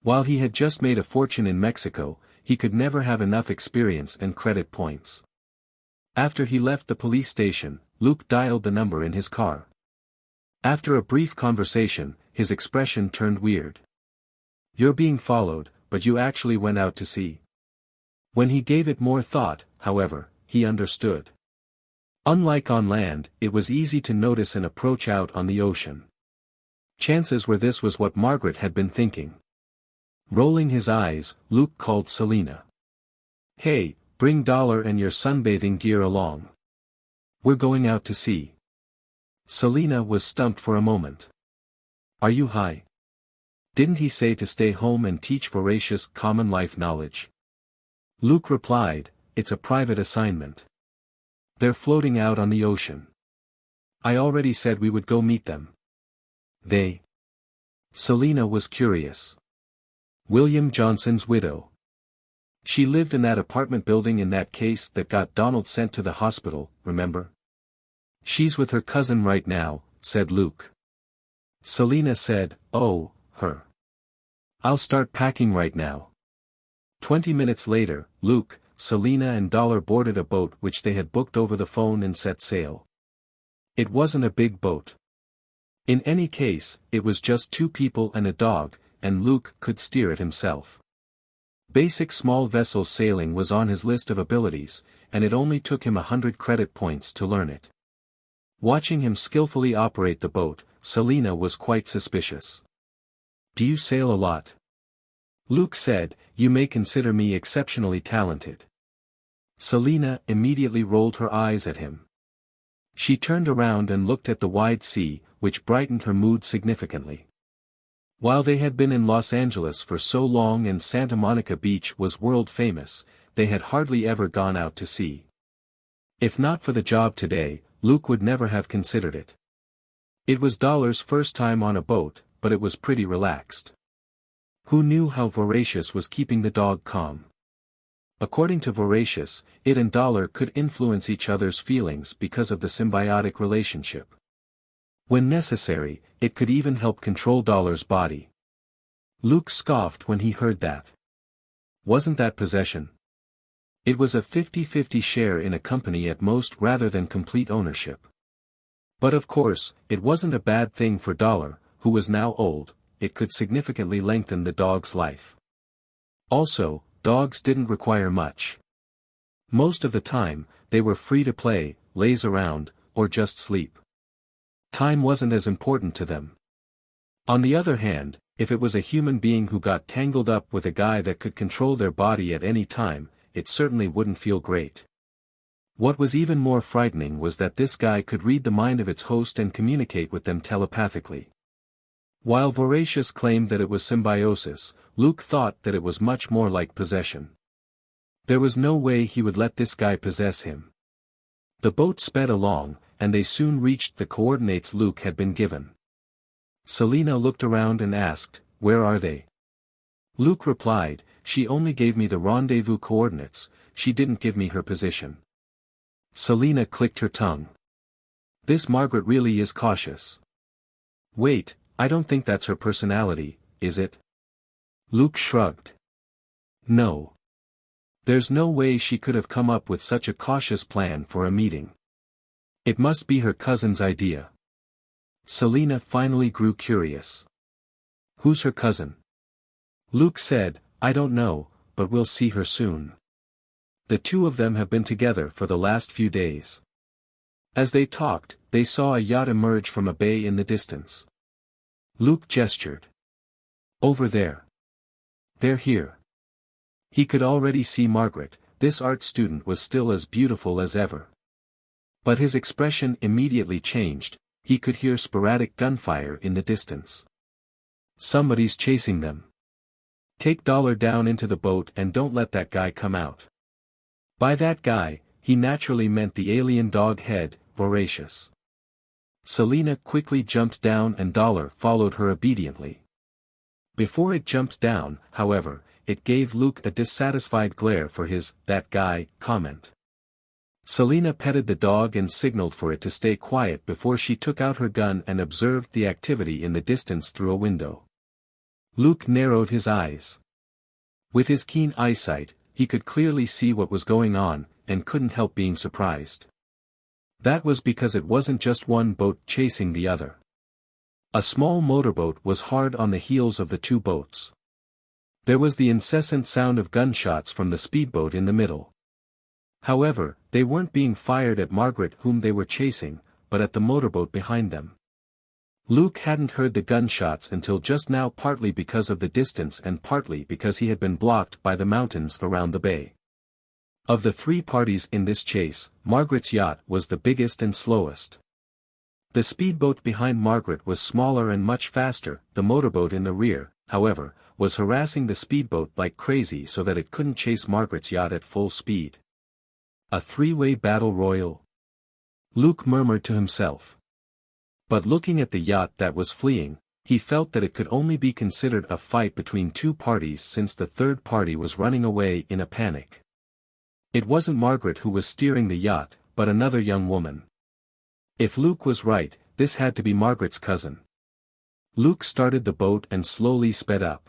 While he had just made a fortune in Mexico, he could never have enough experience and credit points. After he left the police station, Luke dialed the number in his car. After a brief conversation, his expression turned weird. "You're being followed, but you actually went out to sea." When he gave it more thought, however, he understood. Unlike on land, it was easy to notice an approach out on the ocean. Chances were this was what Margaret had been thinking. Rolling his eyes, Luke called Selina. "Hey, bring Dollar and your sunbathing gear along. We're going out to sea." Selina was stumped for a moment. "Are you high? Didn't he say to stay home and teach voracious common life knowledge?" Luke replied, "It's a private assignment. They're floating out on the ocean. I already said we would go meet them." "They?" Selina was curious. "William Johnson's widow. She lived in that apartment building in that case that got Donald sent to the hospital, remember?" "She's with her cousin right now," said Luke. Selina said, "Oh, her. I'll start packing right now." 20 minutes later, Luke, Selina and Dollar boarded a boat which they had booked over the phone and set sail. It wasn't a big boat. In any case, it was just 2 people and a dog, and Luke could steer it himself. Basic small vessel sailing was on his list of abilities, and it only took him 100 credit points to learn it. Watching him skillfully operate the boat, Selina was quite suspicious. "Do you sail a lot?" Luke said, "You may consider me exceptionally talented." Selina immediately rolled her eyes at him. She turned around and looked at the wide sea, which brightened her mood significantly. While they had been in Los Angeles for so long and Santa Monica Beach was world famous, they had hardly ever gone out to sea. If not for the job today, Luke would never have considered it. It was Dollar's first time on a boat, but it was pretty relaxed. Who knew how Voracious was keeping the dog calm? According to Voracious, it and Dollar could influence each other's feelings because of the symbiotic relationship. When necessary, it could even help control Dollar's body. Luke scoffed when he heard that. Wasn't that possession? It was a 50-50 share in a company at most rather than complete ownership. But of course, it wasn't a bad thing for Dollar, who was now old. It could significantly lengthen the dog's life. Also, dogs didn't require much. Most of the time, they were free to play, laze around, or just sleep. Time wasn't as important to them. On the other hand, if it was a human being who got tangled up with a guy that could control their body at any time, it certainly wouldn't feel great. What was even more frightening was that this guy could read the mind of its host and communicate with them telepathically. While Voracious claimed that it was symbiosis, Luke thought that it was much more like possession. There was no way he would let this guy possess him. The boat sped along, and they soon reached the coordinates Luke had been given. Selina looked around and asked, "Where are they?" Luke replied, "She only gave me the rendezvous coordinates, she didn't give me her position." Selina clicked her tongue. This Margaret really is cautious. "Wait, I don't think that's her personality, is it?" Luke shrugged. "No. There's no way she could have come up with such a cautious plan for a meeting. It must be her cousin's idea." Selina finally grew curious. "Who's her cousin?" Luke said, "I don't know, but we'll see her soon. The 2 of them have been together for the last few days." As they talked, they saw a yacht emerge from a bay in the distance. Luke gestured. "Over there. They're here." He could already see Margaret. This art student was still as beautiful as ever. But his expression immediately changed. He could hear sporadic gunfire in the distance. "Somebody's chasing them. Take Dollar down into the boat and don't let that guy come out." By that guy, he naturally meant the alien dog head, Voracious. Selina quickly jumped down and Dollar followed her obediently. Before it jumped down, however, it gave Luke a dissatisfied glare for his "that guy" comment. Selina petted the dog and signaled for it to stay quiet before she took out her gun and observed the activity in the distance through a window. Luke narrowed his eyes. With his keen eyesight, he could clearly see what was going on, and couldn't help being surprised. That was because it wasn't just one boat chasing the other. A small motorboat was hard on the heels of the two boats. There was the incessant sound of gunshots from the speedboat in the middle. However, they weren't being fired at Margaret whom they were chasing, but at the motorboat behind them. Luke hadn't heard the gunshots until just now, partly because of the distance and partly because he had been blocked by the mountains around the bay. Of the three parties in this chase, Margaret's yacht was the biggest and slowest. The speedboat behind Margaret was smaller and much faster. The motorboat in the rear, however, was harassing the speedboat like crazy so that it couldn't chase Margaret's yacht at full speed. A three-way battle royal? Luke murmured to himself. But looking at the yacht that was fleeing, he felt that it could only be considered a fight between two parties since the third party was running away in a panic. It wasn't Margaret who was steering the yacht, but another young woman. If Luke was right, this had to be Margaret's cousin. Luke started the boat and slowly sped up.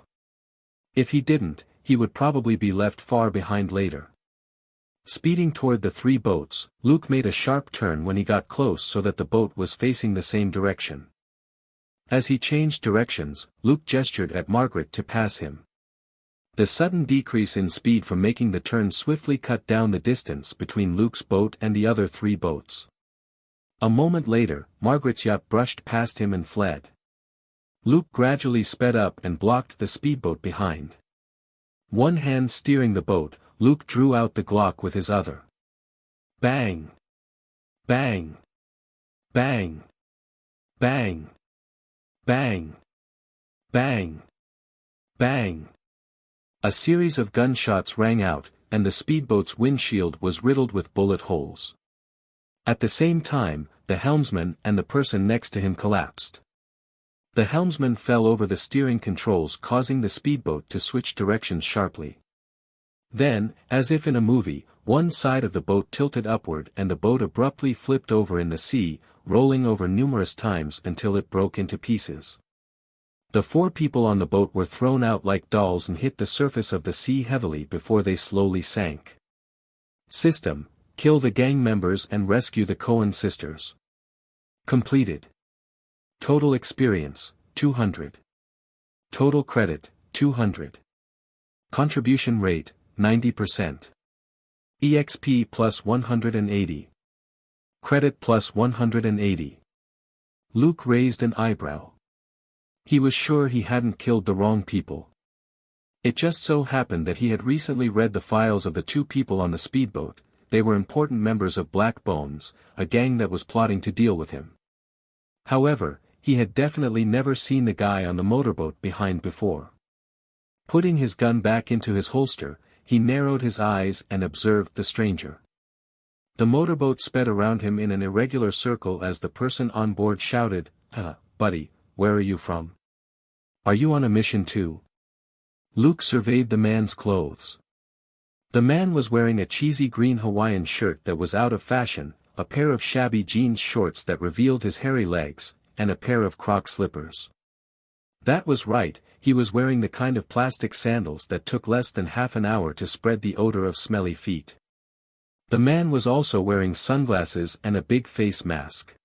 If he didn't, he would probably be left far behind later. Speeding toward the three boats, Luke made a sharp turn when he got close so that the boat was facing the same direction. As he changed directions, Luke gestured at Margaret to pass him. The sudden decrease in speed from making the turn swiftly cut down the distance between Luke's boat and the other three boats. A moment later, Margaret's yacht brushed past him and fled. Luke gradually sped up and blocked the speedboat behind. One hand steering the boat, Luke drew out the Glock with his other. Bang! Bang! Bang! Bang! Bang! Bang! Bang! A series of gunshots rang out, and the speedboat's windshield was riddled with bullet holes. At the same time, the helmsman and the person next to him collapsed. The helmsman fell over the steering controls, causing the speedboat to switch directions sharply. Then, as if in a movie, one side of the boat tilted upward and the boat abruptly flipped over in the sea, rolling over numerous times until it broke into pieces. The four people on the boat were thrown out like dolls and hit the surface of the sea heavily before they slowly sank. System: kill the gang members and rescue the Coen sisters. Completed. Total experience, 200. Total credit, 200. Contribution rate, 90%. EXP plus 180. Credit plus 180. Luke raised an eyebrow. He was sure he hadn't killed the wrong people. It just so happened that he had recently read the files of the two people on the speedboat. They were important members of Black Bones, a gang that was plotting to deal with him. However, he had definitely never seen the guy on the motorboat behind before. Putting his gun back into his holster, he narrowed his eyes and observed the stranger. The motorboat sped around him in an irregular circle as the person on board shouted, buddy, where are you from? Are you on a mission too?" Luke surveyed the man's clothes. The man was wearing a cheesy green Hawaiian shirt that was out of fashion, a pair of shabby jeans shorts that revealed his hairy legs, and a pair of Croc slippers. That was right, he was wearing the kind of plastic sandals that took less than half an hour to spread the odor of smelly feet. The man was also wearing sunglasses and a big face mask.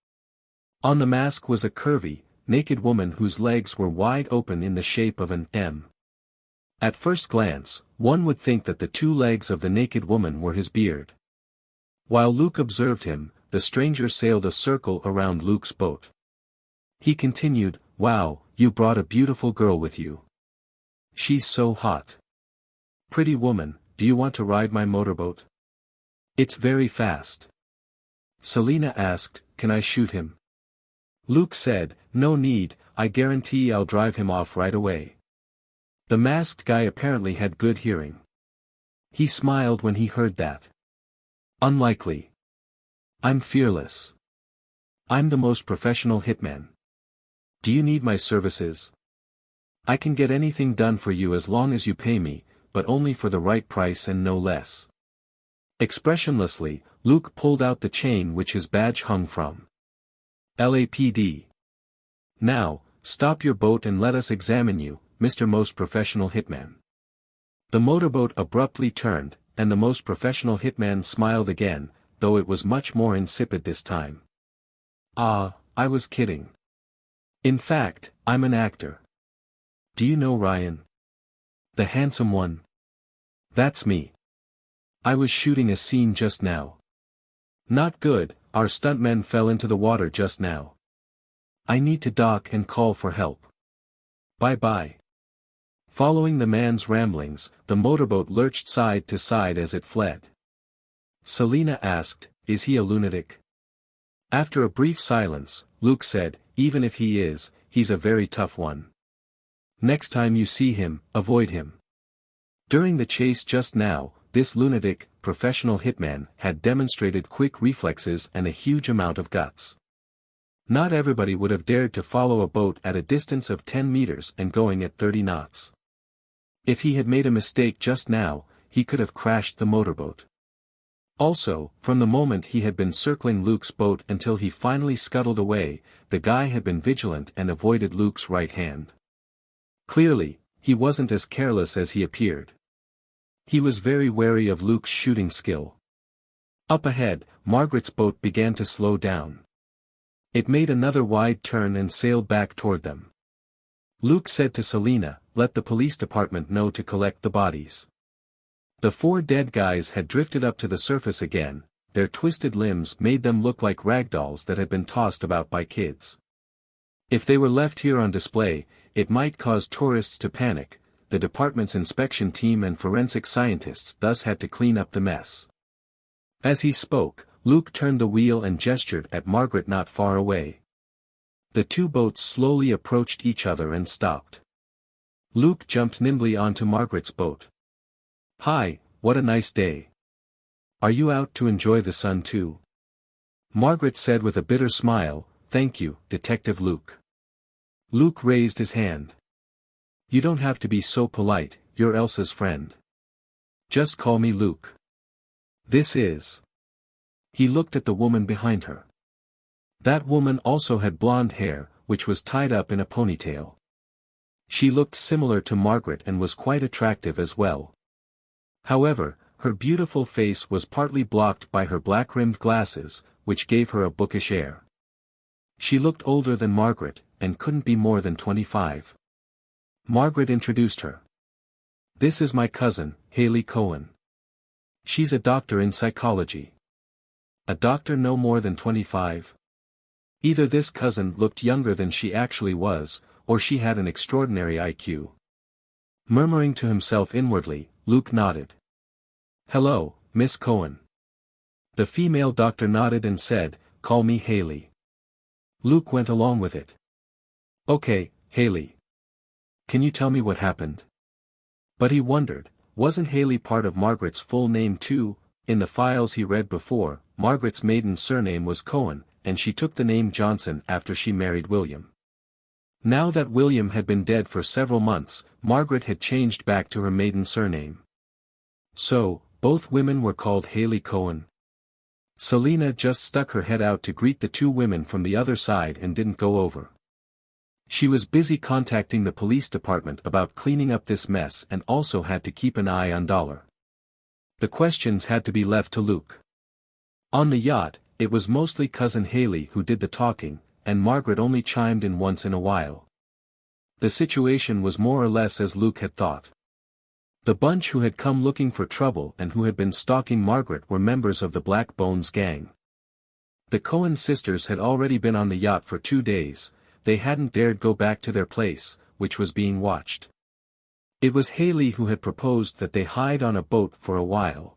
On the mask was a curvy, naked woman whose legs were wide open in the shape of an M. At first glance, one would think that the two legs of the naked woman were his beard. While Luke observed him, the stranger sailed a circle around Luke's boat. He continued, "Wow, you brought a beautiful girl with you. She's so hot. Pretty woman, do you want to ride my motorboat? It's very fast." Selena asked, "Can I shoot him?" Luke said, "No need, I guarantee I'll drive him off right away." The masked guy apparently had good hearing. He smiled when he heard that. "Unlikely. I'm fearless. I'm the most professional hitman. Do you need my services? I can get anything done for you as long as you pay me, but only for the right price and no less." Expressionlessly, Luke pulled out the chain which his badge hung from. "LAPD. Now, stop your boat and let us examine you, Mr. Most Professional Hitman." The motorboat abruptly turned, and the most professional hitman smiled again, though it was much more insipid this time. Ah, I was kidding. In fact, I'm an actor. Do you know Ryan? The handsome one? That's me. I was shooting a scene just now. Not good, our stuntmen fell into the water just now. I need to dock and call for help. Bye-bye. Following the man's ramblings, the motorboat lurched side to side as it fled. Selina asked, "Is he a lunatic?" After a brief silence, Luke said, "Even if he is, he's a very tough one. Next time you see him, avoid him." During the chase just now, this lunatic, professional hitman had demonstrated quick reflexes and a huge amount of guts. Not everybody would have dared to follow a boat at a distance of 10 meters and going at 30 knots. If he had made a mistake just now, he could have crashed the motorboat. Also, from the moment he had been circling Luke's boat until he finally scuttled away, the guy had been vigilant and avoided Luke's right hand. Clearly, he wasn't as careless as he appeared. He was very wary of Luke's shooting skill. Up ahead, Margaret's boat began to slow down. It made another wide turn and sailed back toward them. Luke said to Selina, "Let the police department know to collect the bodies." The 4 dead guys had drifted up to the surface again, their twisted limbs made them look like ragdolls that had been tossed about by kids. If they were left here on display, it might cause tourists to panic. The department's inspection team and forensic scientists thus had to clean up the mess. As he spoke, Luke turned the wheel and gestured at Margaret not far away. The 2 boats slowly approached each other and stopped. Luke jumped nimbly onto Margaret's boat. "Hi, what a nice day. Are you out to enjoy the sun too?" Margaret said with a bitter smile, "Thank you, Detective Luke." Luke raised his hand. "You don't have to be so polite, you're Elsa's friend. Just call me Luke. This is..." He looked at the woman behind her. That woman also had blonde hair, which was tied up in a ponytail. She looked similar to Margaret and was quite attractive as well. However, her beautiful face was partly blocked by her black-rimmed glasses, which gave her a bookish air. She looked older than Margaret, and couldn't be more than 25. Margaret introduced her. "This is my cousin, Haley Cohen. She's a doctor in psychology." A doctor no more than 25? Either this cousin looked younger than she actually was, or she had an extraordinary IQ. Murmuring to himself inwardly, Luke nodded. "Hello, Miss Cohen." The female doctor nodded and said, "Call me Haley." Luke went along with it. "Okay, Haley. Can you tell me what happened?" But he wondered, wasn't Haley part of Margaret's full name too? In the files he read before, Margaret's maiden surname was Cohen, and she took the name Johnson after she married William. Now that William had been dead for several months, Margaret had changed back to her maiden surname. So, both women were called Haley Cohen. Selina just stuck her head out to greet the 2 women from the other side and didn't go over. She was busy contacting the police department about cleaning up this mess and also had to keep an eye on Dollar. The questions had to be left to Luke. On the yacht, it was mostly Cousin Haley who did the talking, and Margaret only chimed in once in a while. The situation was more or less as Luke had thought. The bunch who had come looking for trouble and who had been stalking Margaret were members of the Black Bones gang. The Cohen sisters had already been on the yacht for 2 days, they hadn't dared go back to their place, which was being watched. It was Haley who had proposed that they hide on a boat for a while.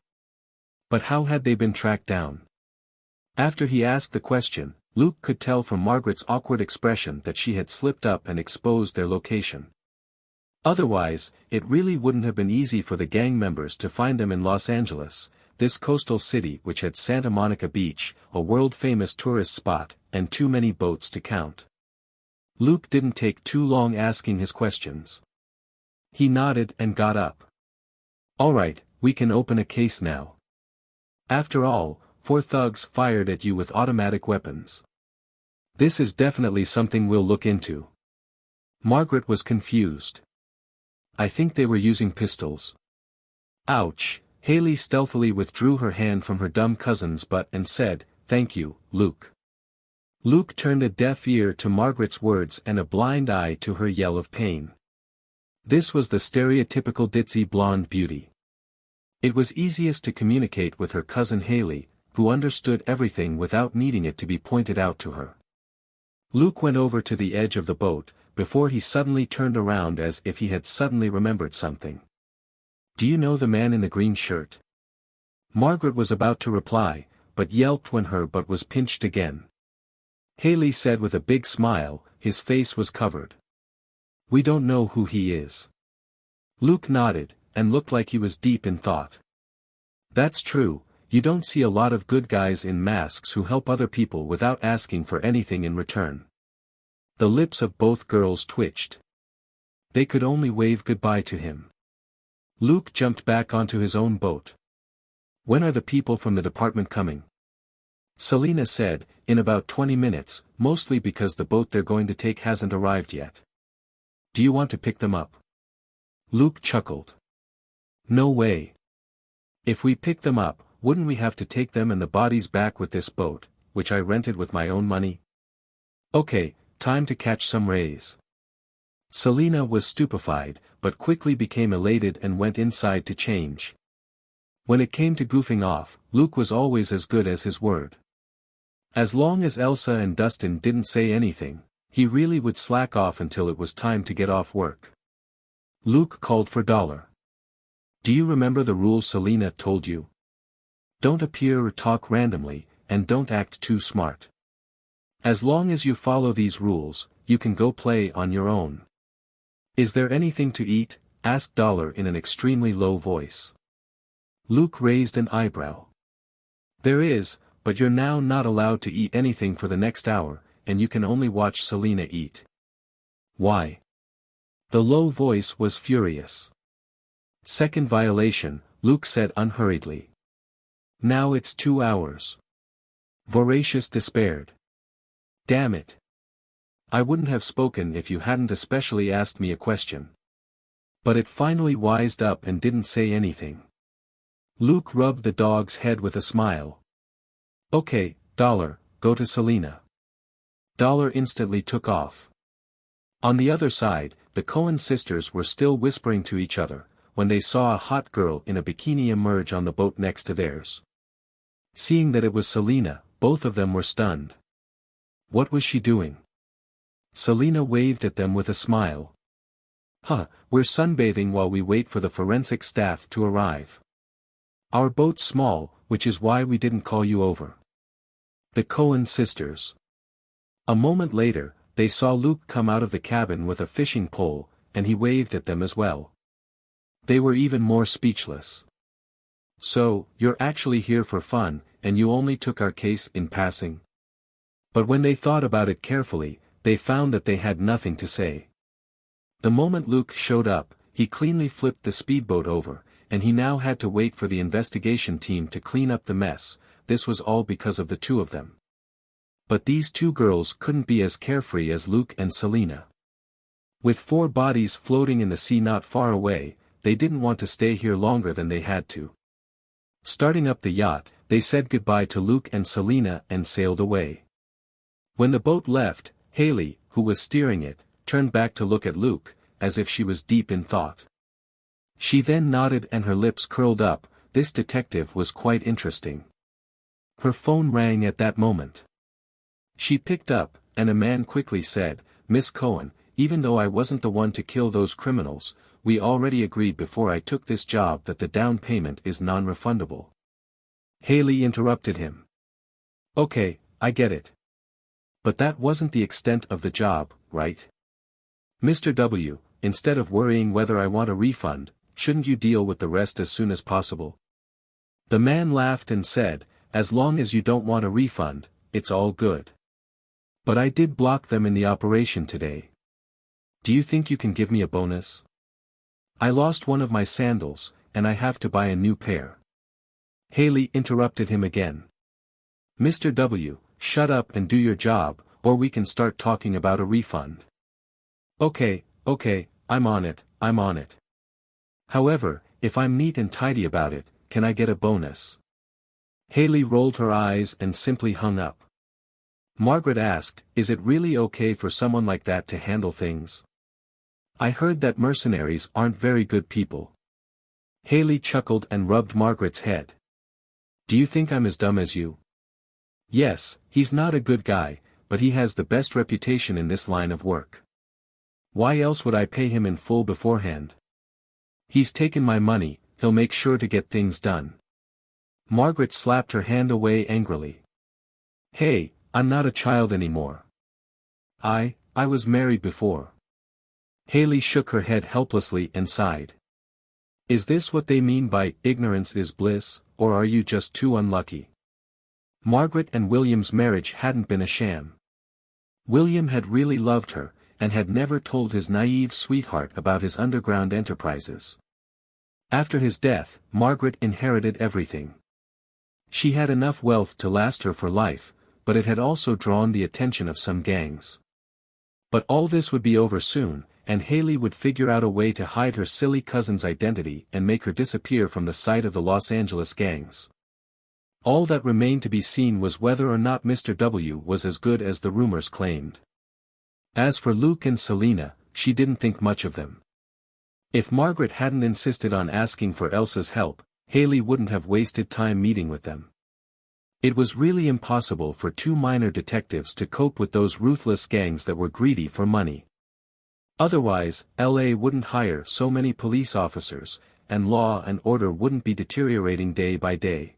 But how had they been tracked down? After he asked the question, Luke could tell from Margaret's awkward expression that she had slipped up and exposed their location. Otherwise, it really wouldn't have been easy for the gang members to find them in Los Angeles, this coastal city which had Santa Monica Beach, a world-famous tourist spot, and too many boats to count. Luke didn't take too long asking his questions. He nodded and got up. "All right, we can open a case now. After all, 4 thugs fired at you with automatic weapons. This is definitely something we'll look into." Margaret was confused. "I think they were using pistols." Ouch, Haley stealthily withdrew her hand from her dumb cousin's butt and said, "Thank you, Luke." Luke turned a deaf ear to Margaret's words and a blind eye to her yell of pain. This was the stereotypical ditzy blonde beauty. It was easiest to communicate with her cousin Haley, who understood everything without needing it to be pointed out to her. Luke went over to the edge of the boat, before he suddenly turned around as if he had suddenly remembered something. "Do you know the man in the green shirt?" Margaret was about to reply, but yelped when her butt was pinched again. Haley said with a big smile, his face was covered. "We don't know who he is." Luke nodded, and looked like he was deep in thought. "That's true, you don't see a lot of good guys in masks who help other people without asking for anything in return." The lips of both girls twitched. They could only wave goodbye to him. Luke jumped back onto his own boat. "When are the people from the department coming?" Selina said, "In about 20 minutes, mostly because the boat they're going to take hasn't arrived yet." "Do you want to pick them up?" Luke chuckled. "No way. If we pick them up, wouldn't we have to take them and the bodies back with this boat, which I rented with my own money? Okay, time to catch some rays." Selina was stupefied, but quickly became elated and went inside to change. When it came to goofing off, Luke was always as good as his word. As long as Elsa and Dustin didn't say anything, he really would slack off until it was time to get off work. Luke called for $. "Do you remember the rules Selina told you? Don't appear or talk randomly, and don't act too smart. As long as you follow these rules, you can go play on your own." "Is there anything to eat?" asked $, in an extremely low voice. Luke raised an eyebrow. "There is, but you're now not allowed to eat anything for the next hour, and you can only watch Selina eat." "Why?" The low voice was furious. "Second violation," Luke said unhurriedly. "Now it's 2 hours." Voracious despaired. "Damn it. I wouldn't have spoken if you hadn't especially asked me a question." But it finally wised up and didn't say anything. Luke rubbed the dog's head with a smile. "Okay, $, go to Selina." $, instantly took off. On the other side, the Coen sisters were still whispering to each other, when they saw a hot girl in a bikini emerge on the boat next to theirs. Seeing that it was Selina, both of them were stunned. What was she doing? Selina waved at them with a smile. "Huh, we're sunbathing while we wait for the forensic staff to arrive. Our boat's small, which is why we didn't call you over." The Coen sisters. A moment later, they saw Luke come out of the cabin with a fishing pole, and he waved at them as well. They were even more speechless. "So, you're actually here for fun, and you only took our case in passing?" But when they thought about it carefully, they found that they had nothing to say. The moment Luke showed up, he cleanly flipped the speedboat over, and he now had to wait for the investigation team to clean up the mess. This was all because of the two of them. But these two girls couldn't be as carefree as Luke and Selina. With 4 bodies floating in the sea not far away, they didn't want to stay here longer than they had to. Starting up the yacht, they said goodbye to Luke and Selina and sailed away. When the boat left, Haley, who was steering it, turned back to look at Luke, as if she was deep in thought. She then nodded and her lips curled up. This detective was quite interesting. Her phone rang at that moment. She picked up, and a man quickly said, "Miss Coen, even though I wasn't the one to kill those criminals, we already agreed before I took this job that the down payment is non-refundable." Haley interrupted him. "Okay, I get it. But that wasn't the extent of the job, right? Mr. W, instead of worrying whether I want a refund, shouldn't you deal with the rest as soon as possible?" The man laughed and said, "As long as you don't want a refund, it's all good. But I did block them in the operation today. Do you think you can give me a bonus? I lost one of my sandals, and I have to buy a new pair." Haley interrupted him again. "Mr. W, shut up and do your job, or we can start talking about a refund." Okay, I'm on it. However, if I'm neat and tidy about it, can I get a bonus? Haley rolled her eyes and simply hung up. Margaret asked, is it really okay for someone like that to handle things? I heard that mercenaries aren't very good people. Haley chuckled and rubbed Margaret's head. Do you think I'm as dumb as you? Yes, he's not a good guy, but he has the best reputation in this line of work. Why else would I pay him in full beforehand? He's taken my money, he'll make sure to get things done. Margaret slapped her hand away angrily. Hey, I'm not a child anymore. I was married before. Haley shook her head helplessly and sighed. Is this what they mean by ignorance is bliss, or are you just too unlucky? Margaret and William's marriage hadn't been a sham. William had really loved her, and had never told his naive sweetheart about his underground enterprises. After his death, Margaret inherited everything. She had enough wealth to last her for life, but it had also drawn the attention of some gangs. But all this would be over soon, and Haley would figure out a way to hide her silly cousin's identity and make her disappear from the sight of the Los Angeles gangs. All that remained to be seen was whether or not Mr. W was as good as the rumors claimed. As for Luke and Selena, she didn't think much of them. If Margaret hadn't insisted on asking for Elsa's help, Haley wouldn't have wasted time meeting with them. It was really impossible for two minor detectives to cope with those ruthless gangs that were greedy for money. Otherwise, LA wouldn't hire so many police officers, and law and order wouldn't be deteriorating day by day.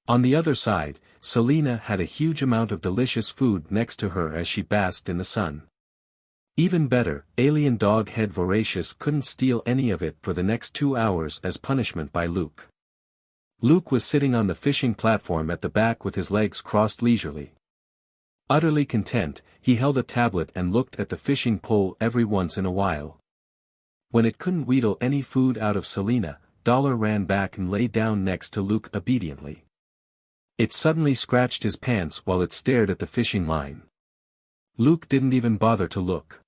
On the other side, Selena had a huge amount of delicious food next to her as she basked in the sun. Even better, alien dog head Voracious couldn't steal any of it for the next 2 hours as punishment by Luke. Luke was sitting on the fishing platform at the back with his legs crossed leisurely. Utterly content, he held a tablet and looked at the fishing pole every once in a while. When it couldn't wheedle any food out of Selena, Dollar ran back and lay down next to Luke obediently. It suddenly scratched his pants while it stared at the fishing line. Luke didn't even bother to look.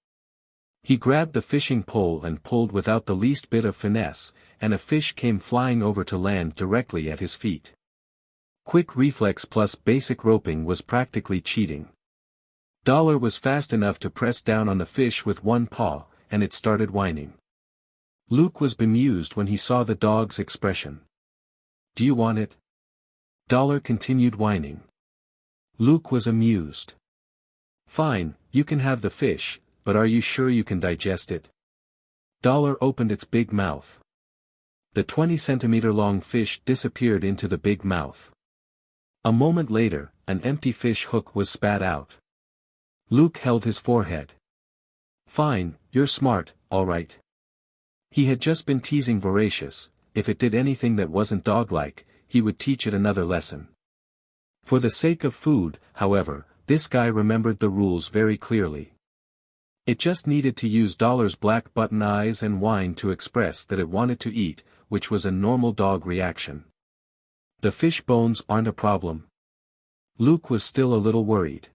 He grabbed the fishing pole and pulled without the least bit of finesse, and a fish came flying over to land directly at his feet. Quick reflex plus basic roping was practically cheating. Dollar was fast enough to press down on the fish with one paw, and it started whining. Luke was bemused when he saw the dog's expression. Do you want it? Dollar continued whining. Luke was amused. Fine, you can have the fish, but are you sure you can digest it? Dollar opened its big mouth. The 20-centimeter-long fish disappeared into the big mouth. A moment later, an empty fish hook was spat out. Luke held his forehead. Fine, you're smart, all right. He had just been teasing Voracious. If it did anything that wasn't dog-like, he would teach it another lesson. For the sake of food, however, this guy remembered the rules very clearly. It just needed to use Dollar's black button eyes and whine to express that it wanted to eat, which was a normal dog reaction. The fish bones aren't a problem. Luke was still a little worried.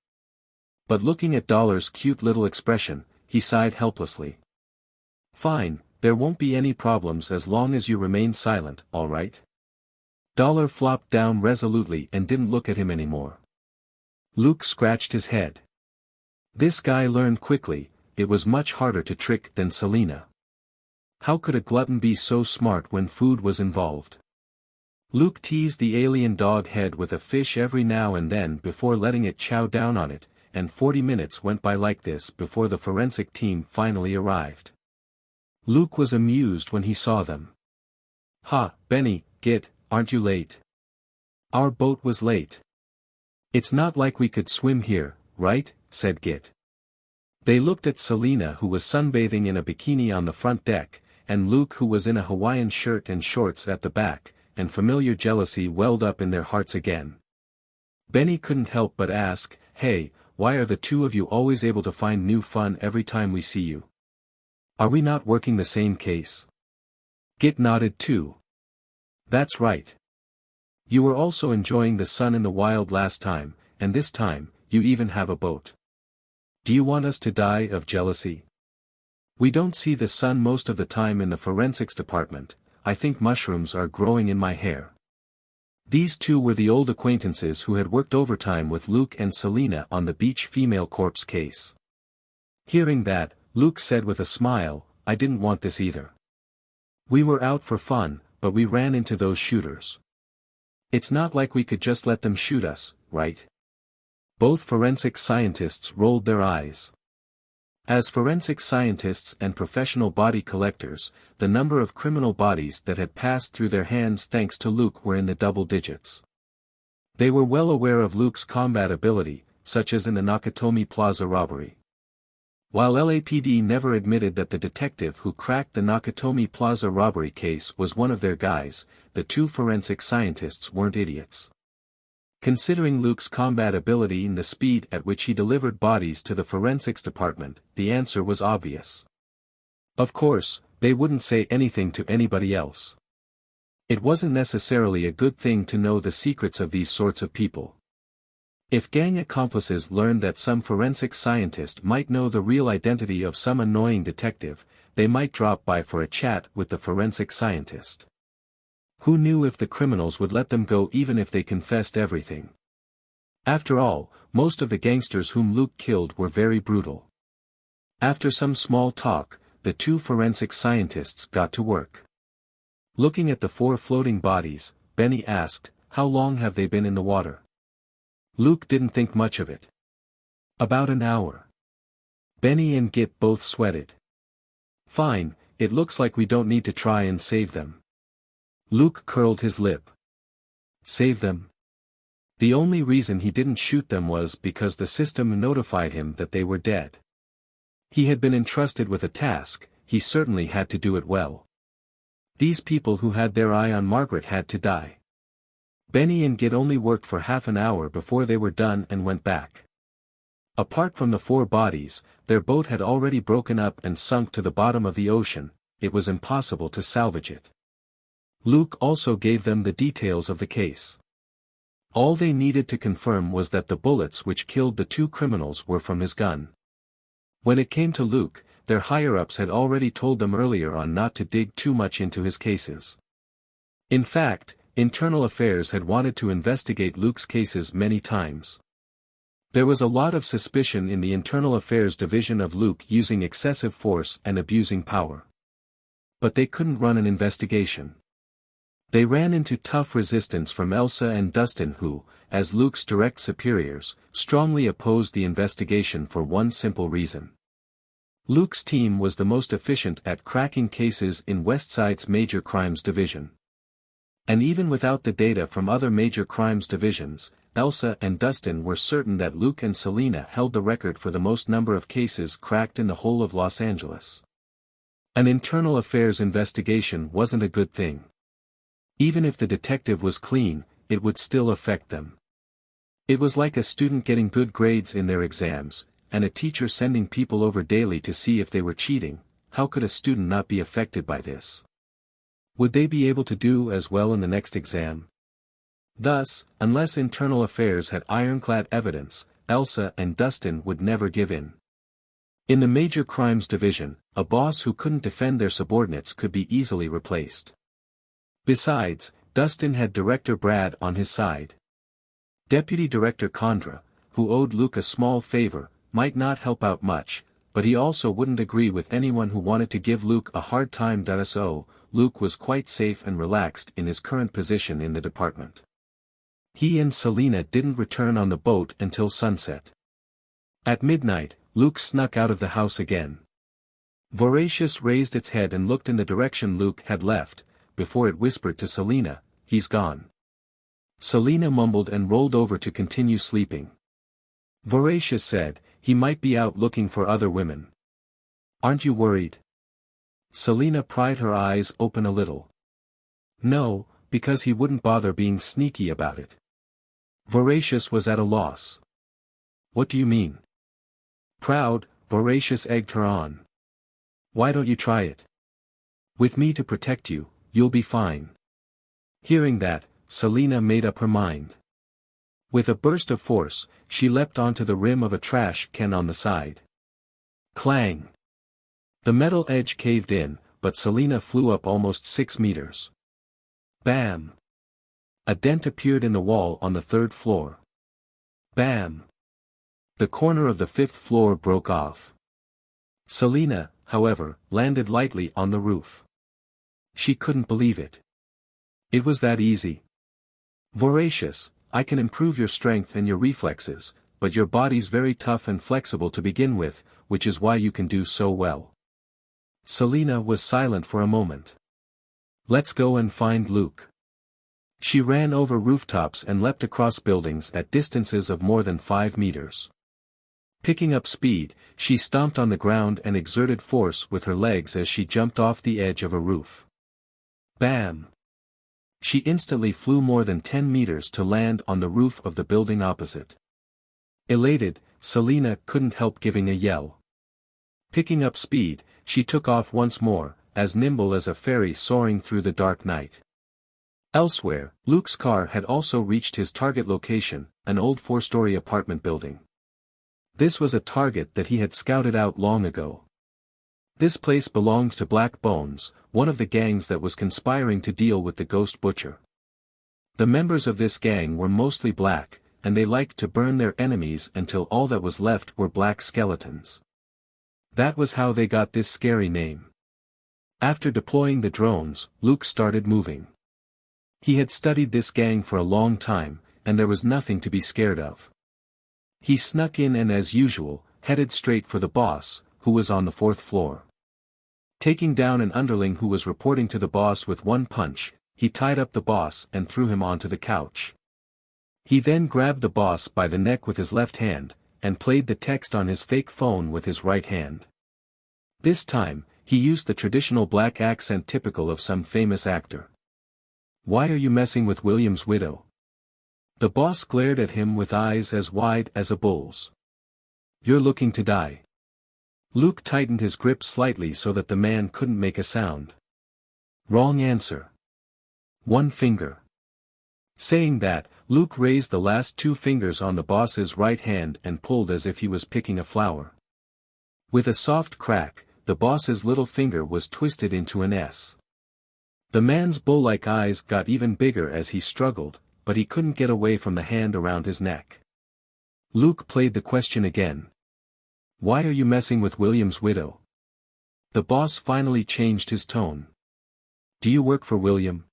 But looking at Dollar's cute little expression, he sighed helplessly. Fine, there won't be any problems as long as you remain silent, all right? Dollar flopped down resolutely and didn't look at him anymore. Luke scratched his head. This guy learned quickly, it was much harder to trick than Selena. How could a glutton be so smart when food was involved? Luke teased the alien dog head with a fish every now and then before letting it chow down on it, and 40 minutes went by like this before the forensic team finally arrived. Luke was amused when he saw them. Ha, Benny, Git, aren't you late? Our boat was late. It's not like we could swim here, right? Said Git. They looked at Selena who was sunbathing in a bikini on the front deck, and Luke who was in a Hawaiian shirt and shorts at the back, and familiar jealousy welled up in their hearts again. Benny couldn't help but ask, hey, why are the two of you always able to find new fun every time we see you? Are we not working the same case? Git nodded too. That's right. You were also enjoying the sun in the wild last time, and this time, you even have a boat. Do you want us to die of jealousy? We don't see the sun most of the time in the forensics department, I think mushrooms are growing in my hair. These two were the old acquaintances who had worked overtime with Luke and Selena on the beach female corpse case. Hearing that, Luke said with a smile, I didn't want this either. We were out for fun, but we ran into those shooters. It's not like we could just let them shoot us, right? Both forensic scientists rolled their eyes. As forensic scientists and professional body collectors, the number of criminal bodies that had passed through their hands thanks to Luke were in the double digits. They were well aware of Luke's combat ability, such as in the Nakatomi Plaza robbery. While LAPD never admitted that the detective who cracked the Nakatomi Plaza robbery case was one of their guys, the two forensic scientists weren't idiots. Considering Luke's combat ability and the speed at which he delivered bodies to the forensics department, the answer was obvious. Of course, they wouldn't say anything to anybody else. It wasn't necessarily a good thing to know the secrets of these sorts of people. If gang accomplices learned that some forensic scientist might know the real identity of some annoying detective, they might drop by for a chat with the forensic scientist. Who knew if the criminals would let them go even if they confessed everything? After all, most of the gangsters whom Luke killed were very brutal. After some small talk, the two forensic scientists got to work. Looking at the 4 floating bodies, Benny asked, how long have they been in the water? Luke didn't think much of it. About an hour. Benny and Git both sweated. Fine, it looks like we don't need to try and save them. Luke curled his lip. Save them? The only reason he didn't shoot them was because the system notified him that they were dead. He had been entrusted with a task, he certainly had to do it well. These people who had their eye on Margaret had to die. Benny and Git only worked for half an hour before they were done and went back. Apart from the 4 bodies, their boat had already broken up and sunk to the bottom of the ocean, it was impossible to salvage it. Luke also gave them the details of the case. All they needed to confirm was that the bullets which killed the 2 criminals were from his gun. When it came to Luke, their higher-ups had already told them earlier on not to dig too much into his cases. In fact, Internal Affairs had wanted to investigate Luke's cases many times. There was a lot of suspicion in the Internal Affairs division of Luke using excessive force and abusing power. But they couldn't run an investigation. They ran into tough resistance from Elsa and Dustin who, as Luke's direct superiors, strongly opposed the investigation for one simple reason. Luke's team was the most efficient at cracking cases in Westside's Major Crimes Division. And even without the data from other major crimes divisions, Elsa and Dustin were certain that Luke and Selena held the record for the most number of cases cracked in the whole of Los Angeles. An internal affairs investigation wasn't a good thing. Even if the detective was clean, it would still affect them. It was like a student getting good grades in their exams, and a teacher sending people over daily to see if they were cheating. How could a student not be affected by this? Would they be able to do as well in the next exam? Thus, unless Internal Affairs had ironclad evidence, Elsa and Dustin would never give in. In the Major Crimes Division, a boss who couldn't defend their subordinates could be easily replaced. Besides, Dustin had Director Brad on his side. Deputy Director Condra, who owed Luke a small favor, might not help out much, but he also wouldn't agree with anyone who wanted to give Luke a hard time. So, Luke was quite safe and relaxed in his current position in the department. He and Selena didn't return on the boat until sunset. At midnight, Luke snuck out of the house again. Voracious raised its head and looked in the direction Luke had left, before it whispered to Selena, "He's gone." Selena mumbled and rolled over to continue sleeping. Voracious said, "He might be out looking for other women. Aren't you worried?" Selena pried her eyes open a little. "No, because he wouldn't bother being sneaky about it." Voracious was at a loss. "What do you mean?" Proud, Voracious egged her on. "Why don't you try it? With me to protect you, you'll be fine." Hearing that, Selena made up her mind. With a burst of force, she leapt onto the rim of a trash can on the side. Clang! The metal edge caved in, but Selena flew up almost 6 meters. Bam! A dent appeared in the wall on the 3rd floor. Bam! The corner of the 5th floor broke off. Selena, however, landed lightly on the roof. She couldn't believe it. It was that easy. Voracious, I can improve your strength and your reflexes, but your body's very tough and flexible to begin with, which is why you can do so well. Selena was silent for a moment. Let's go and find Luke. She ran over rooftops and leapt across buildings at distances of more than 5 meters. Picking up speed, she stomped on the ground and exerted force with her legs as she jumped off the edge of a roof. Bam! She instantly flew more than 10 meters to land on the roof of the building opposite. Elated, Selena couldn't help giving a yell. Picking up speed, she took off once more, as nimble as a fairy soaring through the dark night. Elsewhere, Luke's car had also reached his target location, an old 4-story apartment building. This was a target that he had scouted out long ago. This place belonged to Black Bones, one of the gangs that was conspiring to deal with the Ghost Butcher. The members of this gang were mostly black, and they liked to burn their enemies until all that was left were black skeletons. That was how they got this scary name. After deploying the drones, Luke started moving. He had studied this gang for a long time, and there was nothing to be scared of. He snuck in and as usual, headed straight for the boss, who was on the 4th floor. Taking down an underling who was reporting to the boss with one punch, he tied up the boss and threw him onto the couch. He then grabbed the boss by the neck with his left hand, and played the text on his fake phone with his right hand. This time, he used the traditional black accent typical of some famous actor. "Why are you messing with William's widow?" The boss glared at him with eyes as wide as a bull's. "You're looking to die." Luke tightened his grip slightly so that the man couldn't make a sound. "Wrong answer. One finger." Saying that, Luke raised the last 2 fingers on the boss's right hand and pulled as if he was picking a flower. With a soft crack, the boss's little finger was twisted into an S. The man's bull-like eyes got even bigger as he struggled, but he couldn't get away from the hand around his neck. Luke played the question again. "Why are you messing with William's widow?" The boss finally changed his tone. "Do you work for William?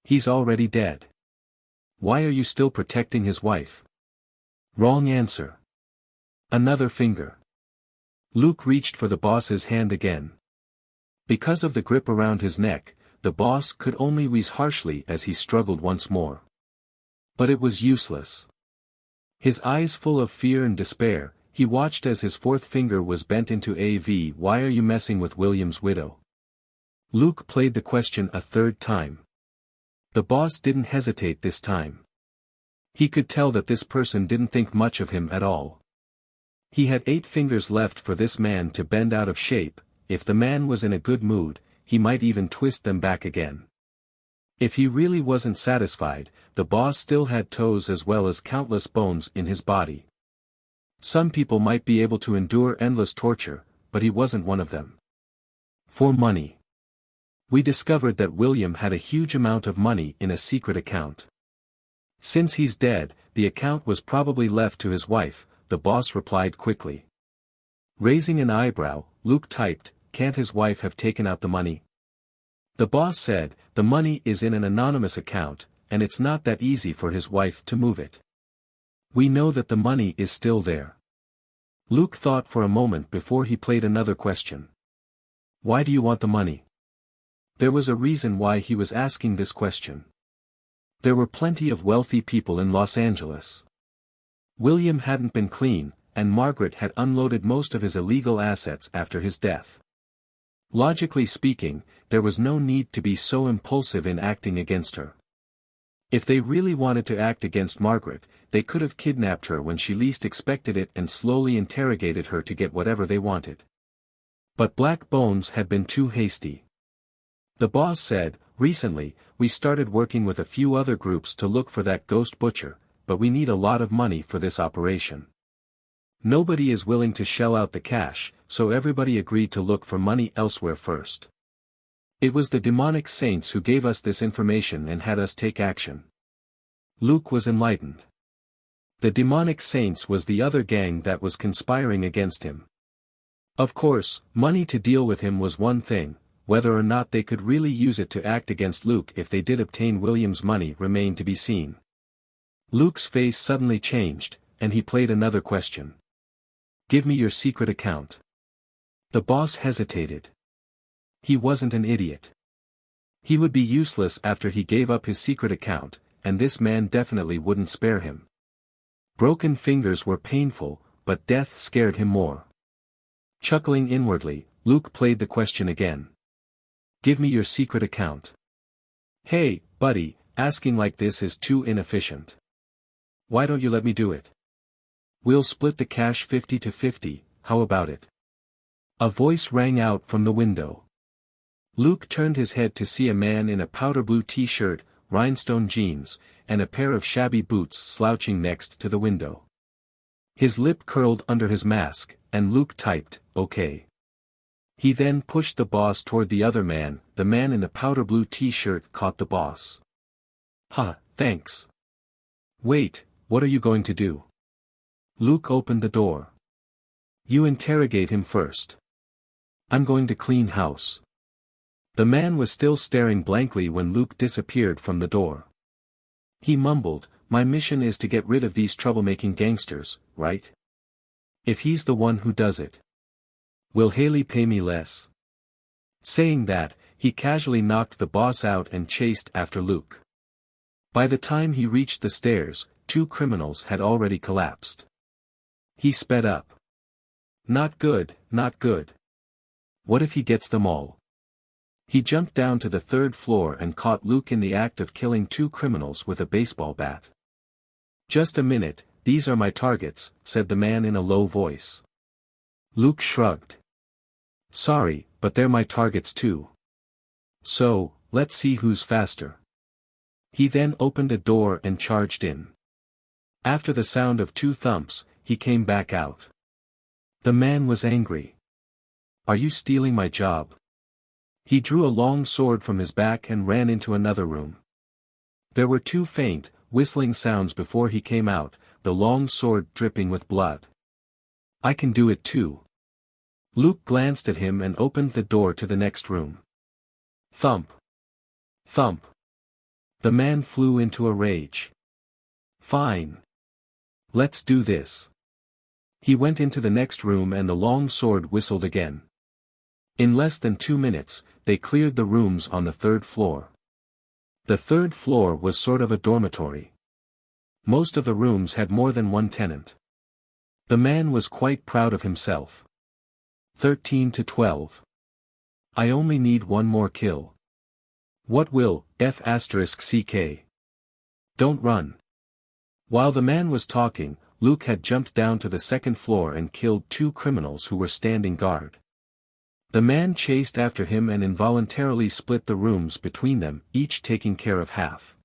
He's already dead. Why are you still protecting his wife?" "Wrong answer. Another finger." Luke reached for the boss's hand again. Because of the grip around his neck, the boss could only wheeze harshly as he struggled once more. But it was useless. His eyes full of fear and despair, he watched as his 4th finger was bent into a V. "Why are you messing with William's widow?" Luke played the question a 3rd time. The boss didn't hesitate this time. He could tell that this person didn't think much of him at all. He had 8 fingers left for this man to bend out of shape. If the man was in a good mood, he might even twist them back again. If he really wasn't satisfied, the boss still had toes as well as countless bones in his body. Some people might be able to endure endless torture, but he wasn't one of them. For money. We discovered that William had a huge amount of money in a secret account. "Since he's dead, the account was probably left to his wife," the boss replied quickly. Raising an eyebrow, Luke typed, "Can't his wife have taken out the money?" The boss said, "The money is in an anonymous account, and it's not that easy for his wife to move it. We know that the money is still there." Luke thought for a moment before he played another question. "Why do you want the money?" There was a reason why he was asking this question. There were plenty of wealthy people in Los Angeles. William hadn't been clean, and Margaret had unloaded most of his illegal assets after his death. Logically speaking, there was no need to be so impulsive in acting against her. If they really wanted to act against Margaret, they could have kidnapped her when she least expected it and slowly interrogated her to get whatever they wanted. But Black Bones had been too hasty. The boss said, "Recently, we started working with a few other groups to look for that ghost butcher, but we need a lot of money for this operation. Nobody is willing to shell out the cash, so everybody agreed to look for money elsewhere first. It was the demonic saints who gave us this information and had us take action. Luke was enlightened. The demonic saints was the other gang that was conspiring against him. Of course, money to deal with him was one thing, whether or not they could really use it to act against Luke if they did obtain William's money remained to be seen. Luke's face suddenly changed, and he played another question. Give me your secret account. The boss hesitated. He wasn't an idiot. He would be useless after he gave up his secret account, and this man definitely wouldn't spare him. Broken fingers were painful, but death scared him more. Chuckling inwardly, Luke played the question again. Give me your secret account. Hey, buddy, asking like this is too inefficient. Why don't you let me do it? We'll split the cash 50-50, how about it? A voice rang out from the window. Luke turned his head to see a man in a powder blue t-shirt, rhinestone jeans, and a pair of shabby boots slouching next to the window. His lip curled under his mask, and Luke typed, "Okay." He then pushed the boss toward the other man. The man in the powder blue t-shirt caught the boss. Thanks. Wait, what are you going to do? Luke opened the door. You interrogate him first. I'm going to clean house. The man was still staring blankly when Luke disappeared from the door. He mumbled, my mission is to get rid of these troublemaking gangsters, right? If he's the one who does it. Will Haley pay me less? Saying that, he casually knocked the boss out and chased after Luke. By the time he reached the stairs, 2 criminals had already collapsed. He sped up. Not good, not good. What if he gets them all? He jumped down to the 3rd floor and caught Luke in the act of killing 2 criminals with a baseball bat. Just a minute, these are my targets, said the man in a low voice. Luke shrugged. Sorry, but they're my targets too. So, let's see who's faster. He then opened a door and charged in. After the sound of 2 thumps, he came back out. The man was angry. Are you stealing my job? He drew a long sword from his back and ran into another room. There were 2 faint, whistling sounds before he came out, the long sword dripping with blood. I can do it too. Luke glanced at him and opened the door to the next room. Thump. Thump. The man flew into a rage. Fine. Let's do this. He went into the next room and the long sword whistled again. In less than 2 minutes, they cleared the rooms on the 3rd floor. The 3rd floor was sort of a dormitory. Most of the rooms had more than one tenant. The man was quite proud of himself. 13-12. I only need one more kill. What will, F***? Don't run. While the man was talking, Luke had jumped down to the 2nd floor and killed 2 criminals who were standing guard. The man chased after him and involuntarily split the rooms between them, each taking care of half.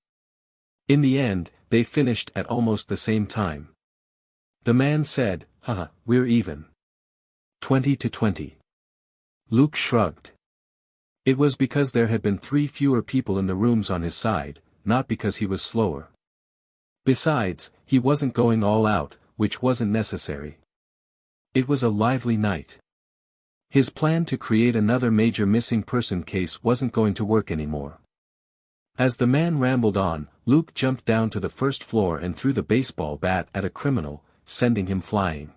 In the end, they finished at almost the same time. The man said, we're even. 20-20. Luke shrugged. It was because there had been 3 fewer people in the rooms on his side, not because he was slower. Besides, he wasn't going all out, which wasn't necessary. It was a lively night. His plan to create another major missing person case wasn't going to work anymore. As the man rambled on, Luke jumped down to the 1st floor and threw the baseball bat at a criminal, sending him flying.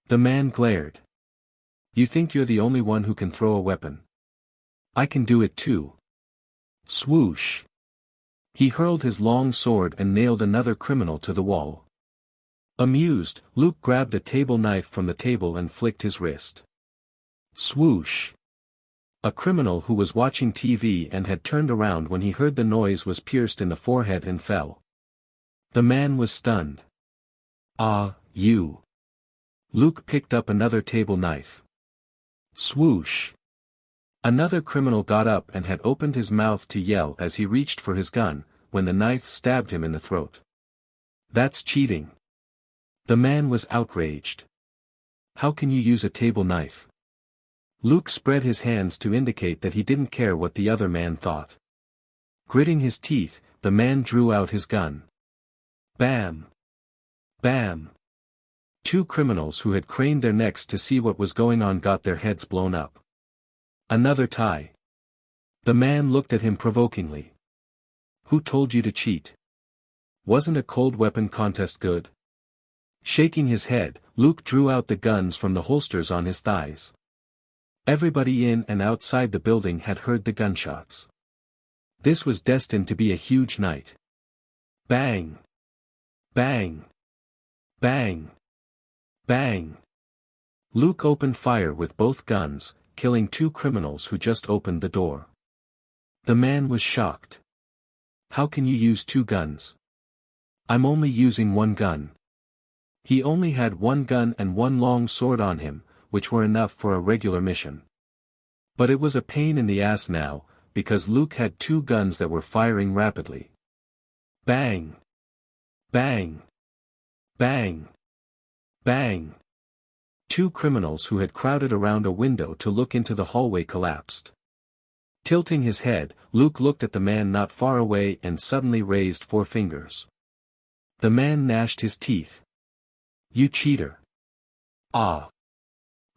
The man glared. You think you're the only one who can throw a weapon? I can do it too. Swoosh. He hurled his long sword and nailed another criminal to the wall. Amused, Luke grabbed a table knife from the table and flicked his wrist. Swoosh. A criminal who was watching TV and had turned around when he heard the noise was pierced in the forehead and fell. The man was stunned. You. Luke picked up another table knife. Swoosh. Another criminal got up and had opened his mouth to yell as he reached for his gun, when the knife stabbed him in the throat. That's cheating. The man was outraged. How can you use a table knife? Luke spread his hands to indicate that he didn't care what the other man thought. Gritting his teeth, the man drew out his gun. Bam! Bam! Two criminals who had craned their necks to see what was going on got their heads blown up. Another tie. The man looked at him provokingly. Who told you to cheat? Wasn't a cold weapon contest good? Shaking his head, Luke drew out the guns from the holsters on his thighs. Everybody in and outside the building had heard the gunshots. This was destined to be a huge night. Bang! Bang! Bang! Bang! Luke opened fire with both guns, killing two criminals who just opened the door. The man was shocked. How can you use two guns? I'm only using one gun. He only had one gun and one long sword on him, which were enough for a regular mission. But it was a pain in the ass now, because Luke had two guns that were firing rapidly. Bang! Bang! Bang! Bang! Two criminals who had crowded around a window to look into the hallway collapsed. Tilting his head, Luke looked at the man not far away and suddenly raised 4 fingers. The man gnashed his teeth. You cheater! Ah!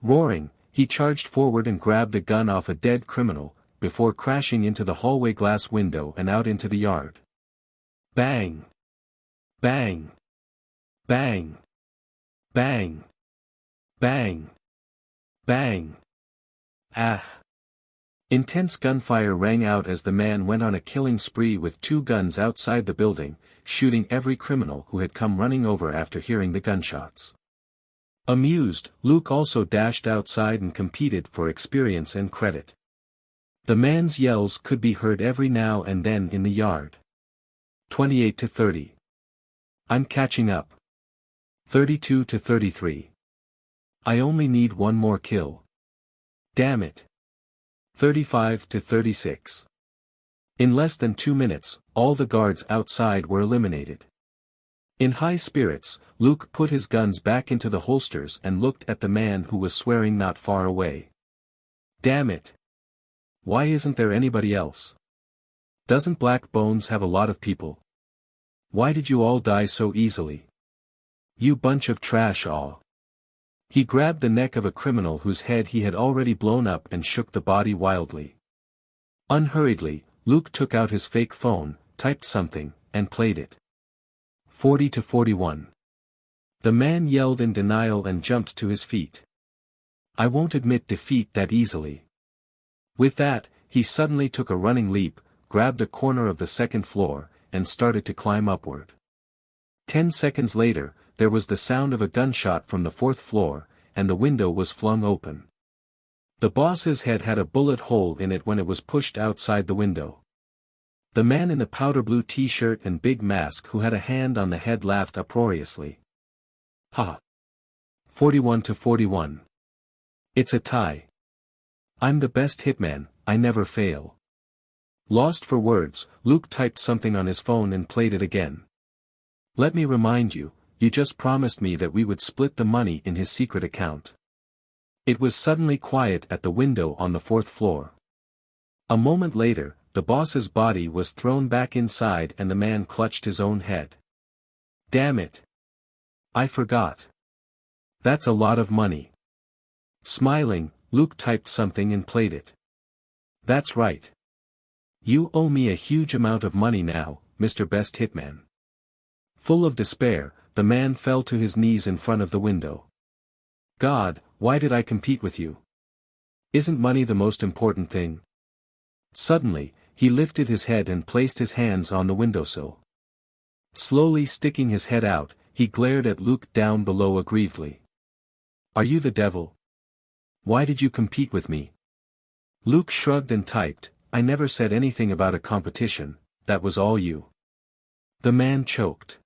Roaring, he charged forward and grabbed a gun off a dead criminal, before crashing into the hallway glass window and out into the yard. Bang! Bang! Bang! Bang! Bang! Bang! Ah! Intense gunfire rang out as the man went on a killing spree with 2 guns outside the building, shooting every criminal who had come running over after hearing the gunshots. Amused, Luke also dashed outside and competed for experience and credit. The man's yells could be heard every now and then in the yard. 28-30. I'm catching up. 32-33. I only need one more kill. Damn it. 35-36. In less than 2 minutes, all the guards outside were eliminated. In high spirits, Luke put his guns back into the holsters and looked at the man who was swearing not far away. Damn it. Why isn't there anybody else? Doesn't Black Bones have a lot of people? Why did you all die so easily? You bunch of trash all. He grabbed the neck of a criminal whose head he had already blown up and shook the body wildly. Unhurriedly, Luke took out his fake phone, typed something, and played it. 40-41. The man yelled in denial and jumped to his feet. I won't admit defeat that easily. With that, he suddenly took a running leap, grabbed a corner of the 2nd floor, and started to climb upward. 10 seconds later, there was the sound of a gunshot from the 4th floor, and the window was flung open. The boss's head had a bullet hole in it when it was pushed outside the window. The man in the powder blue t-shirt and big mask who had a hand on the head laughed uproariously. Ha! 41-41. It's a tie. I'm the best hitman, I never fail. Lost for words, Luke typed something on his phone and played it again. Let me remind you, you just promised me that we would split the money in his secret account. It was suddenly quiet at the window on the 4th floor. A moment later, the boss's body was thrown back inside and the man clutched his own head. Damn it. I forgot. That's a lot of money. Smiling, Luke typed something and played it. That's right. You owe me a huge amount of money now, Mr. Best Hitman. Full of despair, the man fell to his knees in front of the window. God, why did I compete with you? Isn't money the most important thing? Suddenly, he lifted his head and placed his hands on the windowsill. Slowly sticking his head out, he glared at Luke down below aggrievedly. Are you the devil? Why did you compete with me? Luke shrugged and typed, I never said anything about a competition, that was all you. The man choked.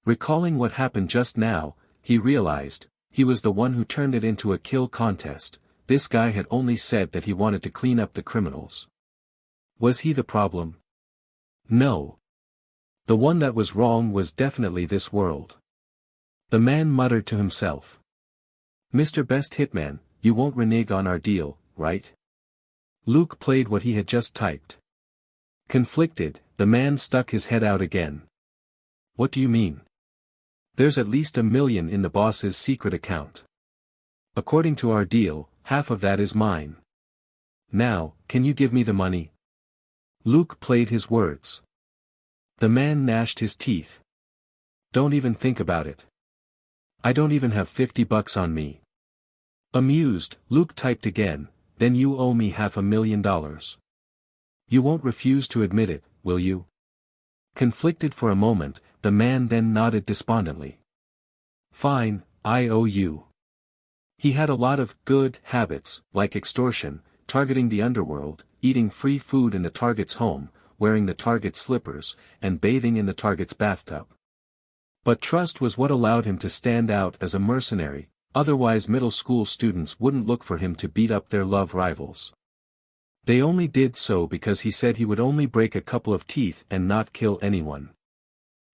Recalling what happened just now, he realized, he was the one who turned it into a kill contest. This guy had only said that he wanted to clean up the criminals. Was he the problem? No. The one that was wrong was definitely this world. The man muttered to himself. Mr. Best Hitman, you won't renege on our deal, right? Luke played what he had just typed. Conflicted, the man stuck his head out again. What do you mean? There's at least $1 million in the boss's secret account. According to our deal, half of that is mine. Now, can you give me the money? Luke played his words. The man gnashed his teeth. Don't even think about it. I don't even have $50 on me. Amused, Luke typed again, then you owe me $500,000. You won't refuse to admit it, will you? Conflicted for a moment, the man then nodded despondently. Fine, I owe you. He had a lot of good habits, like extortion, targeting the underworld, eating free food in the target's home, wearing the target's slippers, and bathing in the target's bathtub. But trust was what allowed him to stand out as a mercenary, otherwise middle school students wouldn't look for him to beat up their love rivals. They only did so because he said he would only break a couple of teeth and not kill anyone.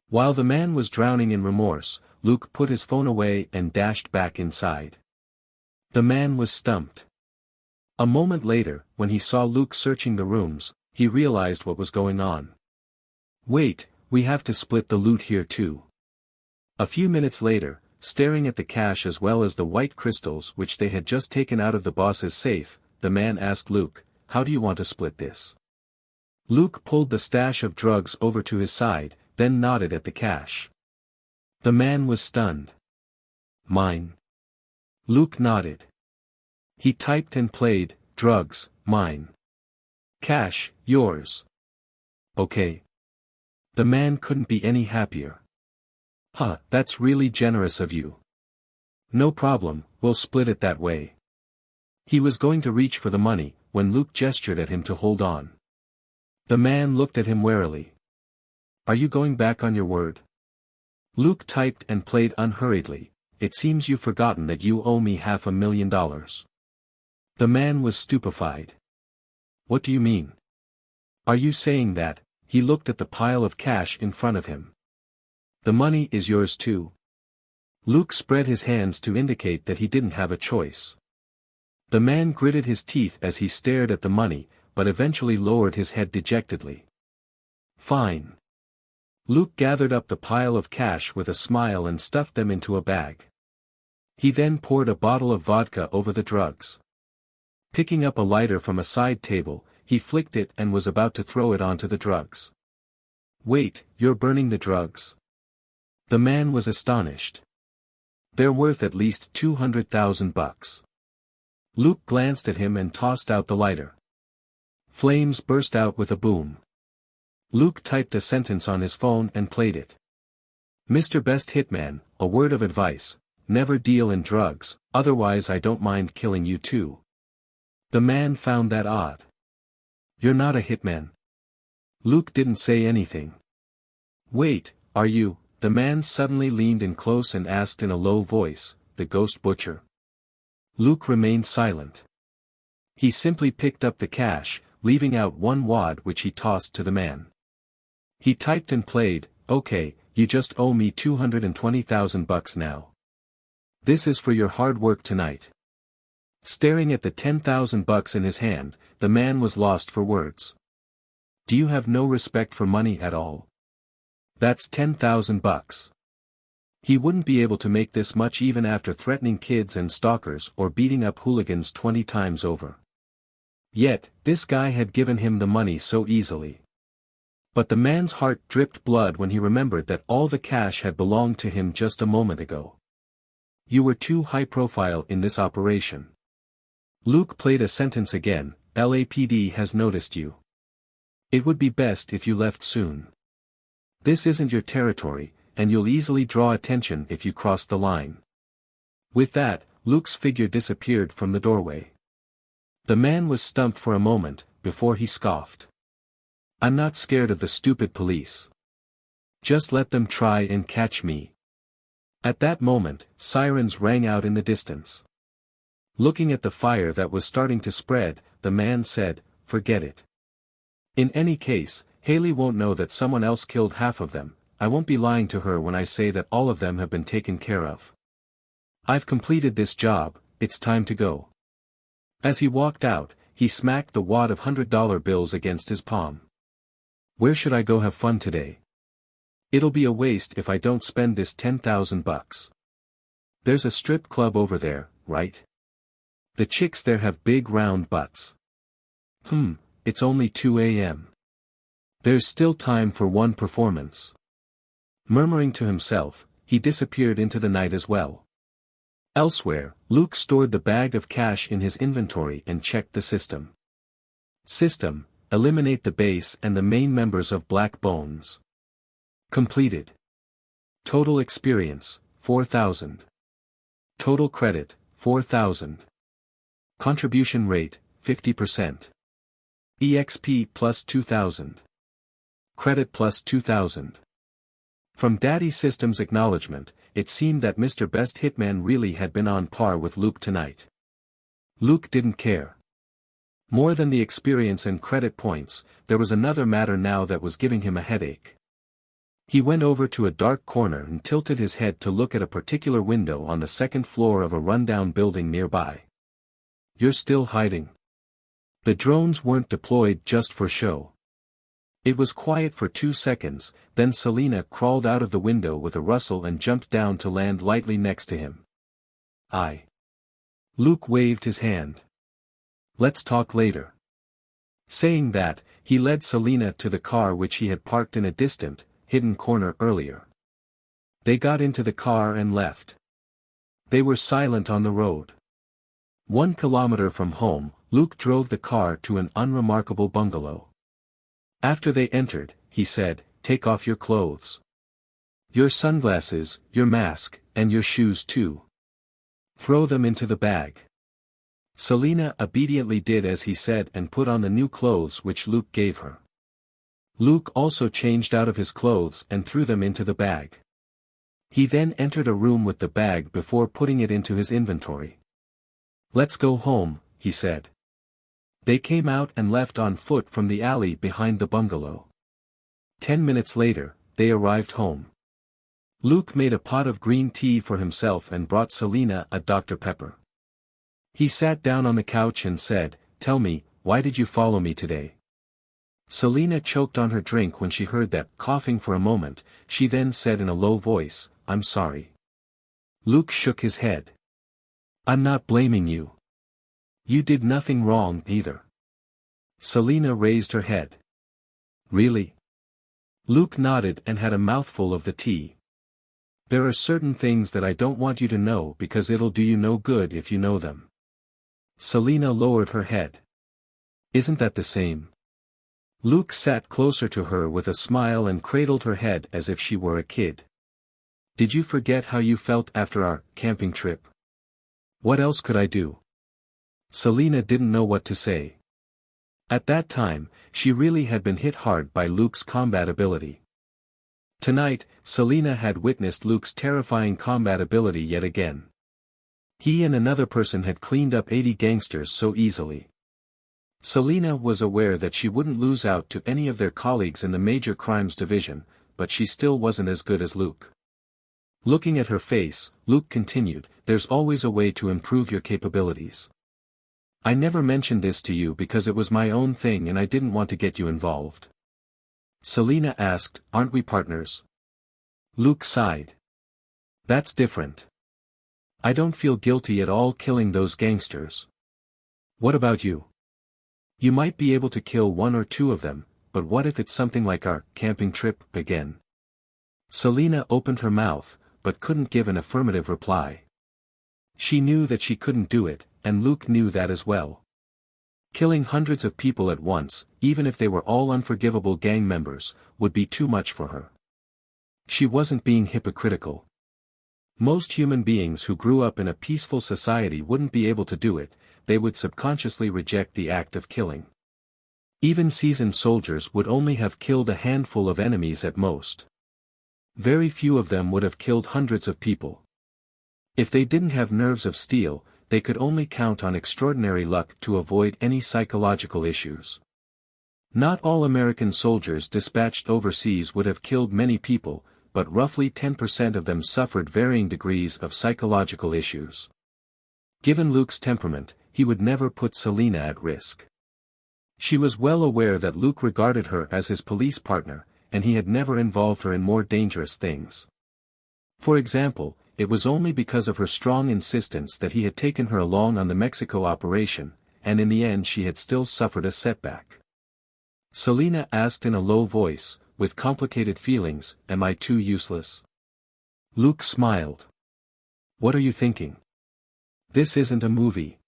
While the man was drowning in remorse, Luke put his phone away and dashed back inside. The man was stumped. A moment later, when he saw Luke searching the rooms, he realized what was going on. Wait, we have to split the loot here too. A few minutes later, staring at the cash as well as the white crystals which they had just taken out of the boss's safe, the man asked Luke, how do you want to split this? Luke pulled the stash of drugs over to his side, then nodded at the cash. The man was stunned. Mine. Luke nodded. He typed and played, drugs, mine. Cash, yours. Okay. The man couldn't be any happier. Huh, that's really generous of you. No problem, we'll split it that way. He was going to reach for the money, when Luke gestured at him to hold on. The man looked at him warily. Are you going back on your word? Luke typed and played unhurriedly, it seems you've forgotten that you owe me $500,000. The man was stupefied. What do you mean? Are you saying that? He looked at the pile of cash in front of him. The money is yours too. Luke spread his hands to indicate that he didn't have a choice. The man gritted his teeth as he stared at the money, but eventually lowered his head dejectedly. Fine. Luke gathered up the pile of cash with a smile and stuffed them into a bag. He then poured a bottle of vodka over the drugs. Picking up a lighter from a side table, he flicked it and was about to throw it onto the drugs. Wait, you're burning the drugs? The man was astonished. They're worth at least $200,000. Luke glanced at him and tossed out the lighter. Flames burst out with a boom. Luke typed a sentence on his phone and played it. Mr. Best Hitman, a word of advice, never deal in drugs, otherwise I don't mind killing you too. The man found that odd. You're not a hitman. Luke didn't say anything. Wait, are you? The man suddenly leaned in close and asked in a low voice, the ghost butcher. Luke remained silent. He simply picked up the cash, leaving out one wad which he tossed to the man. He typed and played, okay, you just owe me $220,000 now. This is for your hard work tonight. Staring at the $10,000 in his hand, the man was lost for words. Do you have no respect for money at all? That's $10,000. He wouldn't be able to make this much even after threatening kids and stalkers or beating up hooligans 20 times over. Yet, this guy had given him the money so easily. But the man's heart dripped blood when he remembered that all the cash had belonged to him just a moment ago. You were too high profile in this operation. Luke played a sentence again, LAPD has noticed you. It would be best if you left soon. This isn't your territory, and you'll easily draw attention if you cross the line. With that, Luke's figure disappeared from the doorway. The man was stumped for a moment, before he scoffed. I'm not scared of the stupid police. Just let them try and catch me. At that moment, sirens rang out in the distance. Looking at the fire that was starting to spread, the man said, forget it. In any case, Haley won't know that someone else killed half of them. I won't be lying to her when I say that all of them have been taken care of. I've completed this job, it's time to go. As he walked out, he smacked the wad of $100 bills against his palm. Where should I go have fun today? It'll be a waste if I don't spend this $10,000. There's a strip club over there, right? The chicks there have big round butts. It's only 2 a.m. There's still time for one performance. Murmuring to himself, he disappeared into the night as well. Elsewhere, Luke stored the bag of cash in his inventory and checked the system. System: eliminate the base and the main members of Black Bones. Completed. Total experience, 4,000. Total credit, 4,000. Contribution rate, 50%. EXP plus 2,000. Credit plus 2,000. From Daddy System's acknowledgement, it seemed that Mr. Best Hitman really had been on par with Luke tonight. Luke didn't care. More than the experience and credit points, there was another matter now that was giving him a headache. He went over to a dark corner and tilted his head to look at a particular window on the second floor of a rundown building nearby. You're still hiding. The drones weren't deployed just for show. It was quiet for 2 seconds, then Selena crawled out of the window with a rustle and jumped down to land lightly next to him. Luke waved his hand. Let's talk later. Saying that, he led Selena to the car which he had parked in a distant, hidden corner earlier. They got into the car and left. They were silent on the road. 1 kilometer from home, Luke drove the car to an unremarkable bungalow. After they entered, he said, "Take off your clothes. Your sunglasses, your mask, and your shoes too. Throw them into the bag." Selena obediently did as he said and put on the new clothes which Luke gave her. Luke also changed out of his clothes and threw them into the bag. He then entered a room with the bag before putting it into his inventory. "Let's go home," he said. They came out and left on foot from the alley behind the bungalow. 10 minutes later, they arrived home. Luke made a pot of green tea for himself and brought Selena a Dr. Pepper. He sat down on the couch and said, "Tell me, why did you follow me today?" Selena choked on her drink when she heard that, coughing for a moment, she then said in a low voice, "I'm sorry." Luke shook his head. "I'm not blaming you. You did nothing wrong either." Selena raised her head. "Really?" Luke nodded and had a mouthful of the tea. "There are certain things that I don't want you to know because it'll do you no good if you know them." Selena lowered her head. "Isn't that the same?" Luke sat closer to her with a smile and cradled her head as if she were a kid. "Did you forget how you felt after our camping trip?" "What else could I do?" Selena didn't know what to say. At that time, she really had been hit hard by Luke's combat ability. Tonight, Selena had witnessed Luke's terrifying combat ability yet again. He and another person had cleaned up 80 gangsters so easily. Selena was aware that she wouldn't lose out to any of their colleagues in the Major Crimes Division, but she still wasn't as good as Luke. Looking at her face, Luke continued, "There's always a way to improve your capabilities. I never mentioned this to you because it was my own thing and I didn't want to get you involved." Selena asked, "Aren't we partners?" Luke sighed. "That's different. I don't feel guilty at all killing those gangsters. What about you? You might be able to kill 1 or 2 of them, but what if it's something like our camping trip again?" Selena opened her mouth, but couldn't give an affirmative reply. She knew that she couldn't do it, and Luke knew that as well. Killing hundreds of people at once, even if they were all unforgivable gang members, would be too much for her. She wasn't being hypocritical. Most human beings who grew up in a peaceful society wouldn't be able to do it, they would subconsciously reject the act of killing. Even seasoned soldiers would only have killed a handful of enemies at most. Very few of them would have killed hundreds of people. If they didn't have nerves of steel, they could only count on extraordinary luck to avoid any psychological issues. Not all American soldiers dispatched overseas would have killed many people, but roughly 10% of them suffered varying degrees of psychological issues. Given Luke's temperament, he would never put Selena at risk. She was well aware that Luke regarded her as his police partner, and he had never involved her in more dangerous things. For example, it was only because of her strong insistence that he had taken her along on the Mexico operation, and in the end she had still suffered a setback. Selena asked in a low voice, with complicated feelings, "Am I too useless?" Luke smiled. "What are you thinking? This isn't a movie.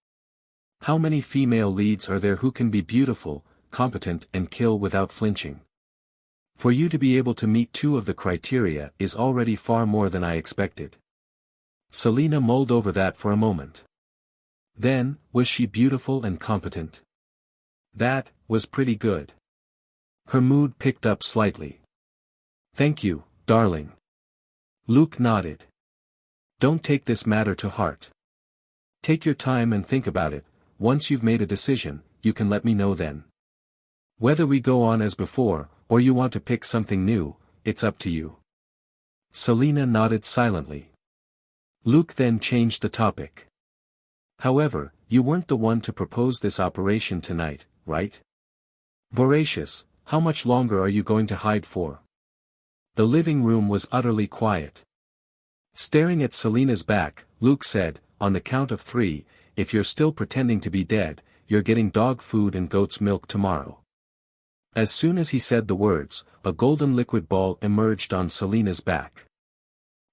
How many female leads are there who can be beautiful, competent and kill without flinching? For you to be able to meet two of the criteria is already far more than I expected." Selena mulled over that for a moment. Then, was she beautiful and competent? That was pretty good. Her mood picked up slightly. "Thank you, darling." Luke nodded. "Don't take this matter to heart. Take your time and think about it. Once you've made a decision, you can let me know then. Whether we go on as before, or you want to pick something new, it's up to you." Selena nodded silently. Luke then changed the topic. "However, you weren't the one to propose this operation tonight, right? Voracious, how much longer are you going to hide for?" The living room was utterly quiet. Staring at Selena's back, Luke said, "On the count of 3, if you're still pretending to be dead, you're getting dog food and goat's milk tomorrow." As soon as he said the words, a golden liquid ball emerged on Selena's back.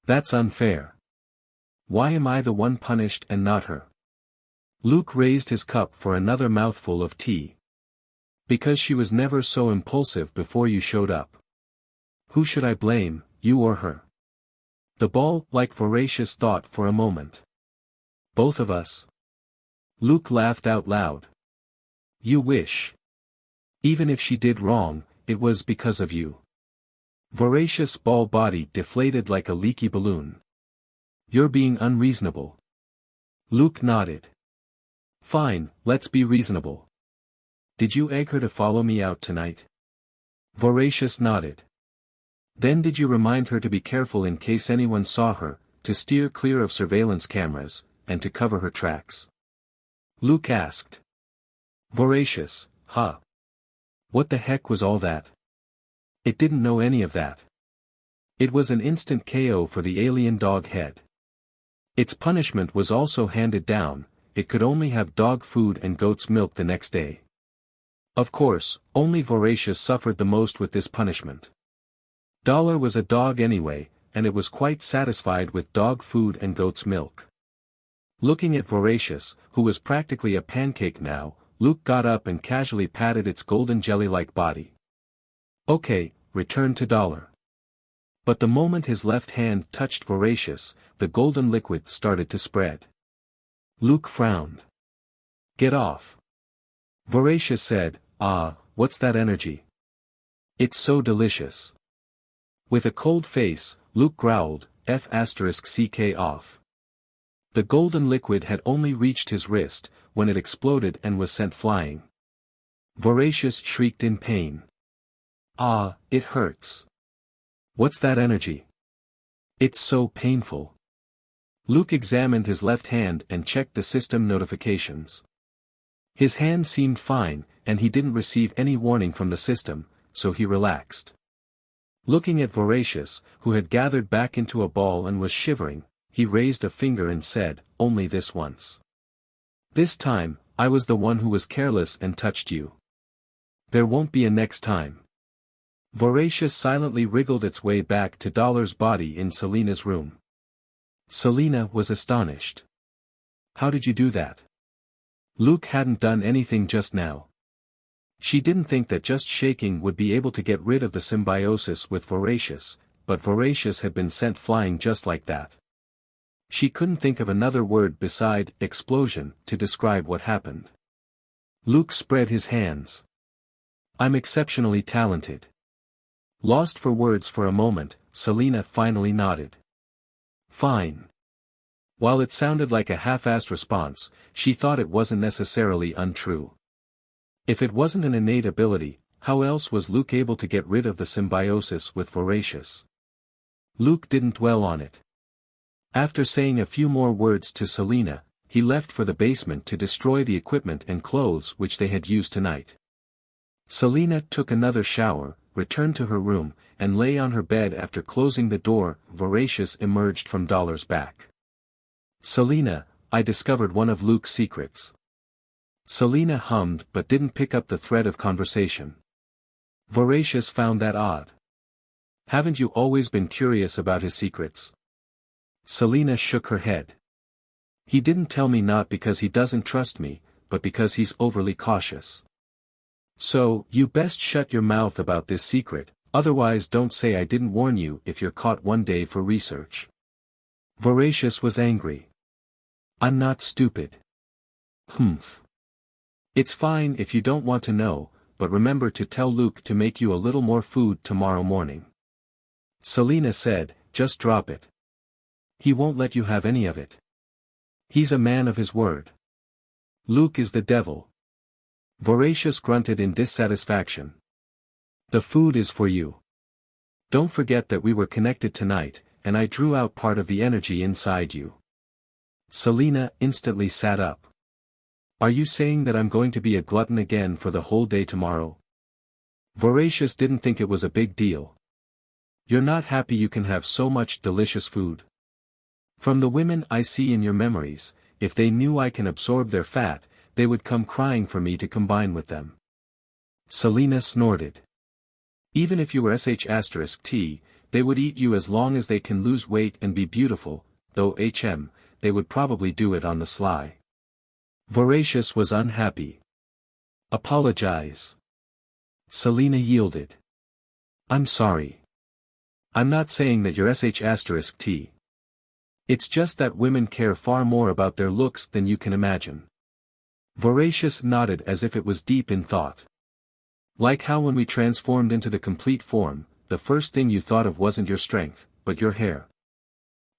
"That's unfair. Why am I the one punished and not her?" Luke raised his cup for another mouthful of tea. "Because she was never so impulsive before you showed up. Who should I blame, you or her?" The ball, like Voracious, thought for a moment. "Both of us." Luke laughed out loud. "You wish. Even if she did wrong, it was because of you." Voracious' ball body deflated like a leaky balloon. "You're being unreasonable." Luke nodded. "Fine, let's be reasonable. Did you egg her to follow me out tonight?" Voracious nodded. "Then did you remind her to be careful in case anyone saw her, to steer clear of surveillance cameras, and to cover her tracks?" Luke asked. Voracious, huh? What the heck was all that? It didn't know any of that. It was an instant KO for the alien dog head. Its punishment was also handed down, it could only have dog food and goat's milk the next day. Of course, only Voracious suffered the most with this punishment. Dollar was a dog anyway, and it was quite satisfied with dog food and goat's milk. Looking at Voracious, who was practically a pancake now, Luke got up and casually patted its golden jelly-like body. "Okay, return to Dollar." But the moment his left hand touched Voracious, the golden liquid started to spread. Luke frowned. "Get off." Voracious said, "Ah, what's that energy? It's so delicious." With a cold face, Luke growled, "F***ck off." The golden liquid had only reached his wrist, when it exploded and was sent flying. Voracious shrieked in pain. "Ah, it hurts. What's that energy? It's so painful." Luke examined his left hand and checked the system notifications. His hand seemed fine, and he didn't receive any warning from the system, so he relaxed. Looking at Voracious, who had gathered back into a ball and was shivering, he raised a finger and said, "Only this once. This time, I was the one who was careless and touched you. There won't be a next time." Voracious silently wriggled its way back to Dollar's body in Selena's room. Selena was astonished. "How did you do that?" Luke hadn't done anything just now. She didn't think that just shaking would be able to get rid of the symbiosis with Voracious, but Voracious had been sent flying just like that. She couldn't think of another word beside explosion to describe what happened. Luke spread his hands. "I'm exceptionally talented." Lost for words for a moment, Selena finally nodded. "Fine." While it sounded like a half-assed response, she thought it wasn't necessarily untrue. If it wasn't an innate ability, how else was Luke able to get rid of the symbiosis with Voracious? Luke didn't dwell on it. After saying a few more words to Selena, he left for the basement to destroy the equipment and clothes which they had used tonight. Selina took another shower, returned to her room, and lay on her bed. After closing the door, Voracious emerged from Dollar's back. "Selina, I discovered one of Luke's secrets." Selina hummed but didn't pick up the thread of conversation. Voracious found that odd. "Haven't you always been curious about his secrets?" Selina shook her head. "He didn't tell me, not because he doesn't trust me, but because he's overly cautious. So, you best shut your mouth about this secret, otherwise don't say I didn't warn you if you're caught one day for research." Voracious was angry. "I'm not stupid." "Humph. It's fine if you don't want to know, but remember to tell Luke to make you a little more food tomorrow morning." Selina said, "Just drop it. He won't let you have any of it. He's a man of his word. Luke is the devil." Voracious grunted in dissatisfaction. "The food is for you. Don't forget that we were connected tonight, and I drew out part of the energy inside you." Selina instantly sat up. "Are you saying that I'm going to be a glutton again for the whole day tomorrow?" Voracious didn't think it was a big deal. "You're not happy you can have so much delicious food? From the women I see in your memories, if they knew I can absorb their fat, they would come crying for me to combine with them." Selina snorted. "Even if you were sh*t, they would eat you as long as they can lose weight and be beautiful, though they would probably do it on the sly." Voracious was unhappy. "Apologize." Selina yielded. "I'm sorry. I'm not saying that you're sh*t. It's just that women care far more about their looks than you can imagine." Voracious nodded as if it was deep in thought. "Like how when we transformed into the complete form, the first thing you thought of wasn't your strength, but your hair."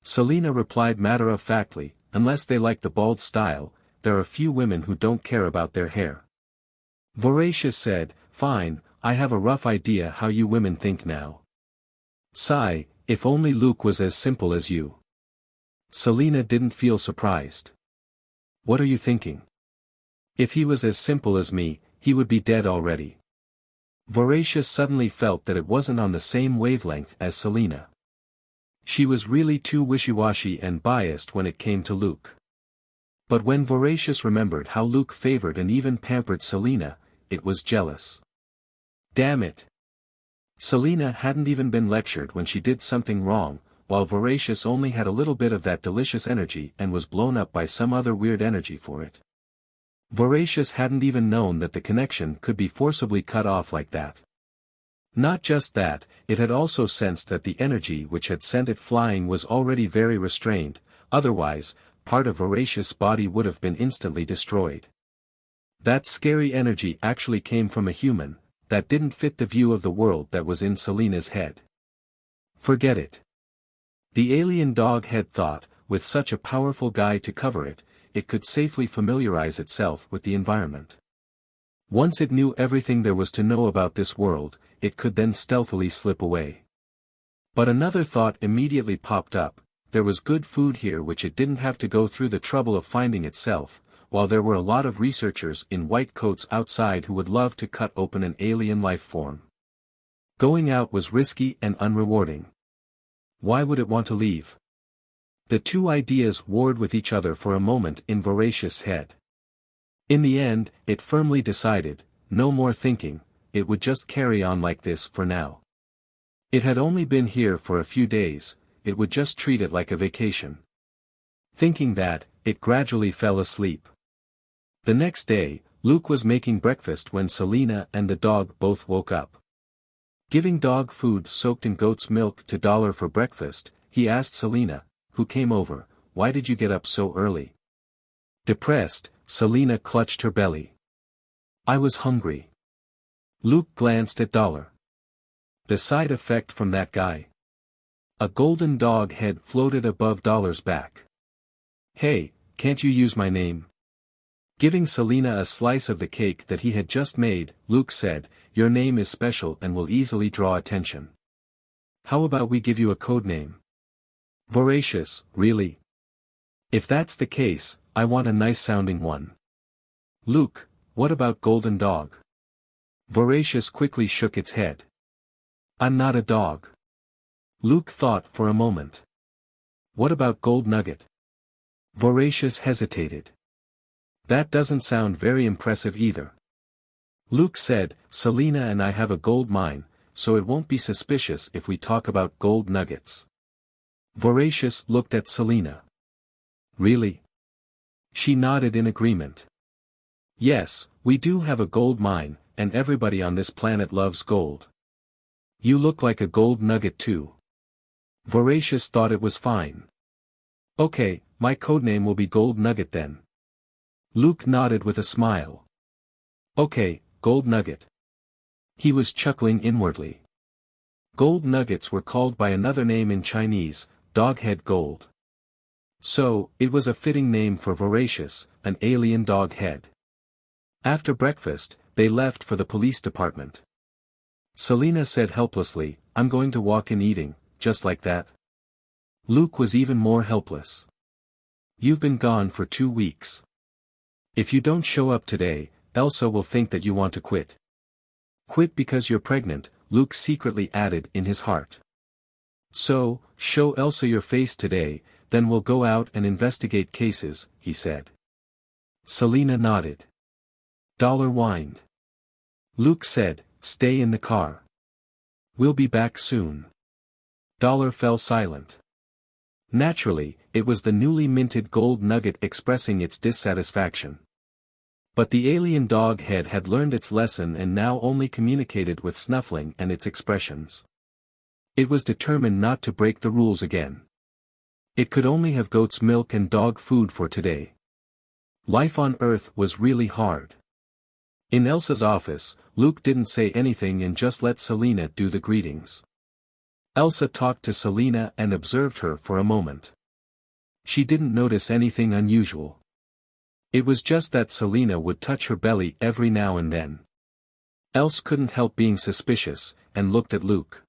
Selina replied matter-of-factly, "Unless they like the bald style, there are few women who don't care about their hair." Voracious said, "Fine, I have a rough idea how you women think now. Sigh, if only Luke was as simple as you." Selina didn't feel surprised. "What are you thinking?" "If he was as simple as me, he would be dead already." Voracious suddenly felt that it wasn't on the same wavelength as Selina. She was really too wishy-washy and biased when it came to Luke. But when Voracious remembered how Luke favored and even pampered Selina, it was jealous. Damn it! Selina hadn't even been lectured when she did something wrong, while Voracious only had a little bit of that delicious energy and was blown up by some other weird energy for it. Voracious hadn't even known that the connection could be forcibly cut off like that. Not just that, it had also sensed that the energy which had sent it flying was already very restrained, otherwise, part of Voracious' body would have been instantly destroyed. That scary energy actually came from a human, that didn't fit the view of the world that was in Selina's head. Forget it. The alien dog head thought, with such a powerful guy to cover it, it could safely familiarize itself with the environment. Once it knew everything there was to know about this world, it could then stealthily slip away. But another thought immediately popped up: there was good food here which it didn't have to go through the trouble of finding itself, while there were a lot of researchers in white coats outside who would love to cut open an alien life form. Going out was risky and unrewarding. Why would it want to leave? The two ideas warred with each other for a moment in Voracious' head. In the end, it firmly decided, no more thinking, it would just carry on like this for now. It had only been here for a few days, it would just treat it like a vacation. Thinking that, it gradually fell asleep. The next day, Luke was making breakfast when Selina and the dog both woke up. Giving dog food soaked in goat's milk to Dollar for breakfast, he asked Selina, who came over, "Why did you get up so early?" Depressed, Selina clutched her belly. "I was hungry." Luke glanced at Dollar. The side effect from that guy. A golden dog head floated above Dollar's back. "Hey, can't you use my name?" Giving Selina a slice of the cake that he had just made, Luke said, "Your name is special and will easily draw attention. How about we give you a code name?" Voracious, really? If that's the case, I want a nice-sounding one. Luke, what about Golden Dog? Voracious quickly shook its head. I'm not a dog. Luke thought for a moment. What about Gold Nugget? Voracious hesitated. That doesn't sound very impressive either. Luke said, Selena and I have a gold mine, so it won't be suspicious if we talk about gold nuggets. Voracious looked at Selena. Really? She nodded in agreement. Yes, we do have a gold mine, and everybody on this planet loves gold. You look like a gold nugget too. Voracious thought it was fine. Okay, my codename will be Gold Nugget then. Luke nodded with a smile. Okay, Gold Nugget. He was chuckling inwardly. Gold nuggets were called by another name in Chinese, doghead gold. So, it was a fitting name for Voracious, an alien dog head. After breakfast, they left for the police department. Selena said helplessly, I'm going to walk in eating, just like that. Luke was even more helpless. You've been gone for 2 weeks. If you don't show up today, Elsa will think that you want to quit. Quit because you're pregnant, Luke secretly added in his heart. So, show Elsa your face today, then we'll go out and investigate cases, he said. Selena nodded. Dollar whined. Luke said, stay in the car. We'll be back soon. Dollar fell silent. Naturally, it was the newly minted gold nugget expressing its dissatisfaction. But the alien dog head had learned its lesson and now only communicated with snuffling and its expressions. It was determined not to break the rules again. It could only have goat's milk and dog food for today. Life on Earth was really hard. In Elsa's office, Luke didn't say anything and just let Selena do the greetings. Elsa talked to Selena and observed her for a moment. She didn't notice anything unusual. It was just that Selena would touch her belly every now and then. Elsa couldn't help being suspicious, and looked at Luke.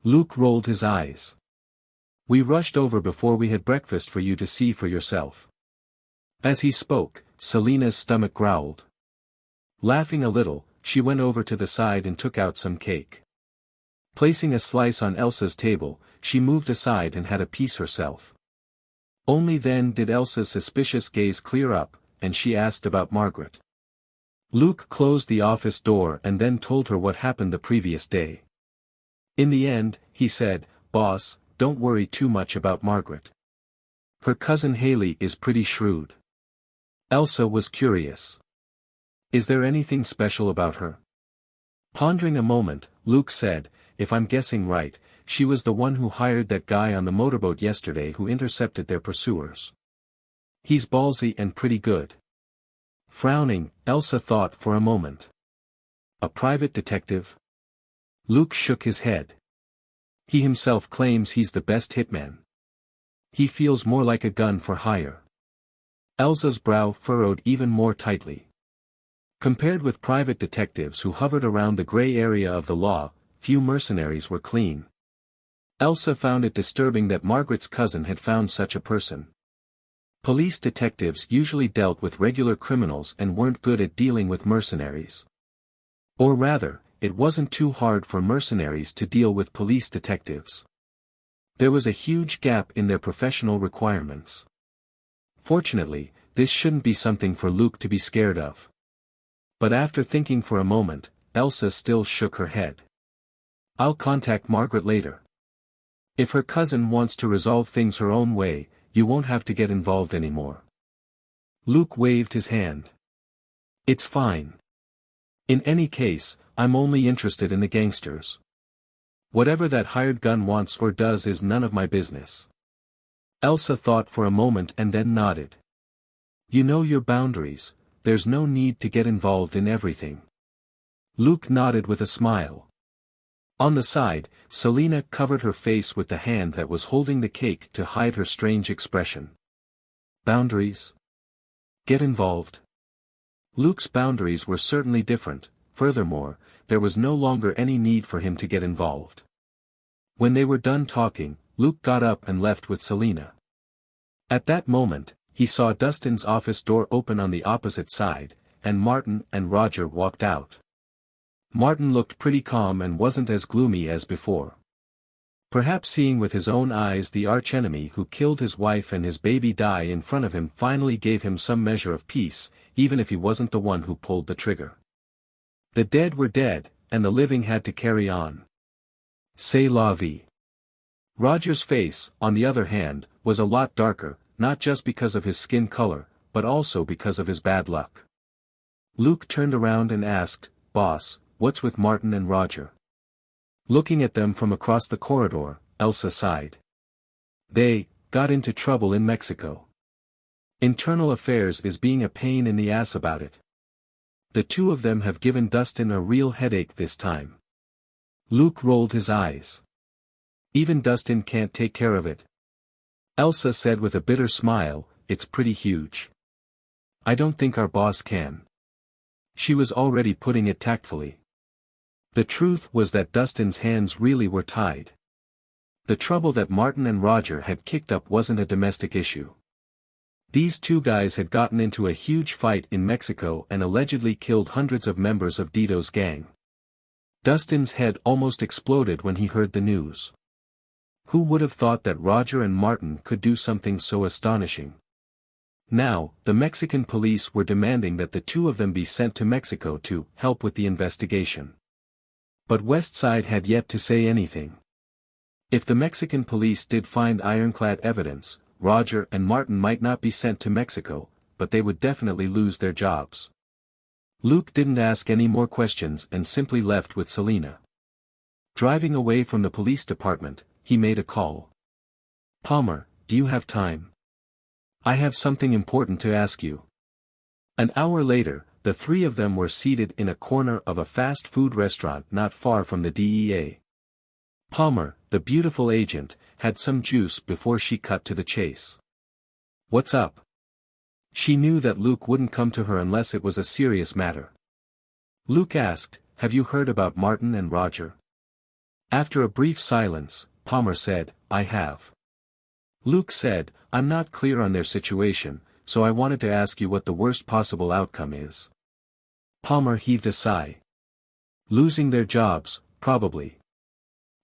Luke rolled his eyes. We rushed over before we had breakfast for you to see for yourself. As he spoke, Selena's stomach growled. Laughing a little, she went over to the side and took out some cake. Placing a slice on Elsa's table, she moved aside and had a piece herself. Only then did Elsa's suspicious gaze clear up, and she asked about Margaret. Luke closed the office door and then told her what happened the previous day. In the end, he said, Boss, don't worry too much about Margaret. Her cousin Haley is pretty shrewd. Elsa was curious. Is there anything special about her? Pondering a moment, Luke said, if I'm guessing right, she was the one who hired that guy on the motorboat yesterday who intercepted their pursuers. He's ballsy and pretty good. Frowning, Elsa thought for a moment. A private detective? Luke shook his head. He himself claims he's the best hitman. He feels more like a gun for hire. Elsa's brow furrowed even more tightly. Compared with private detectives who hovered around the gray area of the law, few mercenaries were clean. Elsa found it disturbing that Margaret's cousin had found such a person. Police detectives usually dealt with regular criminals and weren't good at dealing with mercenaries. Or rather, it wasn't too hard for mercenaries to deal with police detectives. There was a huge gap in their professional requirements. Fortunately, this shouldn't be something for Luke to be scared of. But after thinking for a moment, Elsa still shook her head. I'll contact Margaret later. If her cousin wants to resolve things her own way, you won't have to get involved anymore. Luke waved his hand. It's fine. In any case, I'm only interested in the gangsters. Whatever that hired gun wants or does is none of my business. Elsa thought for a moment and then nodded. You know your boundaries, there's no need to get involved in everything. Luke nodded with a smile. On the side, Selena covered her face with the hand that was holding the cake to hide her strange expression. Boundaries? Get involved. Luke's boundaries were certainly different, furthermore, there was no longer any need for him to get involved. When they were done talking, Luke got up and left with Selena. At that moment, he saw Dustin's office door open on the opposite side, and Martin and Roger walked out. Martin looked pretty calm and wasn't as gloomy as before. Perhaps seeing with his own eyes the archenemy who killed his wife and his baby die in front of him finally gave him some measure of peace, even if he wasn't the one who pulled the trigger. The dead were dead, and the living had to carry on. C'est la vie. Roger's face, on the other hand, was a lot darker, not just because of his skin color, but also because of his bad luck. Luke turned around and asked, "Boss, what's with Martin and Roger?" Looking at them from across the corridor, Elsa sighed. "They got into trouble in Mexico. Internal Affairs is being a pain in the ass about it. The two of them have given Dustin a real headache this time." Luke rolled his eyes. "Even Dustin can't take care of it." Elsa said with a bitter smile, "It's pretty huge. I don't think our boss can." She was already putting it tactfully. The truth was that Dustin's hands really were tied. The trouble that Martin and Roger had kicked up wasn't a domestic issue. These two guys had gotten into a huge fight in Mexico and allegedly killed hundreds of members of Dito's gang. Dustin's head almost exploded when he heard the news. Who would have thought that Roger and Martin could do something so astonishing? Now, the Mexican police were demanding that the two of them be sent to Mexico to help with the investigation. But Westside had yet to say anything. If the Mexican police did find ironclad evidence, Roger and Martin might not be sent to Mexico, but they would definitely lose their jobs. Luke didn't ask any more questions and simply left with Selena. Driving away from the police department, he made a call. "Palmer, do you have time? I have something important to ask you." An hour later, the three of them were seated in a corner of a fast food restaurant not far from the DEA. Palmer, the beautiful agent, had some juice before she cut to the chase. "What's up?" She knew that Luke wouldn't come to her unless it was a serious matter. Luke asked, "Have you heard about Martin and Roger?" After a brief silence, Palmer said, "I have." Luke said, "I'm not clear on their situation, so I wanted to ask you what the worst possible outcome is." Palmer heaved a sigh. "Losing their jobs, probably.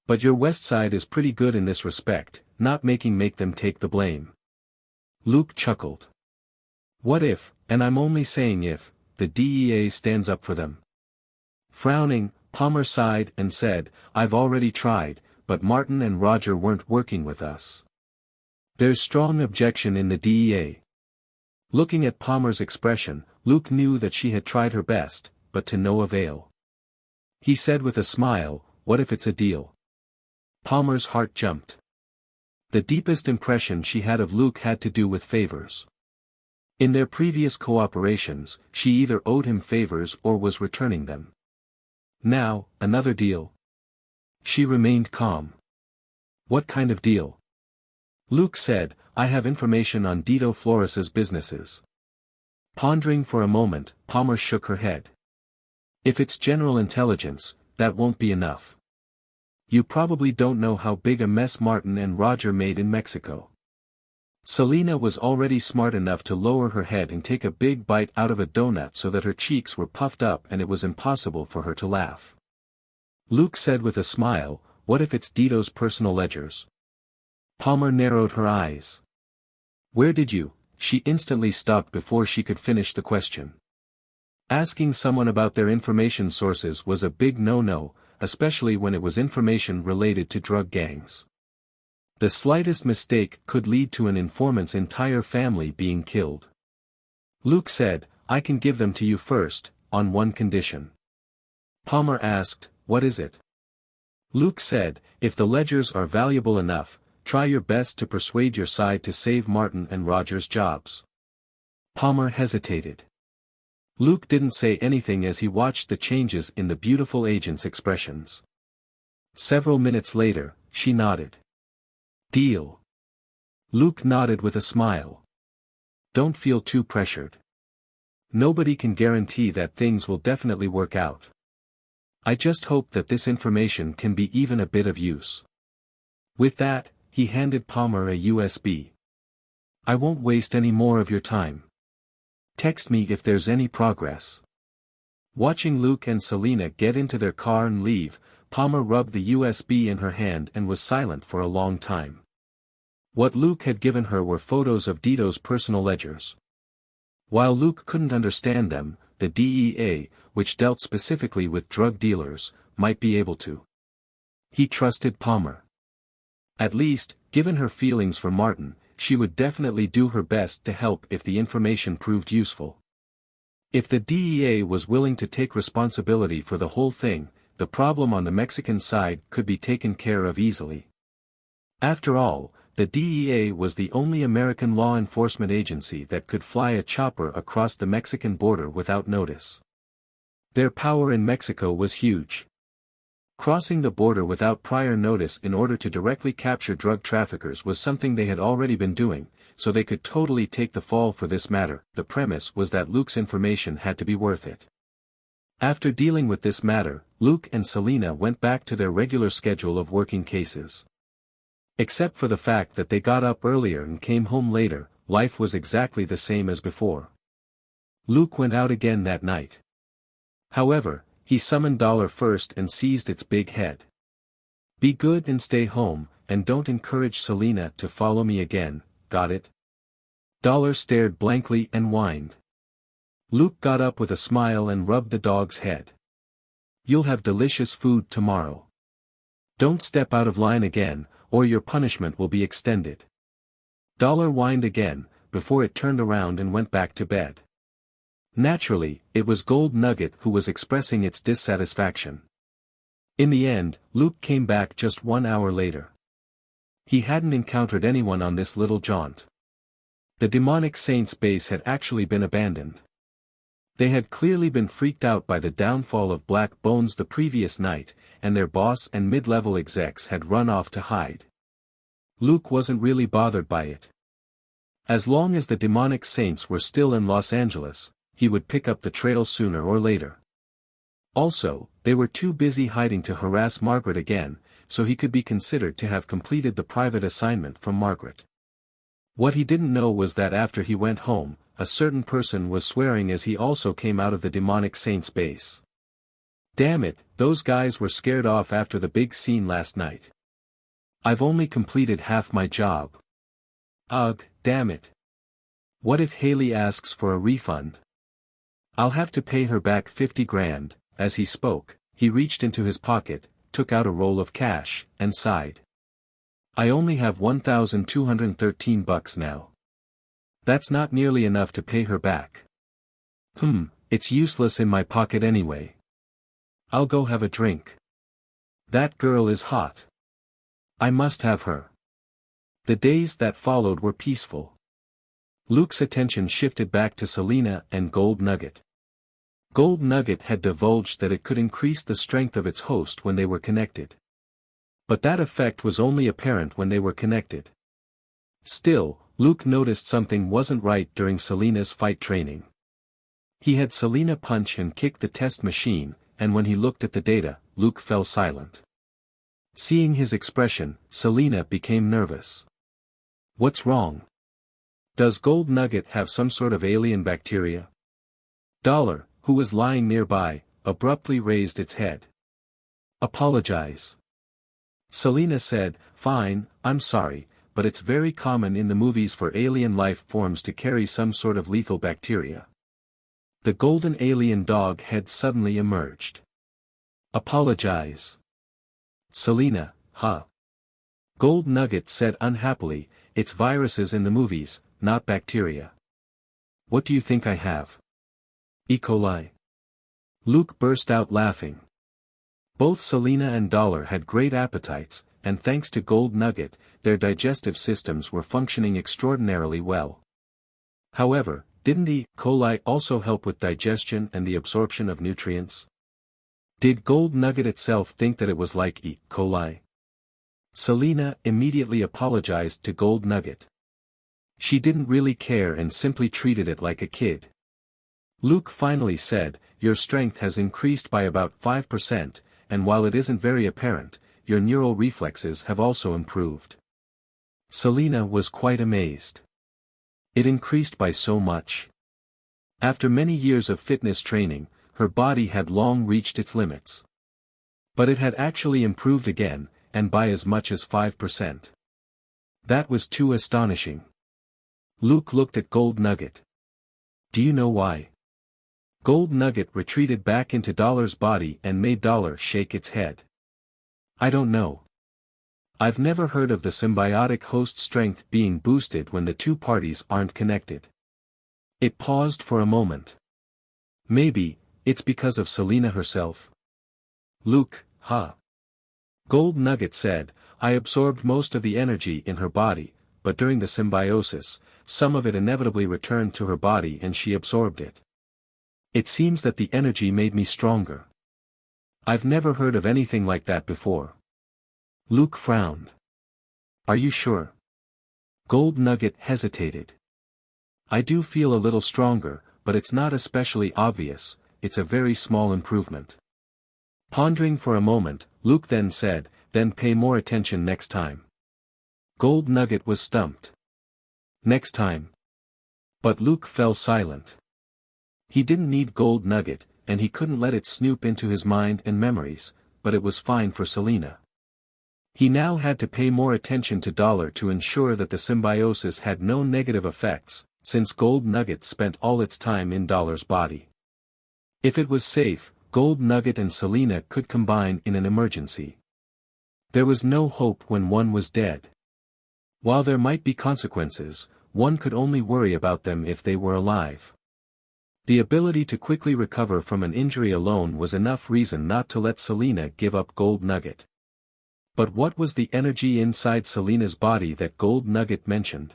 But your West Side is pretty good in this respect, not make them take the blame." Luke chuckled. "What if, and I'm only saying if, the DEA stands up for them?" Frowning, Palmer sighed and said, "I've already tried, but Martin and Roger weren't working with us. There's strong objection in the DEA." Looking at Palmer's expression, Luke knew that she had tried her best, but to no avail. He said with a smile, "What if it's a deal?" Palmer's heart jumped. The deepest impression she had of Luke had to do with favors. In their previous cooperations, she either owed him favors or was returning them. Now, another deal? She remained calm. "What kind of deal?" Luke said, "I have information on Dito Flores's businesses." Pondering for a moment, Palmer shook her head. "If it's general intelligence, that won't be enough. You probably don't know how big a mess Martin and Roger made in Mexico." Selena was already smart enough to lower her head and take a big bite out of a donut so that her cheeks were puffed up and it was impossible for her to laugh. Luke said with a smile, "What if it's Dito's personal ledgers?" Palmer narrowed her eyes. "Where did you?" She instantly stopped before she could finish the question. Asking someone about their information sources was a big no-no, especially when it was information related to drug gangs. The slightest mistake could lead to an informant's entire family being killed. Luke said, "I can give them to you first, on one condition." Palmer asked, "What is it?" Luke said, "If the ledgers are valuable enough, try your best to persuade your side to save Martin and Roger's jobs." Palmer hesitated. Luke didn't say anything as he watched the changes in the beautiful agent's expressions. Several minutes later, she nodded. "Deal." Luke nodded with a smile. "Don't feel too pressured. Nobody can guarantee that things will definitely work out. I just hope that this information can be even a bit of use." With that, he handed Palmer a USB. I won't waste any more of your time. Text me if there's any progress. Watching Luke and Selena get into their car and leave, Palmer rubbed the USB in her hand and was silent for a long time. What Luke had given her were photos of Dito's personal ledgers. While Luke couldn't understand them, the DEA, which dealt specifically with drug dealers, might be able to. He trusted Palmer. At least, given her feelings for Martin, she would definitely do her best to help if the information proved useful. If the DEA was willing to take responsibility for the whole thing, the problem on the Mexican side could be taken care of easily. After all, the DEA was the only American law enforcement agency that could fly a chopper across the Mexican border without notice. Their power in Mexico was huge. Crossing the border without prior notice in order to directly capture drug traffickers was something they had already been doing, so they could totally take the fall for this matter. The premise was that Luke's information had to be worth it. After dealing with this matter, Luke and Selena went back to their regular schedule of working cases. Except for the fact that they got up earlier and came home later, life was exactly the same as before. Luke went out again that night. However, he summoned Dollar first and seized its big head. Be good and stay home, and don't encourage Selena to follow me again, got it? Dollar stared blankly and whined. Luke got up with a smile and rubbed the dog's head. You'll have delicious food tomorrow. Don't step out of line again, or your punishment will be extended. Dollar whined again, before it turned around and went back to bed. Naturally, it was Gold Nugget who was expressing its dissatisfaction. In the end, Luke came back just 1 hour later. He hadn't encountered anyone on this little jaunt. The demonic saints' base had actually been abandoned. They had clearly been freaked out by the downfall of Black Bones the previous night, and their boss and mid-level execs had run off to hide. Luke wasn't really bothered by it. As long as the demonic saints were still in Los Angeles, he would pick up the trail sooner or later. Also, they were too busy hiding to harass Margaret again, so he could be considered to have completed the private assignment from Margaret. What he didn't know was that after he went home, a certain person was swearing as he also came out of the demonic saints' base. Damn it, those guys were scared off after the big scene last night. I've only completed half my job. Ugh, damn it. What if Haley asks for a refund? I'll have to pay her back 50 grand, as he spoke, he reached into his pocket, took out a roll of cash, and sighed. I only have $1,213 now. That's not nearly enough to pay her back. It's useless in my pocket anyway. I'll go have a drink. That girl is hot. I must have her. The days that followed were peaceful. Luke's attention shifted back to Selena and Gold Nugget. Gold Nugget had divulged that it could increase the strength of its host when they were connected. But that effect was only apparent when they were connected. Still, Luke noticed something wasn't right during Selena's fight training. He had Selena punch and kick the test machine, and when he looked at the data, Luke fell silent. Seeing his expression, Selena became nervous. What's wrong? Does Gold Nugget have some sort of alien bacteria? Dollar, who was lying nearby, abruptly raised its head. Apologize. Selena said, Fine, I'm sorry, but it's very common in the movies for alien life forms to carry some sort of lethal bacteria. The golden alien dog head suddenly emerged. Apologize. Selena, huh? Gold Nugget said unhappily, it's viruses in the movies, not bacteria. What do you think I have? E. coli. Luke burst out laughing. Both Selena and Dollar had great appetites, and thanks to Gold Nugget, their digestive systems were functioning extraordinarily well. However, didn't E. coli also help with digestion and the absorption of nutrients? Did Gold Nugget itself think that it was like E. coli? Selena immediately apologized to Gold Nugget. She didn't really care and simply treated it like a kid. Luke finally said, Your strength has increased by about 5%, and while it isn't very apparent, your neural reflexes have also improved. Selena was quite amazed. It increased by so much. After many years of fitness training, her body had long reached its limits. But it had actually improved again, and by as much as 5%. That was too astonishing. Luke looked at Gold Nugget. Do you know why? Gold Nugget retreated back into Dollar's body and made Dollar shake its head. I don't know. I've never heard of the symbiotic host strength being boosted when the two parties aren't connected. It paused for a moment. Maybe, it's because of Selena herself. Luke, huh? Gold Nugget said, I absorbed most of the energy in her body, but during the symbiosis, some of it inevitably returned to her body and she absorbed it. It seems that the energy made me stronger. I've never heard of anything like that before. Luke frowned. Are you sure? Gold Nugget hesitated. I do feel a little stronger, but it's not especially obvious, it's a very small improvement. Pondering for a moment, Luke then said, then pay more attention next time. Gold Nugget was stumped. Next time. But Luke fell silent. He didn't need Gold Nugget, and he couldn't let it snoop into his mind and memories, but it was fine for Selena. He now had to pay more attention to Dollar to ensure that the symbiosis had no negative effects, since Gold Nugget spent all its time in Dollar's body. If it was safe, Gold Nugget and Selena could combine in an emergency. There was no hope when one was dead. While there might be consequences, one could only worry about them if they were alive. The ability to quickly recover from an injury alone was enough reason not to let Selena give up Gold Nugget. But what was the energy inside Selena's body that Gold Nugget mentioned?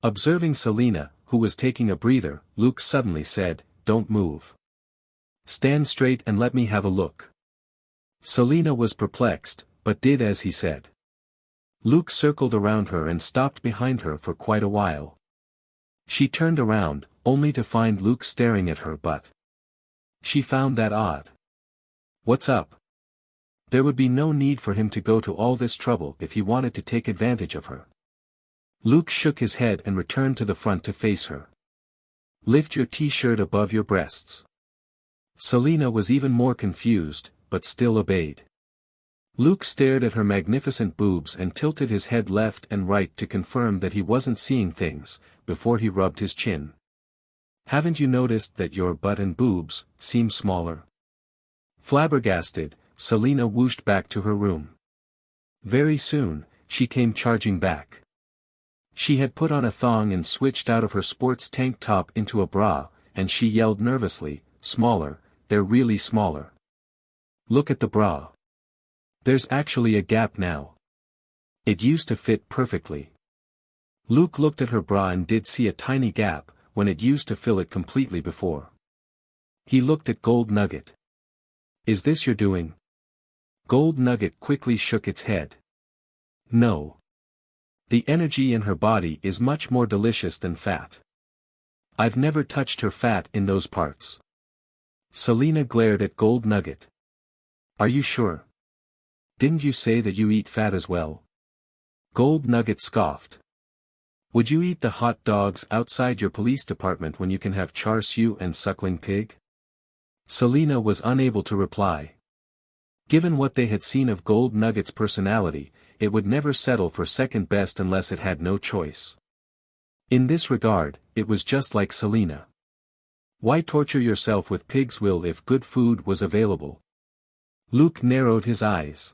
Observing Selena, who was taking a breather, Luke suddenly said, Don't move. Stand straight and let me have a look. Selena was perplexed, but did as he said. Luke circled around her and stopped behind her for quite a while. She turned around, only to find Luke staring at her but. She found that odd. What's up? There would be no need for him to go to all this trouble if he wanted to take advantage of her. Luke shook his head and returned to the front to face her. Lift your t-shirt above your breasts. Selena was even more confused, but still obeyed. Luke stared at her magnificent boobs and tilted his head left and right to confirm that he wasn't seeing things, before he rubbed his chin. Haven't you noticed that your butt and boobs seem smaller? Flabbergasted, Selena whooshed back to her room. Very soon, she came charging back. She had put on a thong and switched out of her sports tank top into a bra, and she yelled nervously, Smaller, they're really smaller. Look at the bra. There's actually a gap now. It used to fit perfectly. Luke looked at her bra and did see a tiny gap, when it used to fill it completely before. He looked at Gold Nugget. Is this your doing? Gold Nugget quickly shook its head. No. The energy in her body is much more delicious than fat. I've never touched her fat in those parts. Selena glared at Gold Nugget. Are you sure? Didn't you say that you eat fat as well? Gold Nugget scoffed. Would you eat the hot dogs outside your police department when you can have char siu and suckling pig? Selena was unable to reply. Given what they had seen of Gold Nugget's personality, it would never settle for second best unless it had no choice. In this regard, it was just like Selena. Why torture yourself with pig's will if good food was available? Luke narrowed his eyes.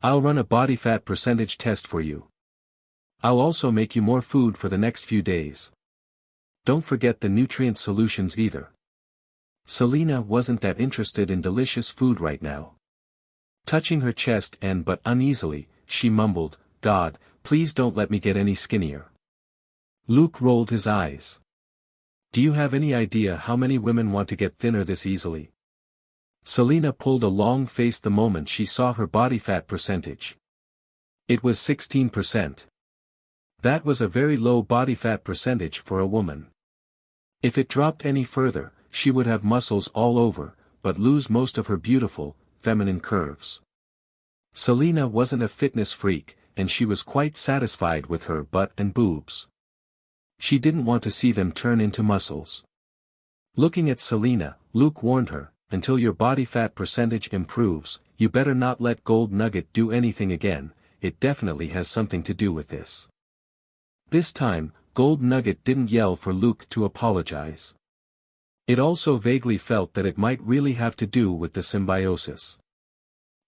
I'll run a body fat percentage test for you. I'll also make you more food for the next few days. Don't forget the nutrient solutions either. Selena wasn't that interested in delicious food right now. Touching her chest and but uneasily, she mumbled, God, please don't let me get any skinnier. Luke rolled his eyes. Do you have any idea how many women want to get thinner this easily? Selena pulled a long face the moment she saw her body fat percentage. It was 16%. That was a very low body fat percentage for a woman. If it dropped any further, she would have muscles all over, but lose most of her beautiful, feminine curves. Selena wasn't a fitness freak, and she was quite satisfied with her butt and boobs. She didn't want to see them turn into muscles. Looking at Selena, Luke warned her, until your body fat percentage improves, you better not let Gold Nugget do anything again, it definitely has something to do with this. This time, Gold Nugget didn't yell for Luke to apologize. It also vaguely felt that it might really have to do with the symbiosis.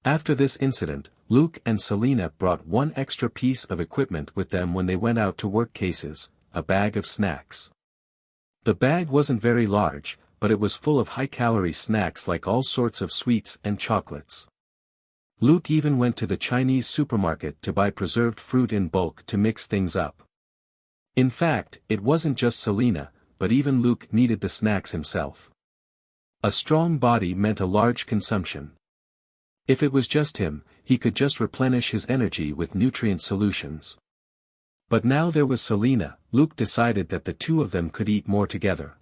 After this incident, Luke and Selena brought one extra piece of equipment with them when they went out to work cases, a bag of snacks. The bag wasn't very large, but it was full of high-calorie snacks like all sorts of sweets and chocolates. Luke even went to the Chinese supermarket to buy preserved fruit in bulk to mix things up. In fact, it wasn't just Selena, but even Luke needed the snacks himself. A strong body meant a large consumption. If it was just him, he could just replenish his energy with nutrient solutions. But now there was Selena, Luke decided that the two of them could eat more together.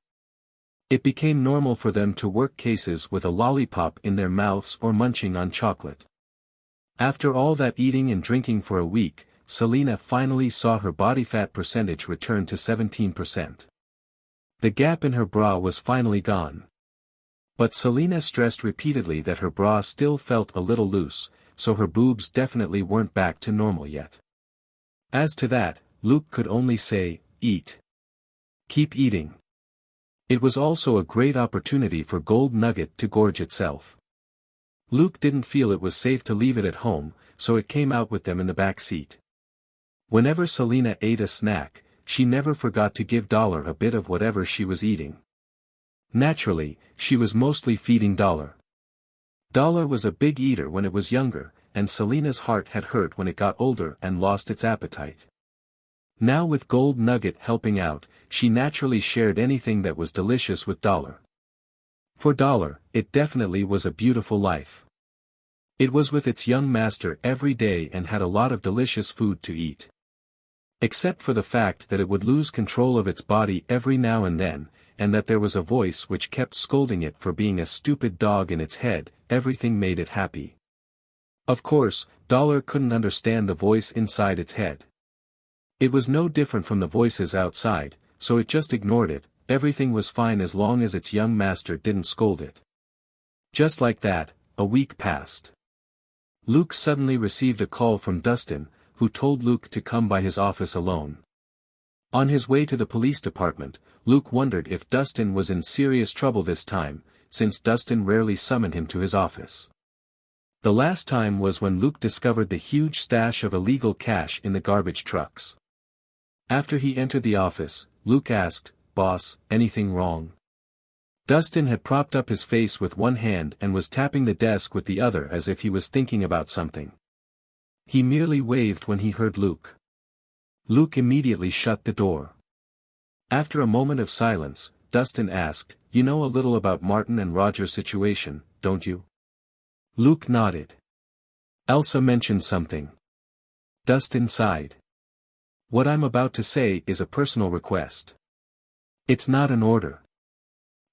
It became normal for them to work cases with a lollipop in their mouths or munching on chocolate. After all that eating and drinking for a week, Selena finally saw her body fat percentage return to 17%. The gap in her bra was finally gone. But Selena stressed repeatedly that her bra still felt a little loose, so her boobs definitely weren't back to normal yet. As to that, Luke could only say, eat. Keep eating. It was also a great opportunity for Gold Nugget to gorge itself. Luke didn't feel it was safe to leave it at home, so it came out with them in the back seat. Whenever Selena ate a snack, she never forgot to give Dollar a bit of whatever she was eating. Naturally, she was mostly feeding Dollar. Dollar was a big eater when it was younger, and Selena's heart had hurt when it got older and lost its appetite. Now with Gold Nugget helping out, she naturally shared anything that was delicious with Dollar. For Dollar, it definitely was a beautiful life. It was with its young master every day and had a lot of delicious food to eat. Except for the fact that it would lose control of its body every now and then, and that there was a voice which kept scolding it for being a stupid dog in its head, everything made it happy. Of course, Dollar couldn't understand the voice inside its head. It was no different from the voices outside, so it just ignored it, everything was fine as long as its young master didn't scold it. Just like that, a week passed. Luke suddenly received a call from Dustin, who told Luke to come by his office alone. On his way to the police department, Luke wondered if Dustin was in serious trouble this time, since Dustin rarely summoned him to his office. The last time was when Luke discovered the huge stash of illegal cash in the garbage trucks. After he entered the office, Luke asked, "Boss, anything wrong?" Dustin had propped up his face with one hand and was tapping the desk with the other as if he was thinking about something. He merely waved when he heard Luke. Luke immediately shut the door. After a moment of silence, Dustin asked, "You know a little about Martin and Roger's situation, don't you?" Luke nodded. "Elsa mentioned something." Dustin sighed. "What I'm about to say is a personal request. It's not an order.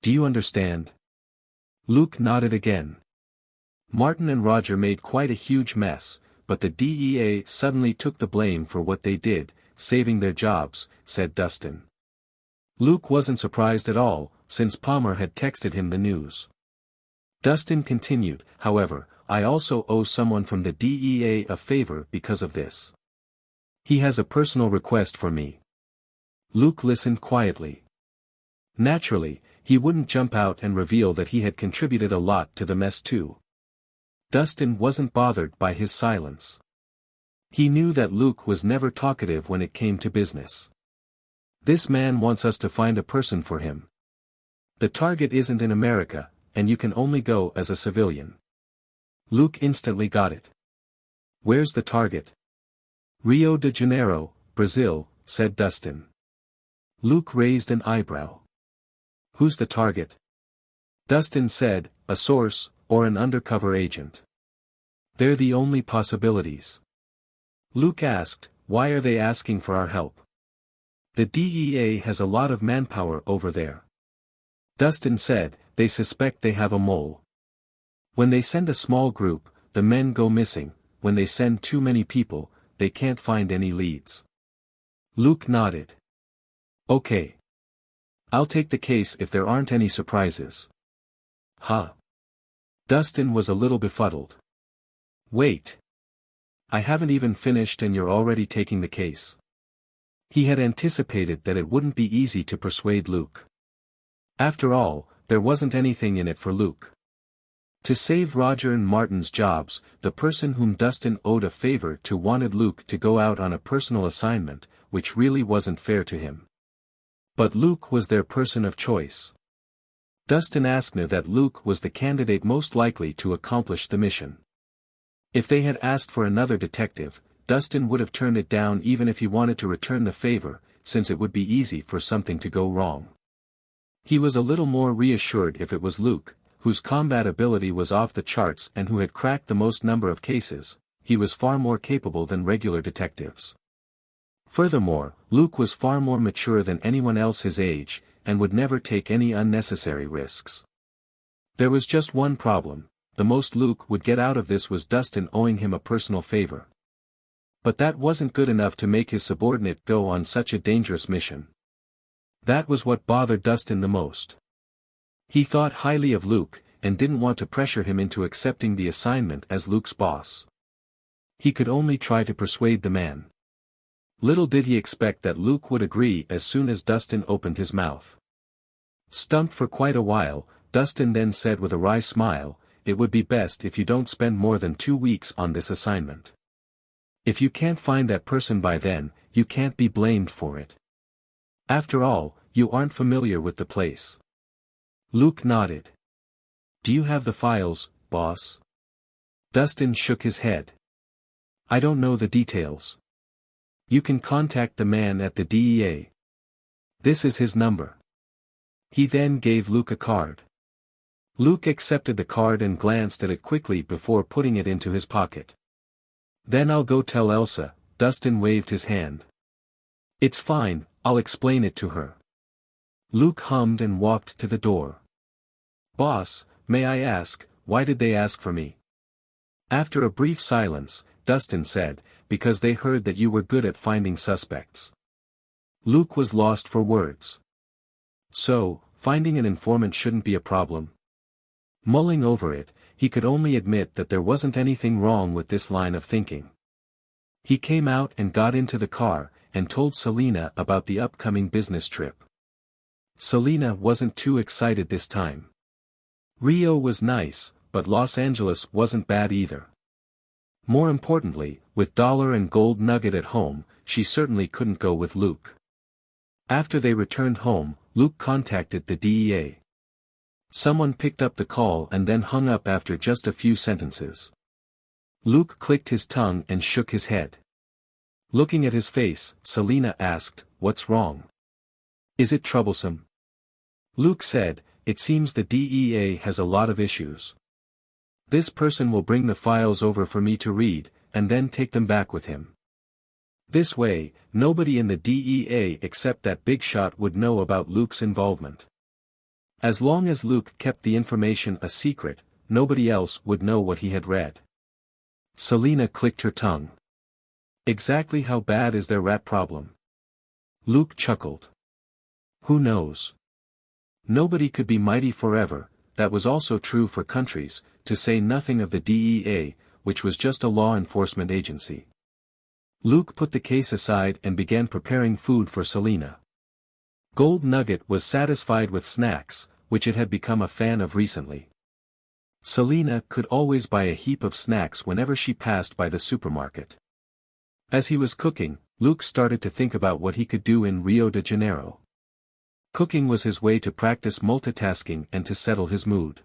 Do you understand?" Luke nodded again. Martin and Roger made quite a huge mess, but the DEA suddenly took the blame for what they did, saving their jobs, said Dustin. Luke wasn't surprised at all, since Palmer had texted him the news. Dustin continued, "However, I also owe someone from the DEA a favor because of this. He has a personal request for me." Luke listened quietly. Naturally, he wouldn't jump out and reveal that he had contributed a lot to the mess too. Dustin wasn't bothered by his silence. He knew that Luke was never talkative when it came to business. "This man wants us to find a person for him. The target isn't in America, and you can only go as a civilian." Luke instantly got it. "Where's the target?" "Rio de Janeiro, Brazil," said Dustin. Luke raised an eyebrow. "Who's the target?" Dustin said, "A source, or an undercover agent. They're the only possibilities." Luke asked, "Why are they asking for our help?" "The DEA has a lot of manpower over there." Dustin said, "They suspect they have a mole. When they send a small group, the men go missing, when they send too many people, they can't find any leads." Luke nodded. Okay. I'll take the case if there aren't any surprises. Huh. Dustin was a little befuddled. Wait. I haven't even finished and you're already taking the case. He had anticipated that it wouldn't be easy to persuade Luke. After all, there wasn't anything in it for Luke. To save Roger and Martin's jobs, the person whom Dustin owed a favor to wanted Luke to go out on a personal assignment, which really wasn't fair to him. But Luke was their person of choice. Dustin asked that Luke was the candidate most likely to accomplish the mission. If they had asked for another detective, Dustin would have turned it down even if he wanted to return the favor, since it would be easy for something to go wrong. He was a little more reassured if it was Luke, whose combat ability was off the charts and who had cracked the most number of cases. He was far more capable than regular detectives. Furthermore, Luke was far more mature than anyone else his age, and would never take any unnecessary risks. There was just one problem: the most Luke would get out of this was Dustin owing him a personal favor. But that wasn't good enough to make his subordinate go on such a dangerous mission. That was what bothered Dustin the most. He thought highly of Luke, and didn't want to pressure him into accepting the assignment as Luke's boss. He could only try to persuade the man. Little did he expect that Luke would agree as soon as Dustin opened his mouth. Stumped for quite a while, Dustin then said with a wry smile, "It would be best if you don't spend more than 2 weeks on this assignment. If you can't find that person by then, you can't be blamed for it. After all, you aren't familiar with the place." Luke nodded. "Do you have the files, boss?" Dustin shook his head. "I don't know the details. You can contact the man at the DEA. This is his number." He then gave Luke a card. Luke accepted the card and glanced at it quickly before putting it into his pocket. "Then I'll go tell Elsa." Dustin waved his hand. "It's fine, I'll explain it to her." Luke hummed and walked to the door. "Boss, may I ask, why did they ask for me?" After a brief silence, Dustin said, "Because they heard that you were good at finding suspects." Luke was lost for words. So, finding an informant shouldn't be a problem. Mulling over it, he could only admit that there wasn't anything wrong with this line of thinking. He came out and got into the car, and told Selena about the upcoming business trip. Selena wasn't too excited this time. Rio was nice, but Los Angeles wasn't bad either. More importantly, with Dollar and Gold Nugget at home, she certainly couldn't go with Luke. After they returned home, Luke contacted the DEA. Someone picked up the call and then hung up after just a few sentences. Luke clicked his tongue and shook his head. Looking at his face, Selena asked, "What's wrong? Is it troublesome?" Luke said, "It seems the DEA has a lot of issues. This person will bring the files over for me to read, and then take them back with him. This way, nobody in the DEA except that big shot would know about Luke's involvement. As long as Luke kept the information a secret, nobody else would know what he had read." Selena clicked her tongue. "Exactly how bad is their rat problem?" Luke chuckled. "Who knows? Nobody could be mighty forever." That was also true for countries, to say nothing of the DEA, which was just a law enforcement agency. Luke put the case aside and began preparing food for Selena. Gold Nugget was satisfied with snacks, which it had become a fan of recently. Selena could always buy a heap of snacks whenever she passed by the supermarket. As he was cooking, Luke started to think about what he could do in Rio de Janeiro. Cooking was his way to practice multitasking and to settle his mood.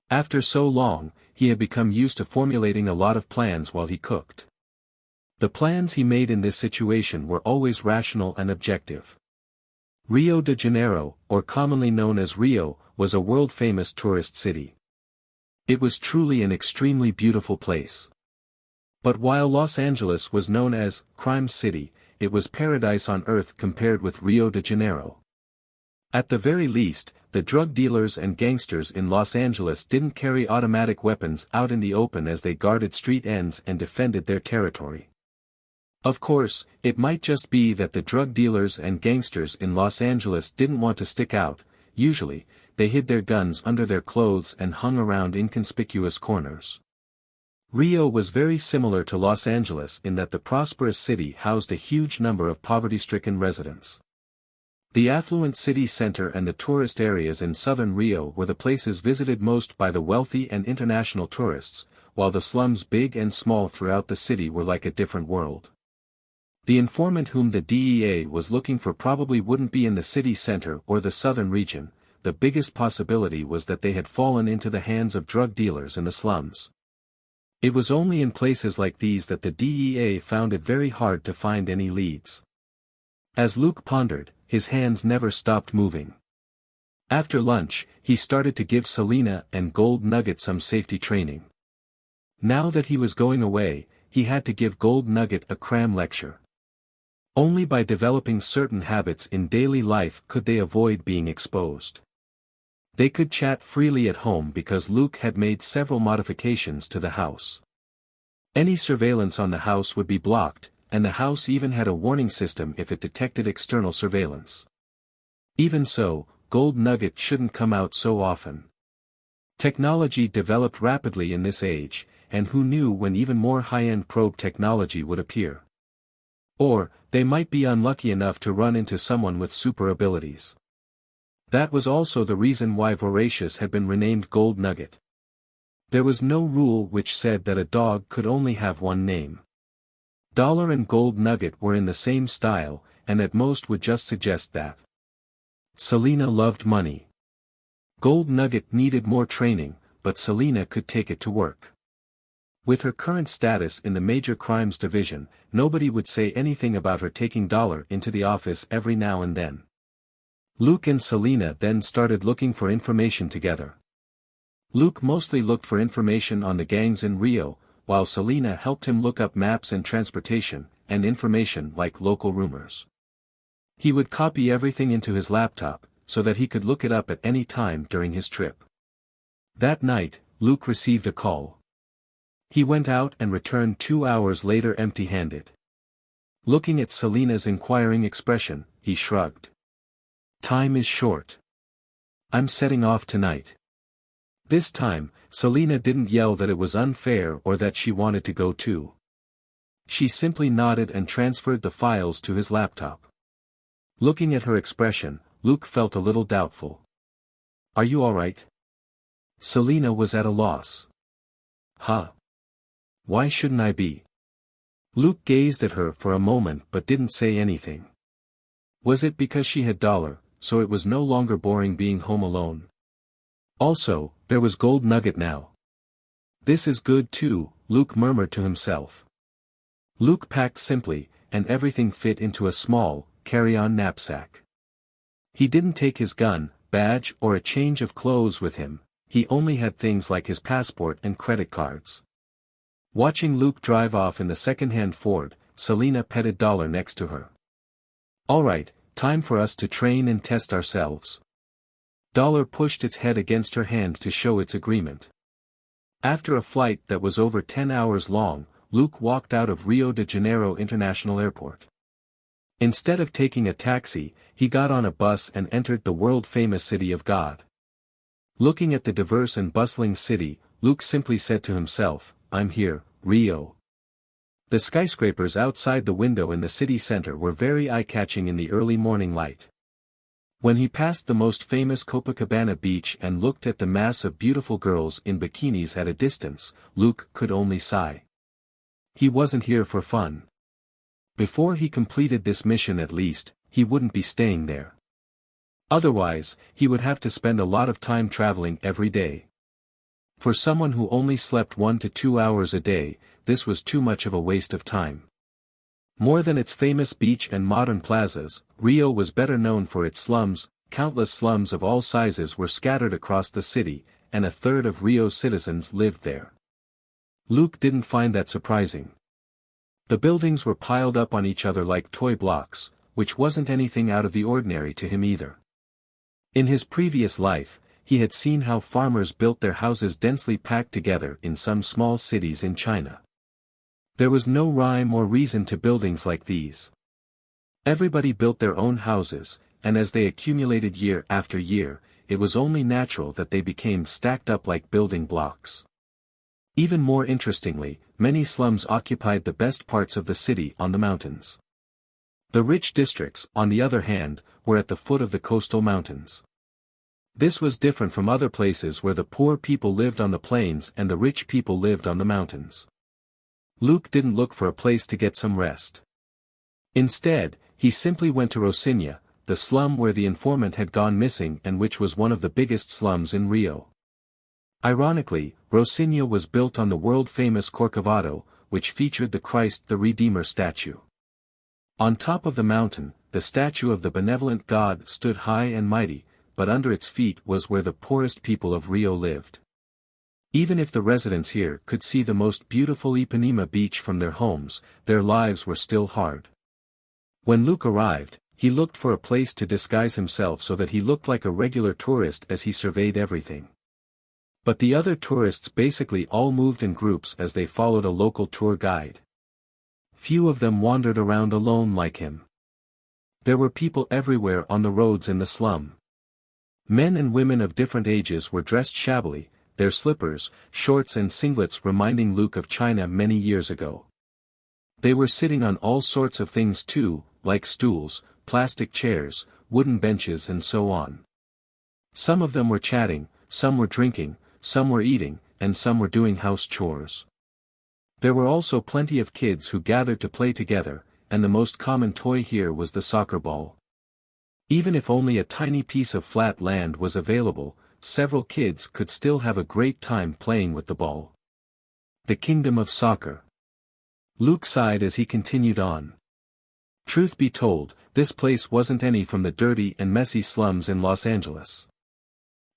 After so long, he had become used to formulating a lot of plans while he cooked. The plans he made in this situation were always rational and objective. Rio de Janeiro, or commonly known as Rio, was a world-famous tourist city. It was truly an extremely beautiful place. But while Los Angeles was known as Crime City, it was paradise on earth compared with Rio de Janeiro. At the very least, the drug dealers and gangsters in Los Angeles didn't carry automatic weapons out in the open as they guarded street ends and defended their territory. Of course, it might just be that the drug dealers and gangsters in Los Angeles didn't want to stick out. Usually, they hid their guns under their clothes and hung around inconspicuous corners. Rio was very similar to Los Angeles in that the prosperous city housed a huge number of poverty-stricken residents. The affluent city center and the tourist areas in southern Rio were the places visited most by the wealthy and international tourists, while the slums big and small throughout the city were like a different world. The informant whom the DEA was looking for probably wouldn't be in the city center or the southern region. The biggest possibility was that they had fallen into the hands of drug dealers in the slums. It was only in places like these that the DEA found it very hard to find any leads. As Luke pondered, his hands never stopped moving. After lunch, he started to give Selena and Gold Nugget some safety training. Now that he was going away, he had to give Gold Nugget a cram lecture. Only by developing certain habits in daily life could they avoid being exposed. They could chat freely at home because Luke had made several modifications to the house. Any surveillance on the house would be blocked, and the house even had a warning system if it detected external surveillance. Even so, Gold Nugget shouldn't come out so often. Technology developed rapidly in this age, and who knew when even more high-end probe technology would appear. Or, they might be unlucky enough to run into someone with super abilities. That was also the reason why Voracious had been renamed Gold Nugget. There was no rule which said that a dog could only have one name. Dollar and Gold Nugget were in the same style, and at most would just suggest that. Selena loved money. Gold Nugget needed more training, but Selena could take it to work. With her current status in the Major Crimes Division, nobody would say anything about her taking Dollar into the office every now and then. Luke and Selena then started looking for information together. Luke mostly looked for information on the gangs in Rio, while Selena helped him look up maps and transportation, and information like local rumors. He would copy everything into his laptop, so that he could look it up at any time during his trip. That night, Luke received a call. He went out and returned 2 hours later empty-handed. Looking at Selena's inquiring expression, he shrugged. Time is short. I'm setting off tonight. This time, Selena didn't yell that it was unfair or that she wanted to go too. She simply nodded and transferred the files to his laptop. Looking at her expression, Luke felt a little doubtful. Are you alright? Selena was at a loss. Huh? Why shouldn't I be? Luke gazed at her for a moment but didn't say anything. Was it because she had Dollar, so it was no longer boring being home alone? Also, there was Gold Nugget now. This is good too, Luke murmured to himself. Luke packed simply, and everything fit into a small, carry-on knapsack. He didn't take his gun, badge or a change of clothes with him, he only had things like his passport and credit cards. Watching Luke drive off in the second-hand Ford, Selena petted Dollar next to her. Alright, time for us to train and test ourselves. Dollar pushed its head against her hand to show its agreement. After a flight that was over 10 hours long, Luke walked out of Rio de Janeiro International Airport. Instead of taking a taxi, he got on a bus and entered the world-famous City of God. Looking at the diverse and bustling city, Luke simply said to himself, I'm here, Rio. The skyscrapers outside the window in the city center were very eye-catching in the early morning light. When he passed the most famous Copacabana beach and looked at the mass of beautiful girls in bikinis at a distance, Luke could only sigh. He wasn't here for fun. Before he completed this mission at least, he wouldn't be staying there. Otherwise, he would have to spend a lot of time traveling every day. For someone who only slept 1 to 2 hours a day, this was too much of a waste of time. More than its famous beach and modern plazas, Rio was better known for its slums. Countless slums of all sizes were scattered across the city, and a third of Rio's citizens lived there. Luke didn't find that surprising. The buildings were piled up on each other like toy blocks, which wasn't anything out of the ordinary to him either. In his previous life, he had seen how farmers built their houses densely packed together in some small cities in China. There was no rhyme or reason to buildings like these. Everybody built their own houses, and as they accumulated year after year, it was only natural that they became stacked up like building blocks. Even more interestingly, many slums occupied the best parts of the city on the mountains. The rich districts, on the other hand, were at the foot of the coastal mountains. This was different from other places where the poor people lived on the plains and the rich people lived on the mountains. Luke didn't look for a place to get some rest. Instead, he simply went to Rocinha, the slum where the informant had gone missing and which was one of the biggest slums in Rio. Ironically, Rocinha was built on the world-famous Corcovado, which featured the Christ the Redeemer statue. On top of the mountain, the statue of the benevolent God stood high and mighty, but under its feet was where the poorest people of Rio lived. Even if the residents here could see the most beautiful Ipanema beach from their homes, their lives were still hard. When Luke arrived, he looked for a place to disguise himself so that he looked like a regular tourist as he surveyed everything. But the other tourists basically all moved in groups as they followed a local tour guide. Few of them wandered around alone like him. There were people everywhere on the roads in the slum. Men and women of different ages were dressed shabbily, their slippers, shorts and singlets reminding Luke of China many years ago. They were sitting on all sorts of things too, like stools, plastic chairs, wooden benches and so on. Some of them were chatting, some were drinking, some were eating, and some were doing house chores. There were also plenty of kids who gathered to play together, and the most common toy here was the soccer ball. Even if only a tiny piece of flat land was available, several kids could still have a great time playing with the ball. The kingdom of soccer. Luke sighed as he continued on. Truth be told, this place wasn't any from the dirty and messy slums in Los Angeles.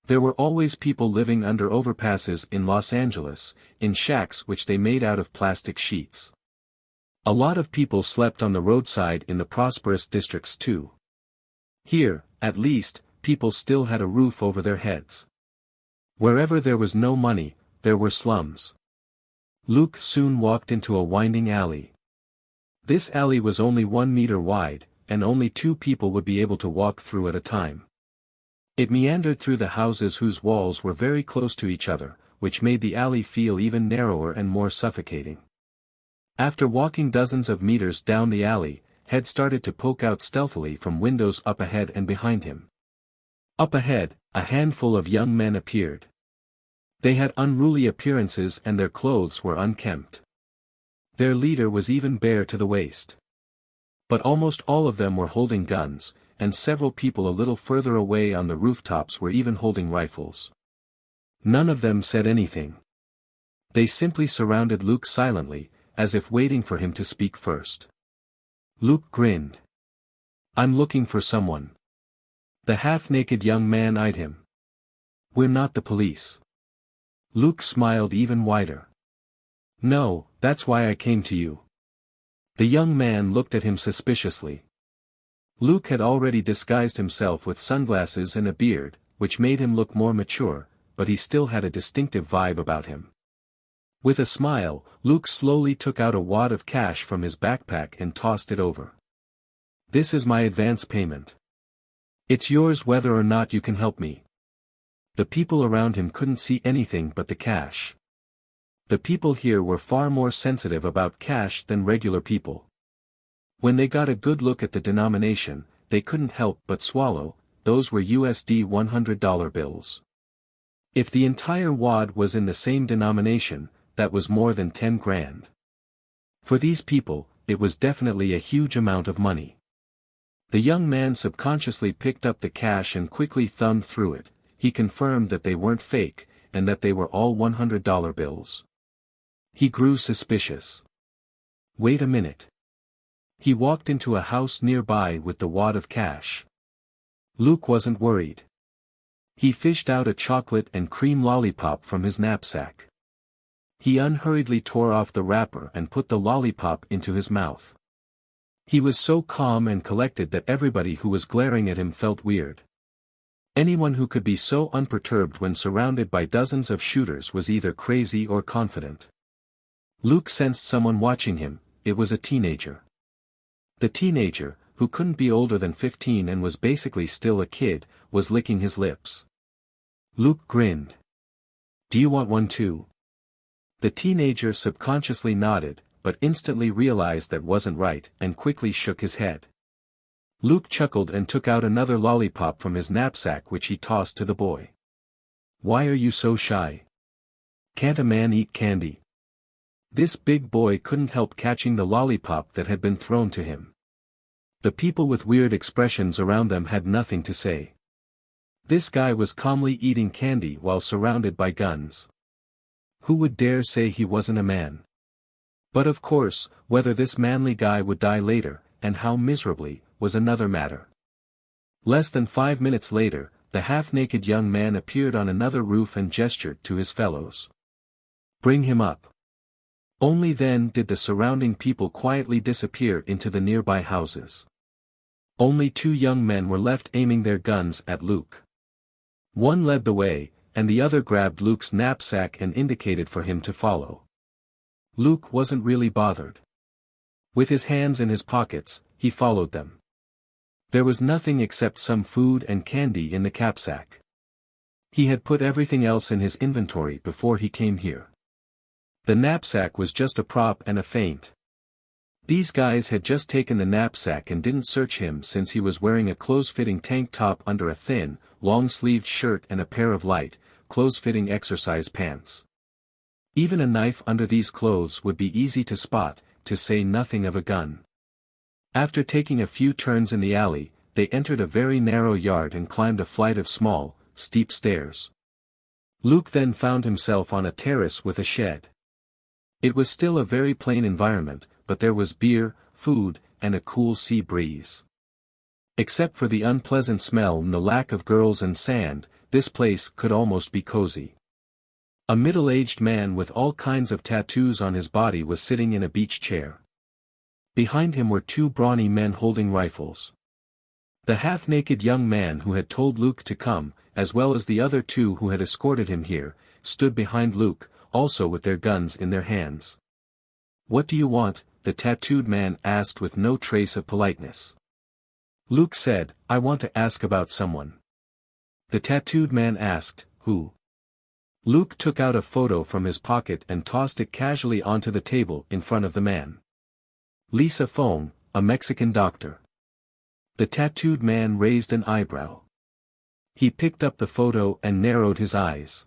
There were always people living under overpasses in Los Angeles, in shacks which they made out of plastic sheets. A lot of people slept on the roadside in the prosperous districts too. Here, at least, people still had a roof over their heads. Wherever there was no money, there were slums. Luke soon walked into a winding alley. This alley was only 1 meter wide, and only 2 people would be able to walk through at a time. It meandered through the houses whose walls were very close to each other, which made the alley feel even narrower and more suffocating. After walking dozens of meters down the alley, heads started to poke out stealthily from windows up ahead and behind him. Up ahead, a handful of young men appeared. They had unruly appearances and their clothes were unkempt. Their leader was even bare to the waist. But almost all of them were holding guns, and several people a little further away on the rooftops were even holding rifles. None of them said anything. They simply surrounded Luke silently, as if waiting for him to speak first. Luke grinned. "I'm looking for someone." The half-naked young man eyed him. "We're not the police." Luke smiled even wider. "No, that's why I came to you." The young man looked at him suspiciously. Luke had already disguised himself with sunglasses and a beard, which made him look more mature, but he still had a distinctive vibe about him. With a smile, Luke slowly took out a wad of cash from his backpack and tossed it over. "This is my advance payment. It's yours whether or not you can help me." The people around him couldn't see anything but the cash. The people here were far more sensitive about cash than regular people. When they got a good look at the denomination, they couldn't help but swallow. Those were USD $100 bills. If the entire wad was in the same denomination, that was more than 10 grand. For these people, it was definitely a huge amount of money. The young man subconsciously picked up the cash and quickly thumbed through it. He confirmed that they weren't fake, and that they were all $100 bills. He grew suspicious. Wait a minute. He walked into a house nearby with the wad of cash. Luke wasn't worried. He fished out a chocolate and cream lollipop from his knapsack. He unhurriedly tore off the wrapper and put the lollipop into his mouth. He was so calm and collected that everybody who was glaring at him felt weird. Anyone who could be so unperturbed when surrounded by dozens of shooters was either crazy or confident. Luke sensed someone watching him. It was a teenager. The teenager, who couldn't be older than 15 and was basically still a kid, was licking his lips. Luke grinned. "Do you want one too?" The teenager subconsciously nodded, but instantly realized that wasn't right and quickly shook his head. Luke chuckled and took out another lollipop from his knapsack, which he tossed to the boy. "Why are you so shy? Can't a man eat candy?" This big boy couldn't help catching the lollipop that had been thrown to him. The people with weird expressions around them had nothing to say. This guy was calmly eating candy while surrounded by guns. Who would dare say he wasn't a man? But of course, whether this manly guy would die later, and how miserably, was another matter. Less than 5 minutes later, the half-naked young man appeared on another roof and gestured to his fellows. "Bring him up." Only then did the surrounding people quietly disappear into the nearby houses. Only 2 young men were left aiming their guns at Luke. One led the way, and the other grabbed Luke's knapsack and indicated for him to follow. Luke wasn't really bothered. With his hands in his pockets, he followed them. There was nothing except some food and candy in the knapsack. He had put everything else in his inventory before he came here. The knapsack was just a prop and a feint. These guys had just taken the knapsack and didn't search him since he was wearing a close-fitting tank top under a thin, long-sleeved shirt and a pair of light, close-fitting exercise pants. Even a knife under these clothes would be easy to spot, to say nothing of a gun. After taking a few turns in the alley, they entered a very narrow yard and climbed a flight of small, steep stairs. Luke then found himself on a terrace with a shed. It was still a very plain environment, but there was beer, food, and a cool sea breeze. Except for the unpleasant smell and the lack of girls and sand, this place could almost be cozy. A middle-aged man with all kinds of tattoos on his body was sitting in a beach chair. Behind him were 2 brawny men holding rifles. The half-naked young man who had told Luke to come, as well as the other 2 who had escorted him here, stood behind Luke, also with their guns in their hands. "What do you want?" the tattooed man asked with no trace of politeness. Luke said, "I want to ask about someone." The tattooed man asked, "Who?" Luke took out a photo from his pocket and tossed it casually onto the table in front of the man. "Lisa Fong, a Mexican doctor." The tattooed man raised an eyebrow. He picked up the photo and narrowed his eyes.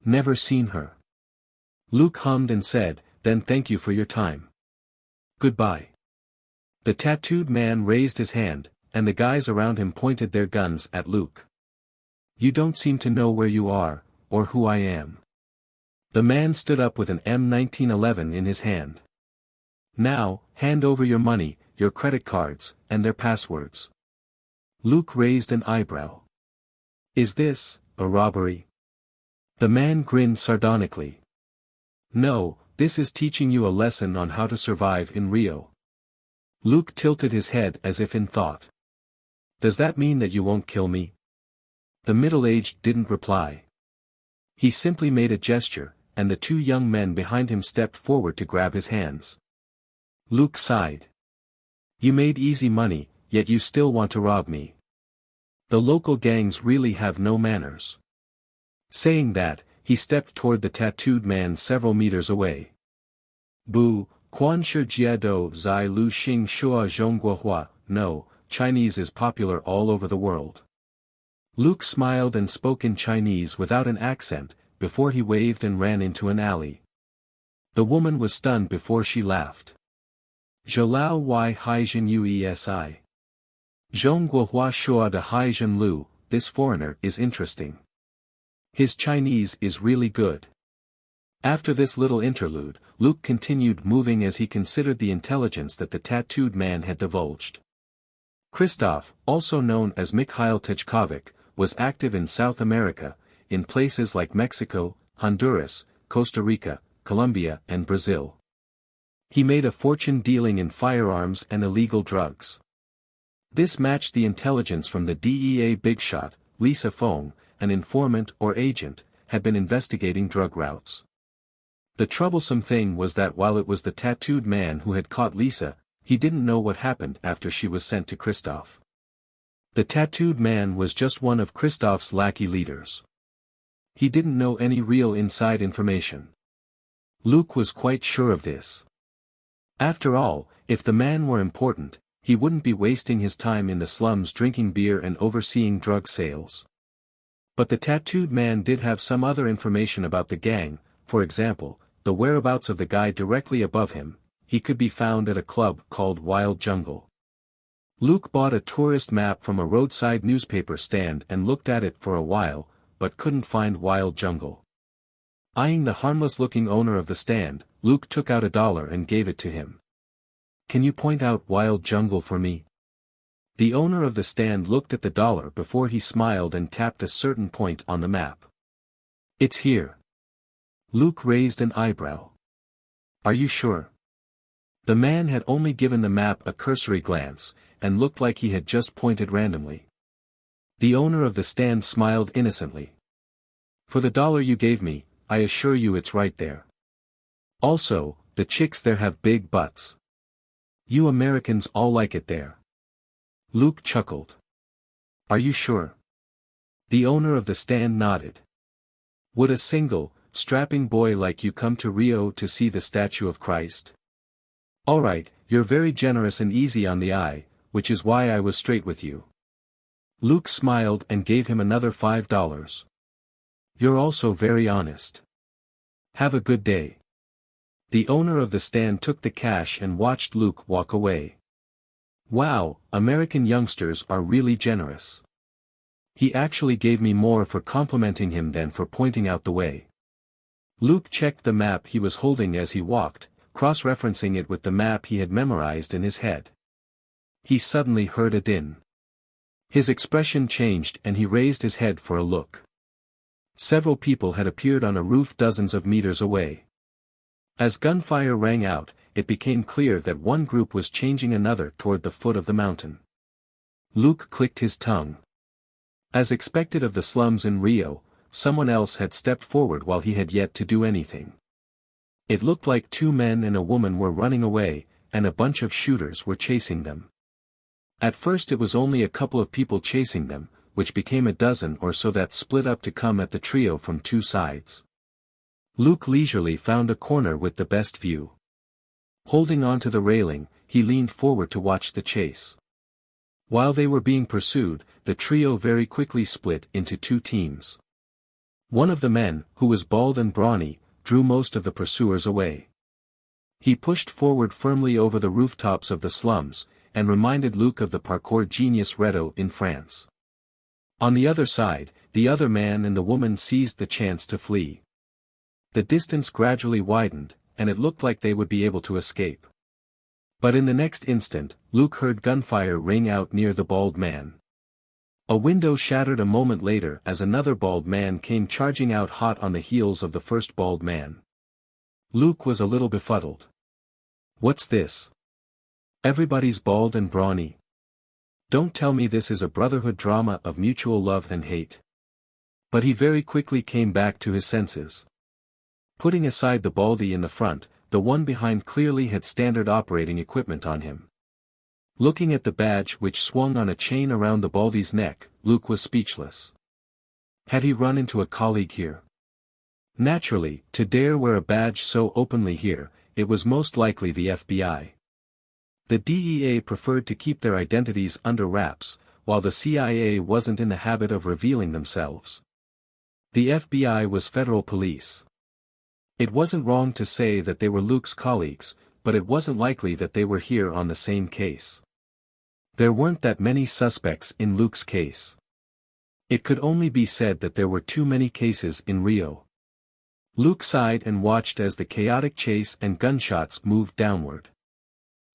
"Never seen her." Luke hummed and said, "Then thank you for your time. Goodbye." The tattooed man raised his hand, and the guys around him pointed their guns at Luke. "You don't seem to know where you are, or who I am." The man stood up with an M1911 in his hand. "Now, hand over your money, your credit cards, and their passwords." Luke raised an eyebrow. "Is this a robbery?" The man grinned sardonically. "No, this is teaching you a lesson on how to survive in Rio." Luke tilted his head as if in thought. "Does that mean that you won't kill me?" The middle-aged didn't reply. He simply made a gesture, and the 2 young men behind him stepped forward to grab his hands. Luke sighed. "You made easy money, yet you still want to rob me. The local gangs really have no manners." Saying that, he stepped toward the tattooed man several meters away. "Bu, quan shi jiado zai lu xing shua zhongguohua." No, Chinese is popular all over the world. Luke smiled and spoke in Chinese without an accent, before he waved and ran into an alley. The woman was stunned before she laughed. "Zhelao y haijin uesi. Zhongguohua shua de haijin lu, this foreigner is interesting. His Chinese is really good." After this little interlude, Luke continued moving as he considered the intelligence that the tattooed man had divulged. Christoph, also known as Mikhail Tchkovic, was active in South America, in places like Mexico, Honduras, Costa Rica, Colombia and Brazil. He made a fortune dealing in firearms and illegal drugs. This matched the intelligence from the DEA big shot, Lisa Fong, an informant or agent, had been investigating drug routes. The troublesome thing was that while it was the tattooed man who had caught Lisa, he didn't know what happened after she was sent to Kristoff. The tattooed man was just one of Kristoff's lackey leaders. He didn't know any real inside information. Luke was quite sure of this. After all, if the man were important, he wouldn't be wasting his time in the slums drinking beer and overseeing drug sales. But the tattooed man did have some other information about the gang, for example, the whereabouts of the guy directly above him. He could be found at a club called Wild Jungle. Luke bought a tourist map from a roadside newspaper stand and looked at it for a while, but couldn't find Wild Jungle. Eyeing the harmless-looking owner of the stand, Luke took out $1 and gave it to him. "Can you point out Wild Jungle for me?" The owner of the stand looked at the dollar before he smiled and tapped a certain point on the map. "It's here." Luke raised an eyebrow. "Are you sure?" The man had only given the map a cursory glance, and looked like he had just pointed randomly. The owner of the stand smiled innocently. "For the $1 you gave me, I assure you it's right there. Also, the chicks there have big butts. You Americans all like it there." Luke chuckled. "Are you sure?" The owner of the stand nodded. "Would a single, strapping boy like you come to Rio to see the statue of Christ?" "Alright, you're very generous and easy on the eye, which is why I was straight with you." Luke smiled and gave him another $5. "You're also very honest. Have a good day." The owner of the stand took the cash and watched Luke walk away. Wow, American youngsters are really generous. He actually gave me more for complimenting him than for pointing out the way. Luke checked the map he was holding as he walked, cross-referencing it with the map he had memorized in his head. He suddenly heard a din. His expression changed and he raised his head for a look. Several people had appeared on a roof dozens of meters away. As gunfire rang out, it became clear that one group was changing another toward the foot of the mountain. Luke clicked his tongue. As expected of the slums in Rio, someone else had stepped forward while he had yet to do anything. It looked like 2 men and a woman were running away, and a bunch of shooters were chasing them. At first it was only a couple of people chasing them, which became a dozen or so that split up to come at the trio from 2 sides. Luke leisurely found a corner with the best view. Holding on to the railing, he leaned forward to watch the chase. While they were being pursued, the trio very quickly split into 2 teams. One of the men, who was bald and brawny, drew most of the pursuers away. He pushed forward firmly over the rooftops of the slums, and reminded Luke of the parkour genius Reto in France. On the other side, the other man and the woman seized the chance to flee. The distance gradually widened, and it looked like they would be able to escape. But in the next instant, Luke heard gunfire ring out near the bald man. A window shattered a moment later as another bald man came charging out hot on the heels of the first bald man. Luke was a little befuddled. What's this? Everybody's bald and brawny. Don't tell me this is a brotherhood drama of mutual love and hate. But he very quickly came back to his senses. Putting aside the baldy in the front, the one behind clearly had standard operating equipment on him. Looking at the badge which swung on a chain around the baldy's neck, Luke was speechless. Had he run into a colleague here? Naturally, to dare wear a badge so openly here, it was most likely the FBI. The DEA preferred to keep their identities under wraps, while the CIA wasn't in the habit of revealing themselves. The FBI was federal police. It wasn't wrong to say that they were Luke's colleagues, but it wasn't likely that they were here on the same case. There weren't that many suspects in Luke's case. It could only be said that there were too many cases in Rio. Luke sighed and watched as the chaotic chase and gunshots moved downward.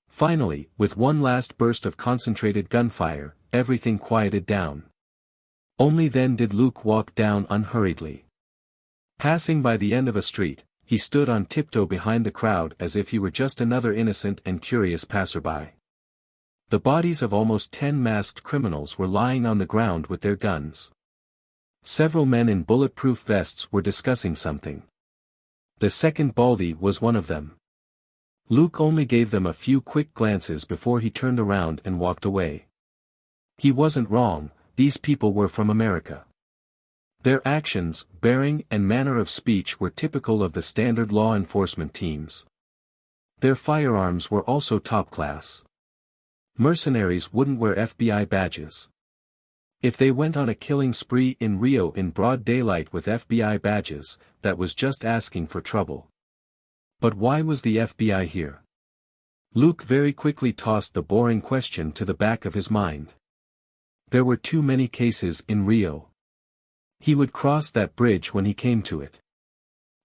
Finally, with one last burst of concentrated gunfire, everything quieted down. Only then did Luke walk down unhurriedly. Passing by the end of a street, he stood on tiptoe behind the crowd as if he were just another innocent and curious passerby. The bodies of almost 10 masked criminals were lying on the ground with their guns. Several men in bulletproof vests were discussing something. The second Baldy was one of them. Luke only gave them a few quick glances before he turned around and walked away. He wasn't wrong, these people were from America. Their actions, bearing, and manner of speech were typical of the standard law enforcement teams. Their firearms were also top class. Mercenaries wouldn't wear FBI badges. If they went on a killing spree in Rio in broad daylight with FBI badges, that was just asking for trouble. But why was the FBI here? Luke very quickly tossed the boring question to the back of his mind. There were too many cases in Rio. He would cross that bridge when he came to it.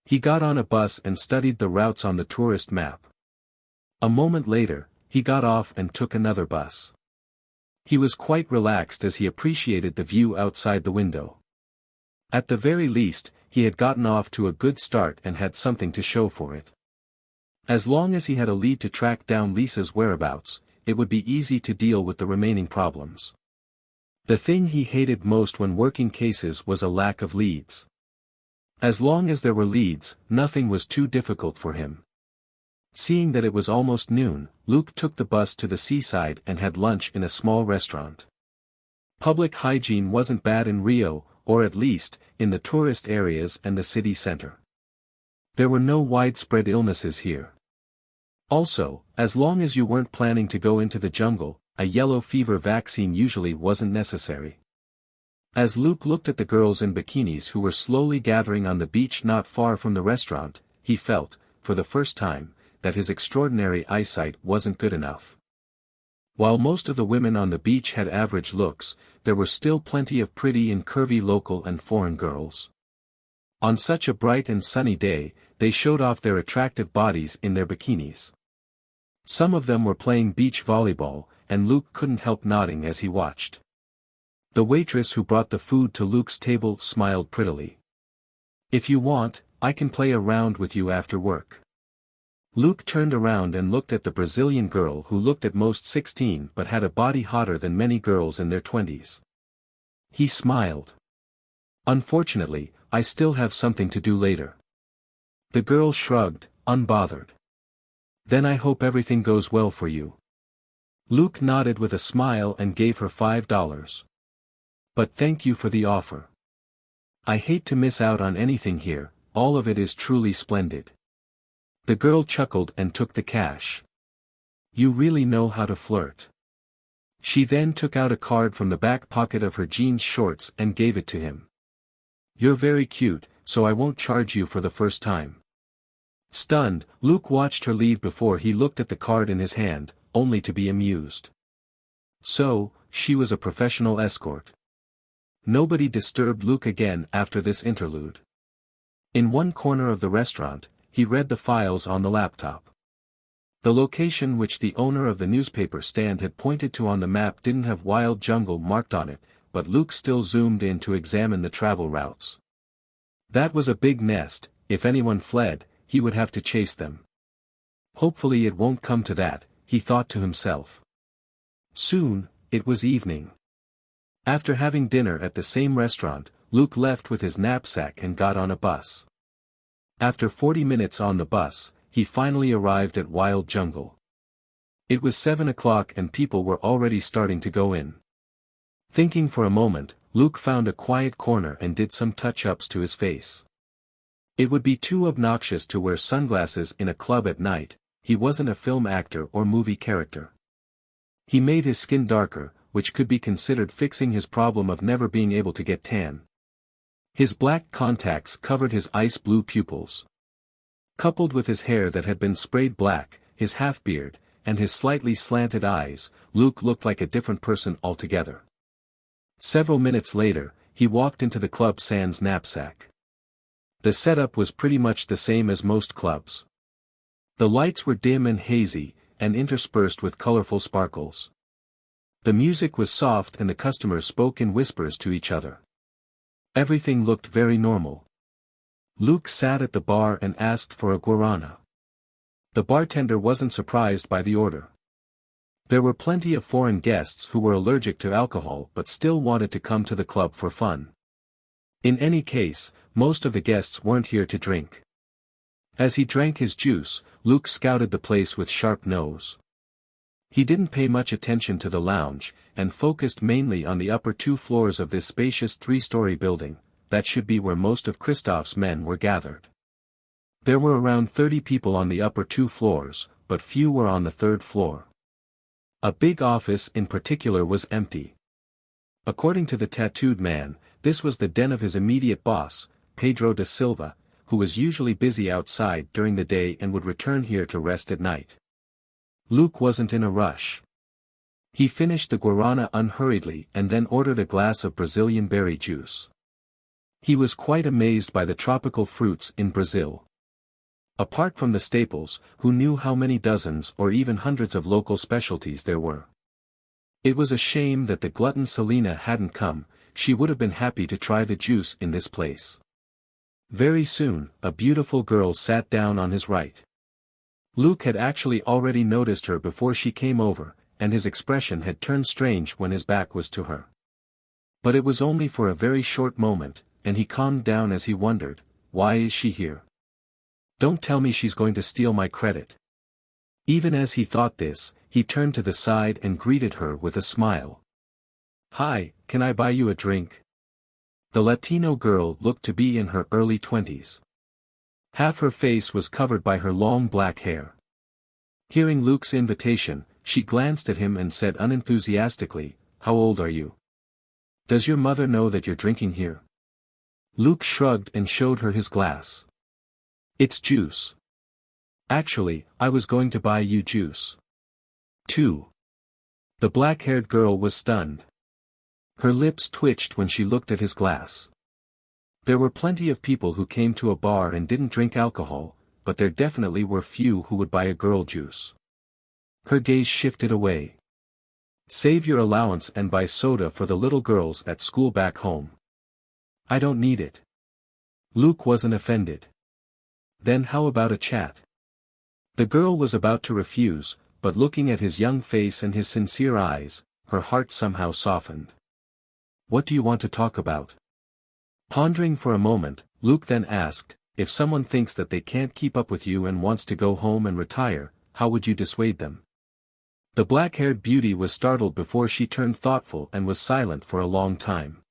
He got on a bus and studied the routes on the tourist map. A moment later, he got off and took another bus. He was quite relaxed as he appreciated the view outside the window. At the very least, he had gotten off to a good start and had something to show for it. As long as he had a lead to track down Lisa's whereabouts, it would be easy to deal with the remaining problems. The thing he hated most when working cases was a lack of leads. As long as there were leads, nothing was too difficult for him. Seeing that it was almost noon, Luke took the bus to the seaside and had lunch in a small restaurant. Public hygiene wasn't bad in Rio, or at least, in the tourist areas and the city center. There were no widespread illnesses here. Also, as long as you weren't planning to go into the jungle, a yellow fever vaccine usually wasn't necessary. As Luke looked at the girls in bikinis who were slowly gathering on the beach not far from the restaurant, he felt, for the first time, that his extraordinary eyesight wasn't good enough. While most of the women on the beach had average looks, there were still plenty of pretty and curvy local and foreign girls. On such a bright and sunny day, they showed off their attractive bodies in their bikinis. Some of them were playing beach volleyball, and Luke couldn't help nodding as he watched. The waitress who brought the food to Luke's table smiled prettily. "If you want, I can play a round with you after work." Luke turned around and looked at the Brazilian girl who looked at most 16 but had a body hotter than many girls in their 20s. He smiled. "Unfortunately, I still have something to do later." The girl shrugged, unbothered. "Then I hope everything goes well for you." Luke nodded with a smile and gave her $5. "But thank you for the offer. I hate to miss out on anything here, all of it is truly splendid." The girl chuckled and took the cash. "You really know how to flirt." She then took out a card from the back pocket of her jeans shorts and gave it to him. "You're very cute, so I won't charge you for the first time." Stunned, Luke watched her leave before he looked at the card in his hand, only to be amused. So, she was a professional escort. Nobody disturbed Luke again after this interlude. In one corner of the restaurant, he read the files on the laptop. The location which the owner of the newspaper stand had pointed to on the map didn't have wild jungle marked on it, but Luke still zoomed in to examine the travel routes. That was a big nest, if anyone fled, he would have to chase them. Hopefully it won't come to that, he thought to himself. Soon, it was evening. After having dinner at the same restaurant, Luke left with his knapsack and got on a bus. After 40 minutes on the bus, he finally arrived at Wild Jungle. It was 7 o'clock and people were already starting to go in. Thinking for a moment, Luke found a quiet corner and did some touch-ups to his face. It would be too obnoxious to wear sunglasses in a club at night, he wasn't a film actor or movie character. He made his skin darker, which could be considered fixing his problem of never being able to get tan. His black contacts covered his ice blue pupils. Coupled with his hair that had been sprayed black, his half-beard, and his slightly slanted eyes, Luke looked like a different person altogether. Several minutes later, he walked into the club sans knapsack. The setup was pretty much the same as most clubs. The lights were dim and hazy, and interspersed with colorful sparkles. The music was soft and the customers spoke in whispers to each other. Everything looked very normal. Luke sat at the bar and asked for a guarana. The bartender wasn't surprised by the order. There were plenty of foreign guests who were allergic to alcohol but still wanted to come to the club for fun. In any case, most of the guests weren't here to drink. As he drank his juice, Luke scouted the place with sharp nose. He didn't pay much attention to the lounge, and focused mainly on the upper 2 floors of this spacious 3-story building. That should be where most of Kristoff's men were gathered. There were around 30 people on the upper 2 floors, but few were on the 3rd floor. A big office in particular was empty. According to the tattooed man, this was the den of his immediate boss, Pedro da Silva, who was usually busy outside during the day and would return here to rest at night. Luke wasn't in a rush. He finished the guarana unhurriedly and then ordered a glass of Brazilian berry juice. He was quite amazed by the tropical fruits in Brazil. Apart from the staples, who knew how many dozens or even hundreds of local specialties there were? It was a shame that the glutton Selena hadn't come. She would have been happy to try the juice in this place. Very soon, a beautiful girl sat down on his right. Luke had actually already noticed her before she came over, and his expression had turned strange when his back was to her. But it was only for a very short moment, and he calmed down as he wondered, why is she here? Don't tell me she's going to steal my credit. Even as he thought this, he turned to the side and greeted her with a smile. Hi, can I buy you a drink? The Latino girl looked to be in her early 20s. Half her face was covered by her long black hair. Hearing Luke's invitation, she glanced at him and said unenthusiastically, How old are you? Does your mother know that you're drinking here? Luke shrugged and showed her his glass. It's juice. Actually, I was going to buy you juice. Too. The black-haired girl was stunned. Her lips twitched when she looked at his glass. There were plenty of people who came to a bar and didn't drink alcohol, but there definitely were few who would buy a girl juice. Her gaze shifted away. Save your allowance and buy soda for the little girls at school back home. I don't need it. Luke wasn't offended. Then how about a chat? The girl was about to refuse, but looking at his young face and his sincere eyes, her heart somehow softened. What do you want to talk about? Pondering for a moment, Luke then asked, if someone thinks that they can't keep up with you and wants to go home and retire, how would you dissuade them? The black-haired beauty was startled before she turned thoughtful and was silent for a long time.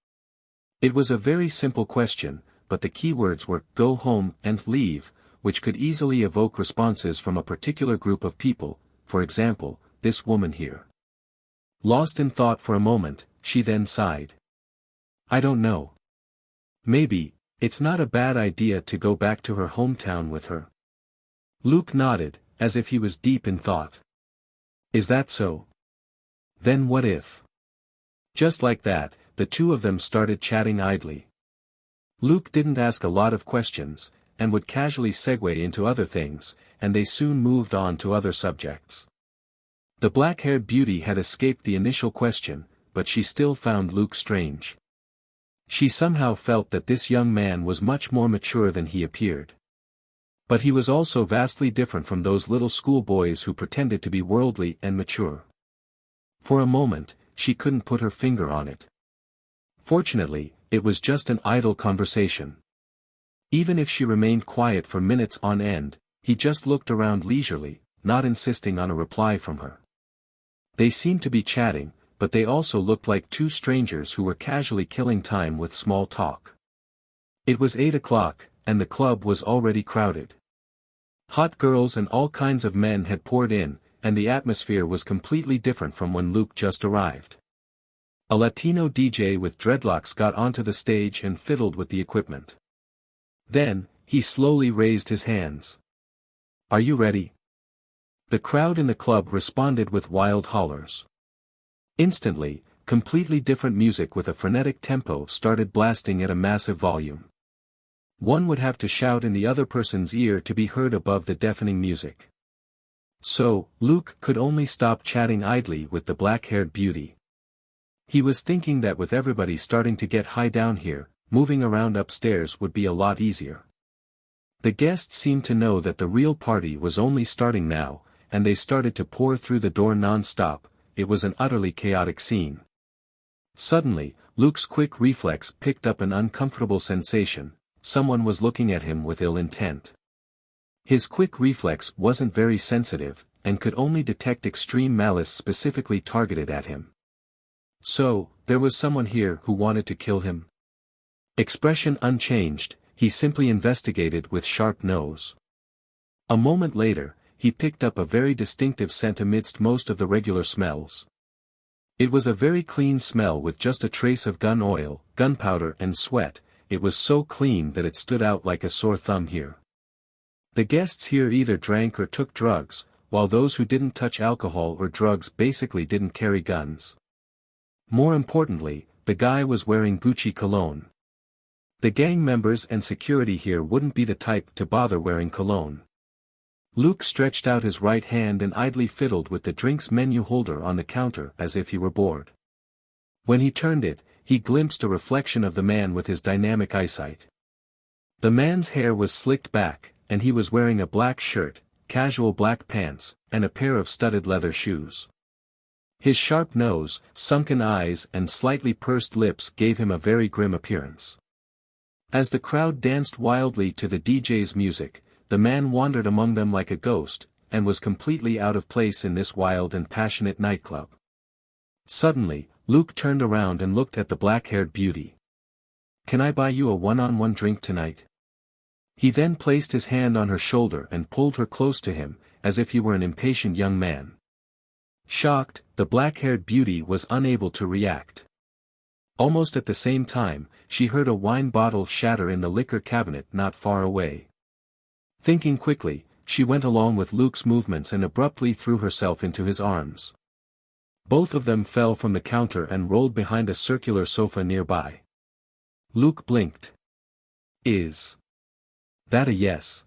It was a very simple question, but the key words were, go home and leave, which could easily evoke responses from a particular group of people, for example, this woman here. Lost in thought for a moment, she then sighed. I don't know. Maybe, it's not a bad idea to go back to her hometown with her. Luke nodded, as if he was deep in thought. Is that so? Then what if? Just like that, the two of them started chatting idly. Luke didn't ask a lot of questions, and would casually segue into other things, and they soon moved on to other subjects. The black-haired beauty had escaped the initial question, but she still found Luke strange. She somehow felt that this young man was much more mature than he appeared. But he was also vastly different from those little schoolboys who pretended to be worldly and mature. For a moment, she couldn't put her finger on it. Fortunately, it was just an idle conversation. Even if she remained quiet for minutes on end, he just looked around leisurely, not insisting on a reply from her. They seemed to be chatting, but they also looked like two strangers who were casually killing time with small talk. It was 8 o'clock, and the club was already crowded. Hot girls and all kinds of men had poured in, and the atmosphere was completely different from when Luke just arrived. A Latino DJ with dreadlocks got onto the stage and fiddled with the equipment. Then, he slowly raised his hands. Are you ready? The crowd in the club responded with wild hollers. Instantly, completely different music with a frenetic tempo started blasting at a massive volume. One would have to shout in the other person's ear to be heard above the deafening music. So, Luke could only stop chatting idly with the black-haired beauty. He was thinking that with everybody starting to get high down here, moving around upstairs would be a lot easier. The guests seemed to know that the real party was only starting now, and they started to pour through the door non-stop. It was an utterly chaotic scene. Suddenly, Luke's quick reflex picked up an uncomfortable sensation. Someone was looking at him with ill intent. His quick reflex wasn't very sensitive, and could only detect extreme malice specifically targeted at him. So, there was someone here who wanted to kill him? Expression unchanged, he simply investigated with sharp nose. A moment later, he picked up a very distinctive scent amidst most of the regular smells. It was a very clean smell with just a trace of gun oil, gunpowder and sweat. It was so clean that it stood out like a sore thumb here. The guests here either drank or took drugs, while those who didn't touch alcohol or drugs basically didn't carry guns. More importantly, the guy was wearing Gucci cologne. The gang members and security here wouldn't be the type to bother wearing cologne. Luke stretched out his right hand and idly fiddled with the drinks menu holder on the counter as if he were bored. When he turned it, he glimpsed a reflection of the man with his dynamic eyesight. The man's hair was slicked back, and he was wearing a black shirt, casual black pants, and a pair of studded leather shoes. His sharp nose, sunken eyes and slightly pursed lips gave him a very grim appearance. As the crowd danced wildly to the DJ's music, the man wandered among them like a ghost, and was completely out of place in this wild and passionate nightclub. Suddenly, Luke turned around and looked at the black-haired beauty. "Can I buy you a one-on-one drink tonight?" He then placed his hand on her shoulder and pulled her close to him, as if he were an impatient young man. Shocked, the black-haired beauty was unable to react. Almost at the same time, she heard a wine bottle shatter in the liquor cabinet not far away. Thinking quickly, she went along with Luke's movements and abruptly threw herself into his arms. Both of them fell from the counter and rolled behind a circular sofa nearby. Luke blinked. "Is that a yes?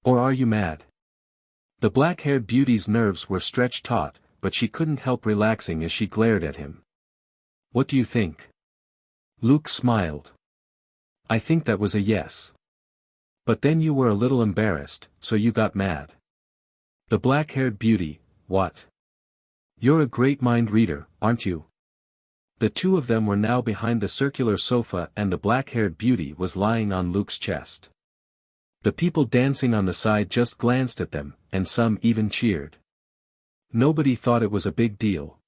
Or are you mad?" The black-haired beauty's nerves were stretched taut, but she couldn't help relaxing as she glared at him. "What do you think?" Luke smiled. "I think that was a yes. But then you were a little embarrassed, so you got mad." The black-haired beauty, "What? You're a great mind reader, aren't you?" The two of them were now behind the circular sofa and the black-haired beauty was lying on Luke's chest. The people dancing on the side just glanced at them, and some even cheered. Nobody thought it was a big deal.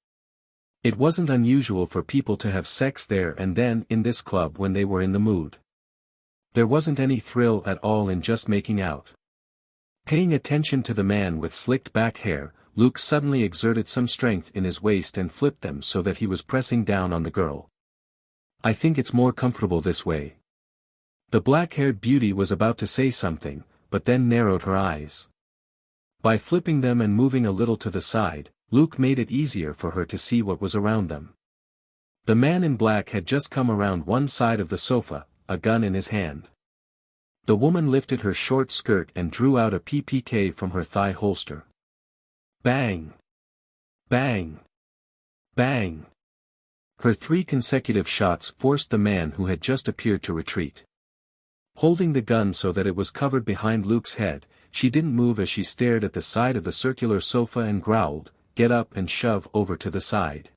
It wasn't unusual for people to have sex there and then in this club when they were in the mood. There wasn't any thrill at all in just making out. Paying attention to the man with slicked back hair, Luke suddenly exerted some strength in his waist and flipped them so that he was pressing down on the girl. "I think it's more comfortable this way." The black-haired beauty was about to say something, but then narrowed her eyes. By flipping them and moving a little to the side, Luke made it easier for her to see what was around them. The man in black had just come around one side of the sofa, a gun in his hand. The woman lifted her short skirt and drew out a PPK from her thigh holster. Bang! Bang! Bang! Her 3 consecutive shots forced the man who had just appeared to retreat. Holding the gun so that it was covered behind Luke's head, she didn't move as she stared at the side of the circular sofa and growled, "Get up and shove over to the side."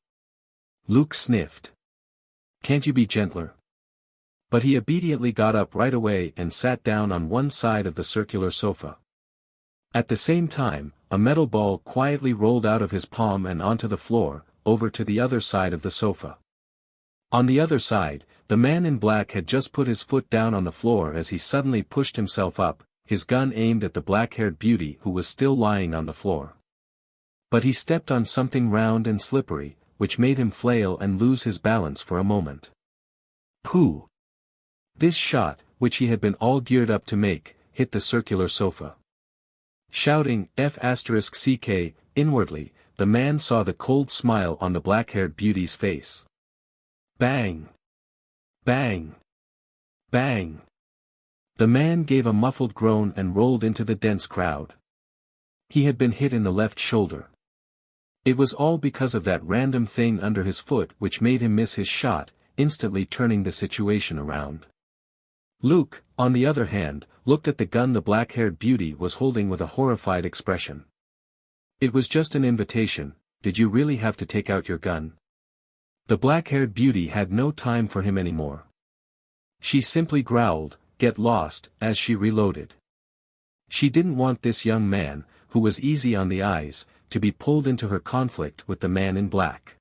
Luke sniffed. "Can't you be gentler?" But he obediently got up right away and sat down on one side of the circular sofa. At the same time, a metal ball quietly rolled out of his palm and onto the floor, over to the other side of the sofa. On the other side, the man in black had just put his foot down on the floor as he suddenly pushed himself up, his gun aimed at the black-haired beauty who was still lying on the floor. But he stepped on something round and slippery, which made him flail and lose his balance for a moment. Pooh! This shot, which he had been all geared up to make, hit the circular sofa. Shouting F***ck, inwardly, the man saw the cold smile on the black-haired beauty's face. Bang! Bang! Bang! The man gave a muffled groan and rolled into the dense crowd. He had been hit in the left shoulder. It was all because of that random thing under his foot which made him miss his shot, instantly turning the situation around. Luke, on the other hand, looked at the gun the black-haired beauty was holding with a horrified expression. "It was just an invitation, did you really have to take out your gun?" The black-haired beauty had no time for him anymore. She simply growled, "Get lost," as she reloaded. She didn't want this young man, who was easy on the eyes, to be pulled into her conflict with the man in black.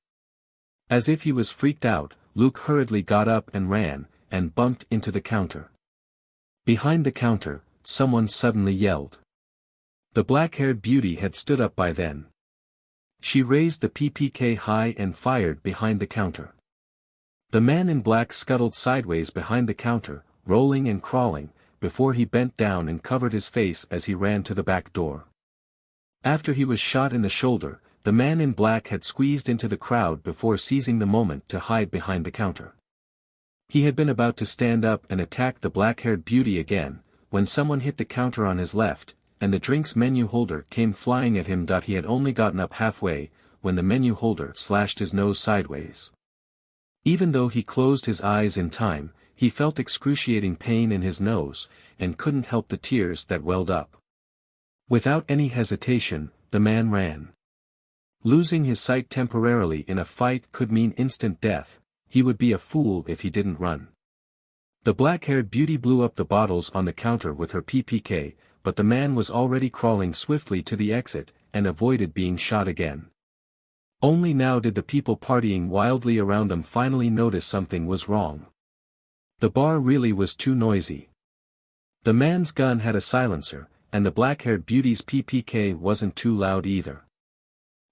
As if he was freaked out, Luke hurriedly got up and ran, and bumped into the counter. Behind the counter, someone suddenly yelled. The black-haired beauty had stood up by then. She raised the PPK high and fired behind the counter. The man in black scuttled sideways behind the counter, rolling and crawling, before he bent down and covered his face as he ran to the back door. After he was shot in the shoulder, the man in black had squeezed into the crowd before seizing the moment to hide behind the counter. He had been about to stand up and attack the black-haired beauty again, when someone hit the counter on his left, and the drinks menu holder came flying at him. He had only gotten up halfway, when the menu holder slashed his nose sideways. Even though he closed his eyes in time, he felt excruciating pain in his nose, and couldn't help the tears that welled up. Without any hesitation, the man ran. Losing his sight temporarily in a fight could mean instant death. He would be a fool if he didn't run. The black-haired beauty blew up the bottles on the counter with her PPK, but the man was already crawling swiftly to the exit, and avoided being shot again. Only now did the people partying wildly around them finally notice something was wrong. The bar really was too noisy. The man's gun had a silencer, and the black-haired beauty's PPK wasn't too loud either.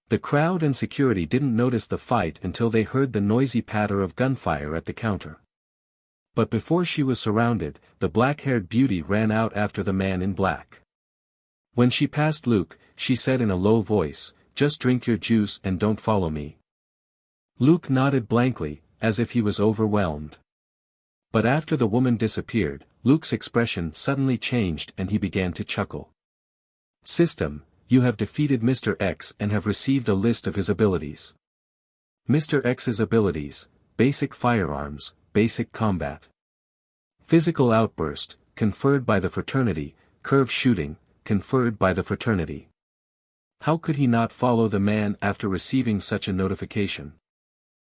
The crowd and security didn't notice the fight until they heard the noisy patter of gunfire at the counter. But before she was surrounded, the black-haired beauty ran out after the man in black. When she passed Luke, she said in a low voice, "Just drink your juice and don't follow me." Luke nodded blankly, as if he was overwhelmed. But after the woman disappeared, Luke's expression suddenly changed and he began to chuckle. "System, you have defeated Mr. X and have received a list of his abilities. Mr. X's abilities: basic firearms, basic combat. Physical outburst, conferred by the fraternity, curve shooting, conferred by the fraternity." How could he not follow the man after receiving such a notification?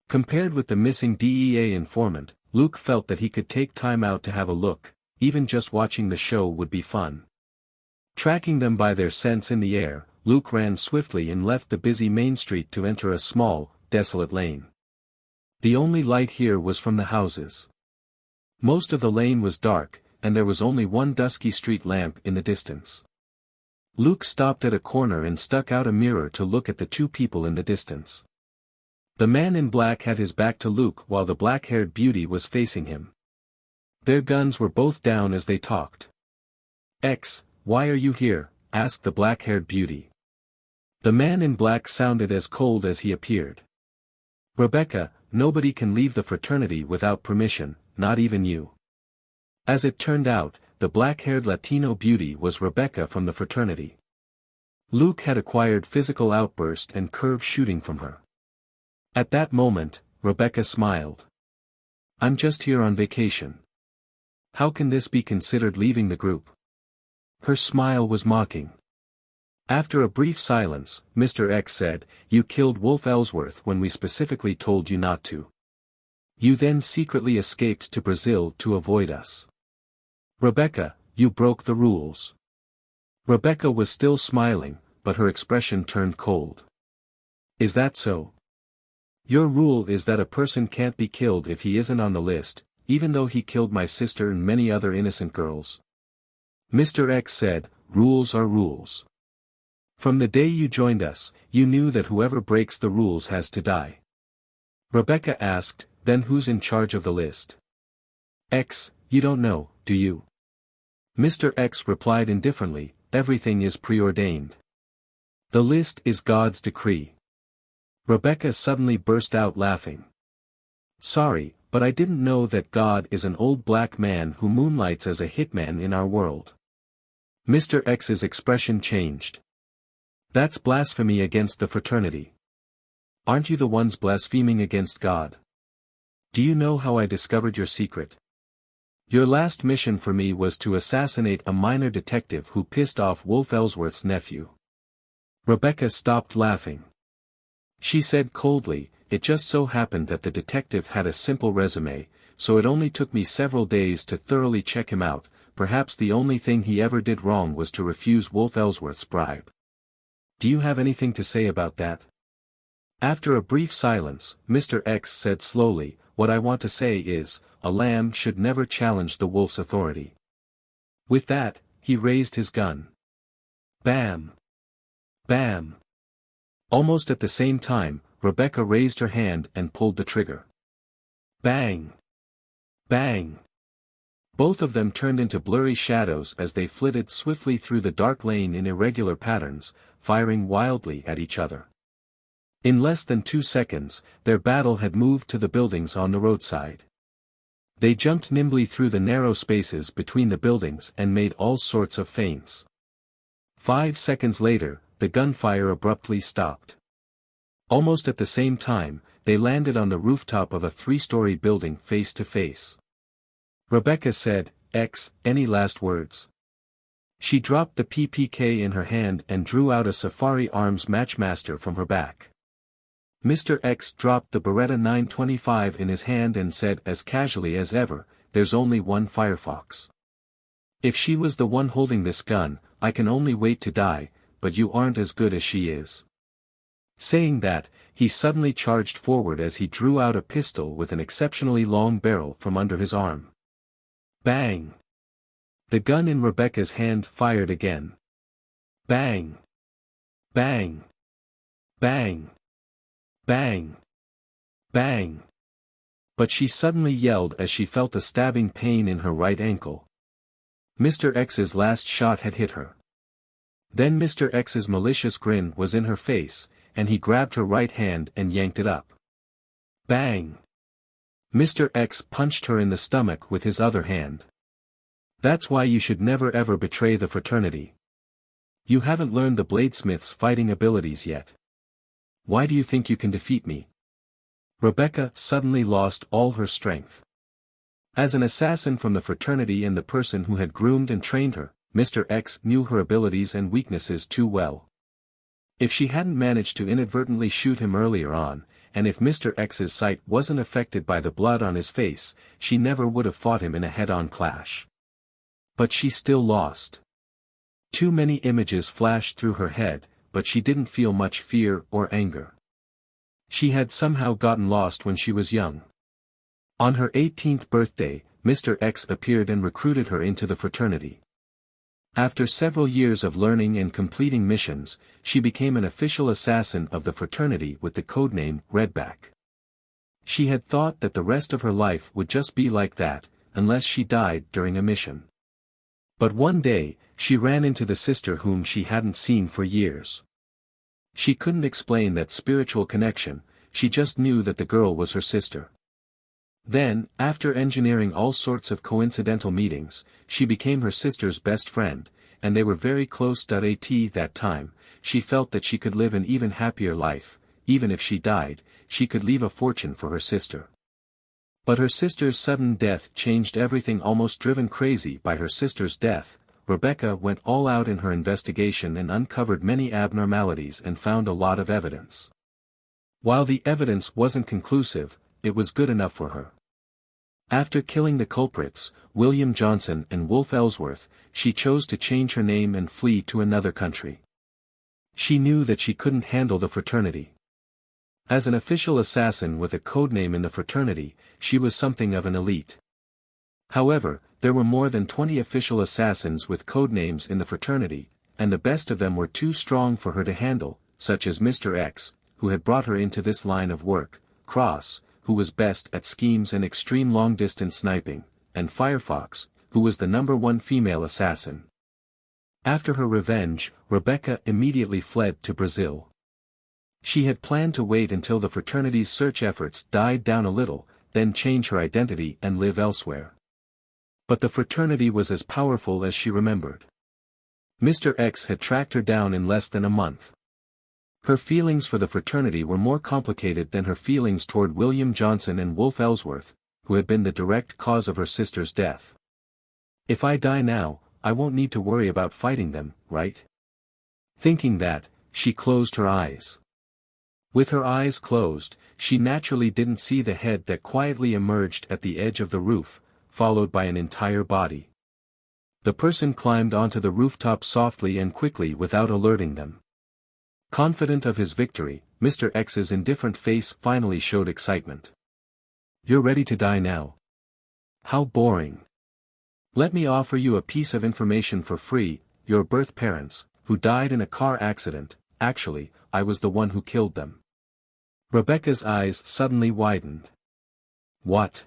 Compared with the missing DEA informant, Luke felt that he could take time out to have a look. Even just watching the show would be fun. Tracking them by their scents in the air, Luke ran swiftly and left the busy main street to enter a small, desolate lane. The only light here was from the houses. Most of the lane was dark, and there was only one dusky street lamp in the distance. Luke stopped at a corner and stuck out a mirror to look at the two people in the distance. The man in black had his back to Luke while the black-haired beauty was facing him. Their guns were both down as they talked. "X, why are you here?" asked the black-haired beauty. The man in black sounded as cold as he appeared. "Rebecca, nobody can leave the fraternity without permission, not even you." As it turned out, the black-haired Latino beauty was Rebecca from the fraternity. Luke had acquired physical outburst and curve shooting from her. At that moment, Rebecca smiled. "I'm just here on vacation. How can this be considered leaving the group?" Her smile was mocking. After a brief silence, Mr. X said, "You killed Wolf Ellsworth when we specifically told you not to. You then secretly escaped to Brazil to avoid us. Rebecca, you broke the rules." Rebecca was still smiling, but her expression turned cold. "Is that so? Your rule is that a person can't be killed if he isn't on the list, even though he killed my sister and many other innocent girls." Mr. X said, "Rules are rules. From the day you joined us, you knew that whoever breaks the rules has to die." Rebecca asked, "Then who's in charge of the list?" "X, you don't know, do you?" Mr. X replied indifferently, "Everything is preordained. The list is God's decree." Rebecca suddenly burst out laughing. "Sorry, but I didn't know that God is an old black man who moonlights as a hitman in our world." Mr. X's expression changed. "That's blasphemy against the fraternity. Aren't you the ones blaspheming against God? Do you know how I discovered your secret? Your last mission for me was to assassinate a minor detective who pissed off Wolf Ellsworth's nephew." Rebecca stopped laughing. She said coldly, "It just so happened that the detective had a simple resume, so it only took me several days to thoroughly check him out, perhaps the only thing he ever did wrong was to refuse Wolf Ellsworth's bribe. Do you have anything to say about that? After a brief silence, Mr. X said slowly, what I want to say is, a lamb should never challenge the wolf's authority. With that, he raised his gun. Bam! Bam! Almost at the same time, Rebecca raised her hand and pulled the trigger. Bang! Bang! Both of them turned into blurry shadows as they flitted swiftly through the dark lane in irregular patterns, firing wildly at each other. In less than 2 seconds, their battle had moved to the buildings on the roadside. They jumped nimbly through the narrow spaces between the buildings and made all sorts of feints. 5 seconds later, the gunfire abruptly stopped. Almost at the same time, they landed on the rooftop of a 3-story building face to face. Rebecca said, X, any last words? She dropped the PPK in her hand and drew out a Safari Arms Matchmaster from her back. Mr. X dropped the Beretta 925 in his hand and said as casually as ever, there's only one Firefox. If she was the one holding this gun, I can only wait to die, but you aren't as good as she is. Saying that, he suddenly charged forward as he drew out a pistol with an exceptionally long barrel from under his arm. Bang! The gun in Rebecca's hand fired again. Bang! Bang! Bang! Bang! Bang! But she suddenly yelled as she felt a stabbing pain in her right ankle. Mr. X's last shot had hit her. Then Mr. X's malicious grin was in her face, and he grabbed her right hand and yanked it up. Bang! Mr. X punched her in the stomach with his other hand. That's why you should never ever betray the fraternity. You haven't learned the bladesmith's fighting abilities yet. Why do you think you can defeat me? Rebecca suddenly lost all her strength. As an assassin from the fraternity and the person who had groomed and trained her, Mr. X knew her abilities and weaknesses too well. If she hadn't managed to inadvertently shoot him earlier on, and if Mr. X's sight wasn't affected by the blood on his face, she never would have fought him in a head-on clash. But she still lost. Too many images flashed through her head, but she didn't feel much fear or anger. She had somehow gotten lost when she was young. On her 18th birthday, Mr. X appeared and recruited her into the fraternity. After several years of learning and completing missions, she became an official assassin of the fraternity with the codename Redback. She had thought that the rest of her life would just be like that, unless she died during a mission. But one day, she ran into the sister whom she hadn't seen for years. She couldn't explain that spiritual connection, she just knew that the girl was her sister. Then, after engineering all sorts of coincidental meetings, she became her sister's best friend, and they were very close. At that time, she felt that she could live an even happier life, even if she died, she could leave a fortune for her sister. But her sister's sudden death changed everything. Almost driven crazy by her sister's death, Rebecca went all out in her investigation and uncovered many abnormalities and found a lot of evidence. While the evidence wasn't conclusive, it was good enough for her. After killing the culprits, William Johnson and Wolf Ellsworth, she chose to change her name and flee to another country. She knew that she couldn't handle the fraternity. As an official assassin with a codename in the fraternity, she was something of an elite. However, there were more than 20 official assassins with codenames in the fraternity, and the best of them were too strong for her to handle, such as Mr. X, who had brought her into this line of work, Cross, who was best at schemes and extreme long-distance sniping, and Firefox, who was the #1 female assassin. After her revenge, Rebecca immediately fled to Brazil. She had planned to wait until the fraternity's search efforts died down a little, then change her identity and live elsewhere. But the fraternity was as powerful as she remembered. Mr. X had tracked her down in less than a month. Her feelings for the fraternity were more complicated than her feelings toward William Johnson and Wolf Ellsworth, who had been the direct cause of her sister's death. If I die now, I won't need to worry about fighting them, right? Thinking that, she closed her eyes. With her eyes closed, she naturally didn't see the head that quietly emerged at the edge of the roof, followed by an entire body. The person climbed onto the rooftop softly and quickly without alerting them. Confident of his victory, Mr. X's indifferent face finally showed excitement. "You're ready to die now. How boring. Let me offer you a piece of information for free. Your birth parents, who died in a car accident, actually, I was the one who killed them." Rebecca's eyes suddenly widened. "What?"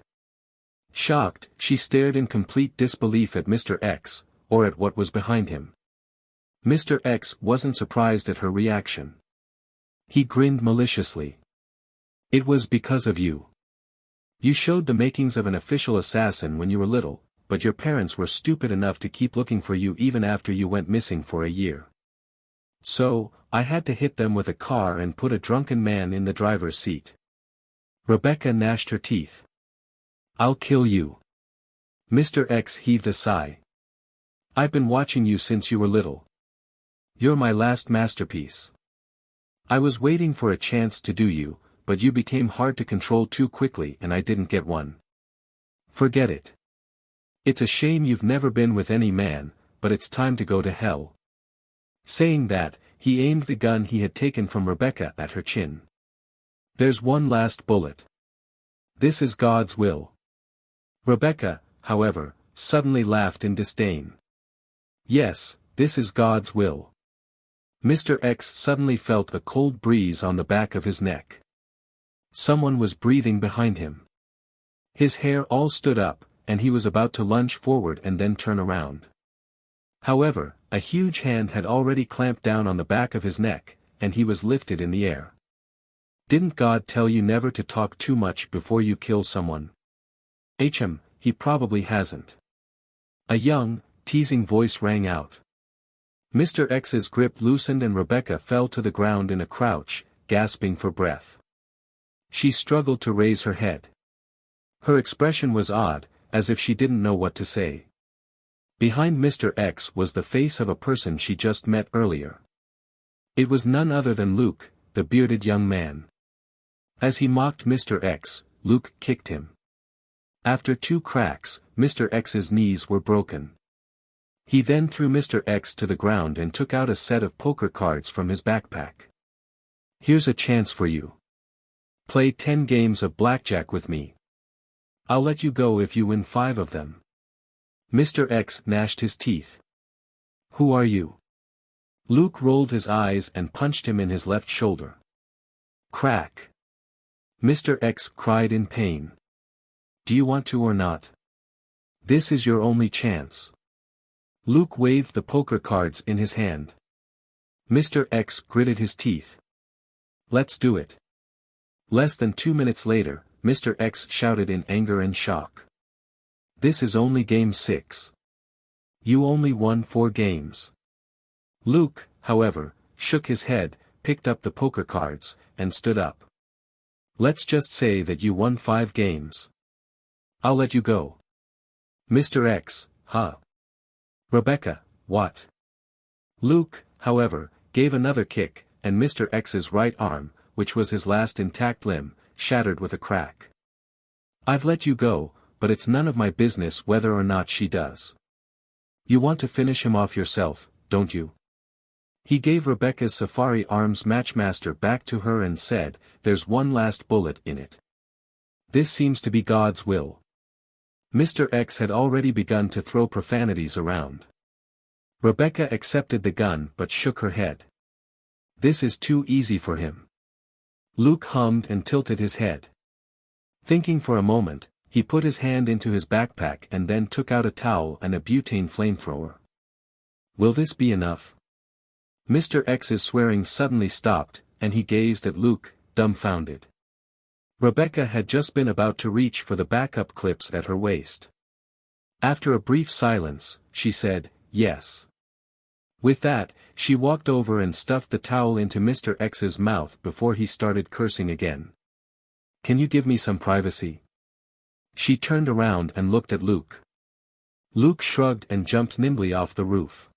Shocked, she stared in complete disbelief at Mr. X, or at what was behind him. Mr. X wasn't surprised at her reaction. He grinned maliciously. "It was because of you. You showed the makings of an official assassin when you were little, but your parents were stupid enough to keep looking for you even after you went missing for a year. So, I had to hit them with a car and put a drunken man in the driver's seat." Rebecca gnashed her teeth. "I'll kill you." Mr. X heaved a sigh. "I've been watching you since you were little. You're my last masterpiece. I was waiting for a chance to do you, but you became hard to control too quickly and I didn't get one. Forget it. It's a shame you've never been with any man, but it's time to go to hell." Saying that, he aimed the gun he had taken from Rebecca at her chin. "There's one last bullet. This is God's will." Rebecca, however, suddenly laughed in disdain. "Yes, this is God's will." Mr. X suddenly felt a cold breeze on the back of his neck. Someone was breathing behind him. His hair all stood up, and he was about to lunge forward and then turn around. However, a huge hand had already clamped down on the back of his neck, and he was lifted in the air. "Didn't God tell you never to talk too much before you kill someone?" He probably hasn't." A young, teasing voice rang out. Mr. X's grip loosened and Rebecca fell to the ground in a crouch, gasping for breath. She struggled to raise her head. Her expression was odd, as if she didn't know what to say. Behind Mr. X was the face of a person she just met earlier. It was none other than Luke, the bearded young man. As he mocked Mr. X, Luke kicked him. After 2 cracks, Mr. X's knees were broken. He then threw Mr. X to the ground and took out a set of poker cards from his backpack. "Here's a chance for you. Play 10 games of blackjack with me. I'll let you go if you win 5 of them." Mr. X gnashed his teeth. "Who are you?" Luke rolled his eyes and punched him in his left shoulder. Crack. Mr. X cried in pain. "Do you want to or not? This is your only chance." Luke waved the poker cards in his hand. Mr. X gritted his teeth. "Let's do it." Less than 2 minutes later, Mr. X shouted in anger and shock. "This is only game 6. You only won 4 games. Luke, however, shook his head, picked up the poker cards, and stood up. "Let's just say that you won 5 games. I'll let you go." Mr. X, huh? Rebecca, what? Luke, however, gave another kick, and Mr. X's right arm, which was his last intact limb, shattered with a crack. "I've let you go, but it's none of my business whether or not she does. You want to finish him off yourself, don't you?" He gave Rebecca's Safari Arms Matchmaster back to her and said, "There's one last bullet in it. This seems to be God's will." Mr. X had already begun to throw profanities around. Rebecca accepted the gun but shook her head. "This is too easy for him." Luke hummed and tilted his head. Thinking for a moment, he put his hand into his backpack and then took out a towel and a butane flamethrower. "Will this be enough?" Mr. X's swearing suddenly stopped, and he gazed at Luke, dumbfounded. Rebecca had just been about to reach for the backup clips at her waist. After a brief silence, she said, "Yes." With that, she walked over and stuffed the towel into Mr. X's mouth before he started cursing again. "Can you give me some privacy?" She turned around and looked at Luke. Luke shrugged and jumped nimbly off the roof.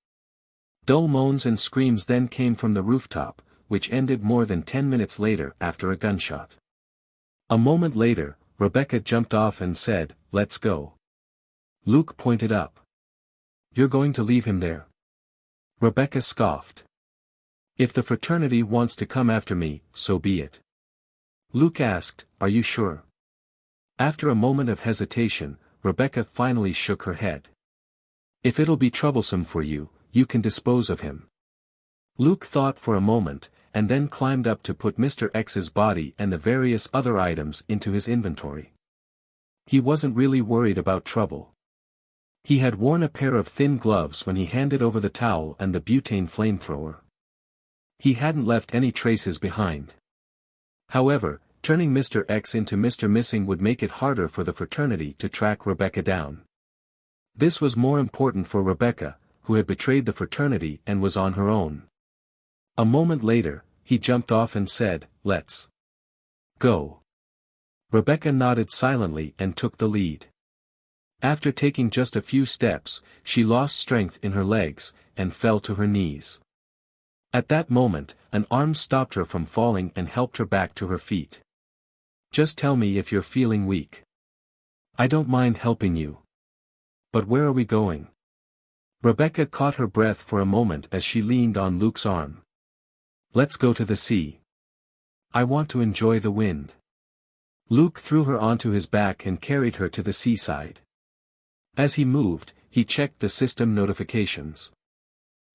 Dull moans and screams then came from the rooftop, which ended more than 10 minutes later after a gunshot. A moment later, Rebecca jumped off and said, "Let's go." Luke pointed up. You're going to leave him there? Rebecca scoffed. If the fraternity wants to come after me, so be it. Luke asked, are you sure? After a moment of hesitation, Rebecca finally shook her head. If it'll be troublesome for you, you can dispose of him. Luke thought for a moment, and then climbed up to put Mr. X's body and the various other items into his inventory. He wasn't really worried about trouble. He had worn a pair of thin gloves when he handed over the towel and the butane flamethrower. He hadn't left any traces behind. However, turning Mr. X into Mr. Missing would make it harder for the fraternity to track Rebecca down. This was more important for Rebecca, who had betrayed the fraternity and was on her own. A moment later, he jumped off and said, let's go. Rebecca nodded silently and took the lead. After taking just a few steps, she lost strength in her legs, and fell to her knees. At that moment, an arm stopped her from falling and helped her back to her feet. Just tell me if you're feeling weak. I don't mind helping you. But where are we going? Rebecca caught her breath for a moment as she leaned on Luke's arm. Let's go to the sea. I want to enjoy the wind. Luke threw her onto his back and carried her to the seaside. As he moved, he checked the system notifications.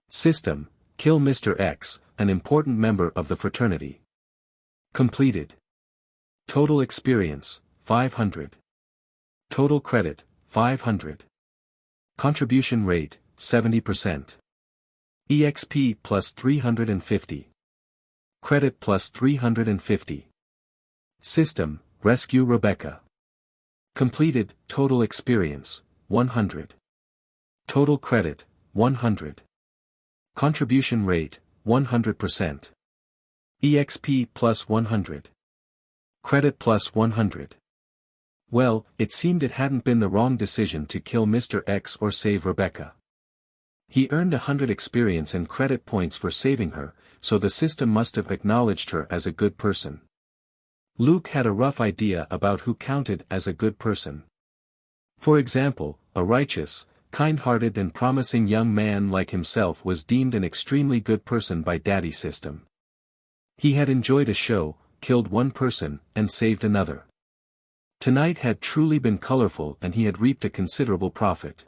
System, kill Mr. X, an important member of the fraternity. Completed. Total experience, 500. Total credit, 500. Contribution rate, 70%. EXP plus 350. Credit plus 350. System, rescue Rebecca. Completed, total experience, 100. Total credit, 100. Contribution rate, 100%. EXP plus 100. Credit plus 100. Well, it seemed it hadn't been the wrong decision to kill Mr. X or save Rebecca. He earned 100 experience and credit points for saving her, so the system must have acknowledged her as a good person. Luke had a rough idea about who counted as a good person. For example, a righteous, kind-hearted and promising young man like himself was deemed an extremely good person by Daddy System. He had enjoyed a show, killed one person, and saved another. Tonight had truly been colorful and he had reaped a considerable profit.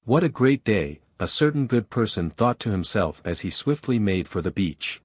What a great day, a certain good person thought to himself as he swiftly made for the beach.